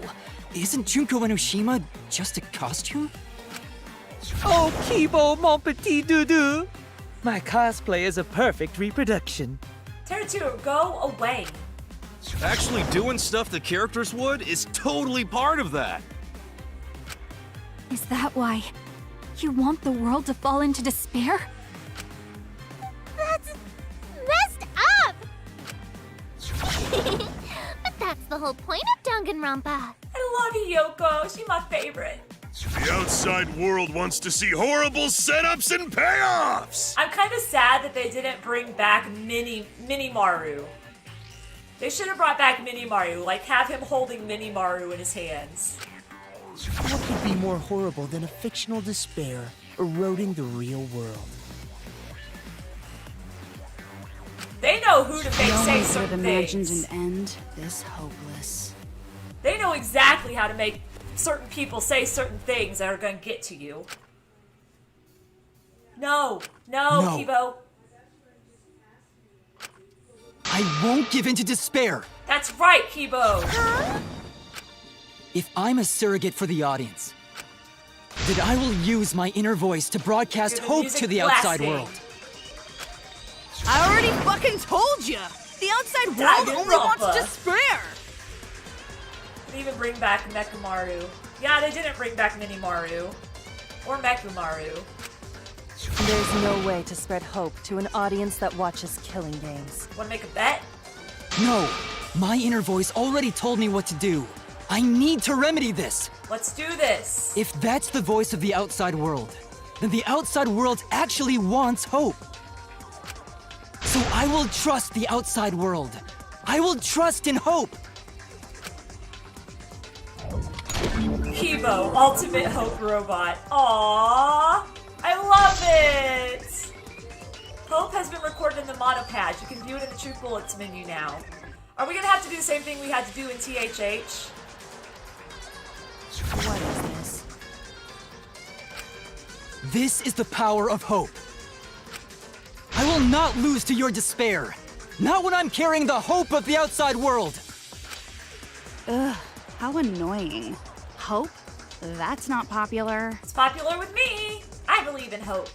Isn't Junko Enoshima just a costume? Oh, Kibo, mon petit doudou! My cosplay is a perfect reproduction. Teruto, go away. Actually doing stuff the characters would is totally part of that. Is that why you want the world to fall into despair? That's messed up! But that's the whole point of Danganronpa. I love Yoko. She's my favorite. The outside world wants to see horrible setups and payoffs! I'm kind of sad that they didn't bring back Mini Maru. They should have brought back Mini Maru, like have him holding Mini Maru in his hands. What could be more horrible than a fictional despair eroding the real world? They know who to make No say one could certain have imagined things. an end this hopeless. They know exactly how to make certain people say certain things that are going to get to you. No, No. Kibo. I won't give in to despair! That's right, Kibo. If I'm a surrogate for the audience, then I will use my inner voice to broadcast You're the hope music to the outside blasting. world. I already fucking told you! The outside world only wants Danganronpa. despair! They even bring back Mekumaru. Yeah, they didn't bring back Minimaru. Or Mekumaru. There's no way to spread hope to an audience that watches killing games. Wanna make a bet? No, my inner voice already told me what to do. I need to remedy this. Let's do this. If that's the voice of the outside world, then the outside world actually wants hope. So I will trust the outside world. I will trust in hope. Kibo, Ultimate Hope Robot. Aww! I love it! Hope has been recorded in the monopatch. You can view it in the True Bullets menu now. Are we gonna have to do the same thing we had to do in THH? What is this? This is the power of hope. I will not lose to your despair. Not when I'm carrying the hope of the outside world. Ugh, how annoying. Hope? That's not popular. It's popular with me. I believe in hope.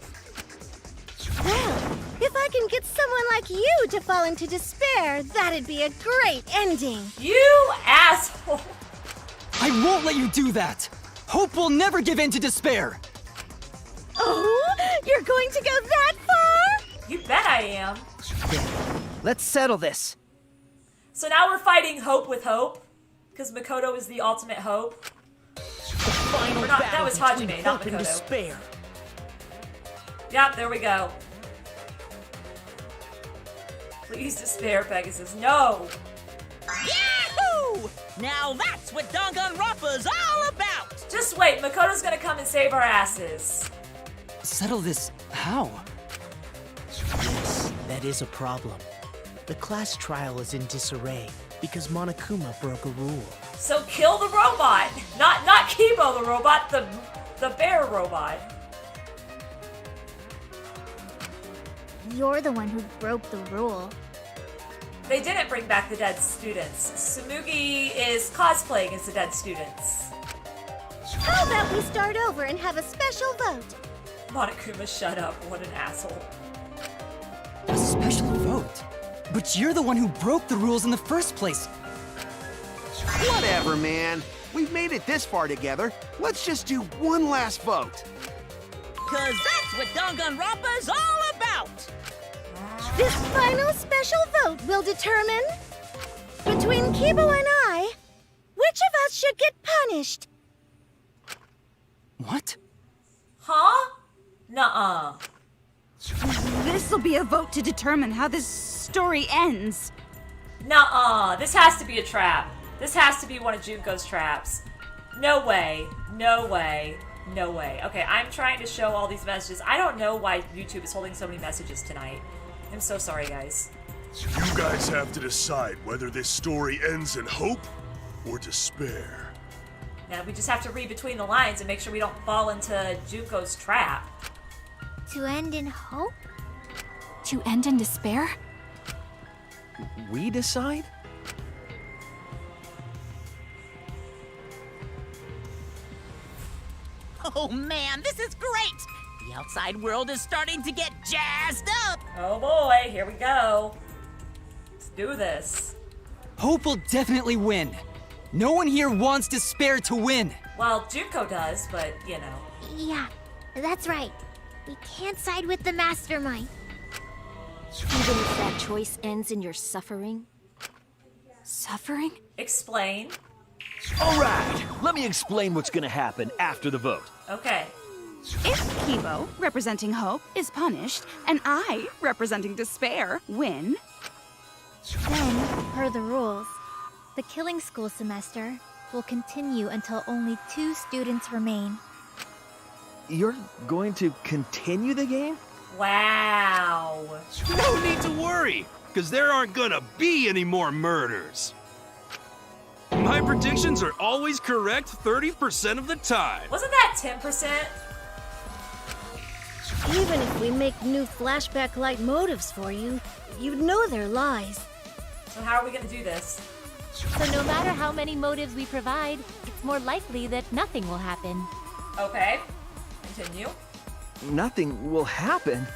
Well, if I can get someone like you to fall into despair, that'd be a great ending. You asshole! I won't let you do that. Hope will never give in to despair. Oh, you're going to go that far? You bet I am. Let's settle this. So now we're fighting Hope with Hope, because Makoto is the ultimate hope. Or not, that was Hajime, not Makoto. Despair. Yep, there we go. Please despair, Pegasus. No! Yahoo! Now that's what Danganronpa's all about! Just wait, Makoto's gonna come and save our asses. Settle this how? Yes, that is a problem. The class trial is in disarray because Monokuma broke a rule. So kill the robot! Not Kibo the robot, the bear robot. You're the one who broke the rule. They didn't bring back the dead students. Tsumugi is cosplaying as the dead students. How about we start over and have a special vote? Monokuma, shut up. What an asshole. A special vote? But you're the one who broke the rules in the first place. Whatever, man. We've made it this far together. Let's just do one last vote. Cause that's what Danganronpa's all about! This final special vote will determine, between Kibo and I, which of us should get punished. What? Huh? Nuh-uh. This'll be a vote to determine how this story ends. Nuh-uh. This has to be a trap. This has to be one of Junko's traps. No way. No way. No way. Okay, I'm trying to show all these messages. I don't know why YouTube is holding so many messages tonight. I'm so sorry, guys. You guys have to decide whether this story ends in hope or despair. Now we just have to read between the lines and make sure we don't fall into Junko's trap. To end in hope? To end in despair? We decide? Oh man, this is great! The outside world is starting to get jazzed up! Oh boy, here we go. Let's do this. Hope will definitely win. No one here wants despair to win. Well, Junko does, but, you know. Yeah, that's right. We can't side with the mastermind. Even if that choice ends in your suffering? Suffering? Explain. All right, let me explain what's gonna happen after the vote. Okay. If Kibo, representing hope, is punished, and I, representing despair, win, Then, per the rules, the killing school semester will continue until only 2 students remain. You're going to continue the game? Wow. No need to worry, because there aren't gonna be any more murders. My predictions are always correct 30% of the time. Wasn't that 10%? Even if we make new flashback light motives for you, you'd know they're lies. So how are we gonna do this? So no matter how many motives we provide, it's more likely that nothing will happen. Okay. Continue. Nothing will happen.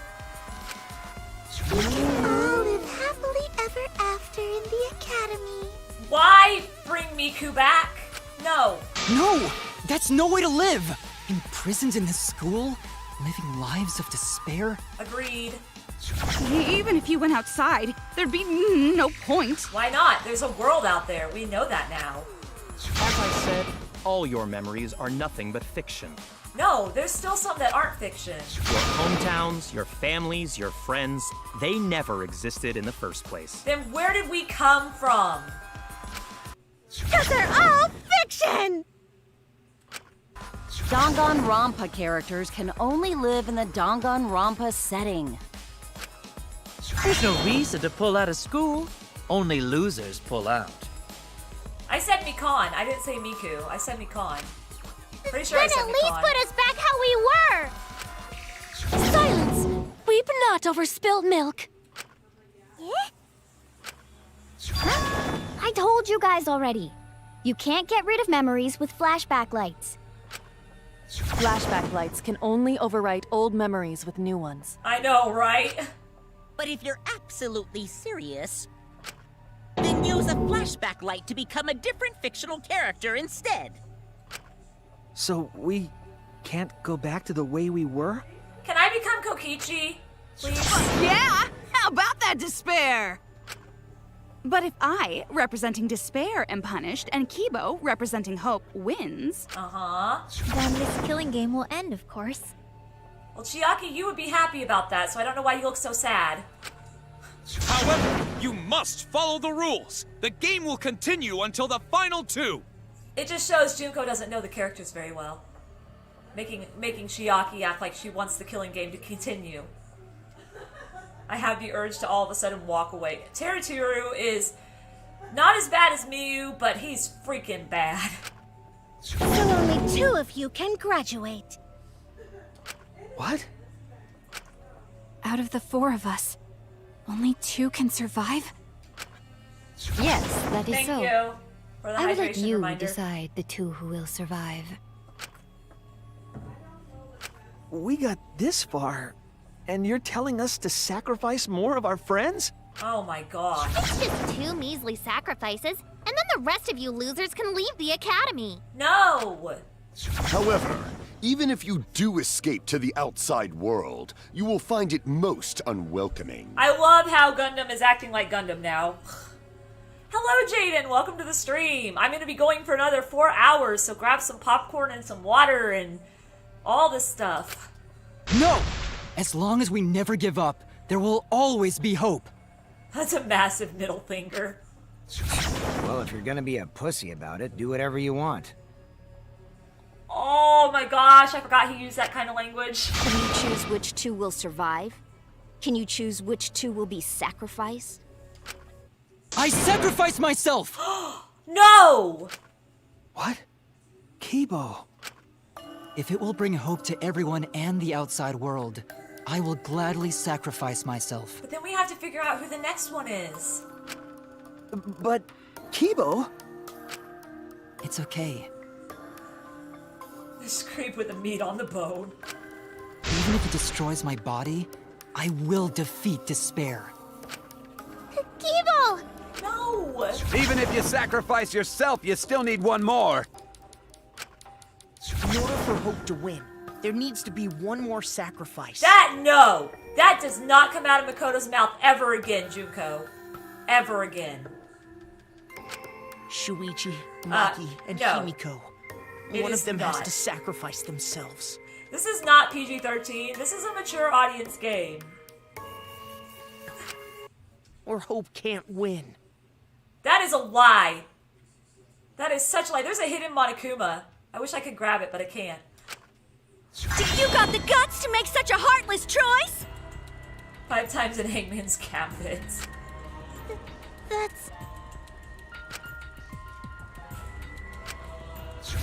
We can all live happily ever after in the academy. Why bring Miku back? No. No! That's no way to live! Imprisoned in this school? Living lives of despair? Agreed. even if you went outside, there'd be no point. Why not? There's a world out there. We know that now. As I said, all your memories are nothing but fiction. No, there's still some that aren't fiction. Your hometowns, your families, your friends, they never existed in the first place. Then where did we come from? Because they're all fiction! Danganronpa characters can only live in the Danganronpa setting. There's no reason to pull out of school. Only losers pull out. I said Mikan. I didn't say Miku. I said Mikan. Pretty sure I Then said at least Mikan. put us back how we were! Silence! Weep not over spilt milk. I told you guys already. You can't get rid of memories with flashback lights. Flashback lights can only overwrite old memories with new ones. I know, right? But if you're absolutely serious, then use a flashback light to become a different fictional character instead. So we can't go back to the way we were? Can I become Kokichi, please? Yeah! How about that despair? But if I, representing despair, am punished, and Kibo, representing hope, wins... Uh-huh. Then this killing game will end, of course. Well, Chiaki, you would be happy about that, so I don't know why you look so sad. However, you must follow the rules. The game will continue until the final 2. It just shows Junko doesn't know the characters very well. Making Chiaki act like she wants the killing game to continue. I have the urge to all of a sudden walk away. Terutoru is not as bad as Miyu, but he's freaking bad. So only 2 of you can graduate. What? Out of the 4 of us, only 2 can survive? Yes, that is Thank so. you for the I will let hydration you reminder. decide the 2 who will survive. We got this far, and you're telling us to sacrifice more of our friends? Oh my god. It's just 2 measly sacrifices, and then the rest of you losers can leave the academy. No! However, even if you do escape to the outside world, you will find it most unwelcoming. I love how Gundam is acting like Gundam now. Hello, Jaden. Welcome to the stream. I'm going to be going for another 4 hours, so grab some popcorn and some water and all this stuff. No! As long as we never give up, there will always be hope. That's a massive middle finger. Well, if you're gonna be a pussy about it, do whatever you want. Oh my gosh, I forgot he used that kind of language. Can you choose which 2 will survive? Can you choose which 2 will be sacrificed? I sacrifice myself! No! What? Kibo. If it will bring hope to everyone and the outside world, I will gladly sacrifice myself. But then we have to figure out who the next one is. But, Kibo... It's okay. This creep with the meat on the bone. Even if it destroys my body, I will defeat despair. Kibo! No! Even if you sacrifice yourself, you still need one more. In order for hope to win, there needs to be one more sacrifice. No! That does not come out of Makoto's mouth ever again, Junko. Ever again. Shuichi, Maki, and no. Himiko. It One is of them not. has to sacrifice themselves. This is not PG-13. This is a mature audience game. Or hope can't win. That is a lie. That is such a lie. There's a hidden Monokuma. I wish I could grab it, but I can't. You got the guts to make such a heartless choice? 5 times in Hangman's Gambit. That's...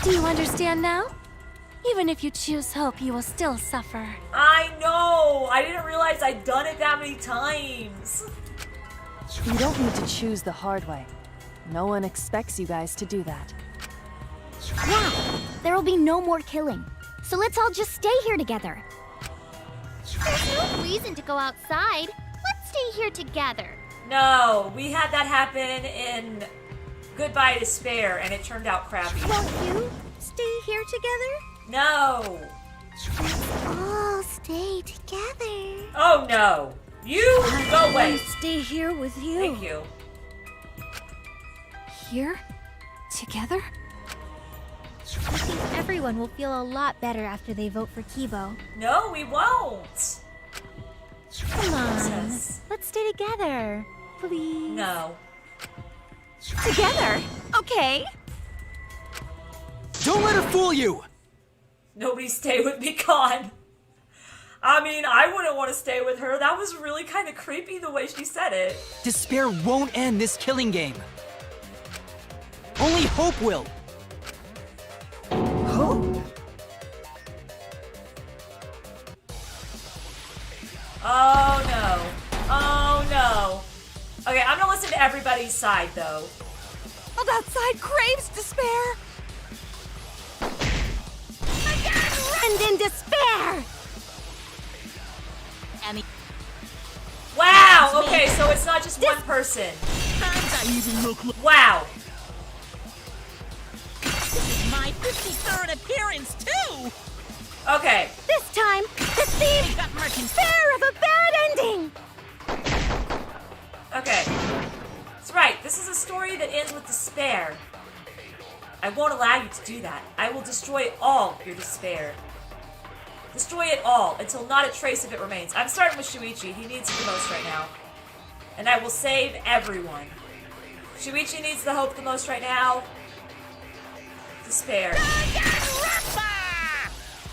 Do you understand now? Even if you choose hope, you will still suffer. I know! I didn't realize I'd done it that many times. You don't need to choose the hard way. No one expects you guys to do that. Yeah, there will be no more killing. So let's all just stay here together. There's no reason to go outside. Let's stay here together. No, we had that happen in Goodbye Despair, and it turned out crappy. Won't you stay here together? No! All stay together. Oh no! You go away! I'll stay here with you. Thank you. Here? Together? I think everyone will feel a lot better after they vote for Kibo. No, we won't! Come on, Princess. let's stay together, please. No. Together? Okay. Don't let her fool you! Nobody stay with me, Con. I mean, I wouldn't want to stay with her. That was really kind of creepy the way she said it. Despair won't end this killing game. Only hope will. Hope? Oh no. Oh no. Okay, I'm gonna listen to everybody's side though. Oh, that side craves despair. And in despair! Wow, okay, so it's not just one person. Wow. This is my 53rd appearance, too! Okay. This time, the theme got merchant fair of a bad ending! Okay. That's right, this is a story that ends with despair. I won't allow you to do that. I will destroy all your despair. Destroy it all until not a trace of it remains. I'm starting with Shuichi. He needs it the most right now. And I will save everyone. Shuichi needs the hope the most right now. Despair.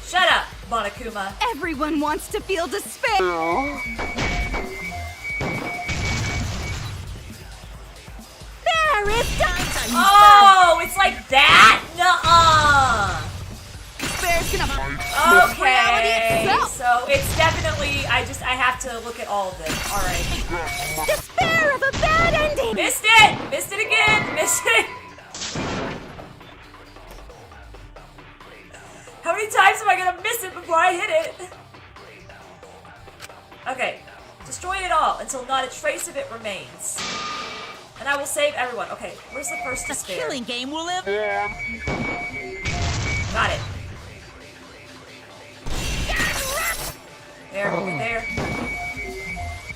Shut up, Monokuma. Everyone wants to feel despair. There, it's done. Oh, it's like that? Nuh-uh. Despair's gonna Okay, so it's definitely, I have to look at all of them. Alright. Despair of a bad ending. Missed it! Missed it again! Missed it! How many times am I gonna miss it before I hit it? Okay. Destroy it all until not a trace of it remains. And I will save everyone. Okay, where's the first despair? The killing game will live. Got it. There.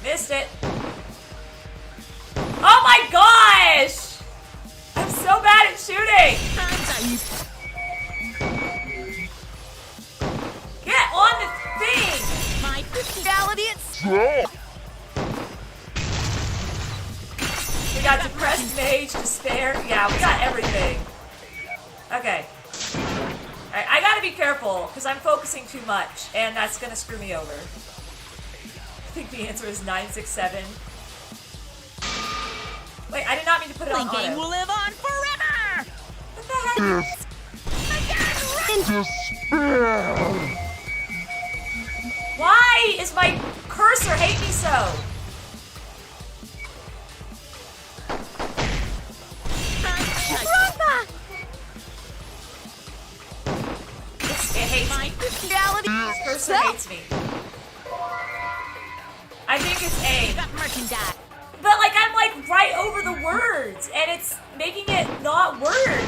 Missed it. Oh my gosh! I'm so bad at shooting! Get on the thing! My personality is... We got depressed mage, despair. Yeah, we got everything. Okay. Alright, I gotta be careful, because I'm focusing too much, and that's gonna screw me over. I think the answer is 967. Wait, I did not mean to put it on auto. The game will live on forever! What the heck? Why is my cursor hate me so? It hates me. This cursor hates me. I think it's A. But like I'm like right over the words and it's making it not work.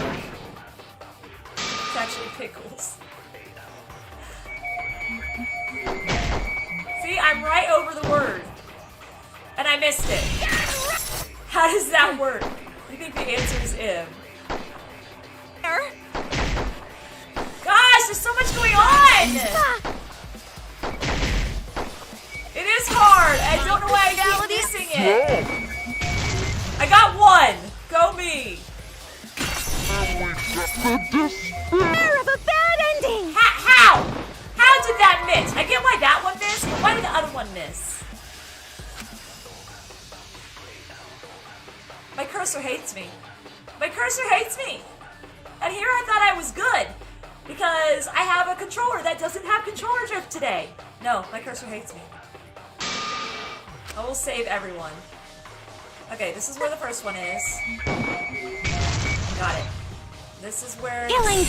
It's actually pickles. See, I'm right over the word. And I missed it. How does that work? I think the answer is M. Gosh, there's so much going on! It is hard. I don't know why I keep missing it. I got one. Go me. Despair of a bad ending. How? How did that miss? I get why that one missed, but why did the other one miss? My cursor hates me. My cursor hates me. And here I thought I was good. Because I have a controller that doesn't have controller drift today. No, my cursor hates me. I will save everyone. Okay, this is where the first one is. Got it. This is where Killing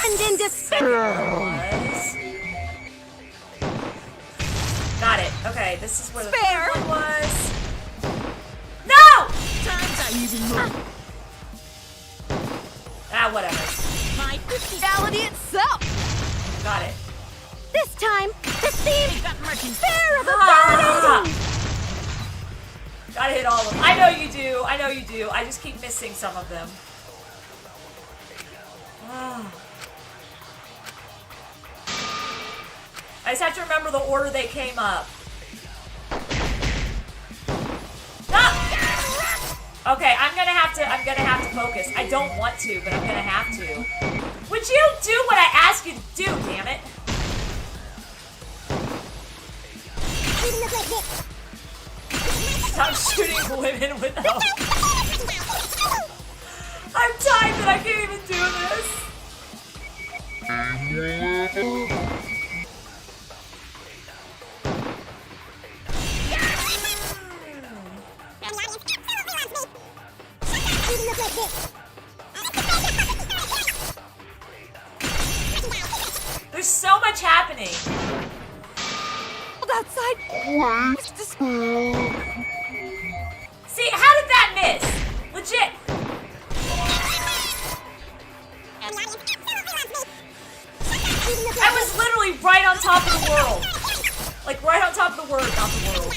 and in despair was. Got it. Okay, this is where the third one was. No! Ah, whatever. My personality itself. Got it. This time, the theme despair of a Ah. bad ending. Gotta hit all of them. I know you do. I know you do. I just keep missing some of them. I just have to remember the order they came up. No! Okay, I'm gonna have to focus. I don't want to, but I'm gonna have to. Would you do what I ask you to do, damn it? Stop shooting women with hope. I'm tired that I can't even do this. There's so much happening. Outside. See, how did that miss? Legit. I was literally right on top of the world. Like right on top of the word, not the world.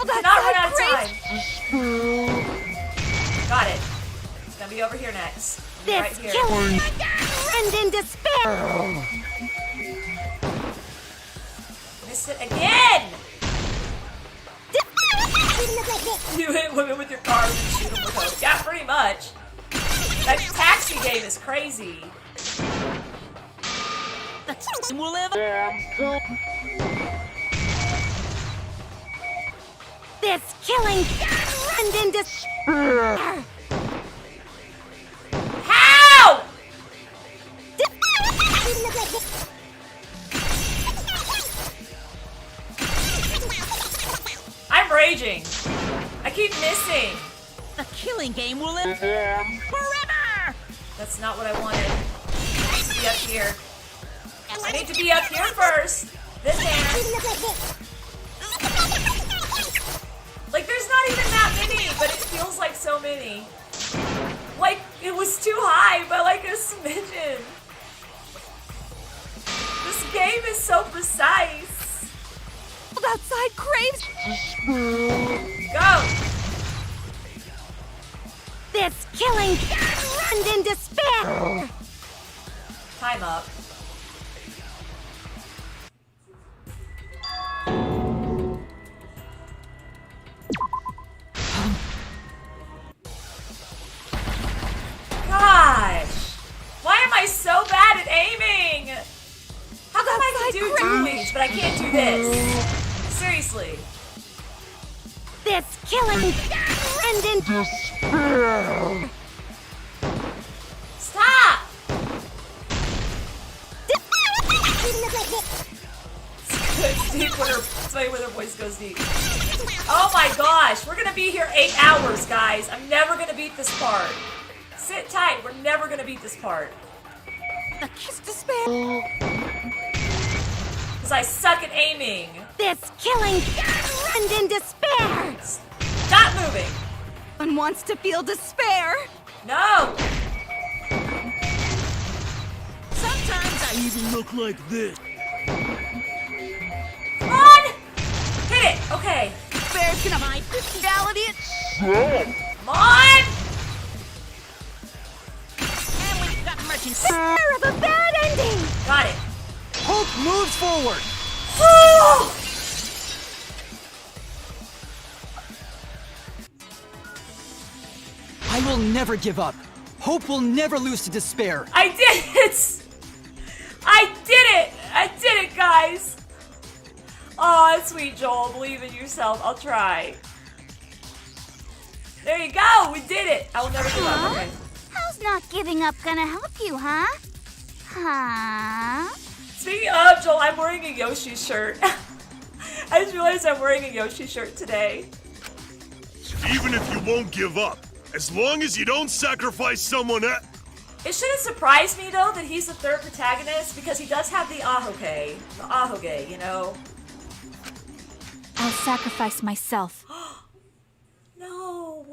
Not run out of time. Got it. It's gonna be over here next. This Right here. killing and in despair. Miss missed it again! You hit women with your cars and shoot them with hope. Yeah, pretty much. That taxi game is crazy. Will ever. This killing and in despair. How? I'm raging. I keep missing. The killing game will end forever! That's not what I wanted. I need to be up here. I need to be up here first. This hand. Like, there's not even that many, but it feels like so many. Like, it was too high, but like a smidgen. This game is so precise. Outside craves. Go. This killing and in despair. Time up. Gosh! Why am I so bad at aiming? How come I can do dualies, but I can't do this? Seriously. This killing and in despair. Stop! It's deep when her voice goes deep. Oh my gosh, we're gonna be here 8 hours, guys. I'm never gonna beat this part. Sit tight, we're never gonna beat this part. The kiss despair. Because I suck at aiming. This killing and in despair. Stop moving. One wants to feel despair. No. Sometimes I even look like this. Come on! Hit it! Okay. Despair's gonna find bestiality. Come on! And we've got merchant. Despair of a bad ending. Got it. Hope moves forward. Woo! I will never give up. Hope will never lose to despair. I did it! I did it! I did it, guys! Aw, sweet Joel, believe in yourself. I'll try. There you go! We did it! I will never give up. Okay. How's not giving up gonna help you, huh? Huh? Speaking of, Joel, I'm wearing a Yoshi shirt. I just realized I'm wearing a Yoshi shirt today. Even if you won't give up, as long as you don't sacrifice someone else. It shouldn't surprise me, though, that he's the third protagonist, because he does have the ahoge. The ahoge, you know? I'll sacrifice myself. No!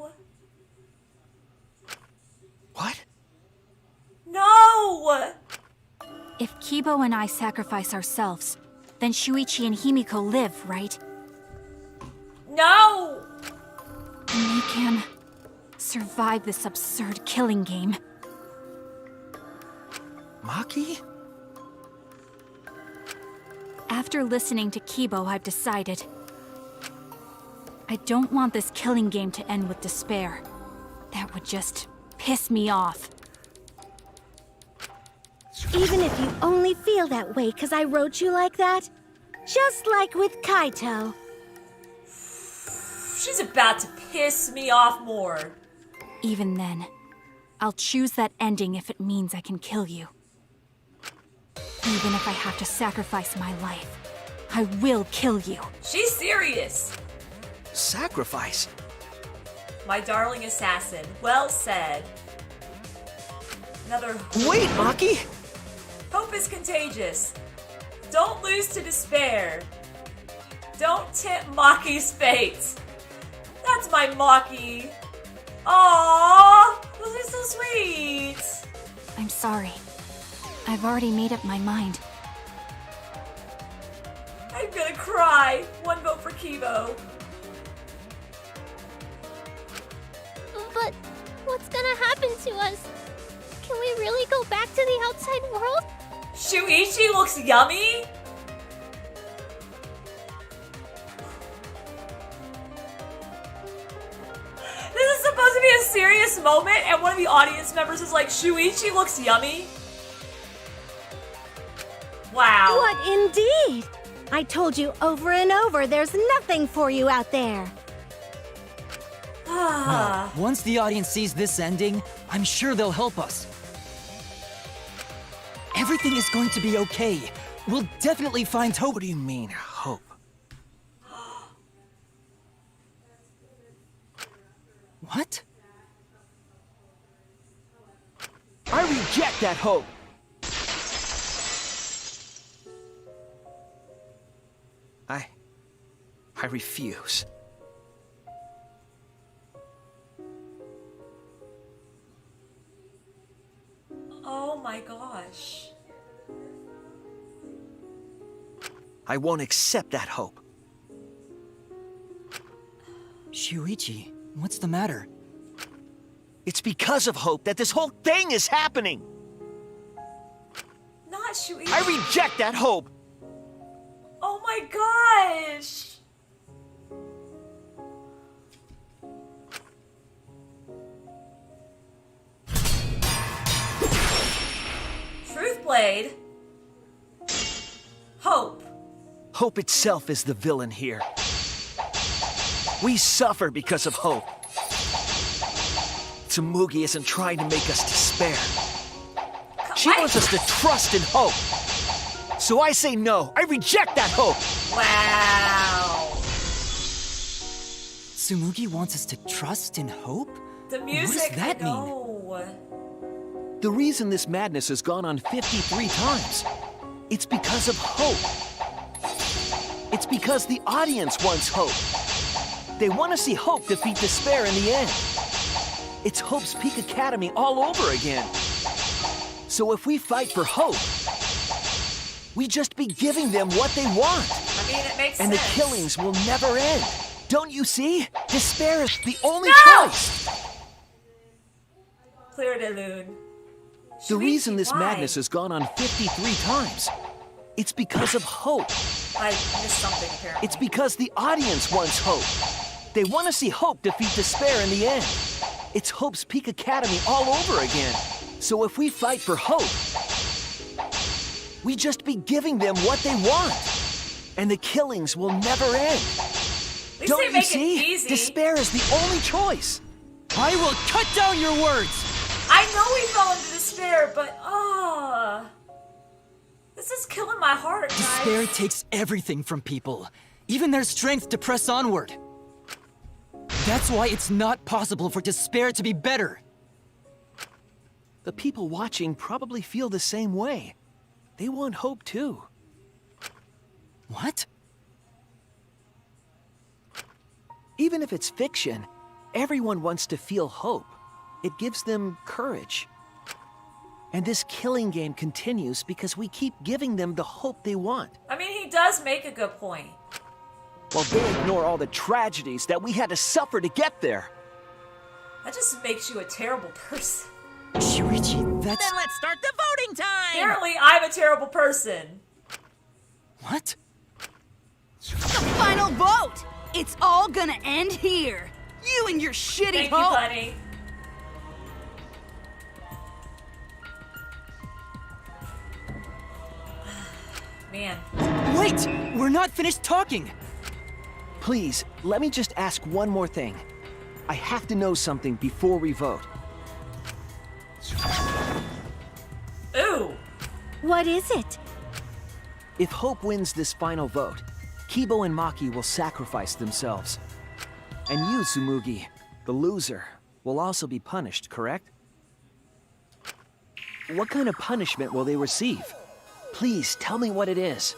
What? No! If Kibo and I sacrifice ourselves, then Shuichi and Himiko live, right? No! And they can survive this absurd killing game. Maki? After listening to Kibo, I've decided. I don't want this killing game to end with despair. That would just piss me off. Even if you only feel that way because I wrote you like that. Just like with Kaito. She's about to piss me off more. Even then, I'll choose that ending if it means I can kill you. Even if I have to sacrifice my life, I will kill you. She's serious. Sacrifice? My darling assassin. Well said. Another... Wait, Maki! Hope is contagious. Don't lose to despair. Don't tempt Maki's fate. That's my Maki. Aww, those are so sweet. I'm sorry. I've already made up my mind. I'm gonna cry. One vote for Kibo. But what's gonna happen to us? Can we really go back to the outside world? Shuichi looks yummy. serious moment and one of the audience members is like, Shuichi looks yummy? Wow. What indeed? I told you over and over there's nothing for you out there. Well, once the audience sees this ending, I'm sure they'll help us. Everything is going to be okay. We'll definitely find hope. What do you mean, hope? What? I reject that hope! I refuse. Oh my gosh. I won't accept that hope. Shuichi, what's the matter? It's because of hope that this whole thing is happening! Not Shuichi. I reject that hope! Oh my gosh! Truth Blade? Hope. Hope itself is the villain here. We suffer because of hope. Tsumugi isn't trying to make us despair. She wants us to trust in hope. So I say no. I reject that hope. Wow. Tsumugi wants us to trust in hope? The music. What does that mean? The reason this madness has gone on 53 times, it's because of hope. It's because the audience wants hope. They want to see hope defeat despair in the end. It's Hope's Peak Academy all over again. So if we fight for hope, we just be giving them what they want. I mean, it makes and sense. The killings will never end. Don't you see? Despair is the only choice. Clear de lune. The reason this madness has gone on 53 times, it's because of hope. I missed something, apparently. It's because the audience wants hope. They want to see hope defeat despair in the end. It's Hope's Peak Academy all over again. So if we fight for hope, we just be giving them what they want. And the killings will never end. Don't you see? Despair is the only choice. I will cut down your words! I know we fell into despair, but this is killing my heart, guys. Despair takes everything from people, even their strength to press onward. That's why it's not possible for despair to be better. The people watching probably feel the same way. They want hope too. What? Even if it's fiction, everyone wants to feel hope. It gives them courage. And this killing game continues because we keep giving them the hope they want. I mean, he does make a good point. While they ignore all the tragedies that we had to suffer to get there. That just makes you a terrible person. Shuichi, that's... Then let's start the voting time! Apparently, I'm a terrible person. What? The final vote! It's all gonna end here. You and your shitty Thank you, hope. buddy. Man. Wait! We're not finished talking! Please, let me just ask one more thing. I have to know something before we vote. Ooh! What is it? If Hope wins this final vote, Kibo and Maki will sacrifice themselves. And you, Tsumugi, the loser, will also be punished, correct? What kind of punishment will they receive? Please, tell me what it is.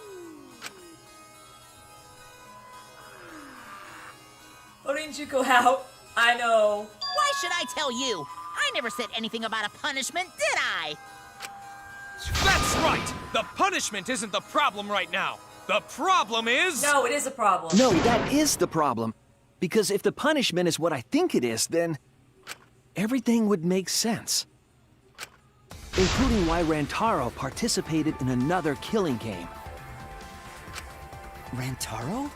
Voting Juko out. I know. Why should I tell you? I never said anything about a punishment, did I? That's right! The punishment isn't the problem right now. The problem is... No, it is a problem. No, that is the problem. Because if the punishment is what I think it is, then everything would make sense. Including why Rantaro participated in another killing game. Rantaro?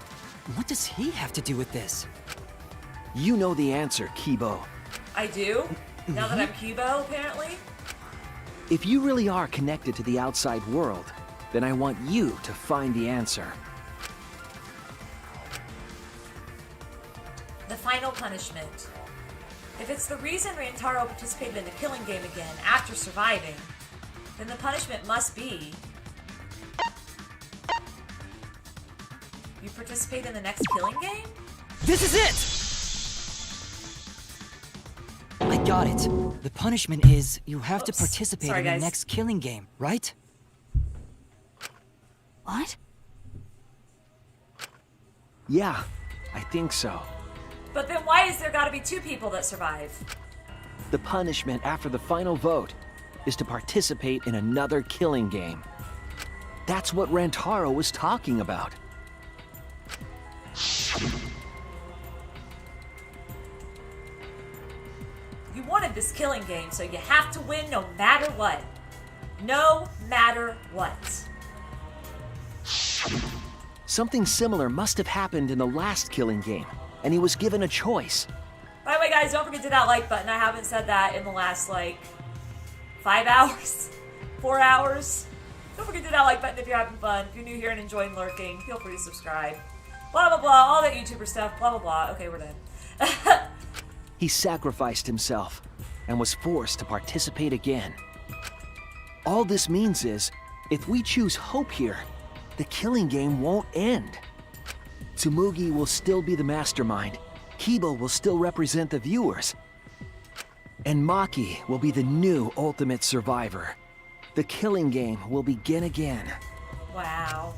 What does he have to do with this? You know the answer, Kibo. I do? Now that I'm Kibo, apparently? If you really are connected to the outside world, then I want you to find the answer. The final punishment. If it's the reason Rantaro participated in the killing game again after surviving, then the punishment must be... You participate in the next killing game? This is it! I got it. The punishment is you have to participate in the next killing game, right? What? Yeah, I think so. But then why is there gotta be 2 people that survive? The punishment after the final vote is to participate in another killing game. That's what Rantaro was talking about. You wanted this killing game, so you have to win no matter what. No matter what. Something similar must have happened in the last killing game, and he was given a choice. By the way, guys, don't forget to hit that like button. I haven't said that in the last, 5 hours? 4 hours? Don't forget to hit that like button if you're having fun. If you're new here and enjoying lurking, feel free to subscribe. Blah, blah, blah. All that YouTuber stuff. Blah, blah, blah. Okay, we're done. He sacrificed himself and was forced to participate again. All this means is, if we choose hope here, the killing game won't end. Tsumugi will still be the mastermind, Kibo will still represent the viewers, and Maki will be the new ultimate survivor. The killing game will begin again. Wow.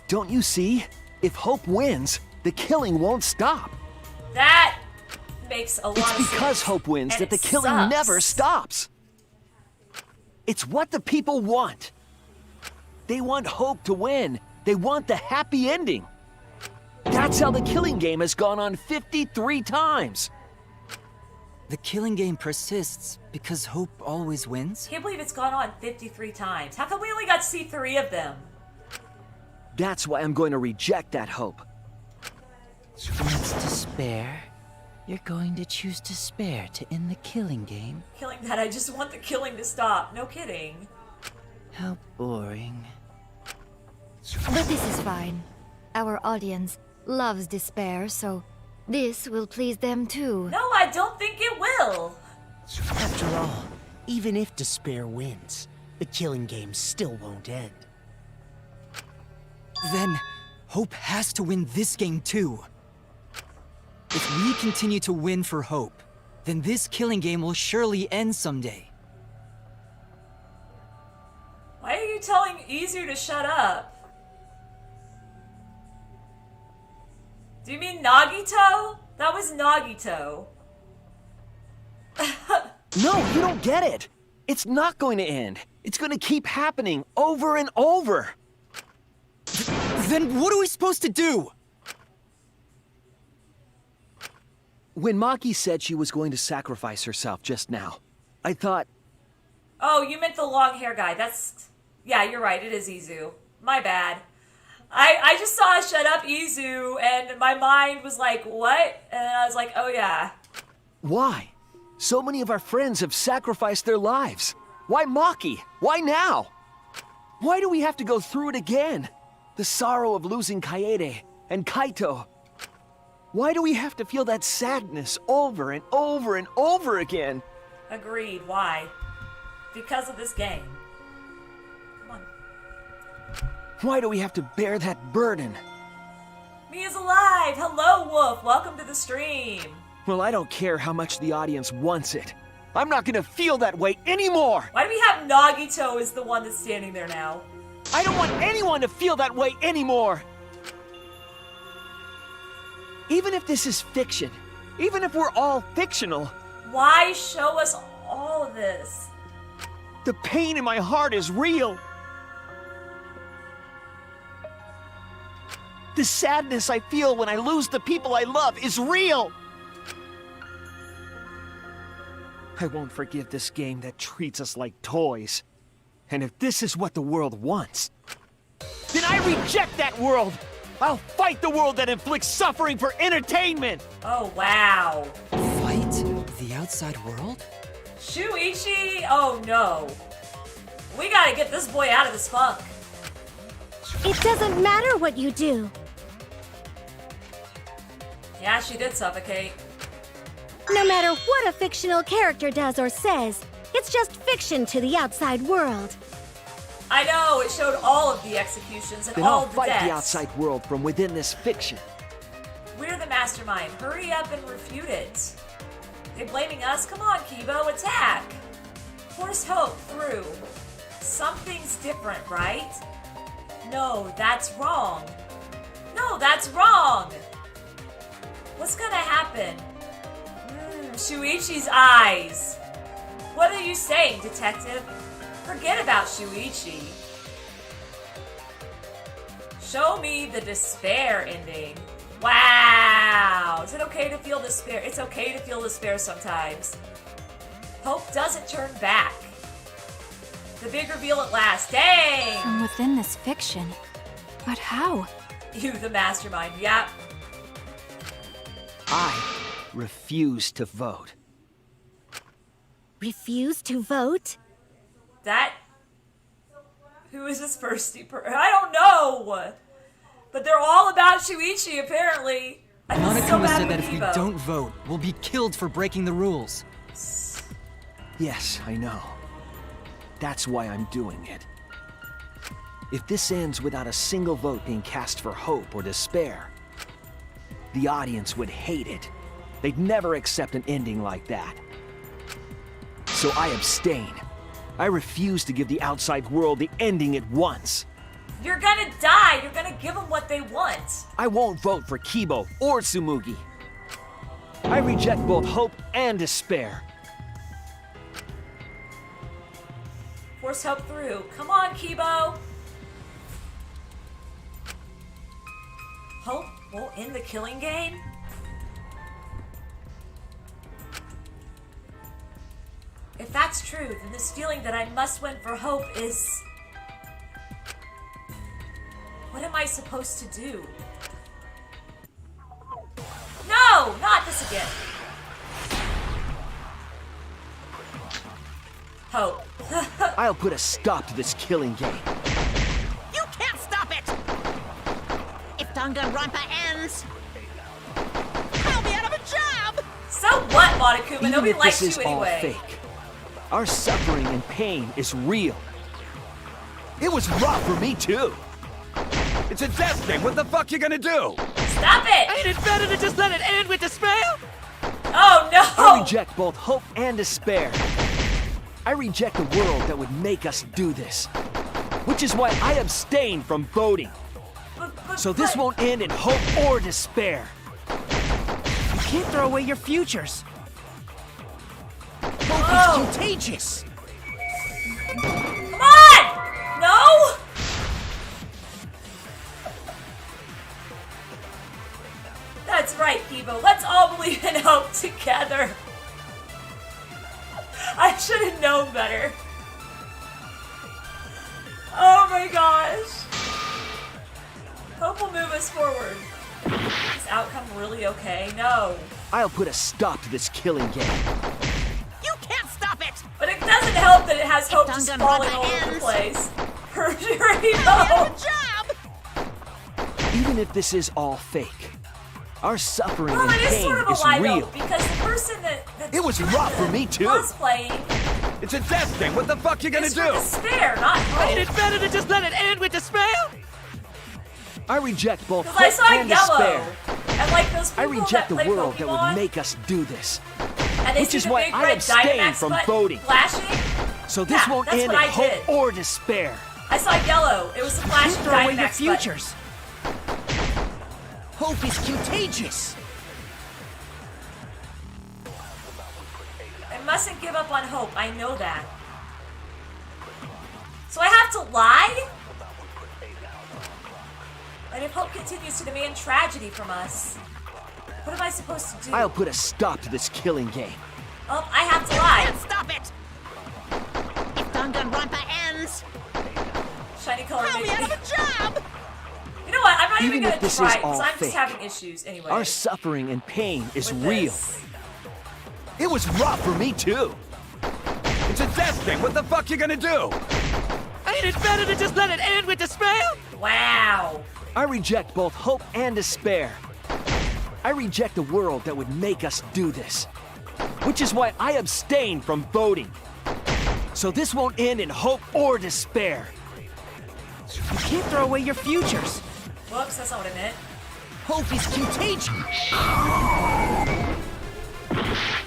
Don't you see? If hope wins, the killing won't stop. That makes a lot of sense. It's because hope wins And that the it killing sucks. never stops. It's what the people want. They want hope to win. They want the happy ending. That's how the killing game has gone on 53 times. The killing game persists because hope always wins? Can't believe it's gone on 53 times. How come we only got to see 3 of them? That's why I'm going to reject that hope. It's despair. You're going to choose despair to end the killing game? Killing that, I just want the killing to stop. No kidding. How boring. But this is fine. Our audience loves despair, so this will please them too. No, I don't think it will. After all, even if despair wins, the killing game still won't end. Then, hope has to win this game too. If we continue to win for hope, then this killing game will surely end someday. Why are you telling Easier to shut up? Do you mean Nagito? That was Nagito. No, you don't get it. It's not going to end. It's going to keep happening over and over. Then what are we supposed to do? When Maki said she was going to sacrifice herself just now, I thought... Oh, you meant the long hair guy. That's... Yeah, you're right. It is Izu. My bad. I just saw Shut Up Izu, and my mind was like, what? And I was like, oh yeah. Why? So many of our friends have sacrificed their lives. Why Maki? Why now? Why do we have to go through it again? The sorrow of losing Kaede and Kaito. Why do we have to feel that sadness over and over and over again? Agreed. Why? Because of this game. Come on. Why do we have to bear that burden? Mia's alive! Hello, Wolf! Welcome to the stream! Well, I don't care how much the audience wants it. I'm not gonna feel that way anymore! Why do we have Nagito as the one that's standing there now? I don't want anyone to feel that way anymore! Even if this is fiction, even if we're all fictional... Why show us all of this? The pain in my heart is real! The sadness I feel when I lose the people I love is real! I won't forgive this game that treats us like toys. And if this is what the world wants, then I reject that world! I'll fight the world that inflicts suffering for entertainment! Oh, wow. Fight the outside world? Shuichi? Oh no. We gotta get this boy out of this funk. It doesn't matter what you do. Yeah, she did suffocate. No matter what a fictional character does or says, it's just fiction to the outside world. I know, it showed all of the executions and Then all I'll of the fight deaths. the outside world from within this fiction. We're the mastermind. Hurry up and refute it. They're blaming us? Come on, Kibo, attack! Force hope through. Something's different, right? No, that's wrong. No, that's wrong! What's gonna happen? Shuichi's eyes. What are you saying, detective? Forget about Shuichi. Show me the despair ending. Wow! Is it okay to feel despair? It's okay to feel despair sometimes. Hope doesn't turn back. The big reveal at last. Dang! From within this fiction. But how? You, the mastermind. Yep. I refuse to vote. Refuse to vote? That... Who is this firsty person? I don't know! But they're all about Shuichi, apparently. I feel so Monokuma bad said that with if we Kibo. don't vote, we'll be killed for breaking the rules. Yes, I know. That's why I'm doing it. If this ends without a single vote being cast for hope or despair, the audience would hate it. They'd never accept an ending like that. So I abstain. I refuse to give the outside world the ending it wants. You're gonna die! You're gonna give them what they want! I won't vote for Kibo or Tsumugi. I reject both hope and despair. Force hope through. Come on, Kibo! Hope will end the killing game? If that's true, then this feeling that I must win for hope is... What am I supposed to do? No! Not this again! Hope. I'll put a stop to this killing game. You can't stop it! If Danganronpa ends, I'll be out of a job! So what, Monokuma? Even Nobody if likes this is you all anyway. fake, our suffering and pain is real. It was rough for me too. It's a death thing. What the fuck you gonna do? Stop it! Ain't it better to just let it end with despair? Oh no! I reject both hope and despair. I reject a world that would make us do this. Which is why I abstain from voting. So this won't end in hope or despair. You can't throw away your futures. Hope is contagious. Come on! No? That's right, Kibo. Let's all believe in hope together. I should have known better. Oh my gosh. Hope will move us forward. Is this outcome really okay? No. I'll put a stop to this killing game. You can't stop it! But it doesn't help that it has hope just Danganronpa falling all over the ends. place. Hurry I'll up! be out of a job! Even if this is all fake, our suffering Well, and it is pain sort of a is lie real. though, because the person that's It was doing rough the for me, too. cosplaying It's a death thing. What the fuck you gonna is do? for despair, not Ain't hope. it better to just let it end with despair? I reject both Because I hope saw and yellow, despair. and like those I people reject that the play world that Pokemon, would make us do this. and they which see is the why big I red abstain Dynamax from button voting. flashing. So this Yeah, won't that's end what in I hope did. or despair. I saw yellow. It was the flashing Throw away your Dynamax button. futures. Hope is contagious. I mustn't give up on hope. I know that. So I have to lie? And if hope continues to demand tragedy from us, what am I supposed to do? I'll put a stop to this killing game. Oh, I have to lie. Can't stop it! If Danganronpa ends, Shiny color I'll be made out me. of a job! You know what? I'm not even Even gonna if this try is because all I'm fake, just having issues anyway. Our suffering and pain is with real. this. It was rough for me, too. It's a death thing. What the fuck you gonna do? Ain't it better to just let it end with despair? Wow. I reject both hope and despair. I reject a world that would make us do this. Which is why I abstain from voting. So this won't end in hope or despair. You can't throw away your futures. Whoops, that's not what I meant. Hope is contagious.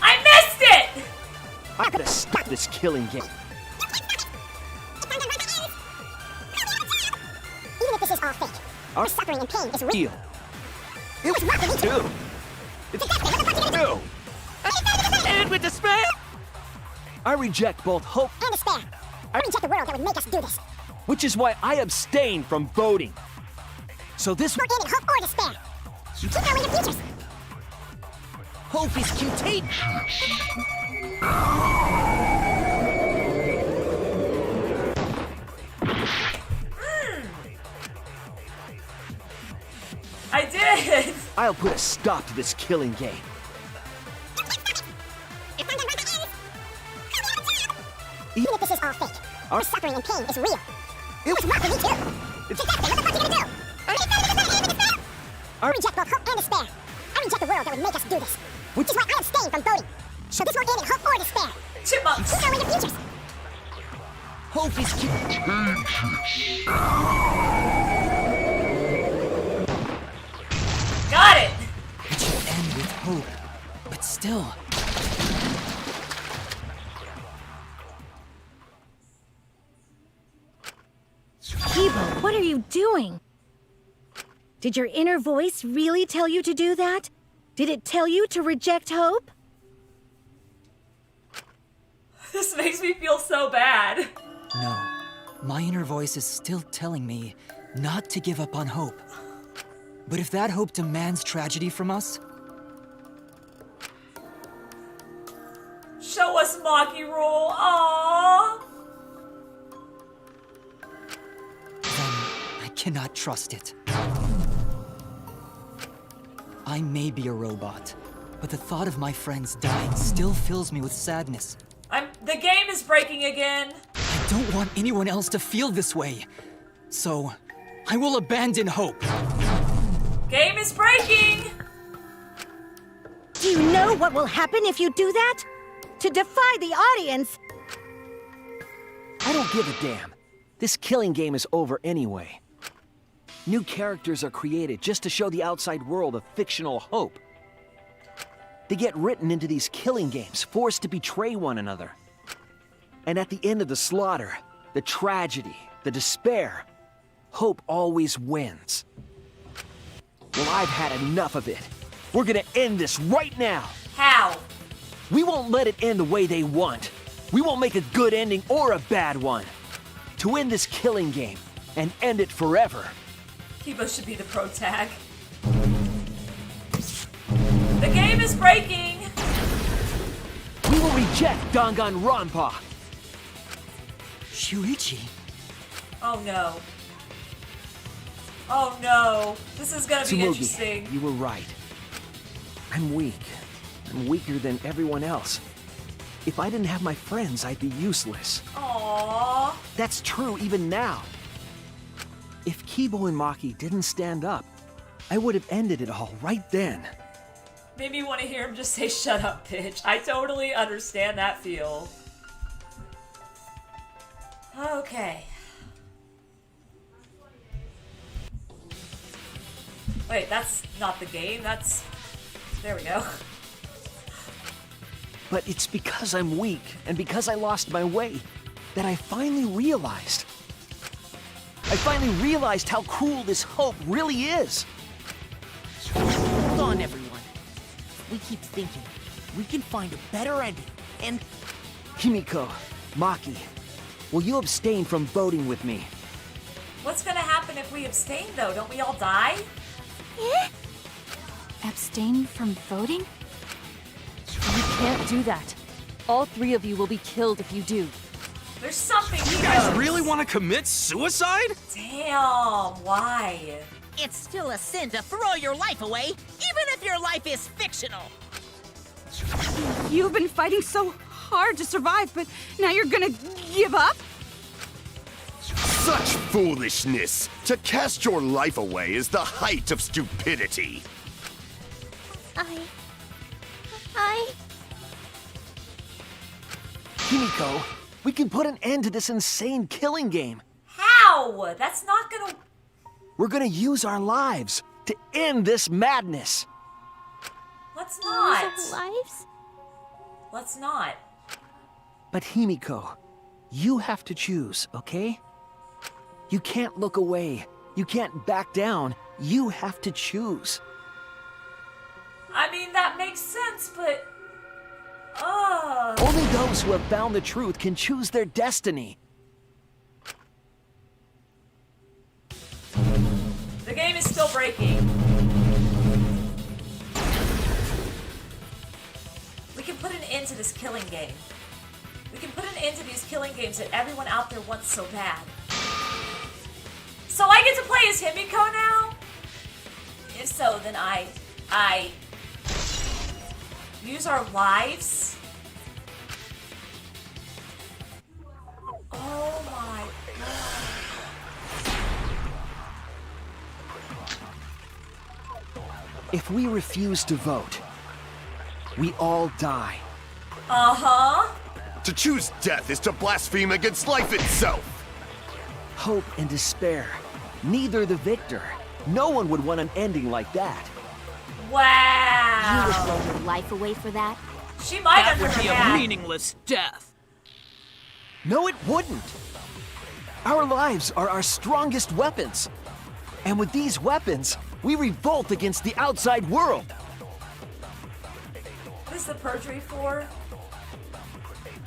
I missed it! I gotta stop this killing game. Even if this is all fake, Our suffering and pain is real. deal. It was rough for me too. It's what the fuck you gonna do? And with despair? I reject both hope And despair. I reject the world that would make us do this. which is why I abstain from voting. So this We're in hope or despair. Keep throwing your futures. hope is contagious. I did! I'll put a stop to this killing game. Even if this is all fake, Our suffering and pain is real. It It's rough for me too. It's What the fuck you gonna do? I reject both hope and despair. I reject the world that would make us do this. Which is why I abstain from voting. So this won't end in hope or despair. Chipmunks. Keep throwing your futures. hope is contagious. Got it! It should end with hope, but still. Kibo, what are you doing? Did your inner voice really tell you to do that? Did it tell you to reject hope? This makes me feel so bad. No. My inner voice is still telling me not to give up on hope. But if that hope demands tragedy from us, Show us Maki Rule. Aww. then I cannot trust it. I may be a robot, but the thought of my friends dying still fills me with sadness. The game is breaking again. I don't want anyone else to feel this way. So, I will abandon hope. Game is breaking. Do you know what will happen if you do that? To defy the audience! I don't give a damn. This killing game is over anyway. New characters are created just to show the outside world a fictional hope. They get written into these killing games, forced to betray one another. And at the end of the slaughter, the tragedy, the despair, hope always wins. Well, I've had enough of it. We're gonna end this right now. How? We won't let it end the way they want. We won't make a good ending or a bad one. To end this killing game and end it forever. Kibo should be the pro tag. The game is breaking. We will reject Danganronpa. Shuichi. Oh no. Oh no. This is gonna be Tsumugi, interesting. you were right. I'm weak. I'm weaker than everyone else. If I didn't have my friends, I'd be useless. Aww. That's true even now. If Kibo and Maki didn't stand up, I would have ended it all right then. Made me want to hear him just say, "Shut up, bitch." I totally understand that feel. Okay. Wait, that's not the game. That's... There we go. But it's because I'm weak and because I lost my way that I finally realized. I finally realized how cruel this hope really is. Hold on, everyone. We keep thinking. We can find a better ending, and... Himiko, Maki, will you abstain from voting with me? What's gonna happen if we abstain, though? Don't we all die? Abstain from voting? You can't do that. All three of you will be killed if you do. There's something You he guys knows. really want to commit suicide? Damn, why? It's still a sin to throw your life away, even if your life is fictional. You've been fighting so hard to survive, but now you're gonna give up? Such foolishness! To cast your life away is the height of stupidity. Himiko, we can put an end to this insane killing game. How? That's not gonna... We're gonna use our lives to end this madness. Let's not. Use our lives? Let's not. But Himiko, you have to choose, okay? You can't look away. You can't back down. You have to choose. I mean, that makes sense, but... Only those who have found the truth can choose their destiny. The game is still breaking. We can put an end to this killing game. We can put an end to these killing games that everyone out there wants so bad. So I get to play as Himiko now? If so, then I use our lives? Oh my god. If we refuse to vote, we all die. Uh-huh. To choose death is to blaspheme against life itself. Hope and despair. Neither the victor. No one would want an ending like that. Wow. You would throw your life away for that? She might That under would her be a back. meaningless death. No, it wouldn't. Our lives are our strongest weapons. And with these weapons, we revolt against the outside world. What is the perjury for?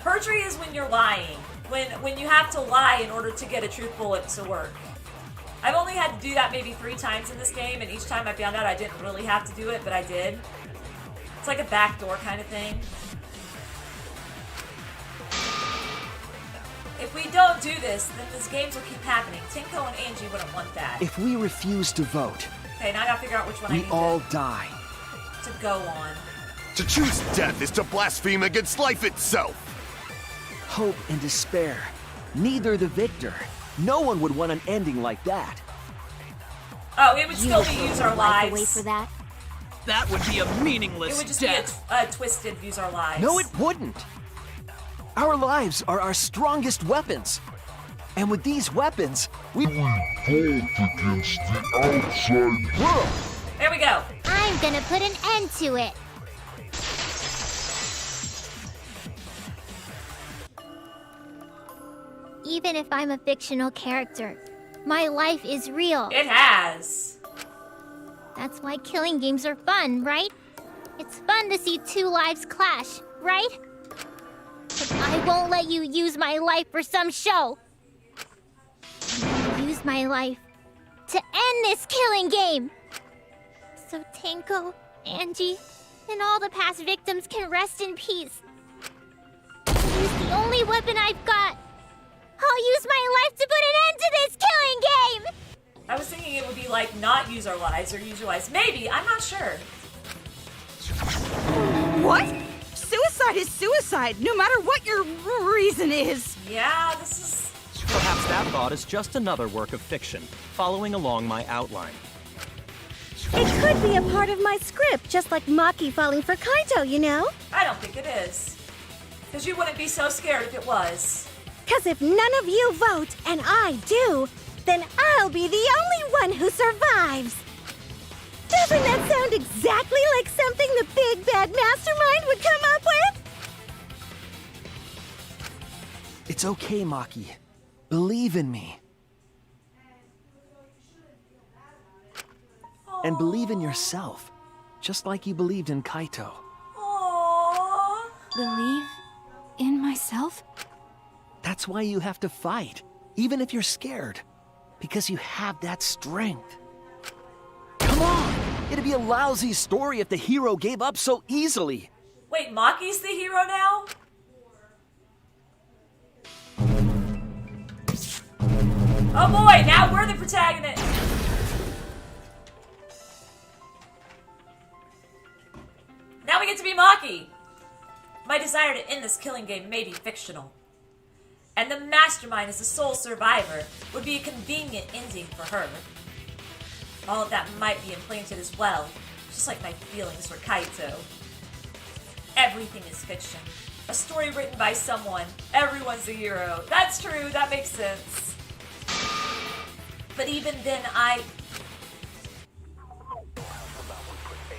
Perjury is when you're lying. When you have to lie in order to get a truth bullet to work. I've only had to do that maybe 3 times in this game, and each time I found out I didn't really have to do it, but I did. It's like a backdoor kind of thing. If we don't do this, then these games will keep happening. Tinko and Angie wouldn't want that. If we refuse to vote, Okay, now I gotta figure out which one I we need all die. to go on. To choose death is to blaspheme against life itself. Hope and despair. Neither the victor. No one would want an ending like that. Oh, it would still be use our lives. Away for that? That would be a It meaningless would just death. be a twisted use our lives. No, it wouldn't. Our lives are our strongest weapons. And with these weapons, we revolt against the outside world. There we go. I'm gonna put an end to it. Even if I'm a fictional character, my life is real. It has. That's why killing games are fun, right? It's fun to see 2 lives clash, right? But I won't let you use my life for some show. I'm gonna use my life to end this killing game. So Tinko, Angie, and all the past victims can rest in peace. Use the only weapon I've got. I'll use my life to put an end to this killing game! I was thinking it would be like not use our lives or use your lives. Maybe, I'm not sure. What? Suicide is suicide, no matter what your reason is. Yeah, this is... Perhaps that thought is just another work of fiction, following along my outline. It could be a part of my script, just like Maki falling for Kaito, you know? I don't think it is. Because you wouldn't be so scared if it was. Because if none of you vote, and I do, then I'll be the only one who survives. Doesn't that sound exactly like something the big bad mastermind would come up with? It's okay, Maki. Believe in me. And believe in yourself, just like you believed in Kaito. Aww. Believe in myself? That's why you have to fight, even if you're scared. Because you have that strength. Come on! It'd be a lousy story if the hero gave up so easily. Wait, Maki's the hero now? Oh boy, now we're the protagonist! Now we get to be Maki! my desire to end this killing game may be fictional. And the mastermind as the sole survivor would be a convenient ending for her. All of that might be implanted as well, just like my feelings for Kaito. Everything is fiction. A story written by someone. Everyone's a hero. That's true, that makes sense. But even then,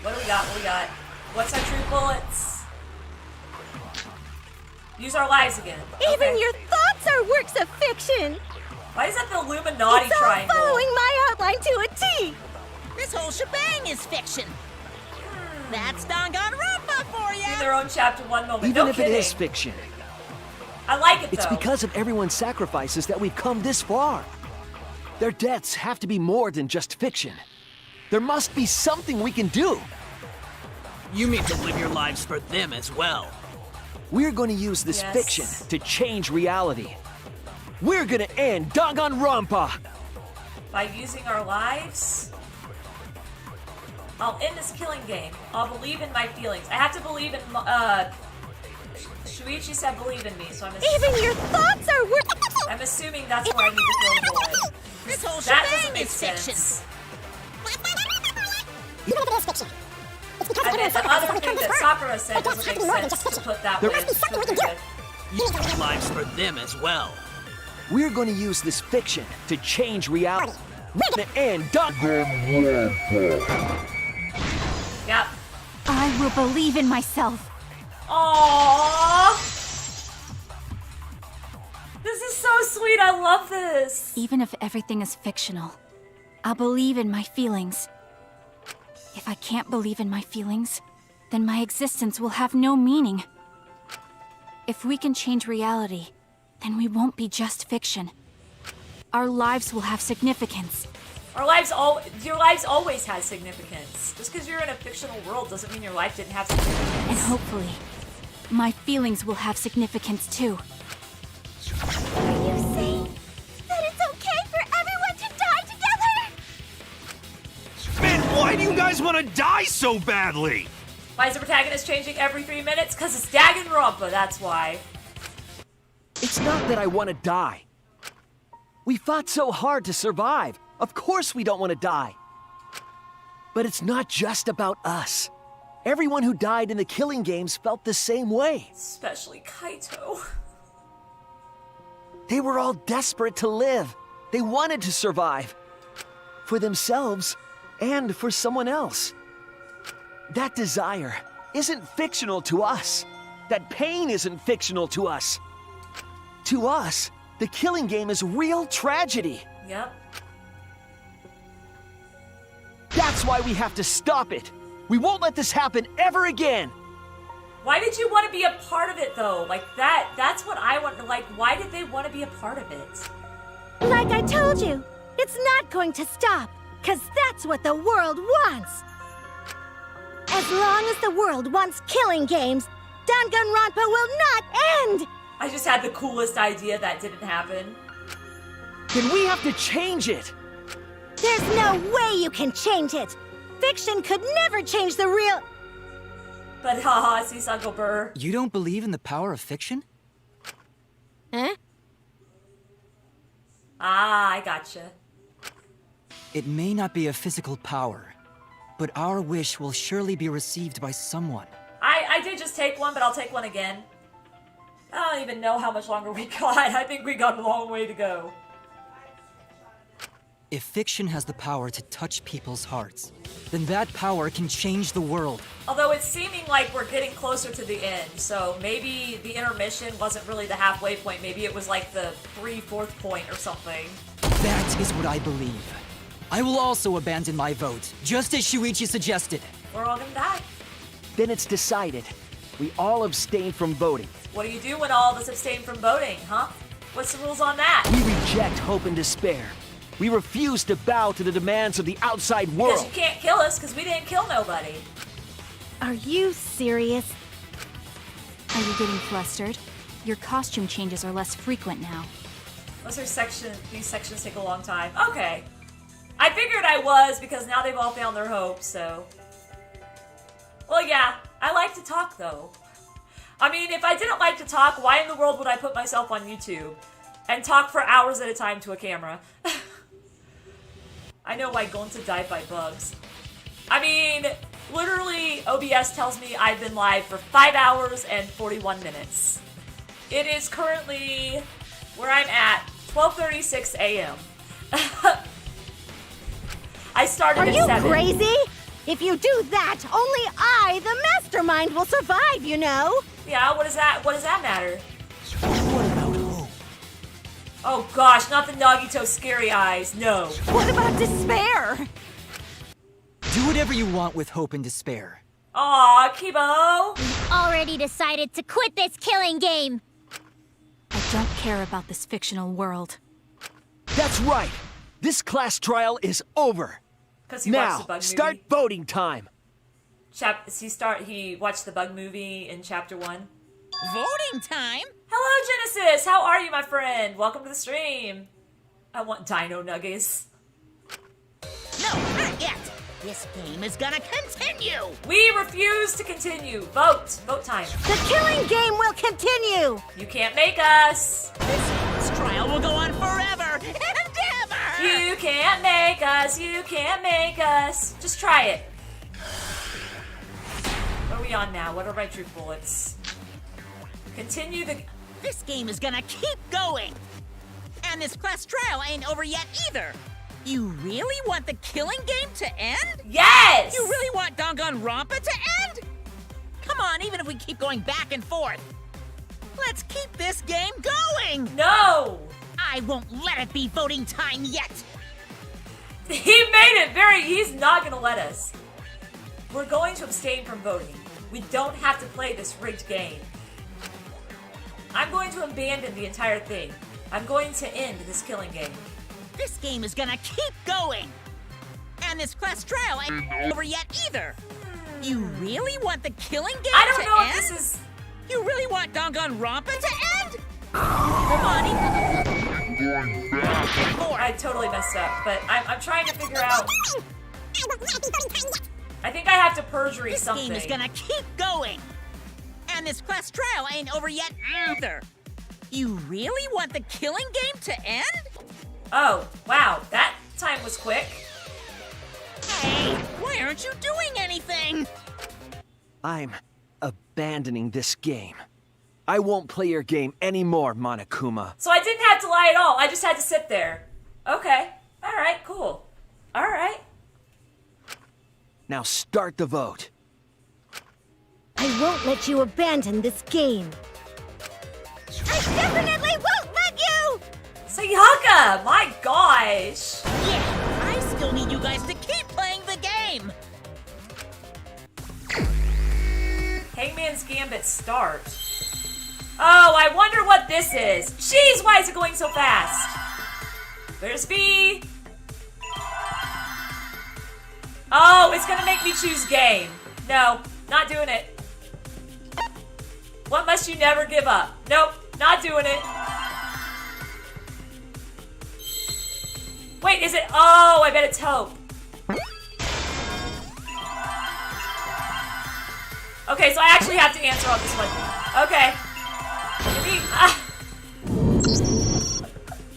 What do we got? What do we got? What's our true bullets? Use our lives again. Even your thoughts are works of fiction! Why is that the Illuminati it's triangle? all following my outline to a T! This whole shebang is fiction. That's Danganronpa for you. In their own chapter 1 moment. Even no if kidding. it is fiction. I like it though. It's because of everyone's sacrifices that we've come this far. Their deaths have to be more than just fiction. There must be something we can do. You mean to live your lives for them as well. We're going to use this fiction to change reality. We're going to end Danganronpa! By using our lives? I'll end this killing game. I'll believe in my feelings. I have to believe in, Shuichi said believe in me, so I'm assuming... Even your thoughts are I'm assuming that's where I need to throw the bullet. This whole That doesn't shebang make is sense. fiction. And then the other thing that Sakura said doesn't make sense to put that way. It's still pretty good. You live your lives for them as well. We're going to use this fiction to change reality. We're going to end Danganronpa! Yep. I will believe in myself. Aww. This is so sweet. I love this. Even if everything is fictional, I'll believe in my feelings. If I can't believe in my feelings, then my existence will have no meaning. If we can change reality, then we won't be just fiction. Our lives will have significance. Your lives always had significance. Just because you're in a fictional world doesn't mean your life didn't have significance. And hopefully, my feelings will have significance too. Are you saying that it's okay for everyone to die together? Man, why do you guys want to die so badly? Why is the protagonist changing every 3 minutes? Because it's Danganronpa, that's why. It's not that I want to die. We fought so hard to survive. Of course we don't want to die. But it's not just about us. Everyone who died in the killing games felt the same way. Especially Kaito. They were all desperate to live. They wanted to survive. For themselves and for someone else. That desire isn't fictional to us. That pain isn't fictional to us. To us, the killing game is real tragedy. Yep. That's why we have to stop it. We won't let this happen ever again. Why did you want to be a part of it though? Like that's what I want. Like, why did they want to be a part of it? Like I told you, it's not going to stop, because that's what the world wants. As long as the world wants killing games, Danganronpa will not end! I just had the coolest idea that didn't happen. Then we have to change it. There's no way you can change it. Fiction could never change the real... But haha, I see Uncle Burr. You don't believe in the power of fiction? Huh? Ah, I gotcha. It may not be a physical power, but our wish will surely be received by someone. I did just take one, but I'll take one again. I don't even know how much longer we got. I think we got a long way to go. If fiction has the power to touch people's hearts, then that power can change the world. Although it's seeming like we're getting closer to the end, so maybe the intermission wasn't really the halfway point. Maybe it was like the 3/4 point or something. That is what I believe. I will also abandon my vote, just as Shuichi suggested. We're all gonna die. Then it's decided. We all abstain from voting. What do you do when all of us abstain from voting, huh? What's the rules on that? We reject hope and despair. We refuse to bow to the demands of the outside world. Because you can't kill us, because we didn't kill nobody. Are you serious? Are you getting flustered? Your costume changes are less frequent now. These sections take a long time. Okay. I figured I was, because now they've all found their hope, so... Well, yeah. I like to talk, though. I mean, if I didn't like to talk, why in the world would I put myself on YouTube and talk for hours at a time to a camera? I know why Gonta died by bugs. I mean, literally, OBS tells me I've been live for 5 hours and 41 minutes. It is currently, where I'm at, 12:36 a.m. I started at 7. Are you crazy? If you do that, only I, the mastermind, will survive, you know? Yeah, what does that matter? Oh gosh, not the Nagito scary eyes, no. What about despair? Do whatever you want with hope and despair. Aw, Kibo! We've already decided to quit this killing game! I don't care about this fictional world. That's right! This class trial is over! He watched the bug movie. Start voting time! He watched the bug movie in chapter 1. Voting time? Hello, Genesis! How are you, my friend? Welcome to the stream. I want dino nuggies. No, not yet. This game is gonna continue. We refuse to continue. Vote. Vote time. The killing game will continue. You can't make us. This trial will go on forever and ever. You can't make us. You can't make us. Just try it. What are we on now? What are my troop bullets? Continue the... This game is gonna keep going. And this class trial ain't over yet either. You really want the killing game to end? Yes! You really want Danganronpa to end? Come on, even if we keep going back and forth. Let's keep this game going! No! I won't let it be voting time yet! He made it very... He's not gonna let us. We're going to abstain from voting. We don't have to play this rigged game. I'm going to abandon the entire thing. I'm going to end this killing game. This game is gonna keep going! And this class trial ain't over yet either! You really want the killing game to end? I don't know if this is... You really want Danganronpa to end? Come on, I totally messed up, but I'm trying to figure out... I think I have to perjury something. This game is gonna keep going! And this class trial ain't over yet either! You really want the killing game to end? Oh, wow, that time was quick. Hey, why aren't you doing anything? I'm abandoning this game. I won't play your game anymore, Monokuma. So I didn't have to lie at all. I just had to sit there. Okay. All right, cool. All right. Now start the vote. I won't let you abandon this game. I definitely won't let you! Sayaka, my gosh. Yeah, I still need you guys to keep playing the game. Hangman's Gambit start. Oh, I wonder what this is. Jeez, why is it going so fast? Where's V? Oh, it's gonna make me choose game. No, not doing it. What must you never give up? Nope, not doing it. Wait, is it? Oh, I bet it's hope. Okay, so I actually have to answer on this one. Okay.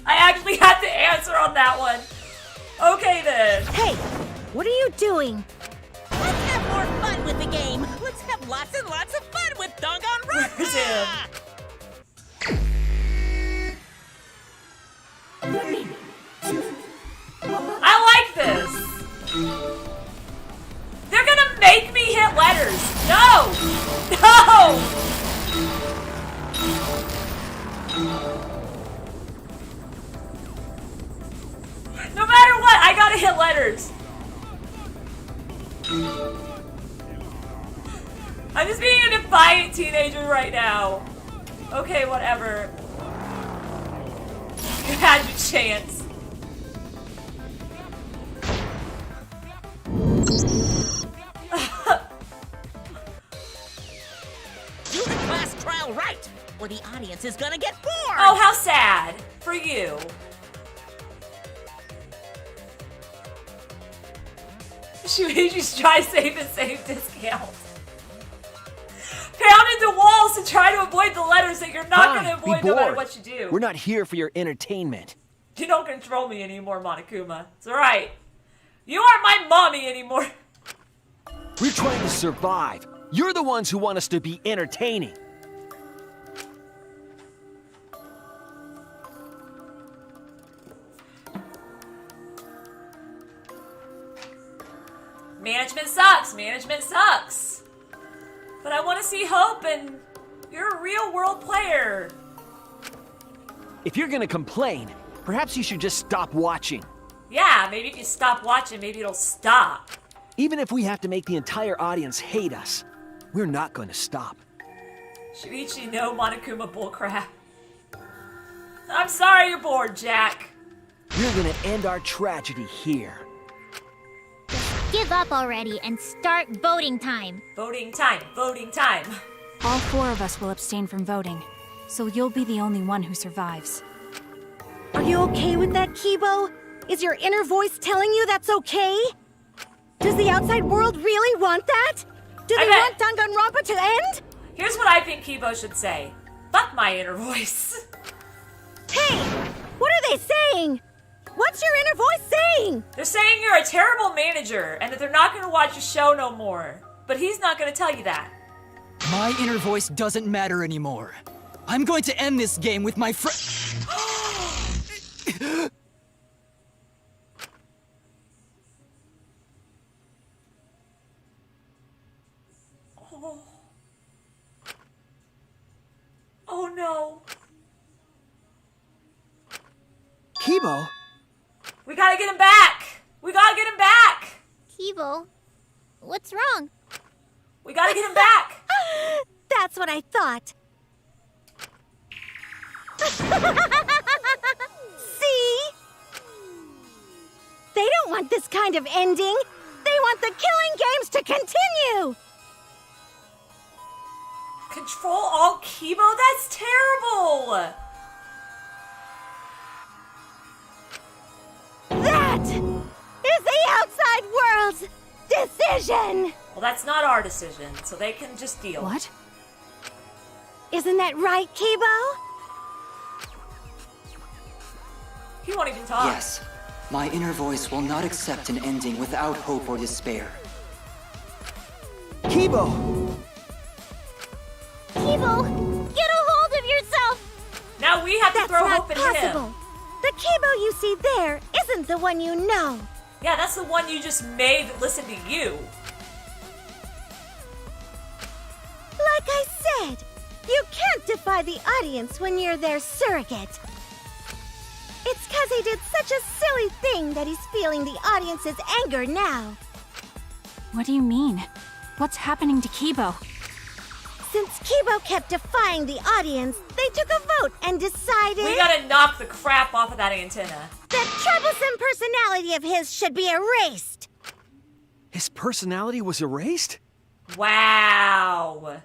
I actually have to answer on that one. Okay then. Hey, what are you doing? Let's have more fun with the game. Let's have lots and lots of fun with Danganronpa. Where's him? I like this. They're gonna make me hit letters. No! No! No matter what, I gotta hit letters. I'm just being a defiant teenager right now. Okay, whatever. You had your chance. Do the class trial right, or the audience is gonna get bored! Oh, how sad. For you. Should we just try save and save discount? Pound into walls to try to avoid the letters that you're not going to Fine, avoid be no matter bored. what you do. We're not here for your entertainment. You don't control me anymore, Monokuma. It's alright. You aren't my mommy anymore. We're trying to survive. You're the ones who want us to be entertaining. Management sucks. Management sucks. But I want to see Hope, and you're a real world player. If you're gonna complain, perhaps you should just stop watching. Yeah, maybe if you stop watching, maybe it'll stop. Even if we have to make the entire audience hate us, we're not going to stop. Shuichi, no Monokuma bullcrap. I'm sorry you're bored, Jack. We're gonna end our tragedy here. Give up already and start voting time. Voting time, voting time. All 4 of us will abstain from voting, so you'll be the only one who survives. Are you okay with that, Kibo? Is your inner voice telling you that's okay? Does the outside world really want that? Do they want Danganronpa to end? Here's what I think Kibo should say. Fuck my inner voice. Hey! What are they saying? What's your inner voice saying? They're saying you're a terrible manager and that they're not going to watch your show no more. But he's not going to tell you that. My inner voice doesn't matter anymore. I'm going to end this game with my friend. Oh no. Kibo? We gotta get him back! We gotta get him back! Kibo, what's wrong? We gotta get him back! That's what I thought. See? They don't want this kind of ending. They want the killing games to continue. Control Alt Kibo? That's terrible! That is the outside world's decision! Well, that's not our decision, so they can just deal. What? Isn't that right, Kibo? He won't even talk. Yes, my inner voice will not accept an ending without hope or despair. Kibo! Kibo, get a hold of yourself! Now we have to throw hope in possible. him. The Kibo you see there isn't the one you know. Yeah, that's the one you just made that listened to you. Like I said, you can't defy the audience when you're their surrogate. It's 'cause he did such a silly thing that he's feeling the audience's anger now. What do you mean? What's happening to Kibo? Since Kibo kept defying the audience, they took a vote and decided... We gotta knock the crap off of that antenna. That troublesome personality of his should be erased. His personality was erased? Wow.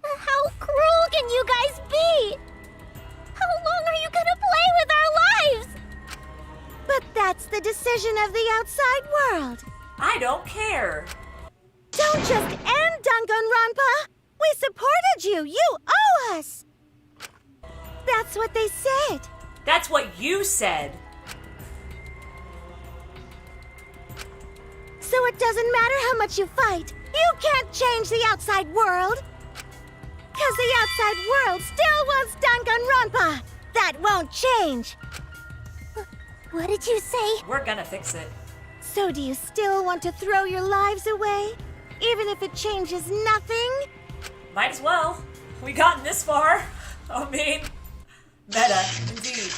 How cruel can you guys be? How long are you gonna play with our lives? But that's the decision of the outside world. I don't care. Don't just end Danganronpa! We supported you! You owe us! That's what they said. That's what you said. So it doesn't matter how much you fight. You can't change the outside world. 'Cause the outside world still wants Danganronpa. That won't change. What did you say? We're gonna fix it. So do you still want to throw your lives away? Even if it changes nothing? Might as well. We gotten this far. I mean, meta, indeed.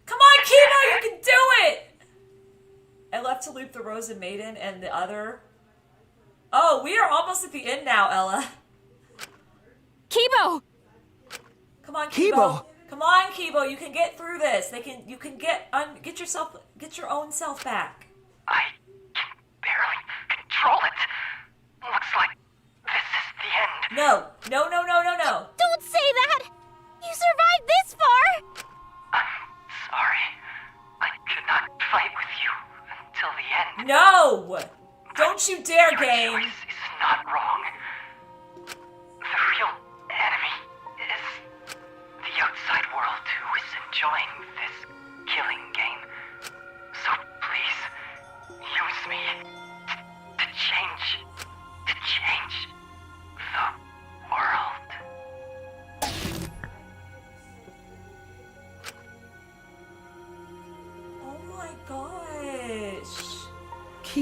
Come on, Kibo, you can do it! I left to loop the Rose and Maiden and the other. Oh, we are almost at the end now, Ella. Kibo! Come on, Kibo. Come on, Kibo. You can get through this. You can get your own self back. I can barely control it. Looks like this is the end. No. Don't say that! You survived this far! I'm sorry. I could not fight with you until the end. No! Don't you dare, game! Choice is not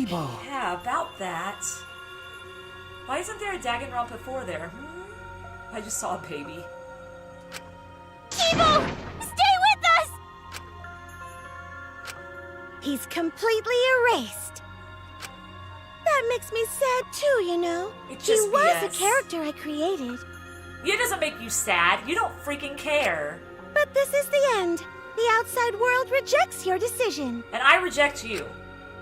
Kibo. Yeah, about that. Why isn't there a Danganronpa 4 there? I just saw a baby. Kibo! Stay with us! He's completely erased. That makes me sad too, you know. It's He just was BS. a character I created. It doesn't make you sad. You don't freaking care. But this is the end. The outside world rejects your decision. And I reject you.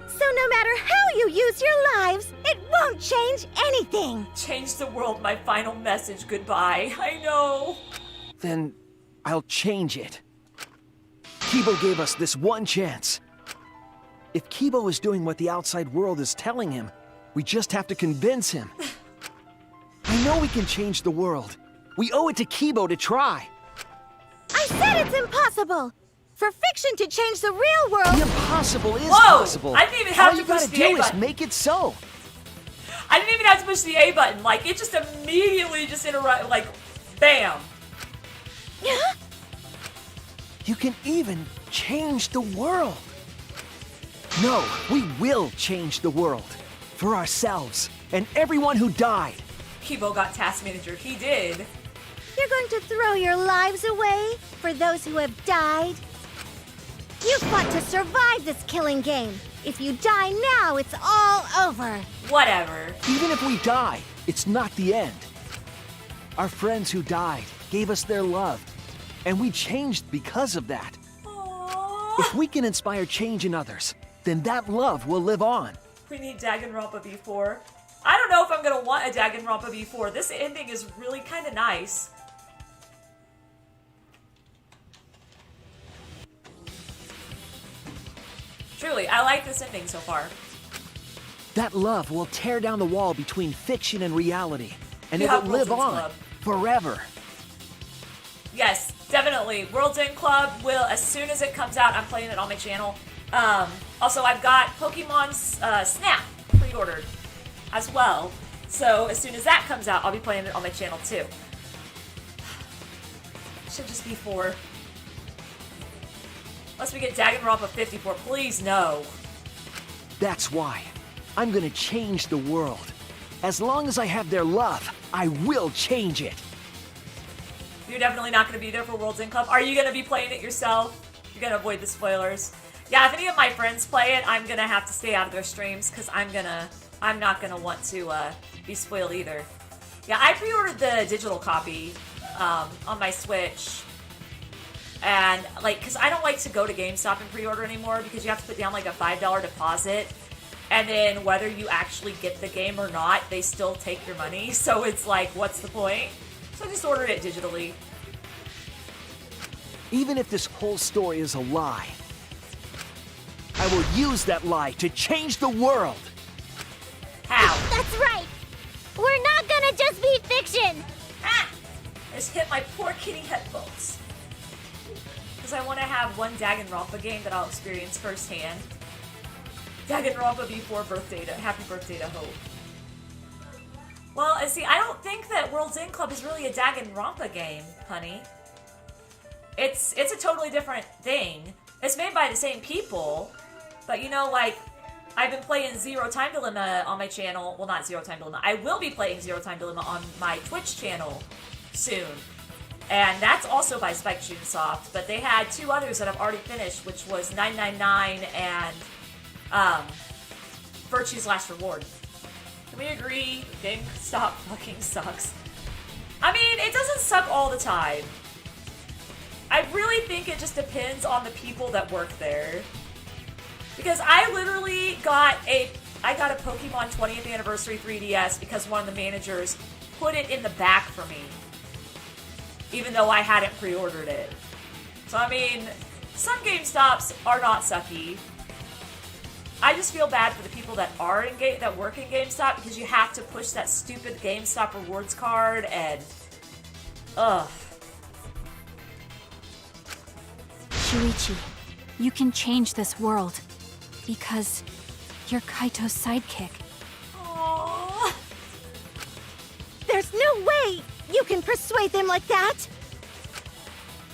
So no matter how you use your lives, it won't change anything. Change the world, my final message. Goodbye. I know. Then I'll change it. Kibo gave us this one chance. If Kibo is doing what the outside world is telling him, we just have to convince him. I know we can change the world. We owe it to Kibo to try. I said it's impossible. For fiction to change the real world... The impossible is Whoa! possible. I didn't even have All to you gotta push the do A is button. make it so. I didn't even have to push the A button. Like, it just immediately just interrupt. Like, bam. You can even change the world. No, we will change the world. For ourselves and everyone who died. Kibo got task manager. He did. You're going to throw your lives away for those who have died? You fought to survive this killing game. If you die now, it's all over. Whatever. Even if we die, it's not the end. Our friends who died gave us their love, and we changed because of that. If we can inspire change in others, then that love will live on. We need Danganronpa V4. I don't know if I'm gonna want a Danganronpa V4. This ending is really kind of nice. Truly, I like this ending so far. That love will tear down the wall between fiction and reality, and You it will have live World's End on Club. forever. Yes, definitely. World's End Club will, as soon as it comes out, I'm playing it on my channel. Also, I've got Pokemon Snap pre-ordered as well. So as soon as that comes out, I'll be playing it on my channel too. Should just be 4. Unless we get Danganronpa 54, please no. That's why I'm gonna change the world. As long as I have their love, I will change it. You're definitely not going to be there for World's End Club. Are you going to be playing it yourself? You're going to avoid the spoilers. Yeah, if any of my friends play it, I'm going to have to stay out of their streams because I'm not going to want to be spoiled either. Yeah, I pre-ordered the digital copy on my Switch. And, like, because I don't like to go to GameStop and pre-order anymore because you have to put down, like, a $5 deposit. And then whether you actually get the game or not, they still take your money. So it's like, what's the point? So I just ordered it digitally. Even if this whole story is a lie, I will use that lie to change the world. How? That's right. We're not gonna just be fiction. Ah! I just hit my poor kitty headphones. Because I want to have one Danganronpa game that I'll experience firsthand. Danganronpa V4 birthday to happy birthday to Hope. Well, and see, I don't think that World's End Club is really a Danganronpa game, honey. It's a totally different thing. It's made by the same people, but you know, like, I've been playing Zero Time Dilemma on my channel. Well, not Zero Time Dilemma. I will be playing Zero Time Dilemma on my Twitch channel soon. And that's also by Spike Chunsoft, but they had 2 others that I've already finished, which was 999 and Virtue's Last Reward. Can we agree GameStop fucking sucks? I mean, it doesn't suck all the time. I really think it just depends on the people that work there. Because I literally got a Pokemon 20th Anniversary 3DS because one of the managers put it in the back for me. Even though I hadn't pre-ordered it. So I mean, some GameStops are not sucky. I just feel bad for the people that that work in GameStop because you have to push that stupid GameStop rewards card and ugh. Shuichi, you can change this world because you're Kaito's sidekick. Aww. There's no way you can persuade them like that.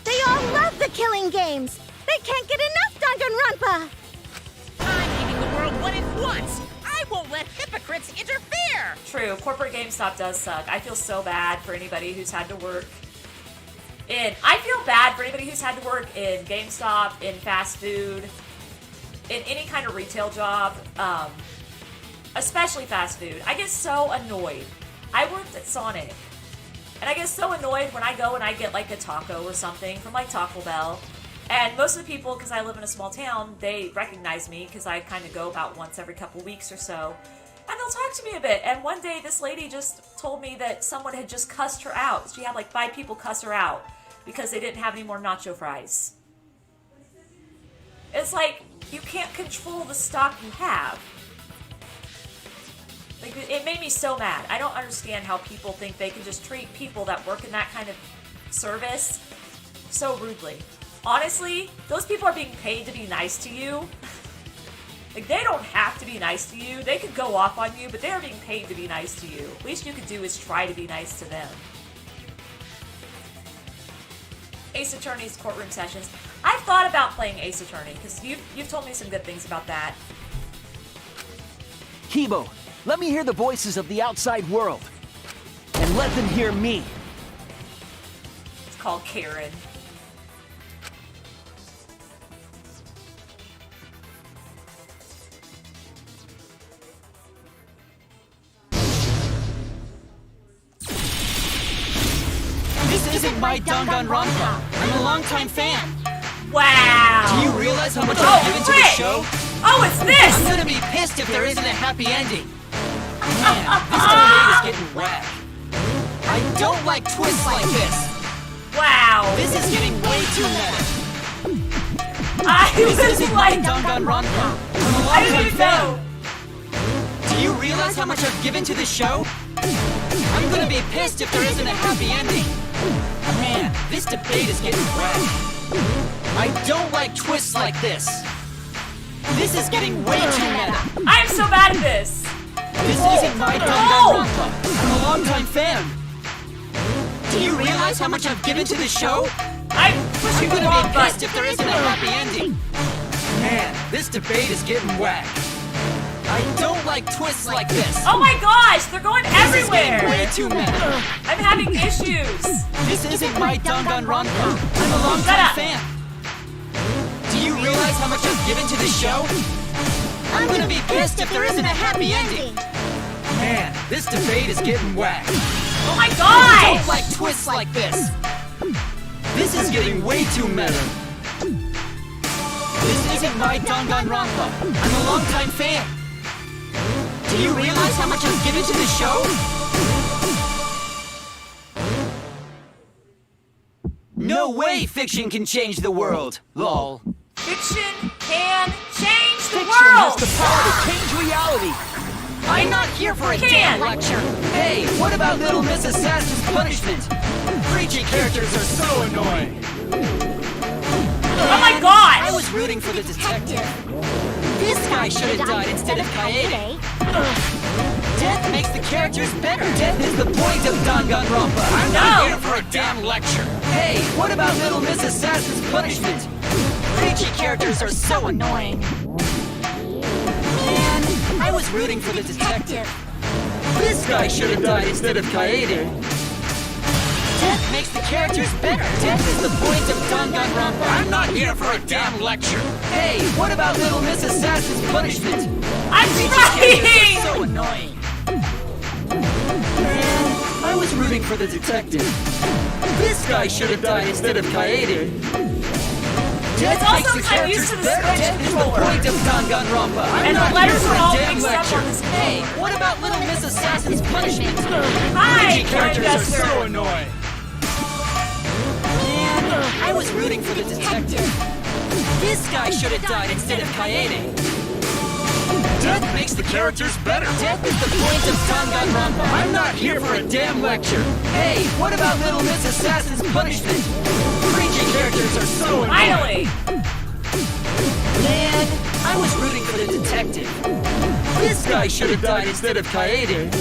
They all love the killing games. They can't get enough Danganronpa. I'm leaving the world what it wants. won't let hypocrites interfere! True, corporate GameStop does suck. I feel so bad for anybody who's had to work I feel bad for anybody who's had to work in GameStop, in fast food, in any kind of retail job, especially fast food. I get so annoyed. I worked at Sonic, and I get so annoyed when I go and I get like a taco or something from like Taco Bell. And most of the people, because I live in a small town, they recognize me because I kind of go about once every couple weeks or so. And they'll talk to me a bit. And one day, this lady just told me that someone had just cussed her out. She had like 5 people cuss her out because they didn't have any more nacho fries. It's like, you can't control the stock you have. Like, it made me so mad. I don't understand how people think they can just treat people that work in that kind of service so rudely. Honestly, those people are being paid to be nice to you. Like, they don't have to be nice to you. They could go off on you, but they're being paid to be nice to you. Least you could do is try to be nice to them. Ace Attorney's courtroom sessions. I've thought about playing Ace Attorney, because you've told me some good things about that. Kibo, let me hear the voices of the outside world. And let them hear me. It's called Karen. This isn't my Danganronpa. I'm a longtime fan. Wow. Do you realize how much I've given to the show? Oh, it's this! I'm gonna be pissed if there isn't a happy ending. Man, this debate is getting whack. I don't like twists like this. Wow. This is getting way too meta. This isn't like Danganronpa. I'm a longtime fan. Do you realize how much I've given to the show? I'm gonna be pissed if there isn't a happy ending. Man, this debate is getting whack. I don't like twists like this. This is getting way too meta. I'm so bad at this. This isn't my Danganronpa. I'm a longtime fan. Do you realize how much I've given to the show? I'm gonna be pissed if there isn't a happy ending. Man, this debate is getting whack. I don't like twists like this. Oh my gosh, they're going everywhere. This is getting way too meta. I'm having issues. This isn't my Danganronpa. I'm a longtime fan. Do you realize how much I've given to the show? I'm gonna be pissed if there isn't a happy ending. Man, this debate is getting whack. Oh my gosh! I don't like twists like this. This is getting way too meta. This isn't my Danganronpa. I'm a longtime fan. Do you realize how much I've given to the show? No way fiction can change the world, lol. Fiction can change the Fiction world! has the power to change reality. I'm not here for a damn lecture. Hey, what about Little Miss Assassin's Punishment? Preachy characters are so annoying. Oh my gosh! I was rooting for the detective. This guy should have died instead of Kaede. Death makes the characters better. Death is the point of Danganronpa. I'm not here for a damn lecture. Hey, what about Little Miss Assassin's Punishment? Preachy characters are so annoying. Man, I was rooting for the detective. This guy should have died instead of Kaede. Death makes the characters better. Death is the point of Danganronpa. I'm not here for a damn lecture. Hey, what about Little Miss Assassin's Punishment? I'm trying! Are so annoying. Man, I was rooting for the detective. This guy should have died instead of Kaede. Death makes the characters better. Death is the point of Danganronpa. I'm not here for a damn lecture. Hey, what about Little Miss Assassin's Punishment? Hi, Characters are so annoying. I was rooting for the detective. This guy should have died instead of Kaede. Death makes the characters better. Death is the point of Danganronpa. I'm not here for a damn lecture. Hey, what about Little Miss Assassin's Punishment? Preachy characters are so annoying. Finally! Man, I was rooting for the detective. This guy should have died instead of Kaede.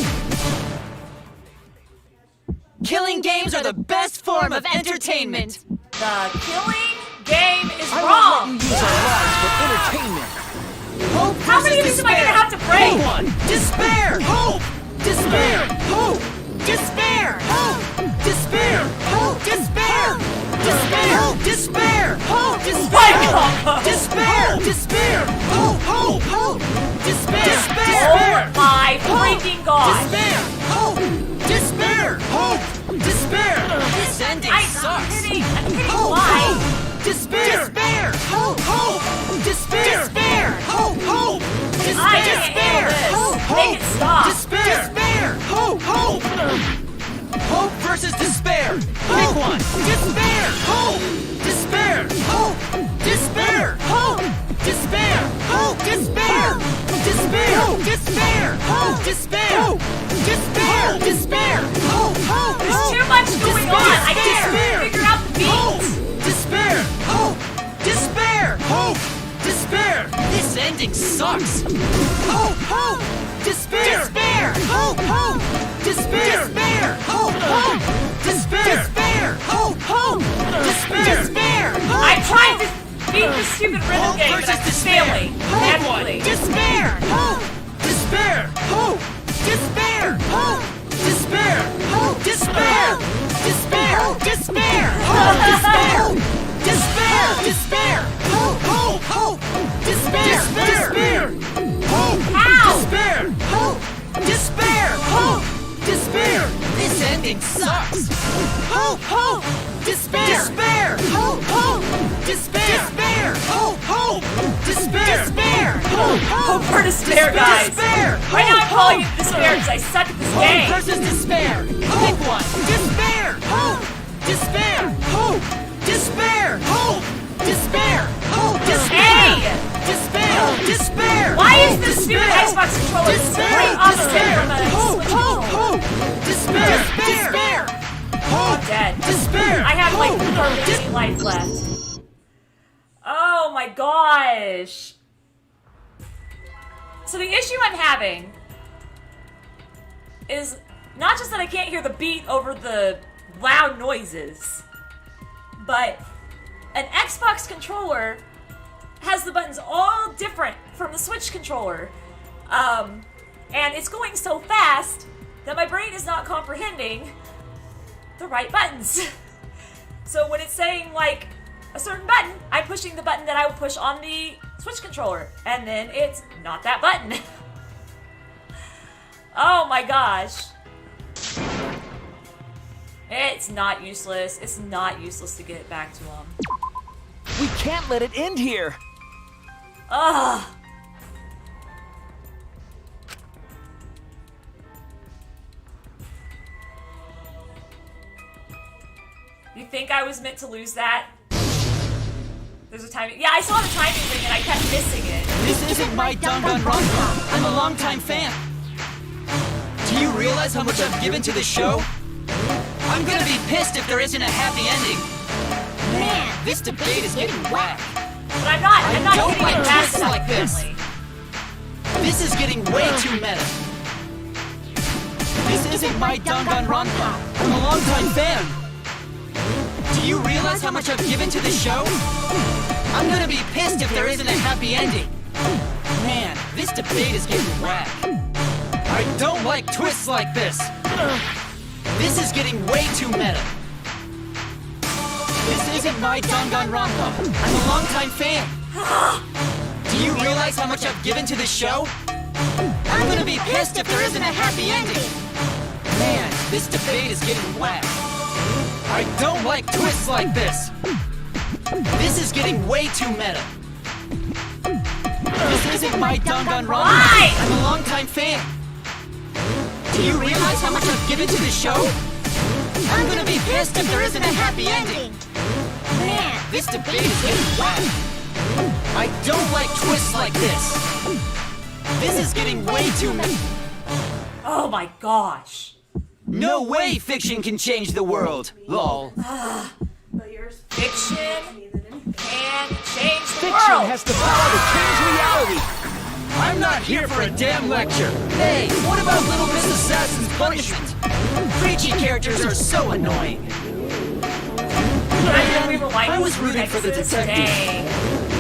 Killing games are the best form of entertainment. The killing game is I wrong. won't let you use our lives for entertainment. Hope How many of these am I gonna have to break? Pick one. Despair. Hope. Despair. Hope. Despair! Despair. Hope! Despair! Despair. Despair. Hope. Despair. Despair. Despair. Hope. Hope. Hope. Despair. Despair. Oh my freaking god! Despair. Hope. Despair. Hope. Despair. This ending I'm sucks! kidding Hope. why? Despair. Despair! Hope. Hope. Despair. Despair! Hope. Hope. I can't handle this. Hope. Make it stop. Despair. Despair! Hope. Hope. Hope versus despair. Pick one. Despair! Hope. Despair. Hope. Despair. Hope. Despair. Hope. Despair! Despair. Despair! Hope. Despair! Despair! Despair! Hope. Hope. There's too much going on. I can't figure out the beat. Despair. Hope. Despair. Hope. Despair. This ending sucks! Hope. Hope. Despair. Despair! Hope. Hope. Despair. Despair! Hope. Hope. Despair. Despair! Hope. Hope. Despair. Despair! I'm trying to beat this stupid rhythm game, but I'm failing. Badly. Despair! Hope. Despair. Hope. Despair! Hope. Despair. Hope. Despair! Despair. Despair! Despair. Despair! Despair! Hope. Hope. Hope. Despair. Despair. Hope. Ow! Despair. Hope. Despair. Hope. Despair. This ending sucks! Hope. Hope. Despair! Despair. Hope. Hope. Despair! Despair! Hope. Hope. Despair. Despair! Hope. Hope for despair, guys. Despair. Right now I'm calling it despair because I suck at this Hope game. versus despair! Pick one! Despair! Hope. Despair! Hope. Despair. Hope. Despair! Hope. Hey! Despair! Despair. Why is this stupid Xbox controller complete opposite from a Hope. Switch Hope. controller? Hope. Despair. Despair! I'm dead. Despair. I have like Hope. hardly any life left. Oh my gosh. So the issue I'm having is not just that I can't hear the beat over the loud noises, but an Xbox controller has the buttons all different from the Switch controller. And it's going so fast that my brain is not comprehending the right buttons. So when it's saying like a certain button, I'm pushing the button that I would push on the Switch controller, and then it's not that button. Oh my gosh. It's not useless. It's not useless to get back to them. We can't let it end here. Ugh. You think I was meant to lose that? There's a timing. Yeah, I saw the timing ring and I kept missing it. This isn't my Danganronpa. I'm a longtime fan. Do you realize how much I've given to this show? I'm gonna be pissed if there isn't a happy ending. Man, this debate is getting whack. But I'm not don't hitting like it fast twists enough, like this. apparently. This is getting way too meta. This isn't my Danganronpa. I'm a longtime fan. Do you realize how much I've given to this show? I'm gonna be pissed if there isn't a happy ending. Man, this debate is getting whack. I don't like twists like this. This is getting way too meta. This isn't my Danganronpa. I'm a longtime fan. Do you realize how much I've given to this show? I'm gonna be pissed if there isn't a happy ending. Man, this debate is getting whack. I don't like twists like this. This is getting way too meta. This isn't my Danganronpa. Why? I'm a longtime fan. Do you realize how much I've given to this show? I'm gonna be pissed if there isn't a happy ending. Man, this debate is getting whack. I don't like twists like this. This is getting way too meta. Oh my gosh. No way fiction can change the world. Lol. Fiction can change the Fiction world. has the power to change reality. I'm not here for a damn lecture. Hey, what about Little Miss Assassin's punishment? Preachy characters are so annoying. I was rooting for the detective.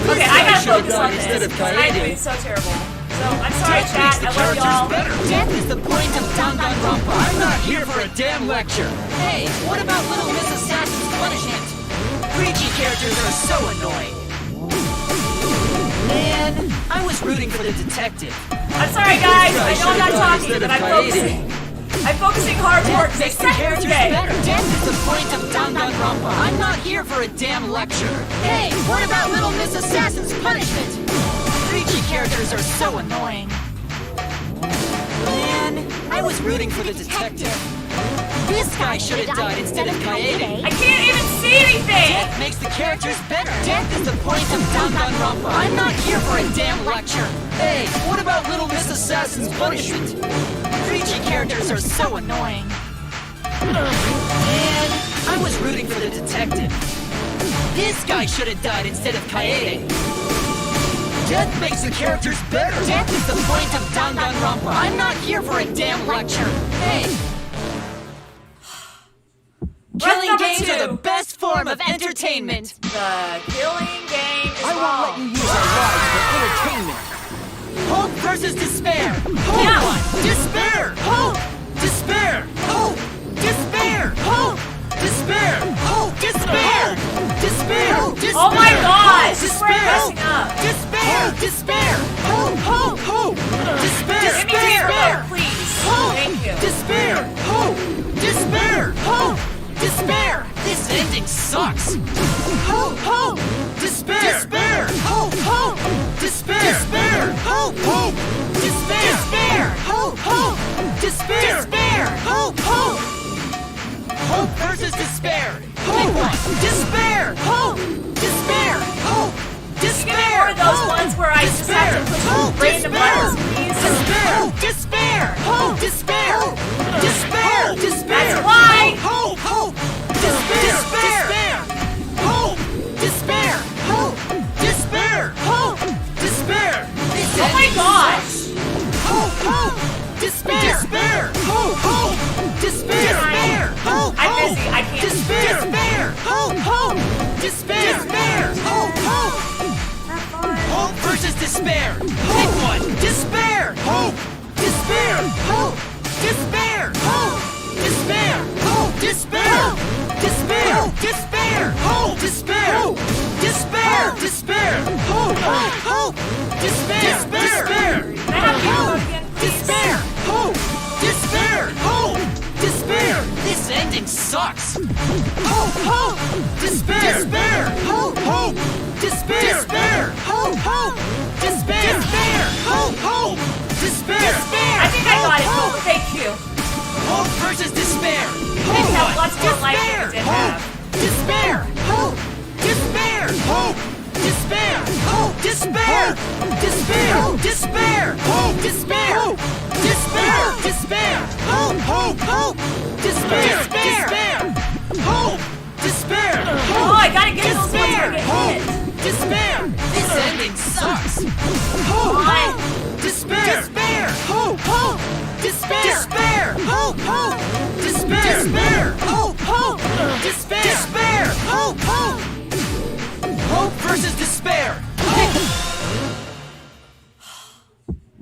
Okay, I gotta focus on this. I'm doing so terrible. So, I'm sorry, chat. I love y'all. Death is the point of Danganronpa. I'm not here for a damn lecture. Hey, what about Little Miss Assassin's punishment? Preachy characters are so annoying. Man, I was rooting for the detective. I'm sorry, guys. I know I'm not talking, but I'm focusing. I'm focusing hardcore because I said Thursday. Death is the point of Danganronpa. I'm not here for a damn lecture. Hey, what about Little Miss Assassin's punishment? Preachy characters are so annoying. Man, I was rooting for the detective. This guy should have died instead of Kaede. I can't even see anything! Death makes the characters better. Death is the point of Danganronpa. I'm not here for a damn lecture. Hey, what about Little Miss Assassin's punishment? Preachy characters are so annoying. Man, I was rooting for the detective. This guy should have died instead of Kaede. Death makes the characters better. Death is the point of Danganronpa. I'm not here for a damn lecture. Hey. Killing games are the best form of entertainment. The killing game is I won't let you use our lives for entertainment. Hope versus despair. Hope. Yeah. Despair. Hope. Despair. Hope. Despair. Hope. Despair. Hope. Despair. Despair. Despair. Oh my gosh! Despair. We're messing up. Despair. Despair. Hope. Hope. Hope. Despair. Give me Despair, please. Hope. Thank you. Despair. Hope. Despair. Hope. Despair. This ending sucks. Hope. Hope. Despair. Despair. Hope. Hope. Despair. Despair. Hope. Hope. Despair. Despair. Hope. Hope. Despair. Despair. Hope. Hope. Hope versus despair. Pick one. Despair. Hope. Despair. Hope. Despair. Give me more of those ones where I just have to push random buttons, please. Despair. Despair. Hope. Despair. Despair. Despair. That's why. Hope. Hope. Despair. Despair. Hope. Despair. Hope. Despair. Hope. Despair. Oh my gosh. Hope. Hope. Despair. Despair. Hope. Hope. Despair. Despair. Hope. I'm busy. I can't. Despair. Despair. Hope. Hope. Despair. Despair. Hope. Hope. Hope versus despair. Pick one. Despair. Hope. Despair. Hope. Despair. Hope. Despair. Hope. Despair. Despair. Despair. Hope. Despair. Despair. Despair. Hope. Hope. Despair. Despair. Can I have you go again, please? Despair. Hope. Despair. Hope. Despair. This ending sucks. Hope. Hope. Despair. Despair. Hope. Hope. Despair. Despair. Hope. Hope. Despair. Despair. Hope. Hope. Despair. Despair. I think I got it. Hope. Thank you. Hope versus despair. I didn't have lots more life than I did have. Despair. Hope. Despair. Hope. Despair. Hope. Despair. Despair. Despair. Hope. Despair. Despair. Despair. Hope. Hope. Hope. Despair. Despair. Hope. Despair. Oh, I gotta get those ones where I get hit. Despair. This ending sucks. Hope. Hope. Despair. Despair. Hope. Hope. Despair. Despair. Hope. Hope. Despair. Despair. Hope. Hope. Despair. Despair. Hope. Hope. Hope versus despair.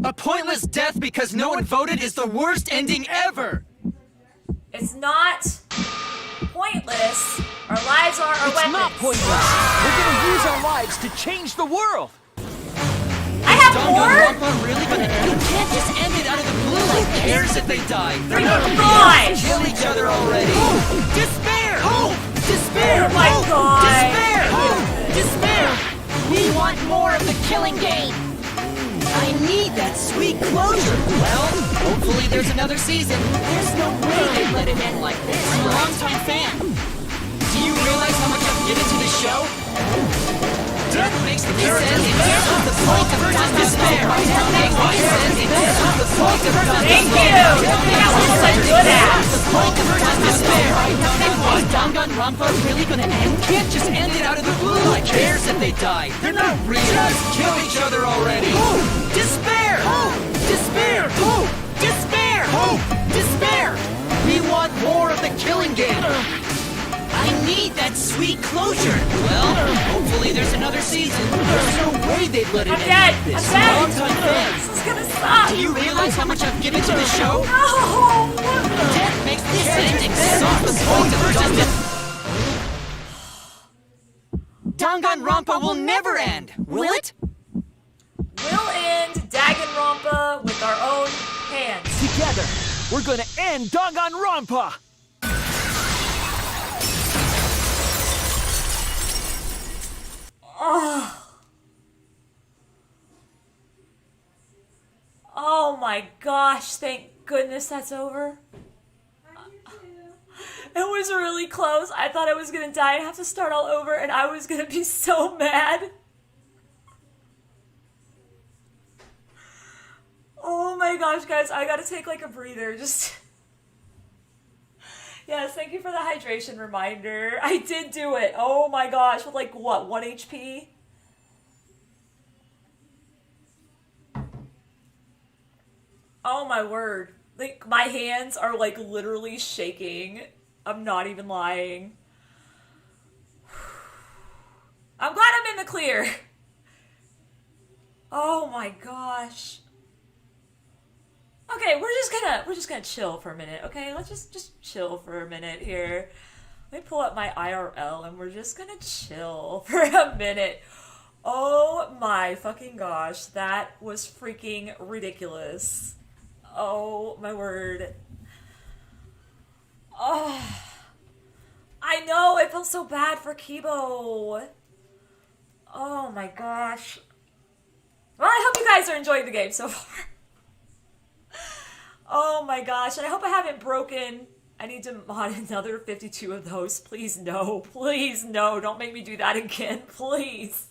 A pointless death because no one voted is the worst ending ever. It's not pointless. Our lives are our weapons. It's not pointless. We're gonna use our lives to change the world. I have more? Danganronpa really gonna end? You can't just end it out of the blue. Who cares if they die? They're not gosh! Kill each other already. Hope. Despair. Hope. Despair. Oh my Hope. god. Despair. Hope. Despair. We want more of the killing game. I need that sweet closure. Well, hopefully there's another season. There's no way they'd let it end like this. I'm a longtime fan. Do you realize how much I've given to the show? Death makes the characters better. The point of despair. Death makes the ending better. The point of Thank you. That was what I'm good at. The point of despair. Is Danganronpa really gonna end? Can't just end it out of the blue. Who cares if they die? They're not real. Just kill each other already. Hope. Despair. Hope. Despair. Hope. Despair. Hope. Despair. We want more of the killing game. I need that sweet closure. Well, hopefully there's another season. There's no way they'd let it I'm end dead. like this. I'm dead. Longtime fans. This is gonna suck. Do you realize how much I've given to the show? No. Death makes this ending suck. The point of justice. Danganronpa will never end, will it? We'll end Danganronpa with our own hands. Together, we're gonna end Danganronpa! Oh my gosh, thank goodness that's over. It was really close. I thought I was gonna die and have to start all over, and I was gonna be so mad. Oh my gosh, guys, I gotta take like a breather. Just. Yes, thank you for the hydration reminder. I did do it. Oh my gosh, with like what, 1 HP? Oh my word. Like, my hands are like literally shaking. I'm not even lying. I'm glad I'm in the clear. Oh my gosh. Okay, we're just gonna chill for a minute, okay? Let's just chill for a minute here. Let me pull up my IRL and we're just gonna chill for a minute. Oh my fucking gosh, that was freaking ridiculous. Oh my word. Oh, I know, I felt so bad for Kibo. Oh my gosh. Well, I hope you guys are enjoying the game so far. Oh my gosh, and I hope I haven't broken. I need to mod another 52 of those. Please no, don't make me do that again, please.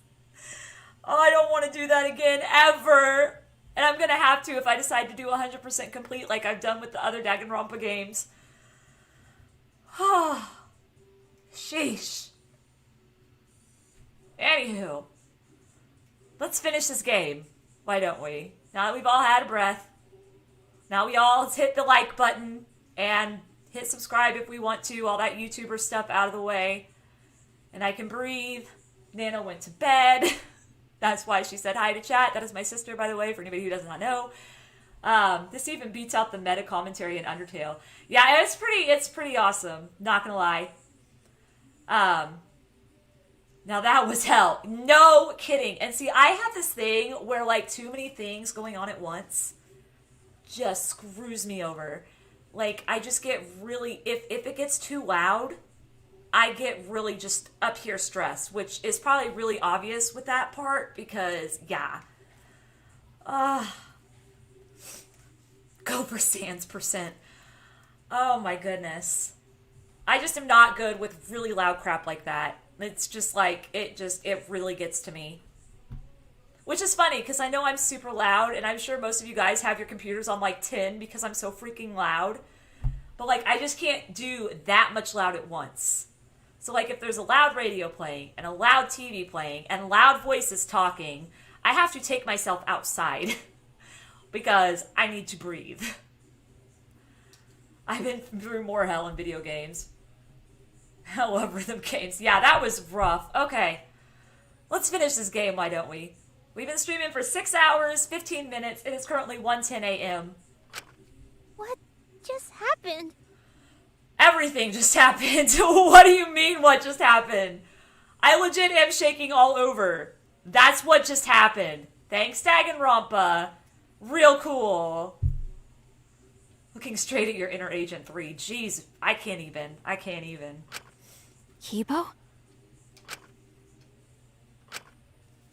Oh, I don't want to do that again, ever. And I'm gonna have to if I decide to do 100% complete like I've done with the other Danganronpa games. Oh, sheesh. Anywho, let's finish this game. Why don't we? Now that we've all had a breath. Now we all hit the like button and hit subscribe if we want to. All that YouTuber stuff out of the way. And I can breathe. Nana went to bed. That's why she said hi to chat. That is my sister, by the way, for anybody who does not know. This even beats out the meta commentary in Undertale. Yeah, it's pretty awesome. Not gonna lie. Now that was hell. No kidding. And see, I have this thing where like too many things going on at once just screws me over. Like, I just get really, if it gets too loud, I get really just up here stressed, which is probably really obvious with that part because, yeah. Go for Sans %. Oh my goodness. I just am not good with really loud crap like that. It's just like, it really gets to me. Which is funny, because I know I'm super loud, and I'm sure most of you guys have your computers on like 10 because I'm so freaking loud. But like, I just can't do that much loud at once. So like, if there's a loud radio playing, and a loud TV playing, and loud voices talking, I have to take myself outside. Because I need to breathe. I've been through more hell in video games. I love rhythm games. Yeah, that was rough. Okay. Let's finish this game, why don't we? We've been streaming for 6 hours, 15 minutes. It is currently 1:10 a.m. What just happened? Everything just happened. What do you mean, what just happened? I legit am shaking all over. That's what just happened. Thanks, Danganronpa. Real cool. Looking straight at your inner Agent 3. Jeez, I can't even. Kibo?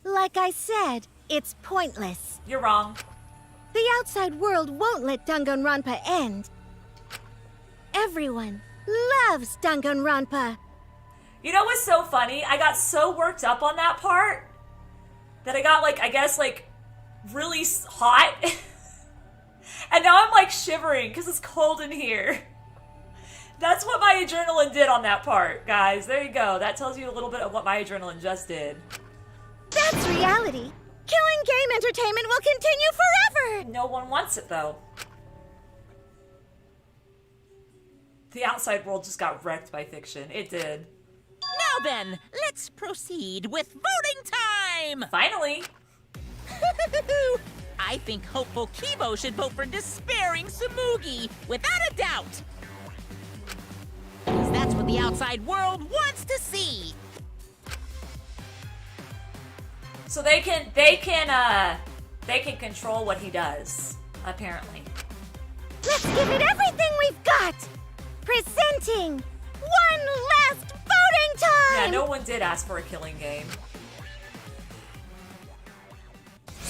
Like I said, it's pointless. You're wrong. The outside world won't let Danganronpa end. Everyone loves Danganronpa. You know what's so funny? I got so worked up on that part that I got like, I guess like really hot. And now I'm like shivering because it's cold in here. That's what my adrenaline did on that part, guys. There you go. That tells you a little bit of what my adrenaline just did. That's reality. Killing game entertainment will continue forever. No one wants it, though. The outside world just got wrecked by fiction. It did. Now then, let's proceed with voting time! Finally! I think hopeful Kibo should vote for despairing Tsumugi, without a doubt! Because that's what the outside world wants to see! So they can control what he does, apparently. Let's give it everything we've got! Presenting one last voting time! Yeah, no one did ask for a killing game.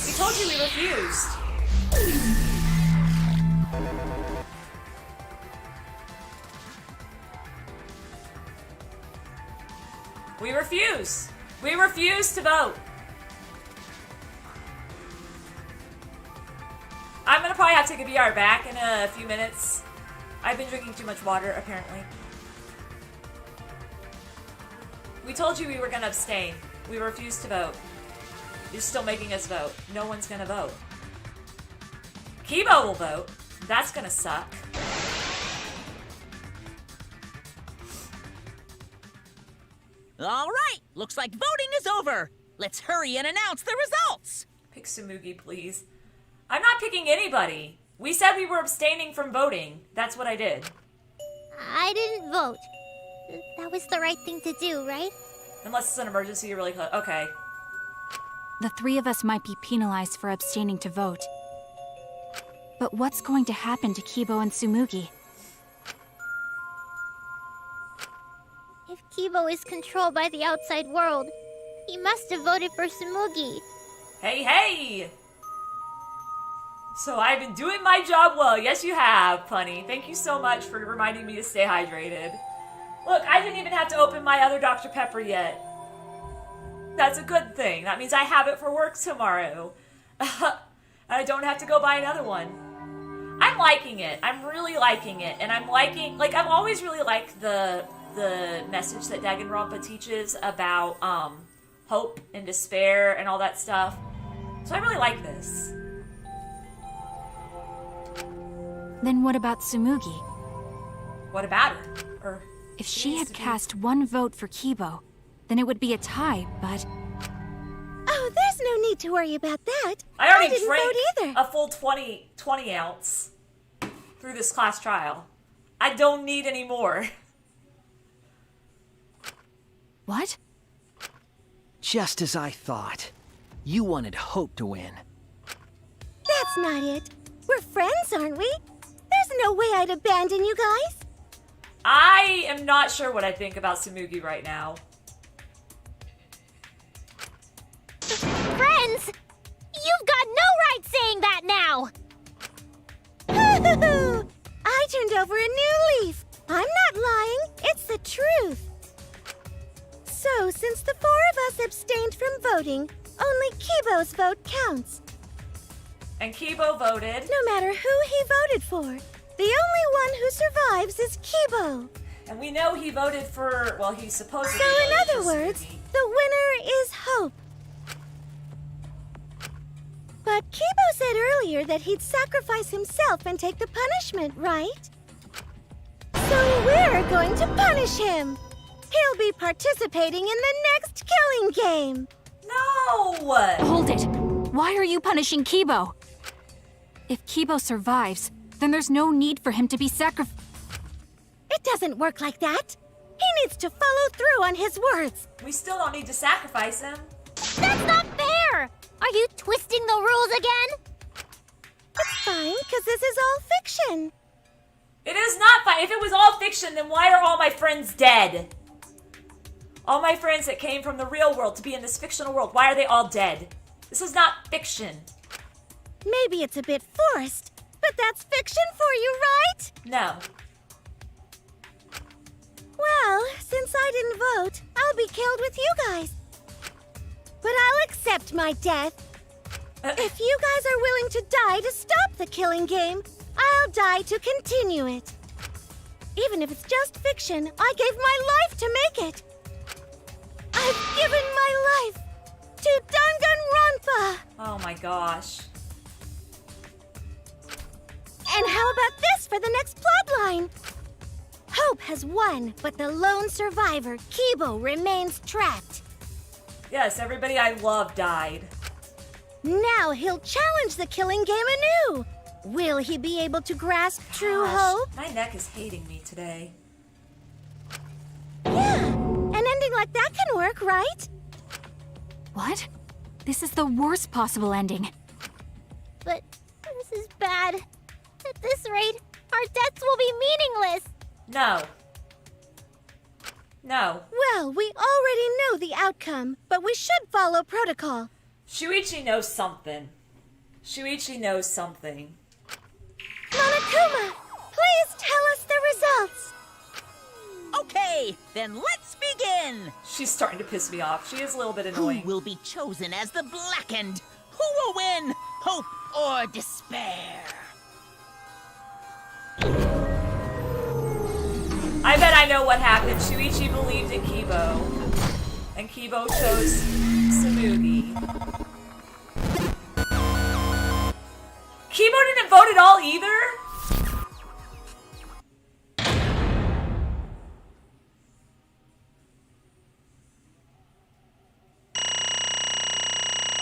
We told you we refused. We refuse. We refuse to vote. I'm gonna probably have to take a VR back in a few minutes. I've been drinking too much water, apparently. We told you we were gonna abstain. We refused to vote. You're still making us vote. No one's gonna vote. Kibo will vote. That's gonna suck. All right, looks like voting is over. Let's hurry and announce the results. Pick Tsumugi, please. I'm not picking anybody. We said we were abstaining from voting. That's what I did. I didn't vote. That was the right thing to do, right? Unless it's an emergency, you're really close. Okay. The three of us might be penalized for abstaining to vote. But what's going to happen to Kibo and Tsumugi? If Kibo is controlled by the outside world, he must have voted for Tsumugi. Hey, hey! So I've been doing my job well. Yes, you have, Punny. Thank you so much for reminding me to stay hydrated. Look, I didn't even have to open my other Dr. Pepper yet. That's a good thing. That means I have it for work tomorrow. And I don't have to go buy another one. I'm liking it. I'm really liking it. And I'm liking, like, I've always really liked the message that Danganronpa teaches about hope and despair and all that stuff. So I really like this. Then what about Tsumugi? What about her? If she had cast one vote for Kibo, then it would be a tie, but... Oh, there's no need to worry about that. I already didn't drank vote either. a full 20 ounce through this class trial. I don't need any more. What? Just as I thought. You wanted Hope to win. That's not it. We're friends, aren't we? There's no way I'd abandon you guys. I am not sure what I think about Tsumugi right now. Friends! You've got no right saying that now! I turned over a new leaf. I'm not lying. It's the truth. So, since the four of us abstained from voting, only Kibo's vote counts. And Kibo voted. No matter who he voted for, the only one who survives is Kibo. And we know he voted for, well, he supposedly So, in voted other for words, Tsumugi. the winner is Hope. But Kibo said earlier that he'd sacrifice himself and take the punishment, right? So we're going to punish him. He'll be participating in the next killing game. No! Hold it! Why are you punishing Kibo? If Kibo survives, then there's no need for him to be sacrificed. It doesn't work like that. He needs to follow through on his words. We still don't need to sacrifice him. That's not fair! Are you twisting the rules again? It's fine, because this is all fiction. It is not fine. If it was all fiction, then why are all my friends dead? All my friends that came from the real world to be in this fictional world, why are they all dead? This is not fiction. Maybe it's a bit forced, but that's fiction for you, right? No. Well, since I didn't vote, I'll be killed with you guys. But I'll accept my death. If you guys are willing to die to stop the killing game, I'll die to continue it. Even if it's just fiction, I gave my life to make it. I've given my life to Danganronpa. Oh my gosh. And how about this for the next plotline? Hope has won, but the lone survivor, Kibo, remains trapped. Yes, everybody I love died. Now he'll challenge the killing game anew. Will he be able to grasp true Gosh, hope? my neck is hating me today. Yeah, an ending like that can work, right? What? This is the worst possible ending. But this is bad. At this rate, our deaths will be meaningless. No. No. Well, we already know the outcome, but we should follow protocol. Shuichi knows something. Shuichi knows something. Monokuma, please tell us the results. Okay, then let's begin! She's starting to piss me off. She is a little bit annoying. Who will be chosen as the Blackened? Who will win? Hope or despair? I bet I know what happened. Shuichi believed in Kibo, and Kibo chose Samugi. Kibo didn't vote at all either?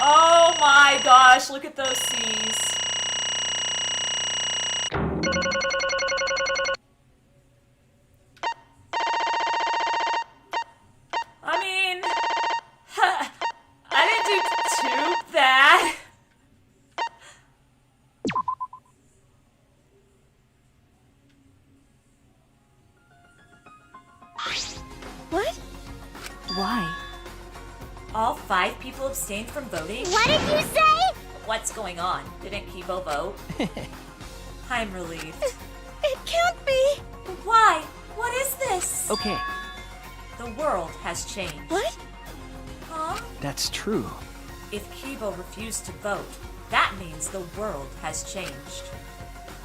Oh my gosh, look at those C's. I mean, I didn't do too bad. What? Why? All 5 people abstained from voting? What did you say? What's going on? Didn't Kibo vote? I'm relieved. It can't be. Why? What is this? Okay, The world has changed. What? Huh? that's true. If Kibo refused to vote, that means the world has changed.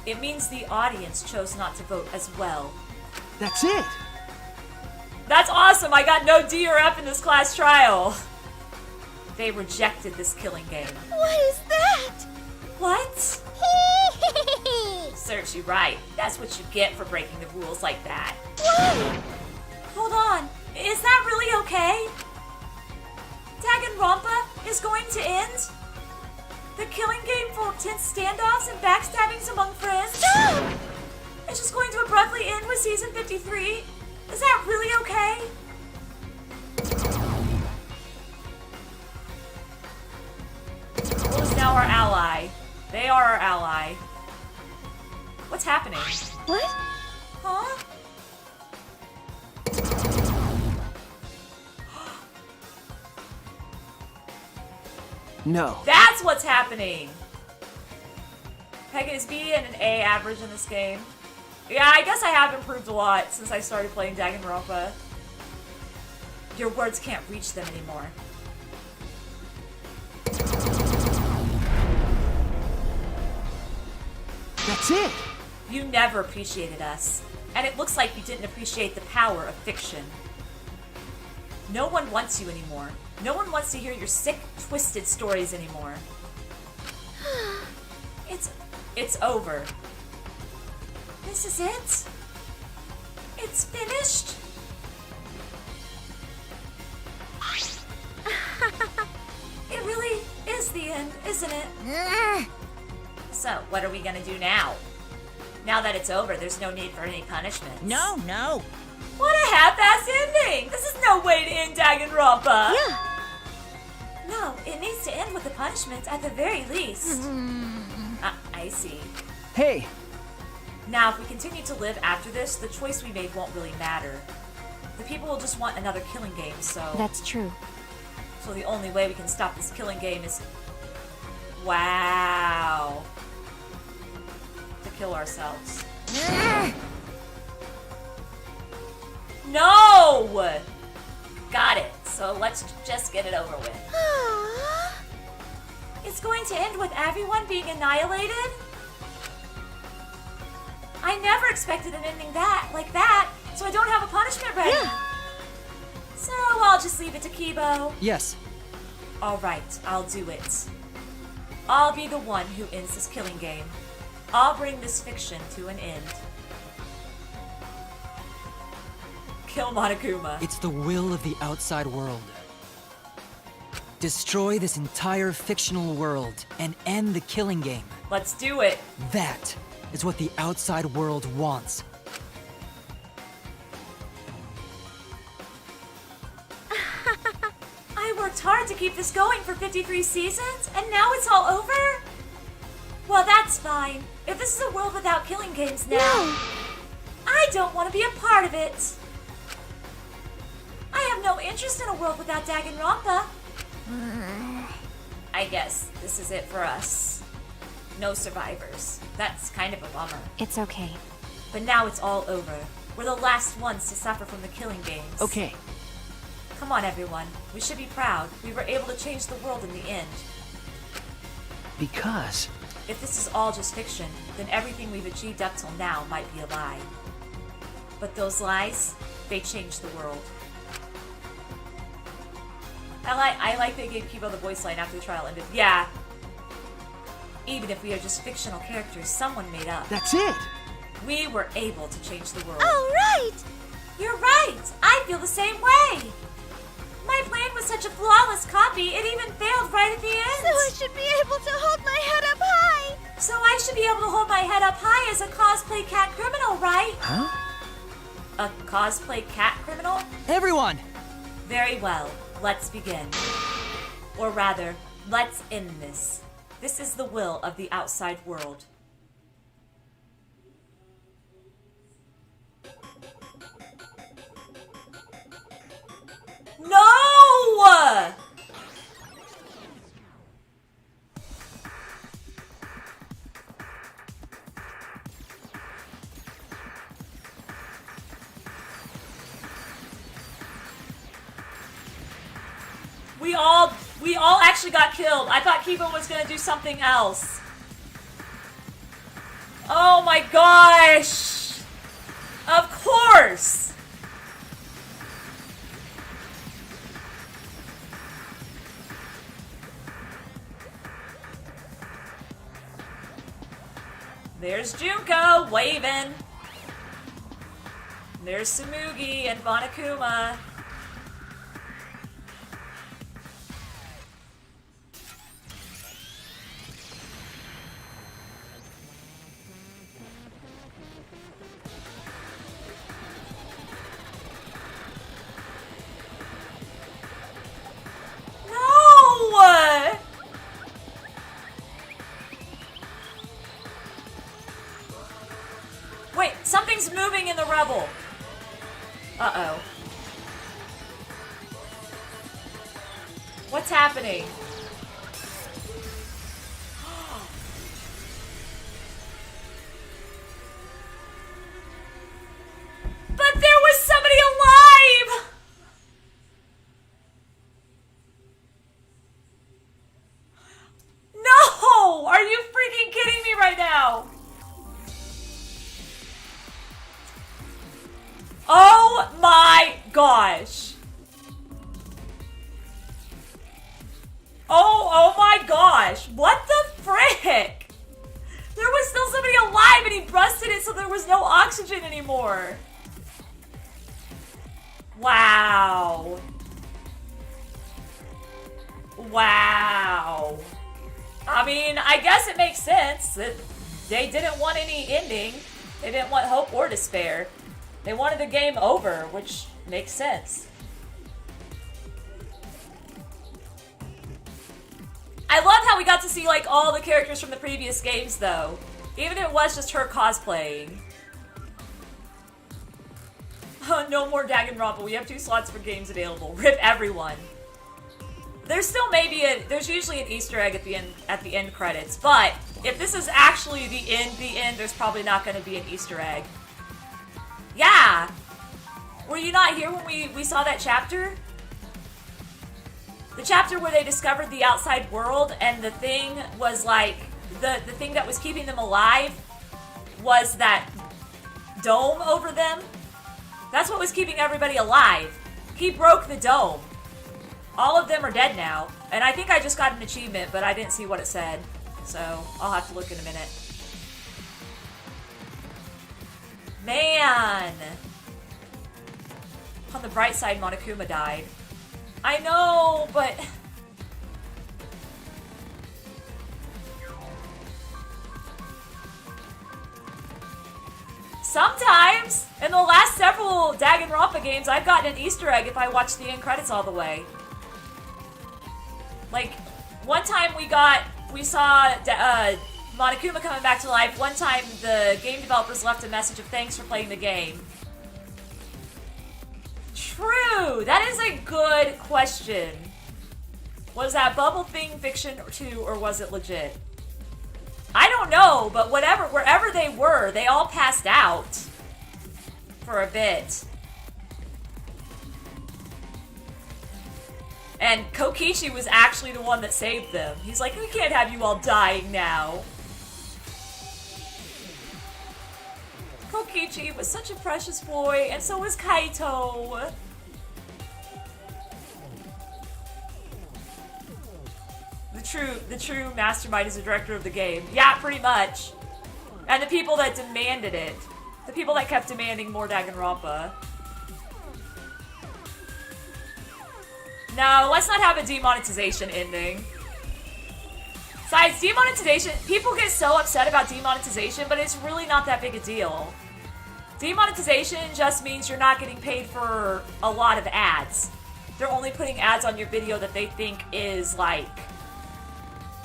It means the audience chose not to vote as well. That's it! That's awesome! I got no D or F in this class trial! They rejected this killing game. What is that? What? Serves you right. That's what you get for breaking the rules like that. Why? Hold on. Is that really okay? Danganronpa is going to end? The killing game for tense standoffs and backstabbings among friends? Stop! It's just going to abruptly end with season 53? Is that really okay? Who is now our ally? They are our ally. What's happening? What? Huh? No. That's what's happening! Pega is B and an A average in this game. Yeah, I guess I have improved a lot since I started playing Danganronpa. Your words can't reach them anymore. That's it! You never appreciated us, and it looks like you didn't appreciate the power of fiction. No one wants you anymore. No one wants to hear your sick, twisted stories anymore. It's over. This is it? It's finished? It really is the end, isn't it? So, what are we gonna do now? Now that it's over, there's no need for any punishments. No. What a half-assed ending! This is no way to end Danganronpa! Yeah. No, it needs to end with the punishments at the very least. I see. Hey! Now, if we continue to live after this, the choice we made won't really matter. The people will just want another killing game, so... That's true. So the only way we can stop this killing game is... Wow. To kill ourselves. No! Got it. So let's just get it over with. It's going to end with everyone being annihilated? I never expected an ending like that, so I don't have a punishment ready. Yeah. So I'll just leave it to Kibo. Yes. Alright, I'll do it. I'll be the one who ends this killing game. I'll bring this fiction to an end. kill Monokuma. It's the will of the outside world. Destroy this entire fictional world and end the killing game. Let's do it. That is what the outside world wants. I worked hard to keep this going for 53 seasons, and now it's all over? Well, that's fine. If this is a world without killing games now, I don't want to be a part of it. I have no interest in a world without Danganronpa. I guess this is it for us. No survivors. That's kind of a bummer. It's okay. But now it's all over. We're the last ones to suffer from the killing games. Okay. Come on, everyone. We should be proud. We were able to change the world in the end. Because... If this is all just fiction, then everything we've achieved up till now might be a lie. But those lies, they changed the world. I like they gave Kibo the voice line after the trial ended. Yeah. Even if we are just fictional characters someone made up. That's it! We were able to change the world. Oh, right! You're right! I feel the same way! My plan was such a flawless copy, it even failed right at the end! So I should be able to hold my head up high! So I should be able to hold my head up high as a cosplay cat criminal, right? Huh? A cosplay cat criminal? Everyone! Very well. Let's begin. Or rather, let's end this. This is the will of the outside world. No! We all actually got killed. I thought Kibo was gonna do something else. Oh my gosh! Of course! There's Junko waving. There's Tsumugi and Monokuma. Wait, something's moving in the rubble. Uh-oh. What's happening? But there was somebody alive! No! Are you freaking kidding me right now? Oh my gosh. Oh my gosh. What the frick? There was still somebody alive and he busted it so there was no oxygen anymore. Wow. Wow. I mean, I guess it makes sense that they didn't want any ending. They didn't want hope or despair. They wanted the game over, which makes sense. I love how we got to see like all the characters from the previous games though. Even if it was just her cosplaying. No more Danganronpa. We have 2 slots for games available. Rip everyone. There's still there's usually an Easter egg at the end credits, but if this is actually the end, there's probably not going to be an Easter egg. Yeah! Were you not here when we saw that chapter? The chapter where they discovered the outside world and the thing was like, the thing that was keeping them alive was that dome over them. That's what was keeping everybody alive. He broke the dome. All of them are dead now. And I think I just got an achievement, but I didn't see what it said. So I'll have to look in a minute. Man! On the bright side, Monokuma died. I know, but... Sometimes, in the last several Danganronpa games, I've gotten an Easter egg if I watch the end credits all the way. Like, one time we saw Monokuma coming back to life. One time the game developers left a message of thanks for playing the game. True! That is a good question. Was that bubble thing fiction too, or was it legit? I don't know, but wherever they were, they all passed out for a bit. And Kokichi was actually the one that saved them. He's like, we can't have you all dying now. Kokichi was such a precious boy, and so was Kaito. The true mastermind is the director of the game. Yeah, pretty much. And the people that demanded it. The people that kept demanding more Danganronpa. No, let's not have a demonetization ending. Besides, demonetization, people get so upset about demonetization, but it's really not that big a deal. Demonetization just means you're not getting paid for a lot of ads. They're only putting ads on your video that they think is, like,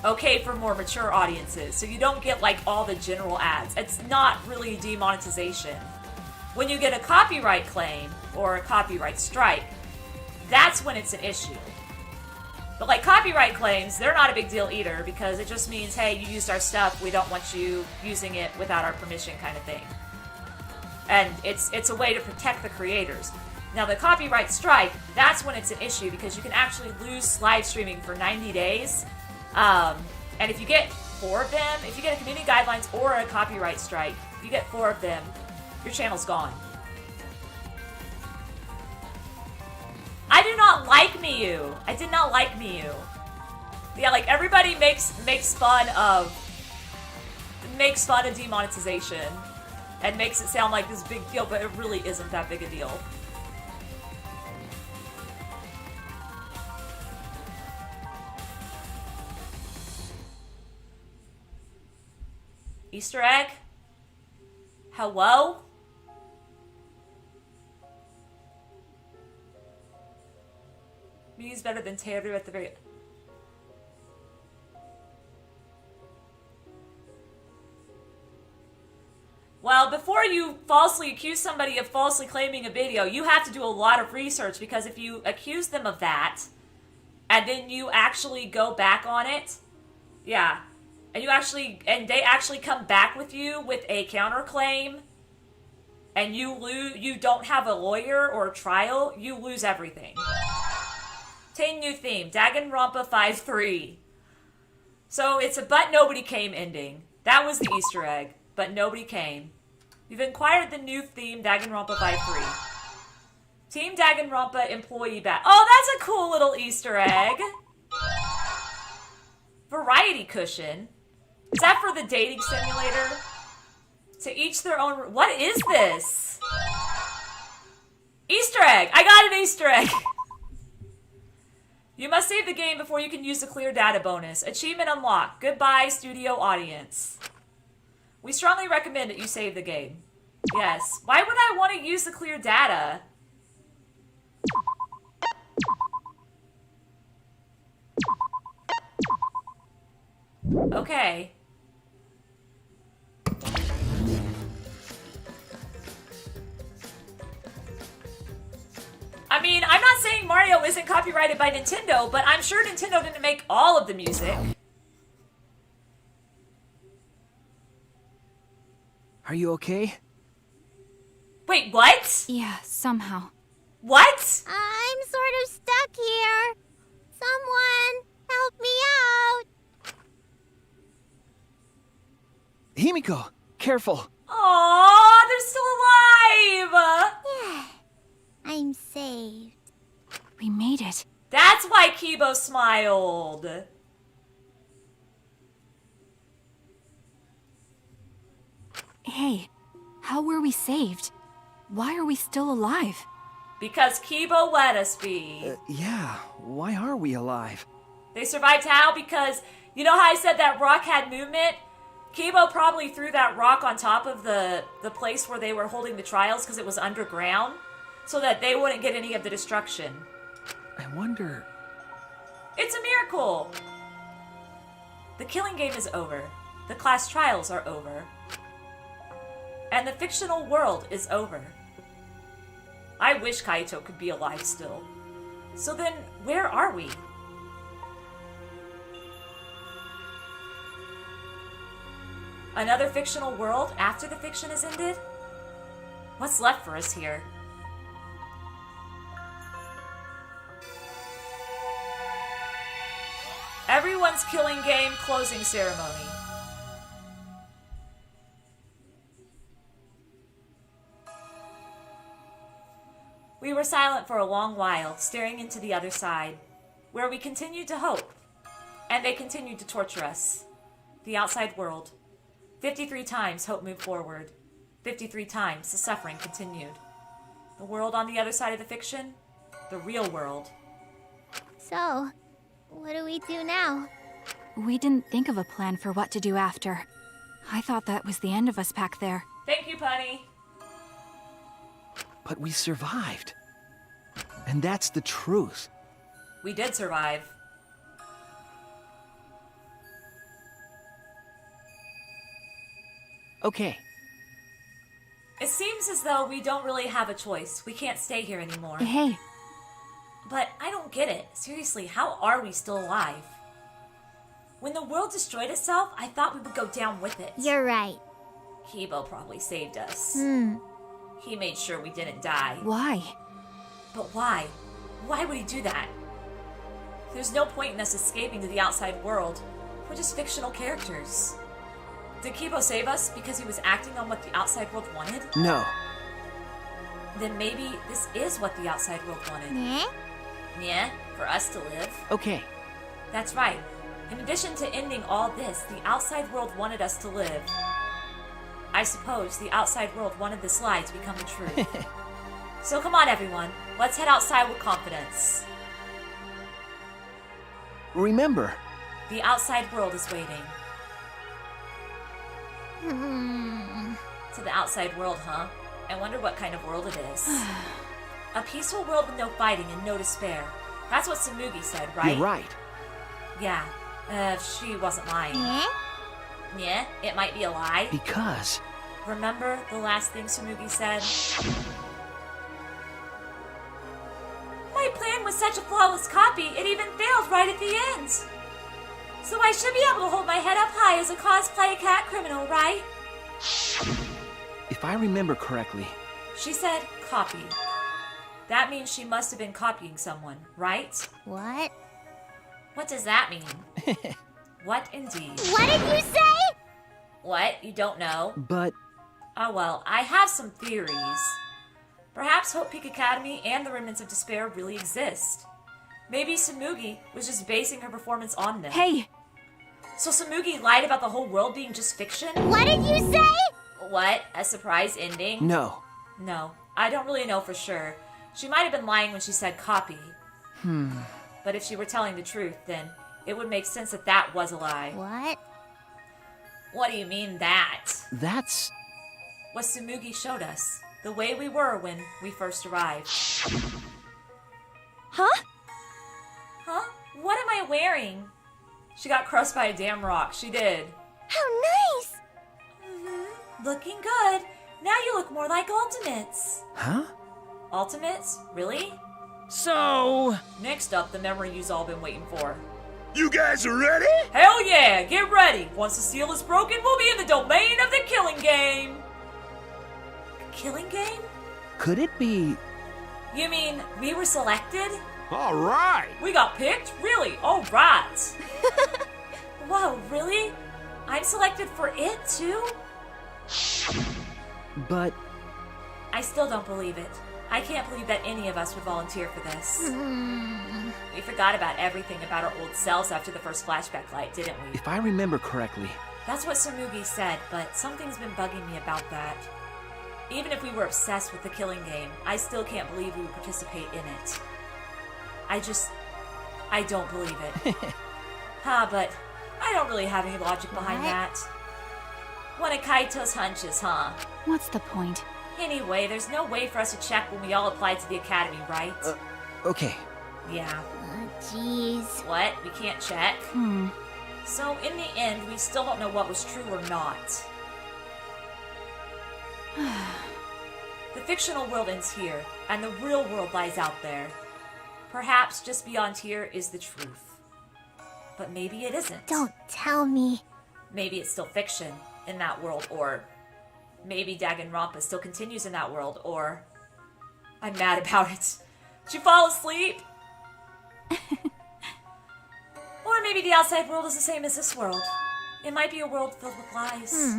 okay for more mature audiences. So you don't get, like, all the general ads. It's not really demonetization. When you get a copyright claim or a copyright strike, that's when it's an issue. But like copyright claims, they're not a big deal either because it just means, hey, you used our stuff, we don't want you using it without our permission kind of thing. And it's a way to protect the creators. Now the copyright strike, that's when it's an issue because you can actually lose live streaming for 90 days. And if you get 4 of them, if you get a community guidelines or a copyright strike, you get 4 of them, your channel's gone. I do not like Miyu. I did not like Miyu. Yeah, like everybody makes fun of demonetization and makes it sound like this big deal, but it really isn't that big a deal. Easter egg? Hello? Miyu's better than Teru at the very... Well, before you falsely accuse somebody of falsely claiming a video, you have to do a lot of research because if you accuse them of that, and then you actually go back on it, yeah, and they actually come back with you with a counterclaim, and you don't have a lawyer or a trial, you lose everything. 10 new theme, Danganronpa V3. So it's a but nobody came ending. That was the Easter egg, but nobody came. You've inquired the new theme, Danganronpa V3. Team Danganronpa employee bat. Oh, that's a cool little Easter egg. Variety cushion. Is that for the dating simulator? To each their own. What is this? Easter egg. I got an Easter egg. You must save the game before you can use the clear data bonus. Achievement unlocked. Goodbye, studio audience. We strongly recommend that you save the game. Yes. Why would I want to use the clear data? Okay. I mean, I'm not saying Mario isn't copyrighted by Nintendo, but I'm sure Nintendo didn't make all of the music. Are you okay? Wait, what? Yeah, somehow. What? I'm sort of stuck here. Someone, help me out. Himiko, careful. Aww, they're still alive! Yeah, I'm saved. We made it. That's why Kibo smiled. Hey, how were we saved? Why are we still alive? Because Kibo let us be. Yeah, why are we alive? They survived how? Because, you know how I said that rock had movement? Kibo probably threw that rock on top of the place where they were holding the trials because it was underground, so that they wouldn't get any of the destruction. I wonder... It's a miracle! The killing game is over. The class trials are over. And the fictional world is over. I wish Kaito could be alive still. So then, where are we? Another fictional world after the fiction has ended? What's left for us here? Everyone's killing game closing ceremony. We were silent for a long while, staring into the other side, where we continued to hope, and they continued to torture us. The outside world. 53 times hope moved forward. 53 times the suffering continued. The world on the other side of the fiction? The real world. So, what do we do now? We didn't think of a plan for what to do after. I thought that was the end of us back there. Thank you, Punny. But we survived. And that's the truth. We did survive. Okay. It seems as though we don't really have a choice. We can't stay here anymore. Hey. But I don't get it. Seriously, how are we still alive? When the world destroyed itself, I thought we would go down with it. You're right. Kibo probably saved us. Hmm. He made sure we didn't die. Why? But why? Why would he do that? There's no point in us escaping to the outside world. We're just fictional characters. Did Kibo save us because he was acting on what the outside world wanted? No. Then maybe this is what the outside world wanted. Yeah? Yeah, for us to live. Okay. That's right. In addition to ending all this, the outside world wanted us to live. I suppose the outside world wanted this lie to become the truth. So come on, everyone. Let's head outside with confidence. Remember. The outside world is waiting. To the outside world, huh? I wonder what kind of world it is. A peaceful world with no fighting and no despair. That's what Tsumugi said, right? You're right. Yeah. She wasn't lying. Yeah? Yeah, it might be a lie. Because... Remember the last thing Tsumugi said? My plan was such a flawless copy, it even failed right at the end. So I should be able to hold my head up high as a cosplay cat criminal, right? If I remember correctly... She said copy. That means she must have been copying someone, right? What? What does that mean? What indeed? What did you say? What? You don't know? But... Oh well, I have some theories. Perhaps Hope Peak Academy and the Remnants of Despair really exist. Maybe Tsumugi was just basing her performance on them. Hey! So Tsumugi lied about the whole world being just fiction? What did you say? What? A surprise ending? No. No, I don't really know for sure. She might have been lying when she said copy. But if she were telling the truth, then it would make sense that that was a lie. What? What do you mean, that? That's... What Tsumugi showed us. The way we were when we first arrived. Huh? Huh? What am I wearing? She got crushed by a damn rock. She did. How nice! Looking good. Now you look more like Ultimates. Huh? Ultimates? Really? So... Next up, the memory you've all been waiting for. You guys are ready? Hell yeah! Get ready! Once the seal is broken, we'll be in the domain of the killing game! Killing game? Could it be... You mean, we were selected? All right! We got picked? Really? All right! Whoa, really? I'm selected for it, too? But... I still don't believe it. I can't believe that any of us would volunteer for this. We forgot about everything about our old selves after the first flashback light, didn't we? If I remember correctly... That's what Tsumugi said, but something's been bugging me about that. Even if we were obsessed with the killing game, I still can't believe we would participate in it. I don't believe it. But I don't really have any logic behind that. One of Kaito's hunches, huh? What's the point? Anyway, there's no way for us to check when we all applied to the academy, right? Okay. Yeah. Jeez. What? We can't check? So, in the end, we still don't know what was true or not. The fictional world ends here, and the real world lies out there. Perhaps just beyond here is the truth. But maybe it isn't. Don't tell me. Maybe it's still fiction in that world, or maybe Danganronpa still continues in that world, or I'm mad about it. Did you fall asleep? Or maybe the outside world is the same as this world. It might be a world filled with lies.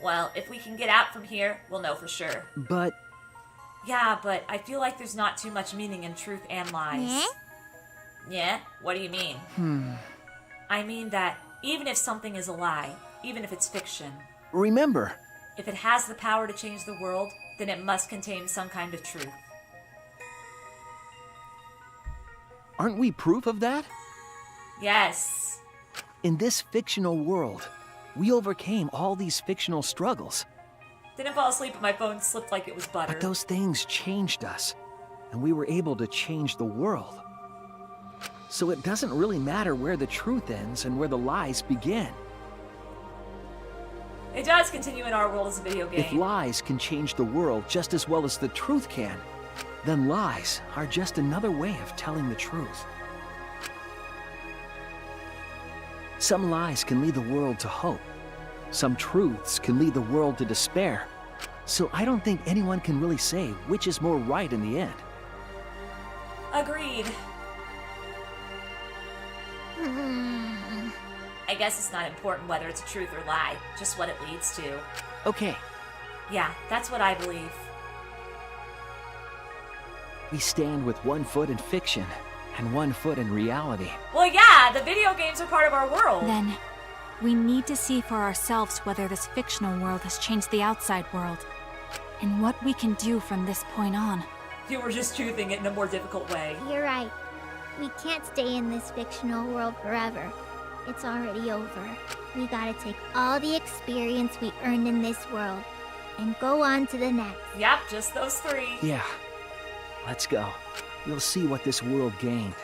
Well, if we can get out from here, we'll know for sure. But... Yeah, but I feel like there's not too much meaning in truth and lies. Yeah? What do you mean? I mean that even if something is a lie, even if it's fiction... Remember... If it has the power to change the world, then it must contain some kind of truth. Aren't we proof of that? Yes. In this fictional world, we overcame all these fictional struggles. Didn't fall asleep, but my phone slipped like it was butter. But those things changed us, and we were able to change the world. So it doesn't really matter where the truth ends and where the lies begin. It does continue in our world as a video game. If lies can change the world just as well as the truth can, then lies are just another way of telling the truth. Some lies can lead the world to hope. Some truths can lead the world to despair. So I don't think anyone can really say which is more right in the end. Agreed. I guess it's not important whether it's a truth or lie, just what it leads to. Okay. Yeah, that's what I believe. We stand with one foot in fiction and one foot in reality. Well, yeah, the video games are part of our world. Then, we need to see for ourselves whether this fictional world has changed the outside world, and what we can do from this point on. You were just truthing it in a more difficult way. You're right. We can't stay in this fictional world forever. It's already over. We gotta take all the experience we earned in this world and go on to the next. Yep, just those three. Yeah. Let's go. We'll see what this world gained,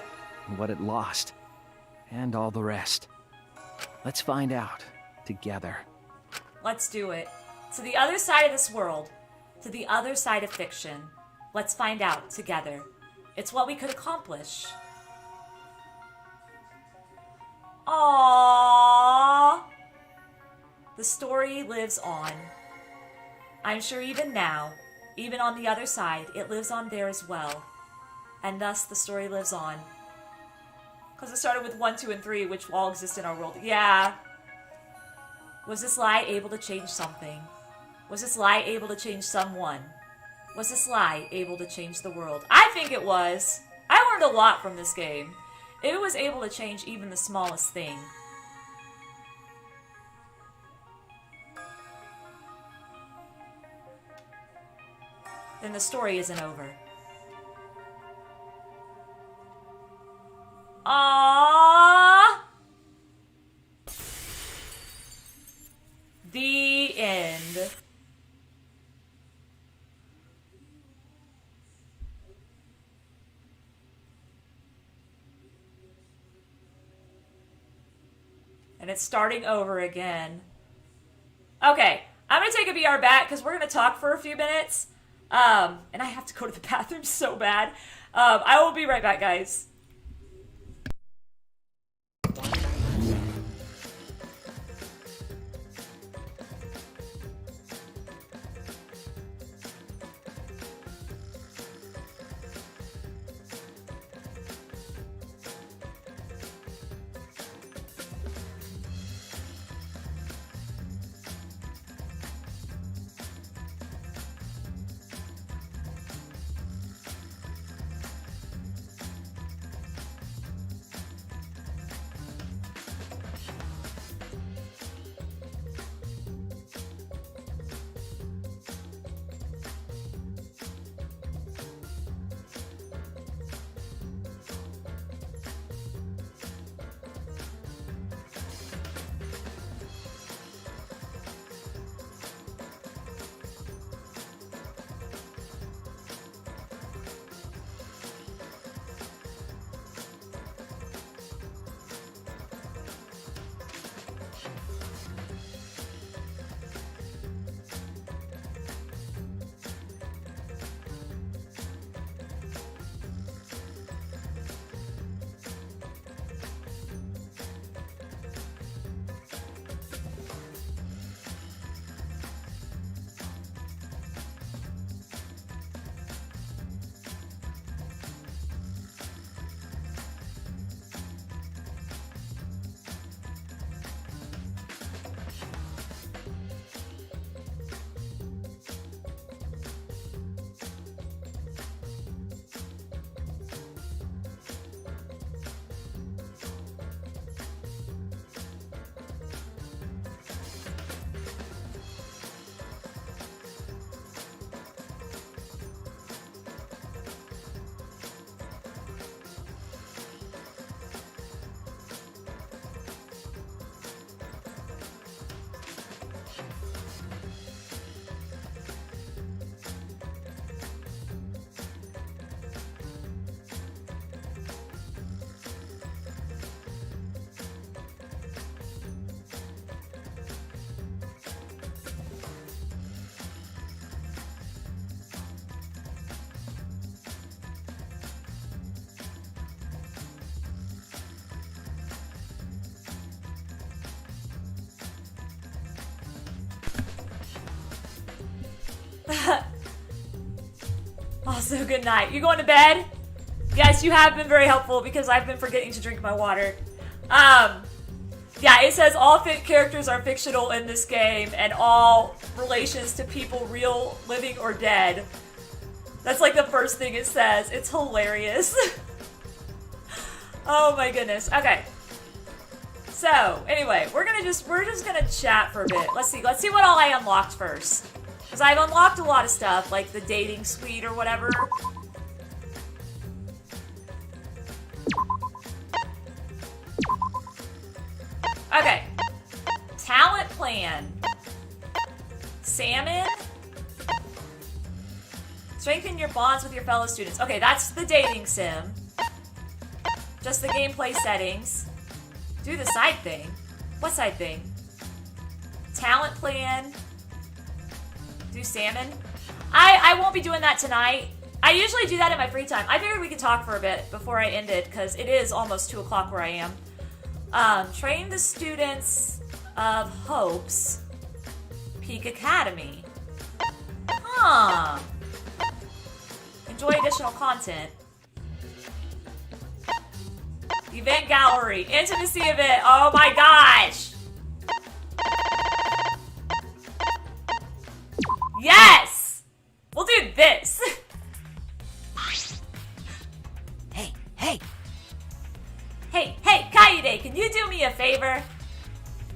and what it lost, and all the rest. Let's find out, together. Let's do it. To the other side of this world, to the other side of fiction. Let's find out, together. It's what we could accomplish. Aww. The story lives on. I'm sure even now, even on the other side, it lives on there as well. And thus the story lives on. Because it started with 1, 2, and 3, which all exist in our world. Yeah. Was this lie able to change something? Was this lie able to change someone? Was this lie able to change the world? I think it was. I learned a lot from this game. It was able to change even the smallest thing. Then the story isn't over. Aww. The end. And it's starting over again. Okay, I'm gonna take a BR back because we're gonna talk for a few minutes. And I have to go to the bathroom so bad. I will be right back, guys. So good night. You going to bed? Yes, you have been very helpful because I've been forgetting to drink my water. Yeah, it says all characters are fictional in this game and all relations to people real, living, or dead. That's like the first thing it says. It's hilarious. Oh my goodness. Okay. So, anyway, we're just gonna chat for a bit. Let's see what all I unlocked first. Because I've unlocked a lot of stuff, like the dating suite or whatever. Okay. Talent plan. Salmon. Strengthen your bonds with your fellow students. Okay, that's the dating sim. Just the gameplay settings. Do the side thing. What side thing? Talent plan. Do salmon. I won't be doing that tonight. I usually do that in my free time. I figured we could talk for a bit before I end it, because it is almost 2 o'clock where I am. Train the students of Hope's Peak Academy. Huh. Enjoy additional content. Event gallery. Intimacy event. Oh my gosh. Yes! We'll do this. Hey, hey. Hey, Kaede, can you do me a favor?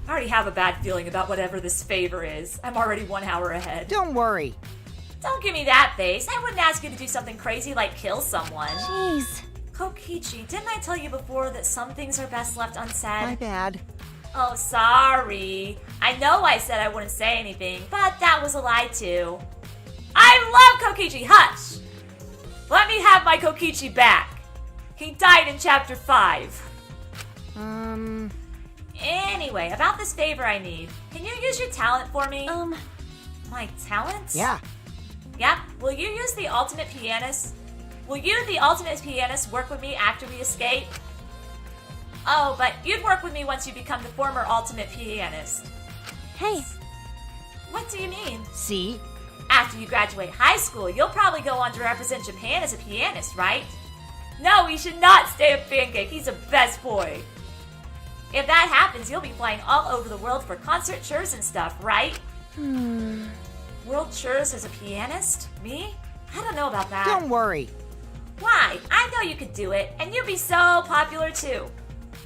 I already have a bad feeling about whatever this favor is. I'm already 1 hour ahead. Don't worry. Don't give me that face. I wouldn't ask you to do something crazy like kill someone. Jeez. Kokichi, didn't I tell you before that some things are best left unsaid? My bad. Oh, sorry. I know I said I wouldn't say anything, but that was a lie too. I love Kokichi. Hush! Let me have my Kokichi back. He died in chapter 5. Anyway, about this favor I need. Can you use your talent for me? My talent? Yeah. Yeah? Will you use the ultimate pianist? Will you, the ultimate pianist, work with me after we escape? Oh, but you'd work with me once you become the former ultimate pianist. Hey. What do you mean? See? After you graduate high school, you'll probably go on to represent Japan as a pianist, right? No, he should not stay a pancake. He's a best boy. If that happens, you'll be flying all over the world for concert tours and stuff, right? World tours as a pianist? Me? I don't know about that. Don't worry. Why? I know you could do it, and you'd be so popular too.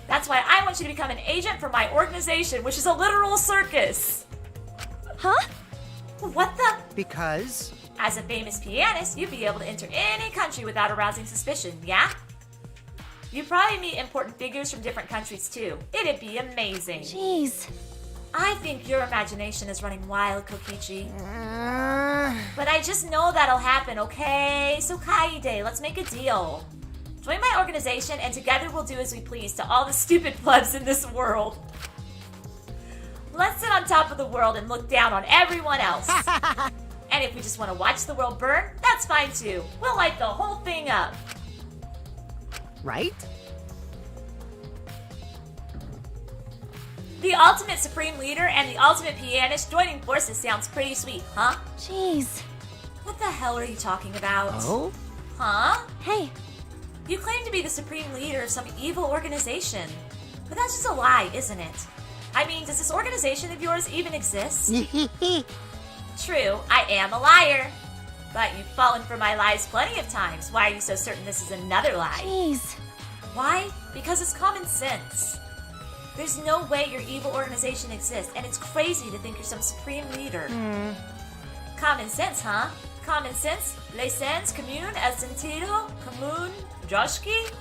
That's why I want you to become an agent for my organization, which is a literal circus. Huh? What the? Because? As a famous pianist, you'd be able to enter any country without arousing suspicion, yeah? You'd probably meet important figures from different countries too. It'd be amazing. Jeez. I think your imagination is running wild, Kokichi. But I just know that'll happen, okay? So Kaede, let's make a deal. Join my organization and together we'll do as we please to all the stupid plebs in this world. Let's sit on top of the world and look down on everyone else. And if we just want to watch the world burn, that's fine too. We'll light the whole thing up. Right? The ultimate supreme leader and the ultimate pianist joining forces sounds pretty sweet, huh? Jeez. What the hell are you talking about? Oh? Huh? Hey. You claim to be the supreme leader of some evil organization. But that's just a lie, isn't it? I mean, does this organization of yours even exist? True, I am a liar. But you've fallen for my lies plenty of times. Why are you so certain this is another lie? Jeez. Why? Because it's common sense. There's no way your evil organization exists, and it's crazy to think you're some supreme leader. Common sense, huh? Common sense? Le sens commun el sentido común joshki?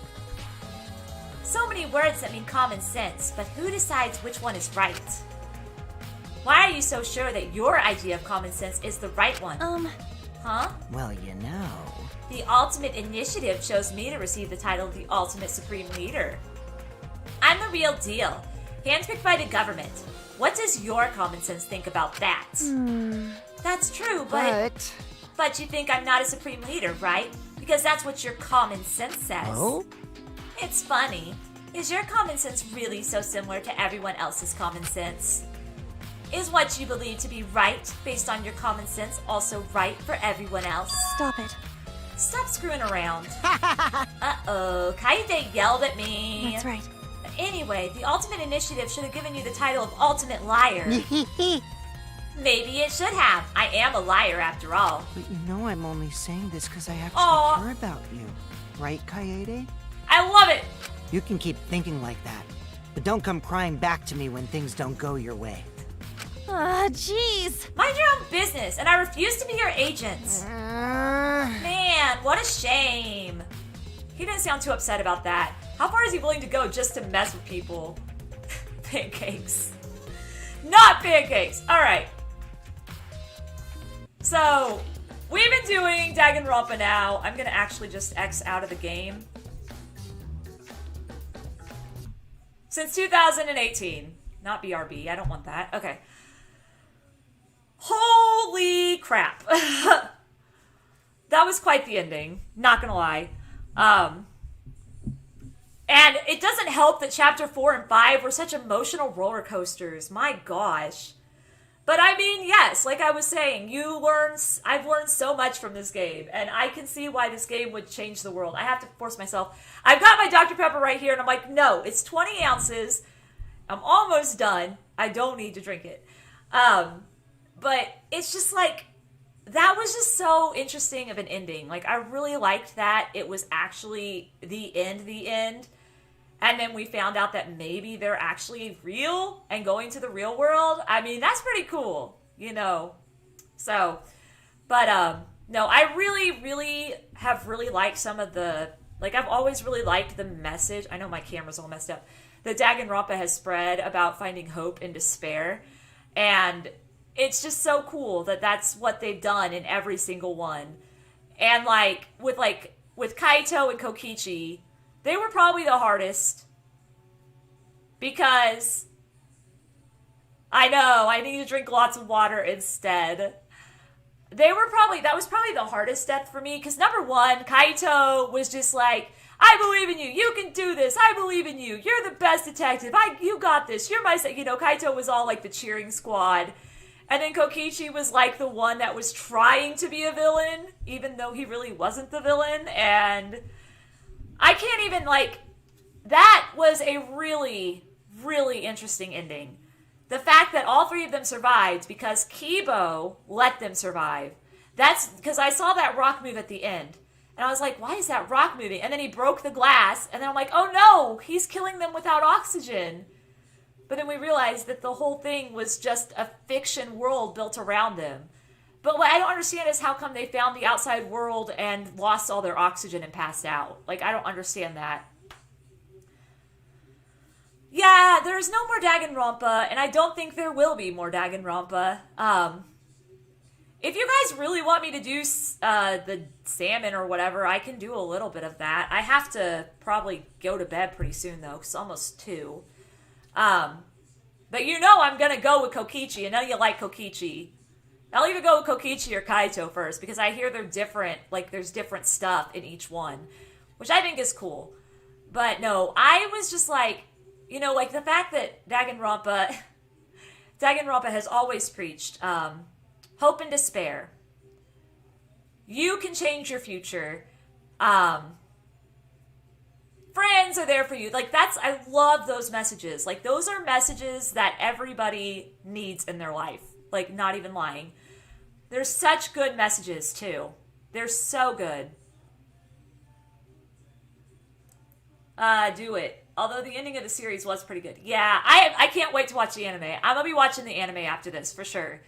So many words that mean common sense, but who decides which one is right? Why are you so sure that your idea of common sense is the right one? Huh? Well, you know. The ultimate initiative chose me to receive the title of the ultimate supreme leader. I'm the real deal, handpicked by the government. What does your common sense think about that? That's true, but you think I'm not a supreme leader, right? Because that's what your common sense says. Oh? It's funny. Is your common sense really so similar to everyone else's common sense? Is what you believe to be right based on your common sense also right for everyone else? Stop it. Stop screwing around. Uh-oh, Kaede yelled at me. That's right. But anyway, the Ultimate Initiative should have given you the title of Ultimate Liar. Maybe it should have. I am a liar after all. But you know I'm only saying this because I actually Aw. care about you. Right, Kaede? I love it! You can keep thinking like that. But don't come crying back to me when things don't go your way. Jeez. Mind your own business, and I refuse to be your agent. Man, what a shame. He didn't sound too upset about that. How far is he willing to go just to mess with people? Pancakes. Not pancakes! Alright. So, we've been doing Danganronpa now. I'm gonna actually just X out of the game. Since 2018. Not BRB, I don't want that. Okay. Holy crap. That was quite the ending, not gonna lie. And it doesn't help that chapter 4 and 5 were such emotional roller coasters. My gosh. But I mean, yes, like I was saying, I've learned so much from this game, and I can see why this game would change the world. I have to force myself. I've got my Dr. Pepper right here, and I'm like, no, it's 20 ounces. I'm almost done. I don't need to drink it. But it's just like, that was just so interesting of an ending. Like, I really liked that it was actually the end. And then we found out that maybe they're actually real and going to the real world. I mean, that's pretty cool, you know. So, but, no, I really have liked some of the, like, I've always really liked the message. I know my camera's all messed up. That Danganronpa has spread about finding hope in despair. And it's just so cool that that's what they've done in every single one. And, with Kaito and Kokichi, they were probably the hardest. Because I know, I need to drink lots of water instead. That was probably the hardest death for me. Because number one, Kaito was just like, I believe in you. You can do this. I believe in you. You're the best detective. You got this. You're my, Kaito was all like the cheering squad. And then Kokichi was like the one that was trying to be a villain, even though he really wasn't the villain. And I can't even, that was a really interesting ending. The fact that all three of them survived because Kibo let them survive. That's because I saw that rock move at the end. And I was like, why is that rock moving? And then he broke the glass. And then I'm like, oh no, he's killing them without oxygen. But then we realized that the whole thing was just a fiction world built around them. But what I don't understand is how come they found the outside world and lost all their oxygen and passed out. I don't understand that. Yeah, there's no more Danganronpa, and I don't think there will be more Danganronpa. If you guys really want me to do the salmon or whatever, I can do a little bit of that. I have to probably go to bed pretty soon, though, because it's almost 2. But I'm going to go with Kokichi. I know you like Kokichi. I'll either go with Kokichi or Kaito first, because I hear they're different. There's different stuff in each one, which I think is cool. But no, I was just the fact that Danganronpa has always preached hope and despair. You can change your future. Friends are there for you. I love those messages. Those are messages that everybody needs in their life. Not even lying. They're such good messages, too. They're so good. Do it. Although the ending of the series was pretty good. Yeah, I can't wait to watch the anime. I'm going to be watching the anime after this, for sure.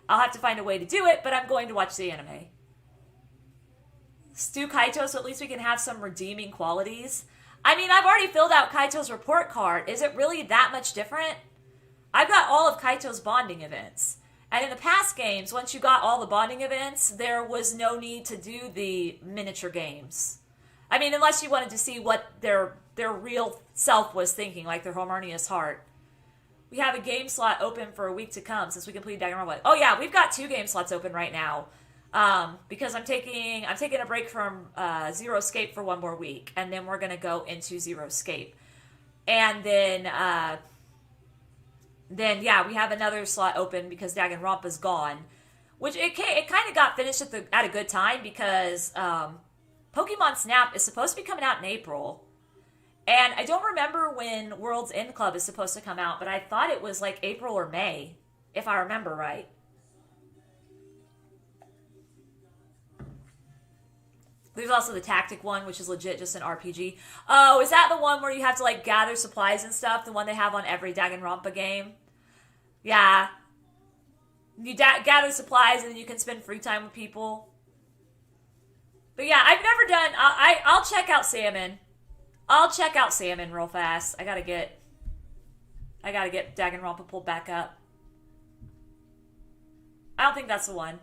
I'll have to find a way to do it, but I'm going to watch the anime. Stu Kaito, so at least we can have some redeeming qualities. I mean, I've already filled out Kaito's report card. Is it really that much different? I've got all of Kaito's bonding events. And in the past games, once you got all the bonding events, there was no need to do the miniature games. I mean, unless you wanted to see what their real self was thinking, like their harmonious heart. We have a game slot open for a week to come since we completed Danganronpa. Oh yeah, we've got 2 game slots open right now. Because I'm taking a break from Zero Escape for 1 more week, and then we're gonna go into Zero Escape, and then yeah, we have another slot open because Danganronpa's gone, which it kind of got finished at a good time because Pokemon Snap is supposed to be coming out in April. And I don't remember when World's End Club is supposed to come out, but I thought it was like April or May, if I remember right. There's also the Tactic one, which is legit just an RPG. Oh, is that the one where you have to like gather supplies and stuff? The one they have on every Danganronpa game? Yeah. You gather supplies and then you can spend free time with people. But yeah, I've never done... I'll check out Salmon. I'll check out Salmon real fast. I gotta get Danganronpa pulled back up. I don't think that's the one.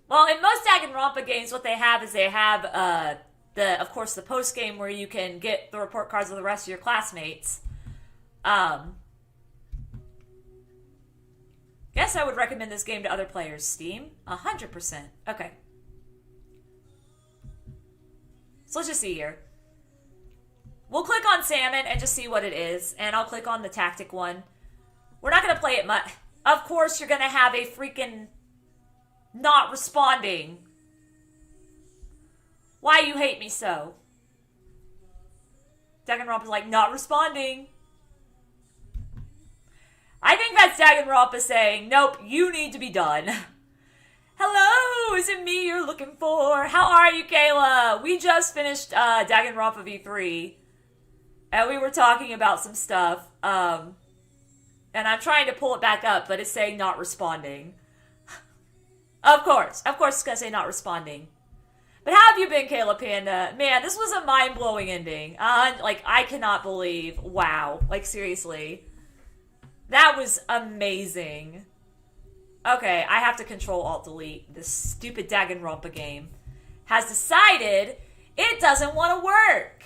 Well, in most Danganronpa games, what they have is they have, of course, the post-game where you can get the report cards of the rest of your classmates. Guess I would recommend this game to other players. Steam? 100%. Okay. So let's just see here. We'll click on Salmon and just see what it is. And I'll click on the Tactic one. We're not going to play it much. Of course, you're going to have a freaking... not responding. Why you hate me so? Danganronpa's like, not responding. I think that's Danganronpa saying, nope, you need to be done. Hello, is it me you're looking for? How are you, Kayla? We just finished Danganronpa V3. And we were talking about some stuff. And I'm trying to pull it back up, but it's saying not responding. Of course it's gonna say not responding. But how have you been, Kayla Panda? Man, this was a mind-blowing ending. Like, I cannot believe, wow. Like, seriously. That was amazing. Okay, I have to Control-Alt-Delete. This stupid Danganronpa game has decided it doesn't want to work.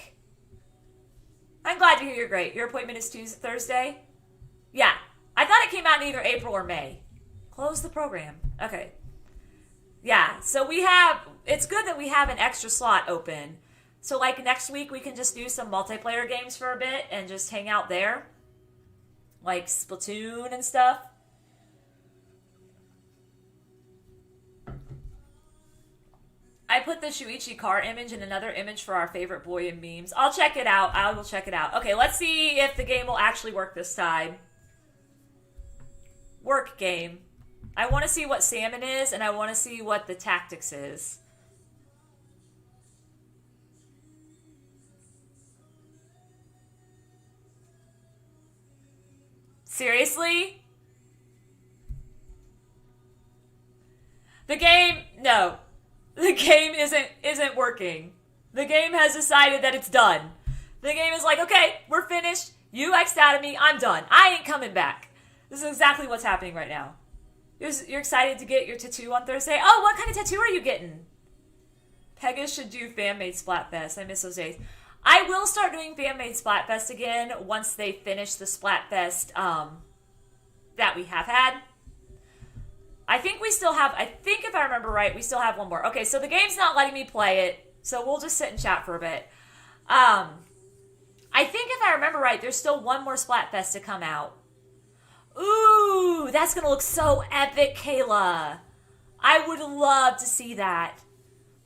I'm glad to hear you're great. Your appointment is Thursday? Yeah. I thought it came out in either April or May. Close the program. Okay. Yeah, so we have... It's good that we have an extra slot open. So, like, next week we can just do some multiplayer games for a bit and just hang out there. Like Splatoon and stuff. I put the Shuichi car image and another image for our favorite boy in memes. I'll check it out. I will check it out. Okay, let's see if the game will actually work this time. Work game. I want to see what Salmon is, and I want to see what the Tactics is. Seriously? The game... No. The game isn't working. The game has decided that it's done. The game is like, okay, we're finished. You X'd out of me. I'm done. I ain't coming back. This is exactly what's happening right now. You're excited to get your tattoo on Thursday? Oh, what kind of tattoo are you getting? Pegasus should do fan-made Splatfest. I miss those days. I will start doing fan-made Splatfest again once they finish the Splatfest that we have had. I think we still have, if I remember right, we still have one more. Okay, so the game's not letting me play it, so we'll just sit and chat for a bit. I think if I remember right, there's still one more Splatfest to come out. Ooh, that's gonna look so epic, Kayla. I would love to see that.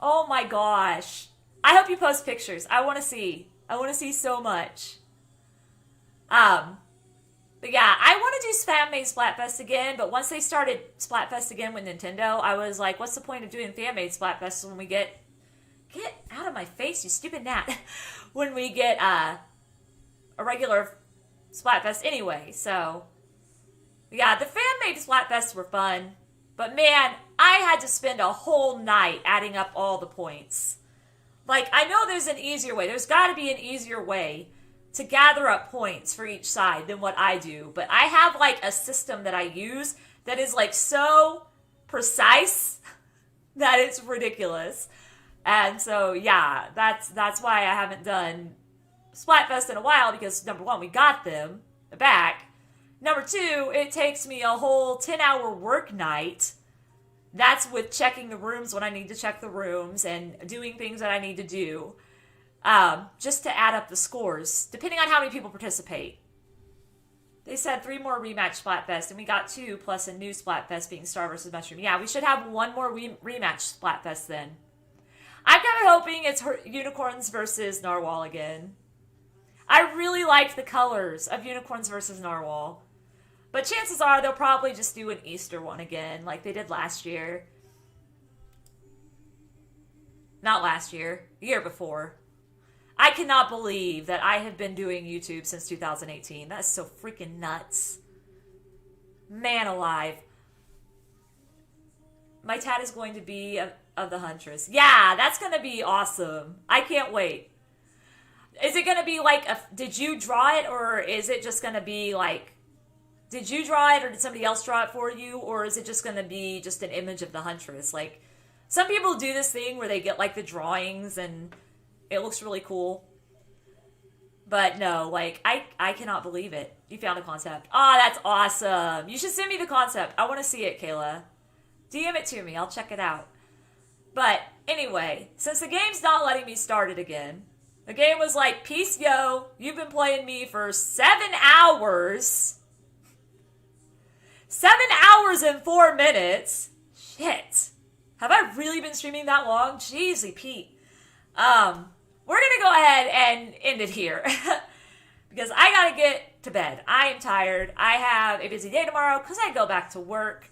Oh my gosh. I hope you post pictures. I want to see. I want to see so much. But yeah, I want to do fan-made Splatfest again, but once they started Splatfest again with Nintendo, I was like, what's the point of doing fan-made Splatfest when we get out of my face, you stupid gnat, when we get a regular Splatfest anyway, so... Yeah, the fan-made Splatfests were fun, but man, I had to spend a whole night adding up all the points. Like, I know there's an easier way. There's got to be an easier way to gather up points for each side than what I do. But I have, like, a system that I use that is, like, so precise that it's ridiculous. And so, yeah, that's why I haven't done Splatfest in a while, because, number one, we got them back. Number two, it takes me a whole 10-hour work night. That's with checking the rooms when I need to check the rooms and doing things that I need to do. Just to add up the scores, depending on how many people participate. They said 3 more rematch Splatfest, and we got 2, plus a new Splatfest being Star vs. Mushroom. Yeah, we should have 1 more rematch Splatfest then. I'm kind of hoping it's Unicorns versus Narwhal again. I really liked the colors of Unicorns versus Narwhal. But chances are they'll probably just do an Easter one again, like they did last year. Not last year, the year before. I cannot believe that I have been doing YouTube since 2018. That is so freaking nuts. Man alive. My tat is going to be of the Huntress. Yeah, that's going to be awesome. I can't wait. Is it going to be like, did you draw it, or is it just going to be like, did you draw it, or did somebody else draw it for you, or is it just going to be just an image of the Huntress? Like, some people do this thing where they get like the drawings and it looks really cool. But no, like, I cannot believe it. You found a concept. Oh, that's awesome. You should send me the concept. I want to see it, Kayla. DM it to me. I'll check it out. But anyway, since the game's not letting me start it again, the game was like, peace, yo. You've been playing me for 7 hours. 7 hours and 4 minutes. Shit. Have I really been streaming that long? Jeezy Pete. We're going to go ahead and end it here. Because I got to get to bed. I am tired. I have a busy day tomorrow because I go back to work.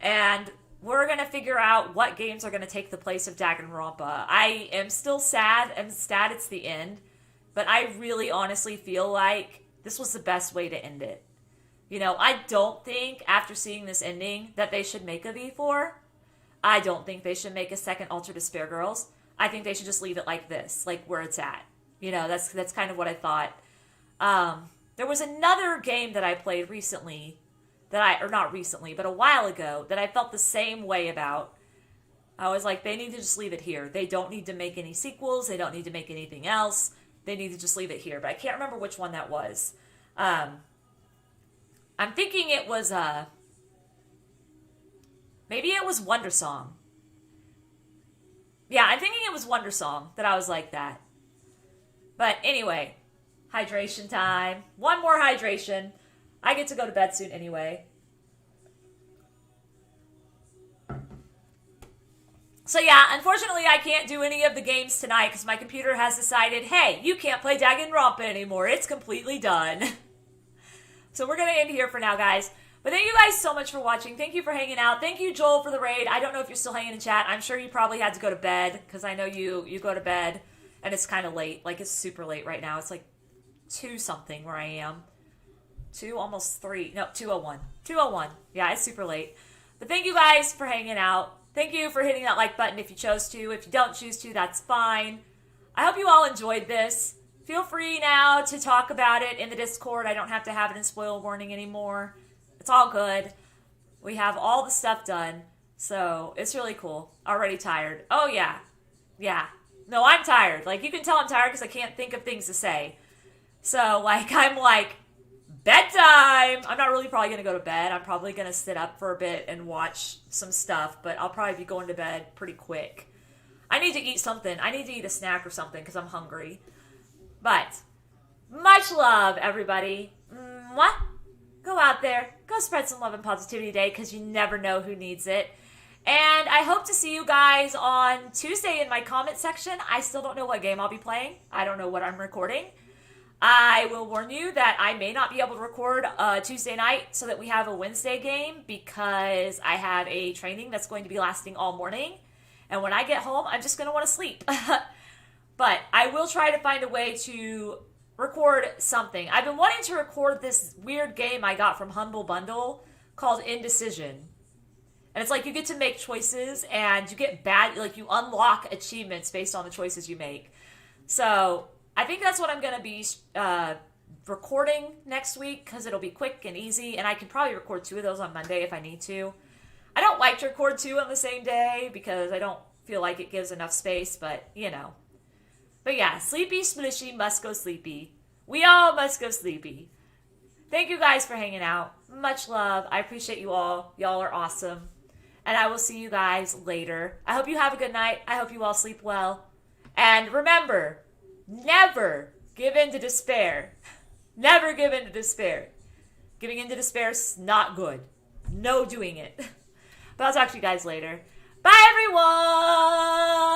And we're going to figure out what games are going to take the place of Danganronpa. I am still sad. I'm sad it's the end. But I really honestly feel like this was the best way to end it. You know, I don't think after seeing this ending that they should make a V4. I don't think they should make a second Alter Despair Girls. I think they should just leave it like this, like where it's at. You know, that's kind of what I thought. There was another game that I played recently, or not recently, but a while ago, that I felt the same way about. I was like, they need to just leave it here. They don't need to make any sequels. They don't need to make anything else. They need to just leave it here. But I can't remember which one that was. I'm thinking it was, maybe it was Wonder Song. Yeah, I'm thinking it was Wonder Song that I was like that. But anyway, hydration time. One more hydration. I get to go to bed soon anyway. So yeah, unfortunately I can't do any of the games tonight because my computer has decided, hey, you can't play Danganronpa anymore. It's completely done. So we're going to end here for now, guys. But thank you guys so much for watching. Thank you for hanging out. Thank you, Joel, for the raid. I don't know if you're still hanging in chat. I'm sure you probably had to go to bed because I know you go to bed and it's kind of late. Like, it's super late right now. It's like 2-something where I am. 2, almost 3. No, 2:01. 2:01. Yeah, it's super late. But thank you guys for hanging out. Thank you for hitting that like button if you chose to. If you don't choose to, that's fine. I hope you all enjoyed this. Feel free now to talk about it in the Discord. I don't have to have it in spoiler warning anymore. It's all good. We have all the stuff done. So, it's really cool. Already tired. Oh, yeah. Yeah. No, I'm tired. Like, you can tell I'm tired because I can't think of things to say. So, like, I'm like, bedtime! I'm not really probably going to go to bed. I'm probably going to sit up for a bit and watch some stuff. But I'll probably be going to bed pretty quick. I need to eat something. I need to eat a snack or something because I'm hungry. But, much love, everybody. Mwah! Go out there. Go spread some love and positivity today because you never know who needs it. And I hope to see you guys on Tuesday in my comment section. I still don't know what game I'll be playing. I don't know what I'm recording. I will warn you that I may not be able to record Tuesday night so that we have a Wednesday game because I have a training that's going to be lasting all morning. And when I get home, I'm just going to want to sleep. But I will try to find a way to record something. I've been wanting to record this weird game I got from Humble Bundle called Indecision. And it's like you get to make choices and you get like you unlock achievements based on the choices you make. So I think that's what I'm going to be recording next week because it'll be quick and easy. And I can probably record 2 of those on Monday if I need to. I don't like to record 2 on the same day because I don't feel like it gives enough space, but you know. But yeah, sleepy splishy must go sleepy. We all must go sleepy. Thank you guys for hanging out. Much love. I appreciate you all. Y'all are awesome. And I will see you guys later. I hope you have a good night. I hope you all sleep well. And remember, never give in to despair. Never give in to despair. Giving in to despair is not good. No doing it. But I'll talk to you guys later. Bye, everyone!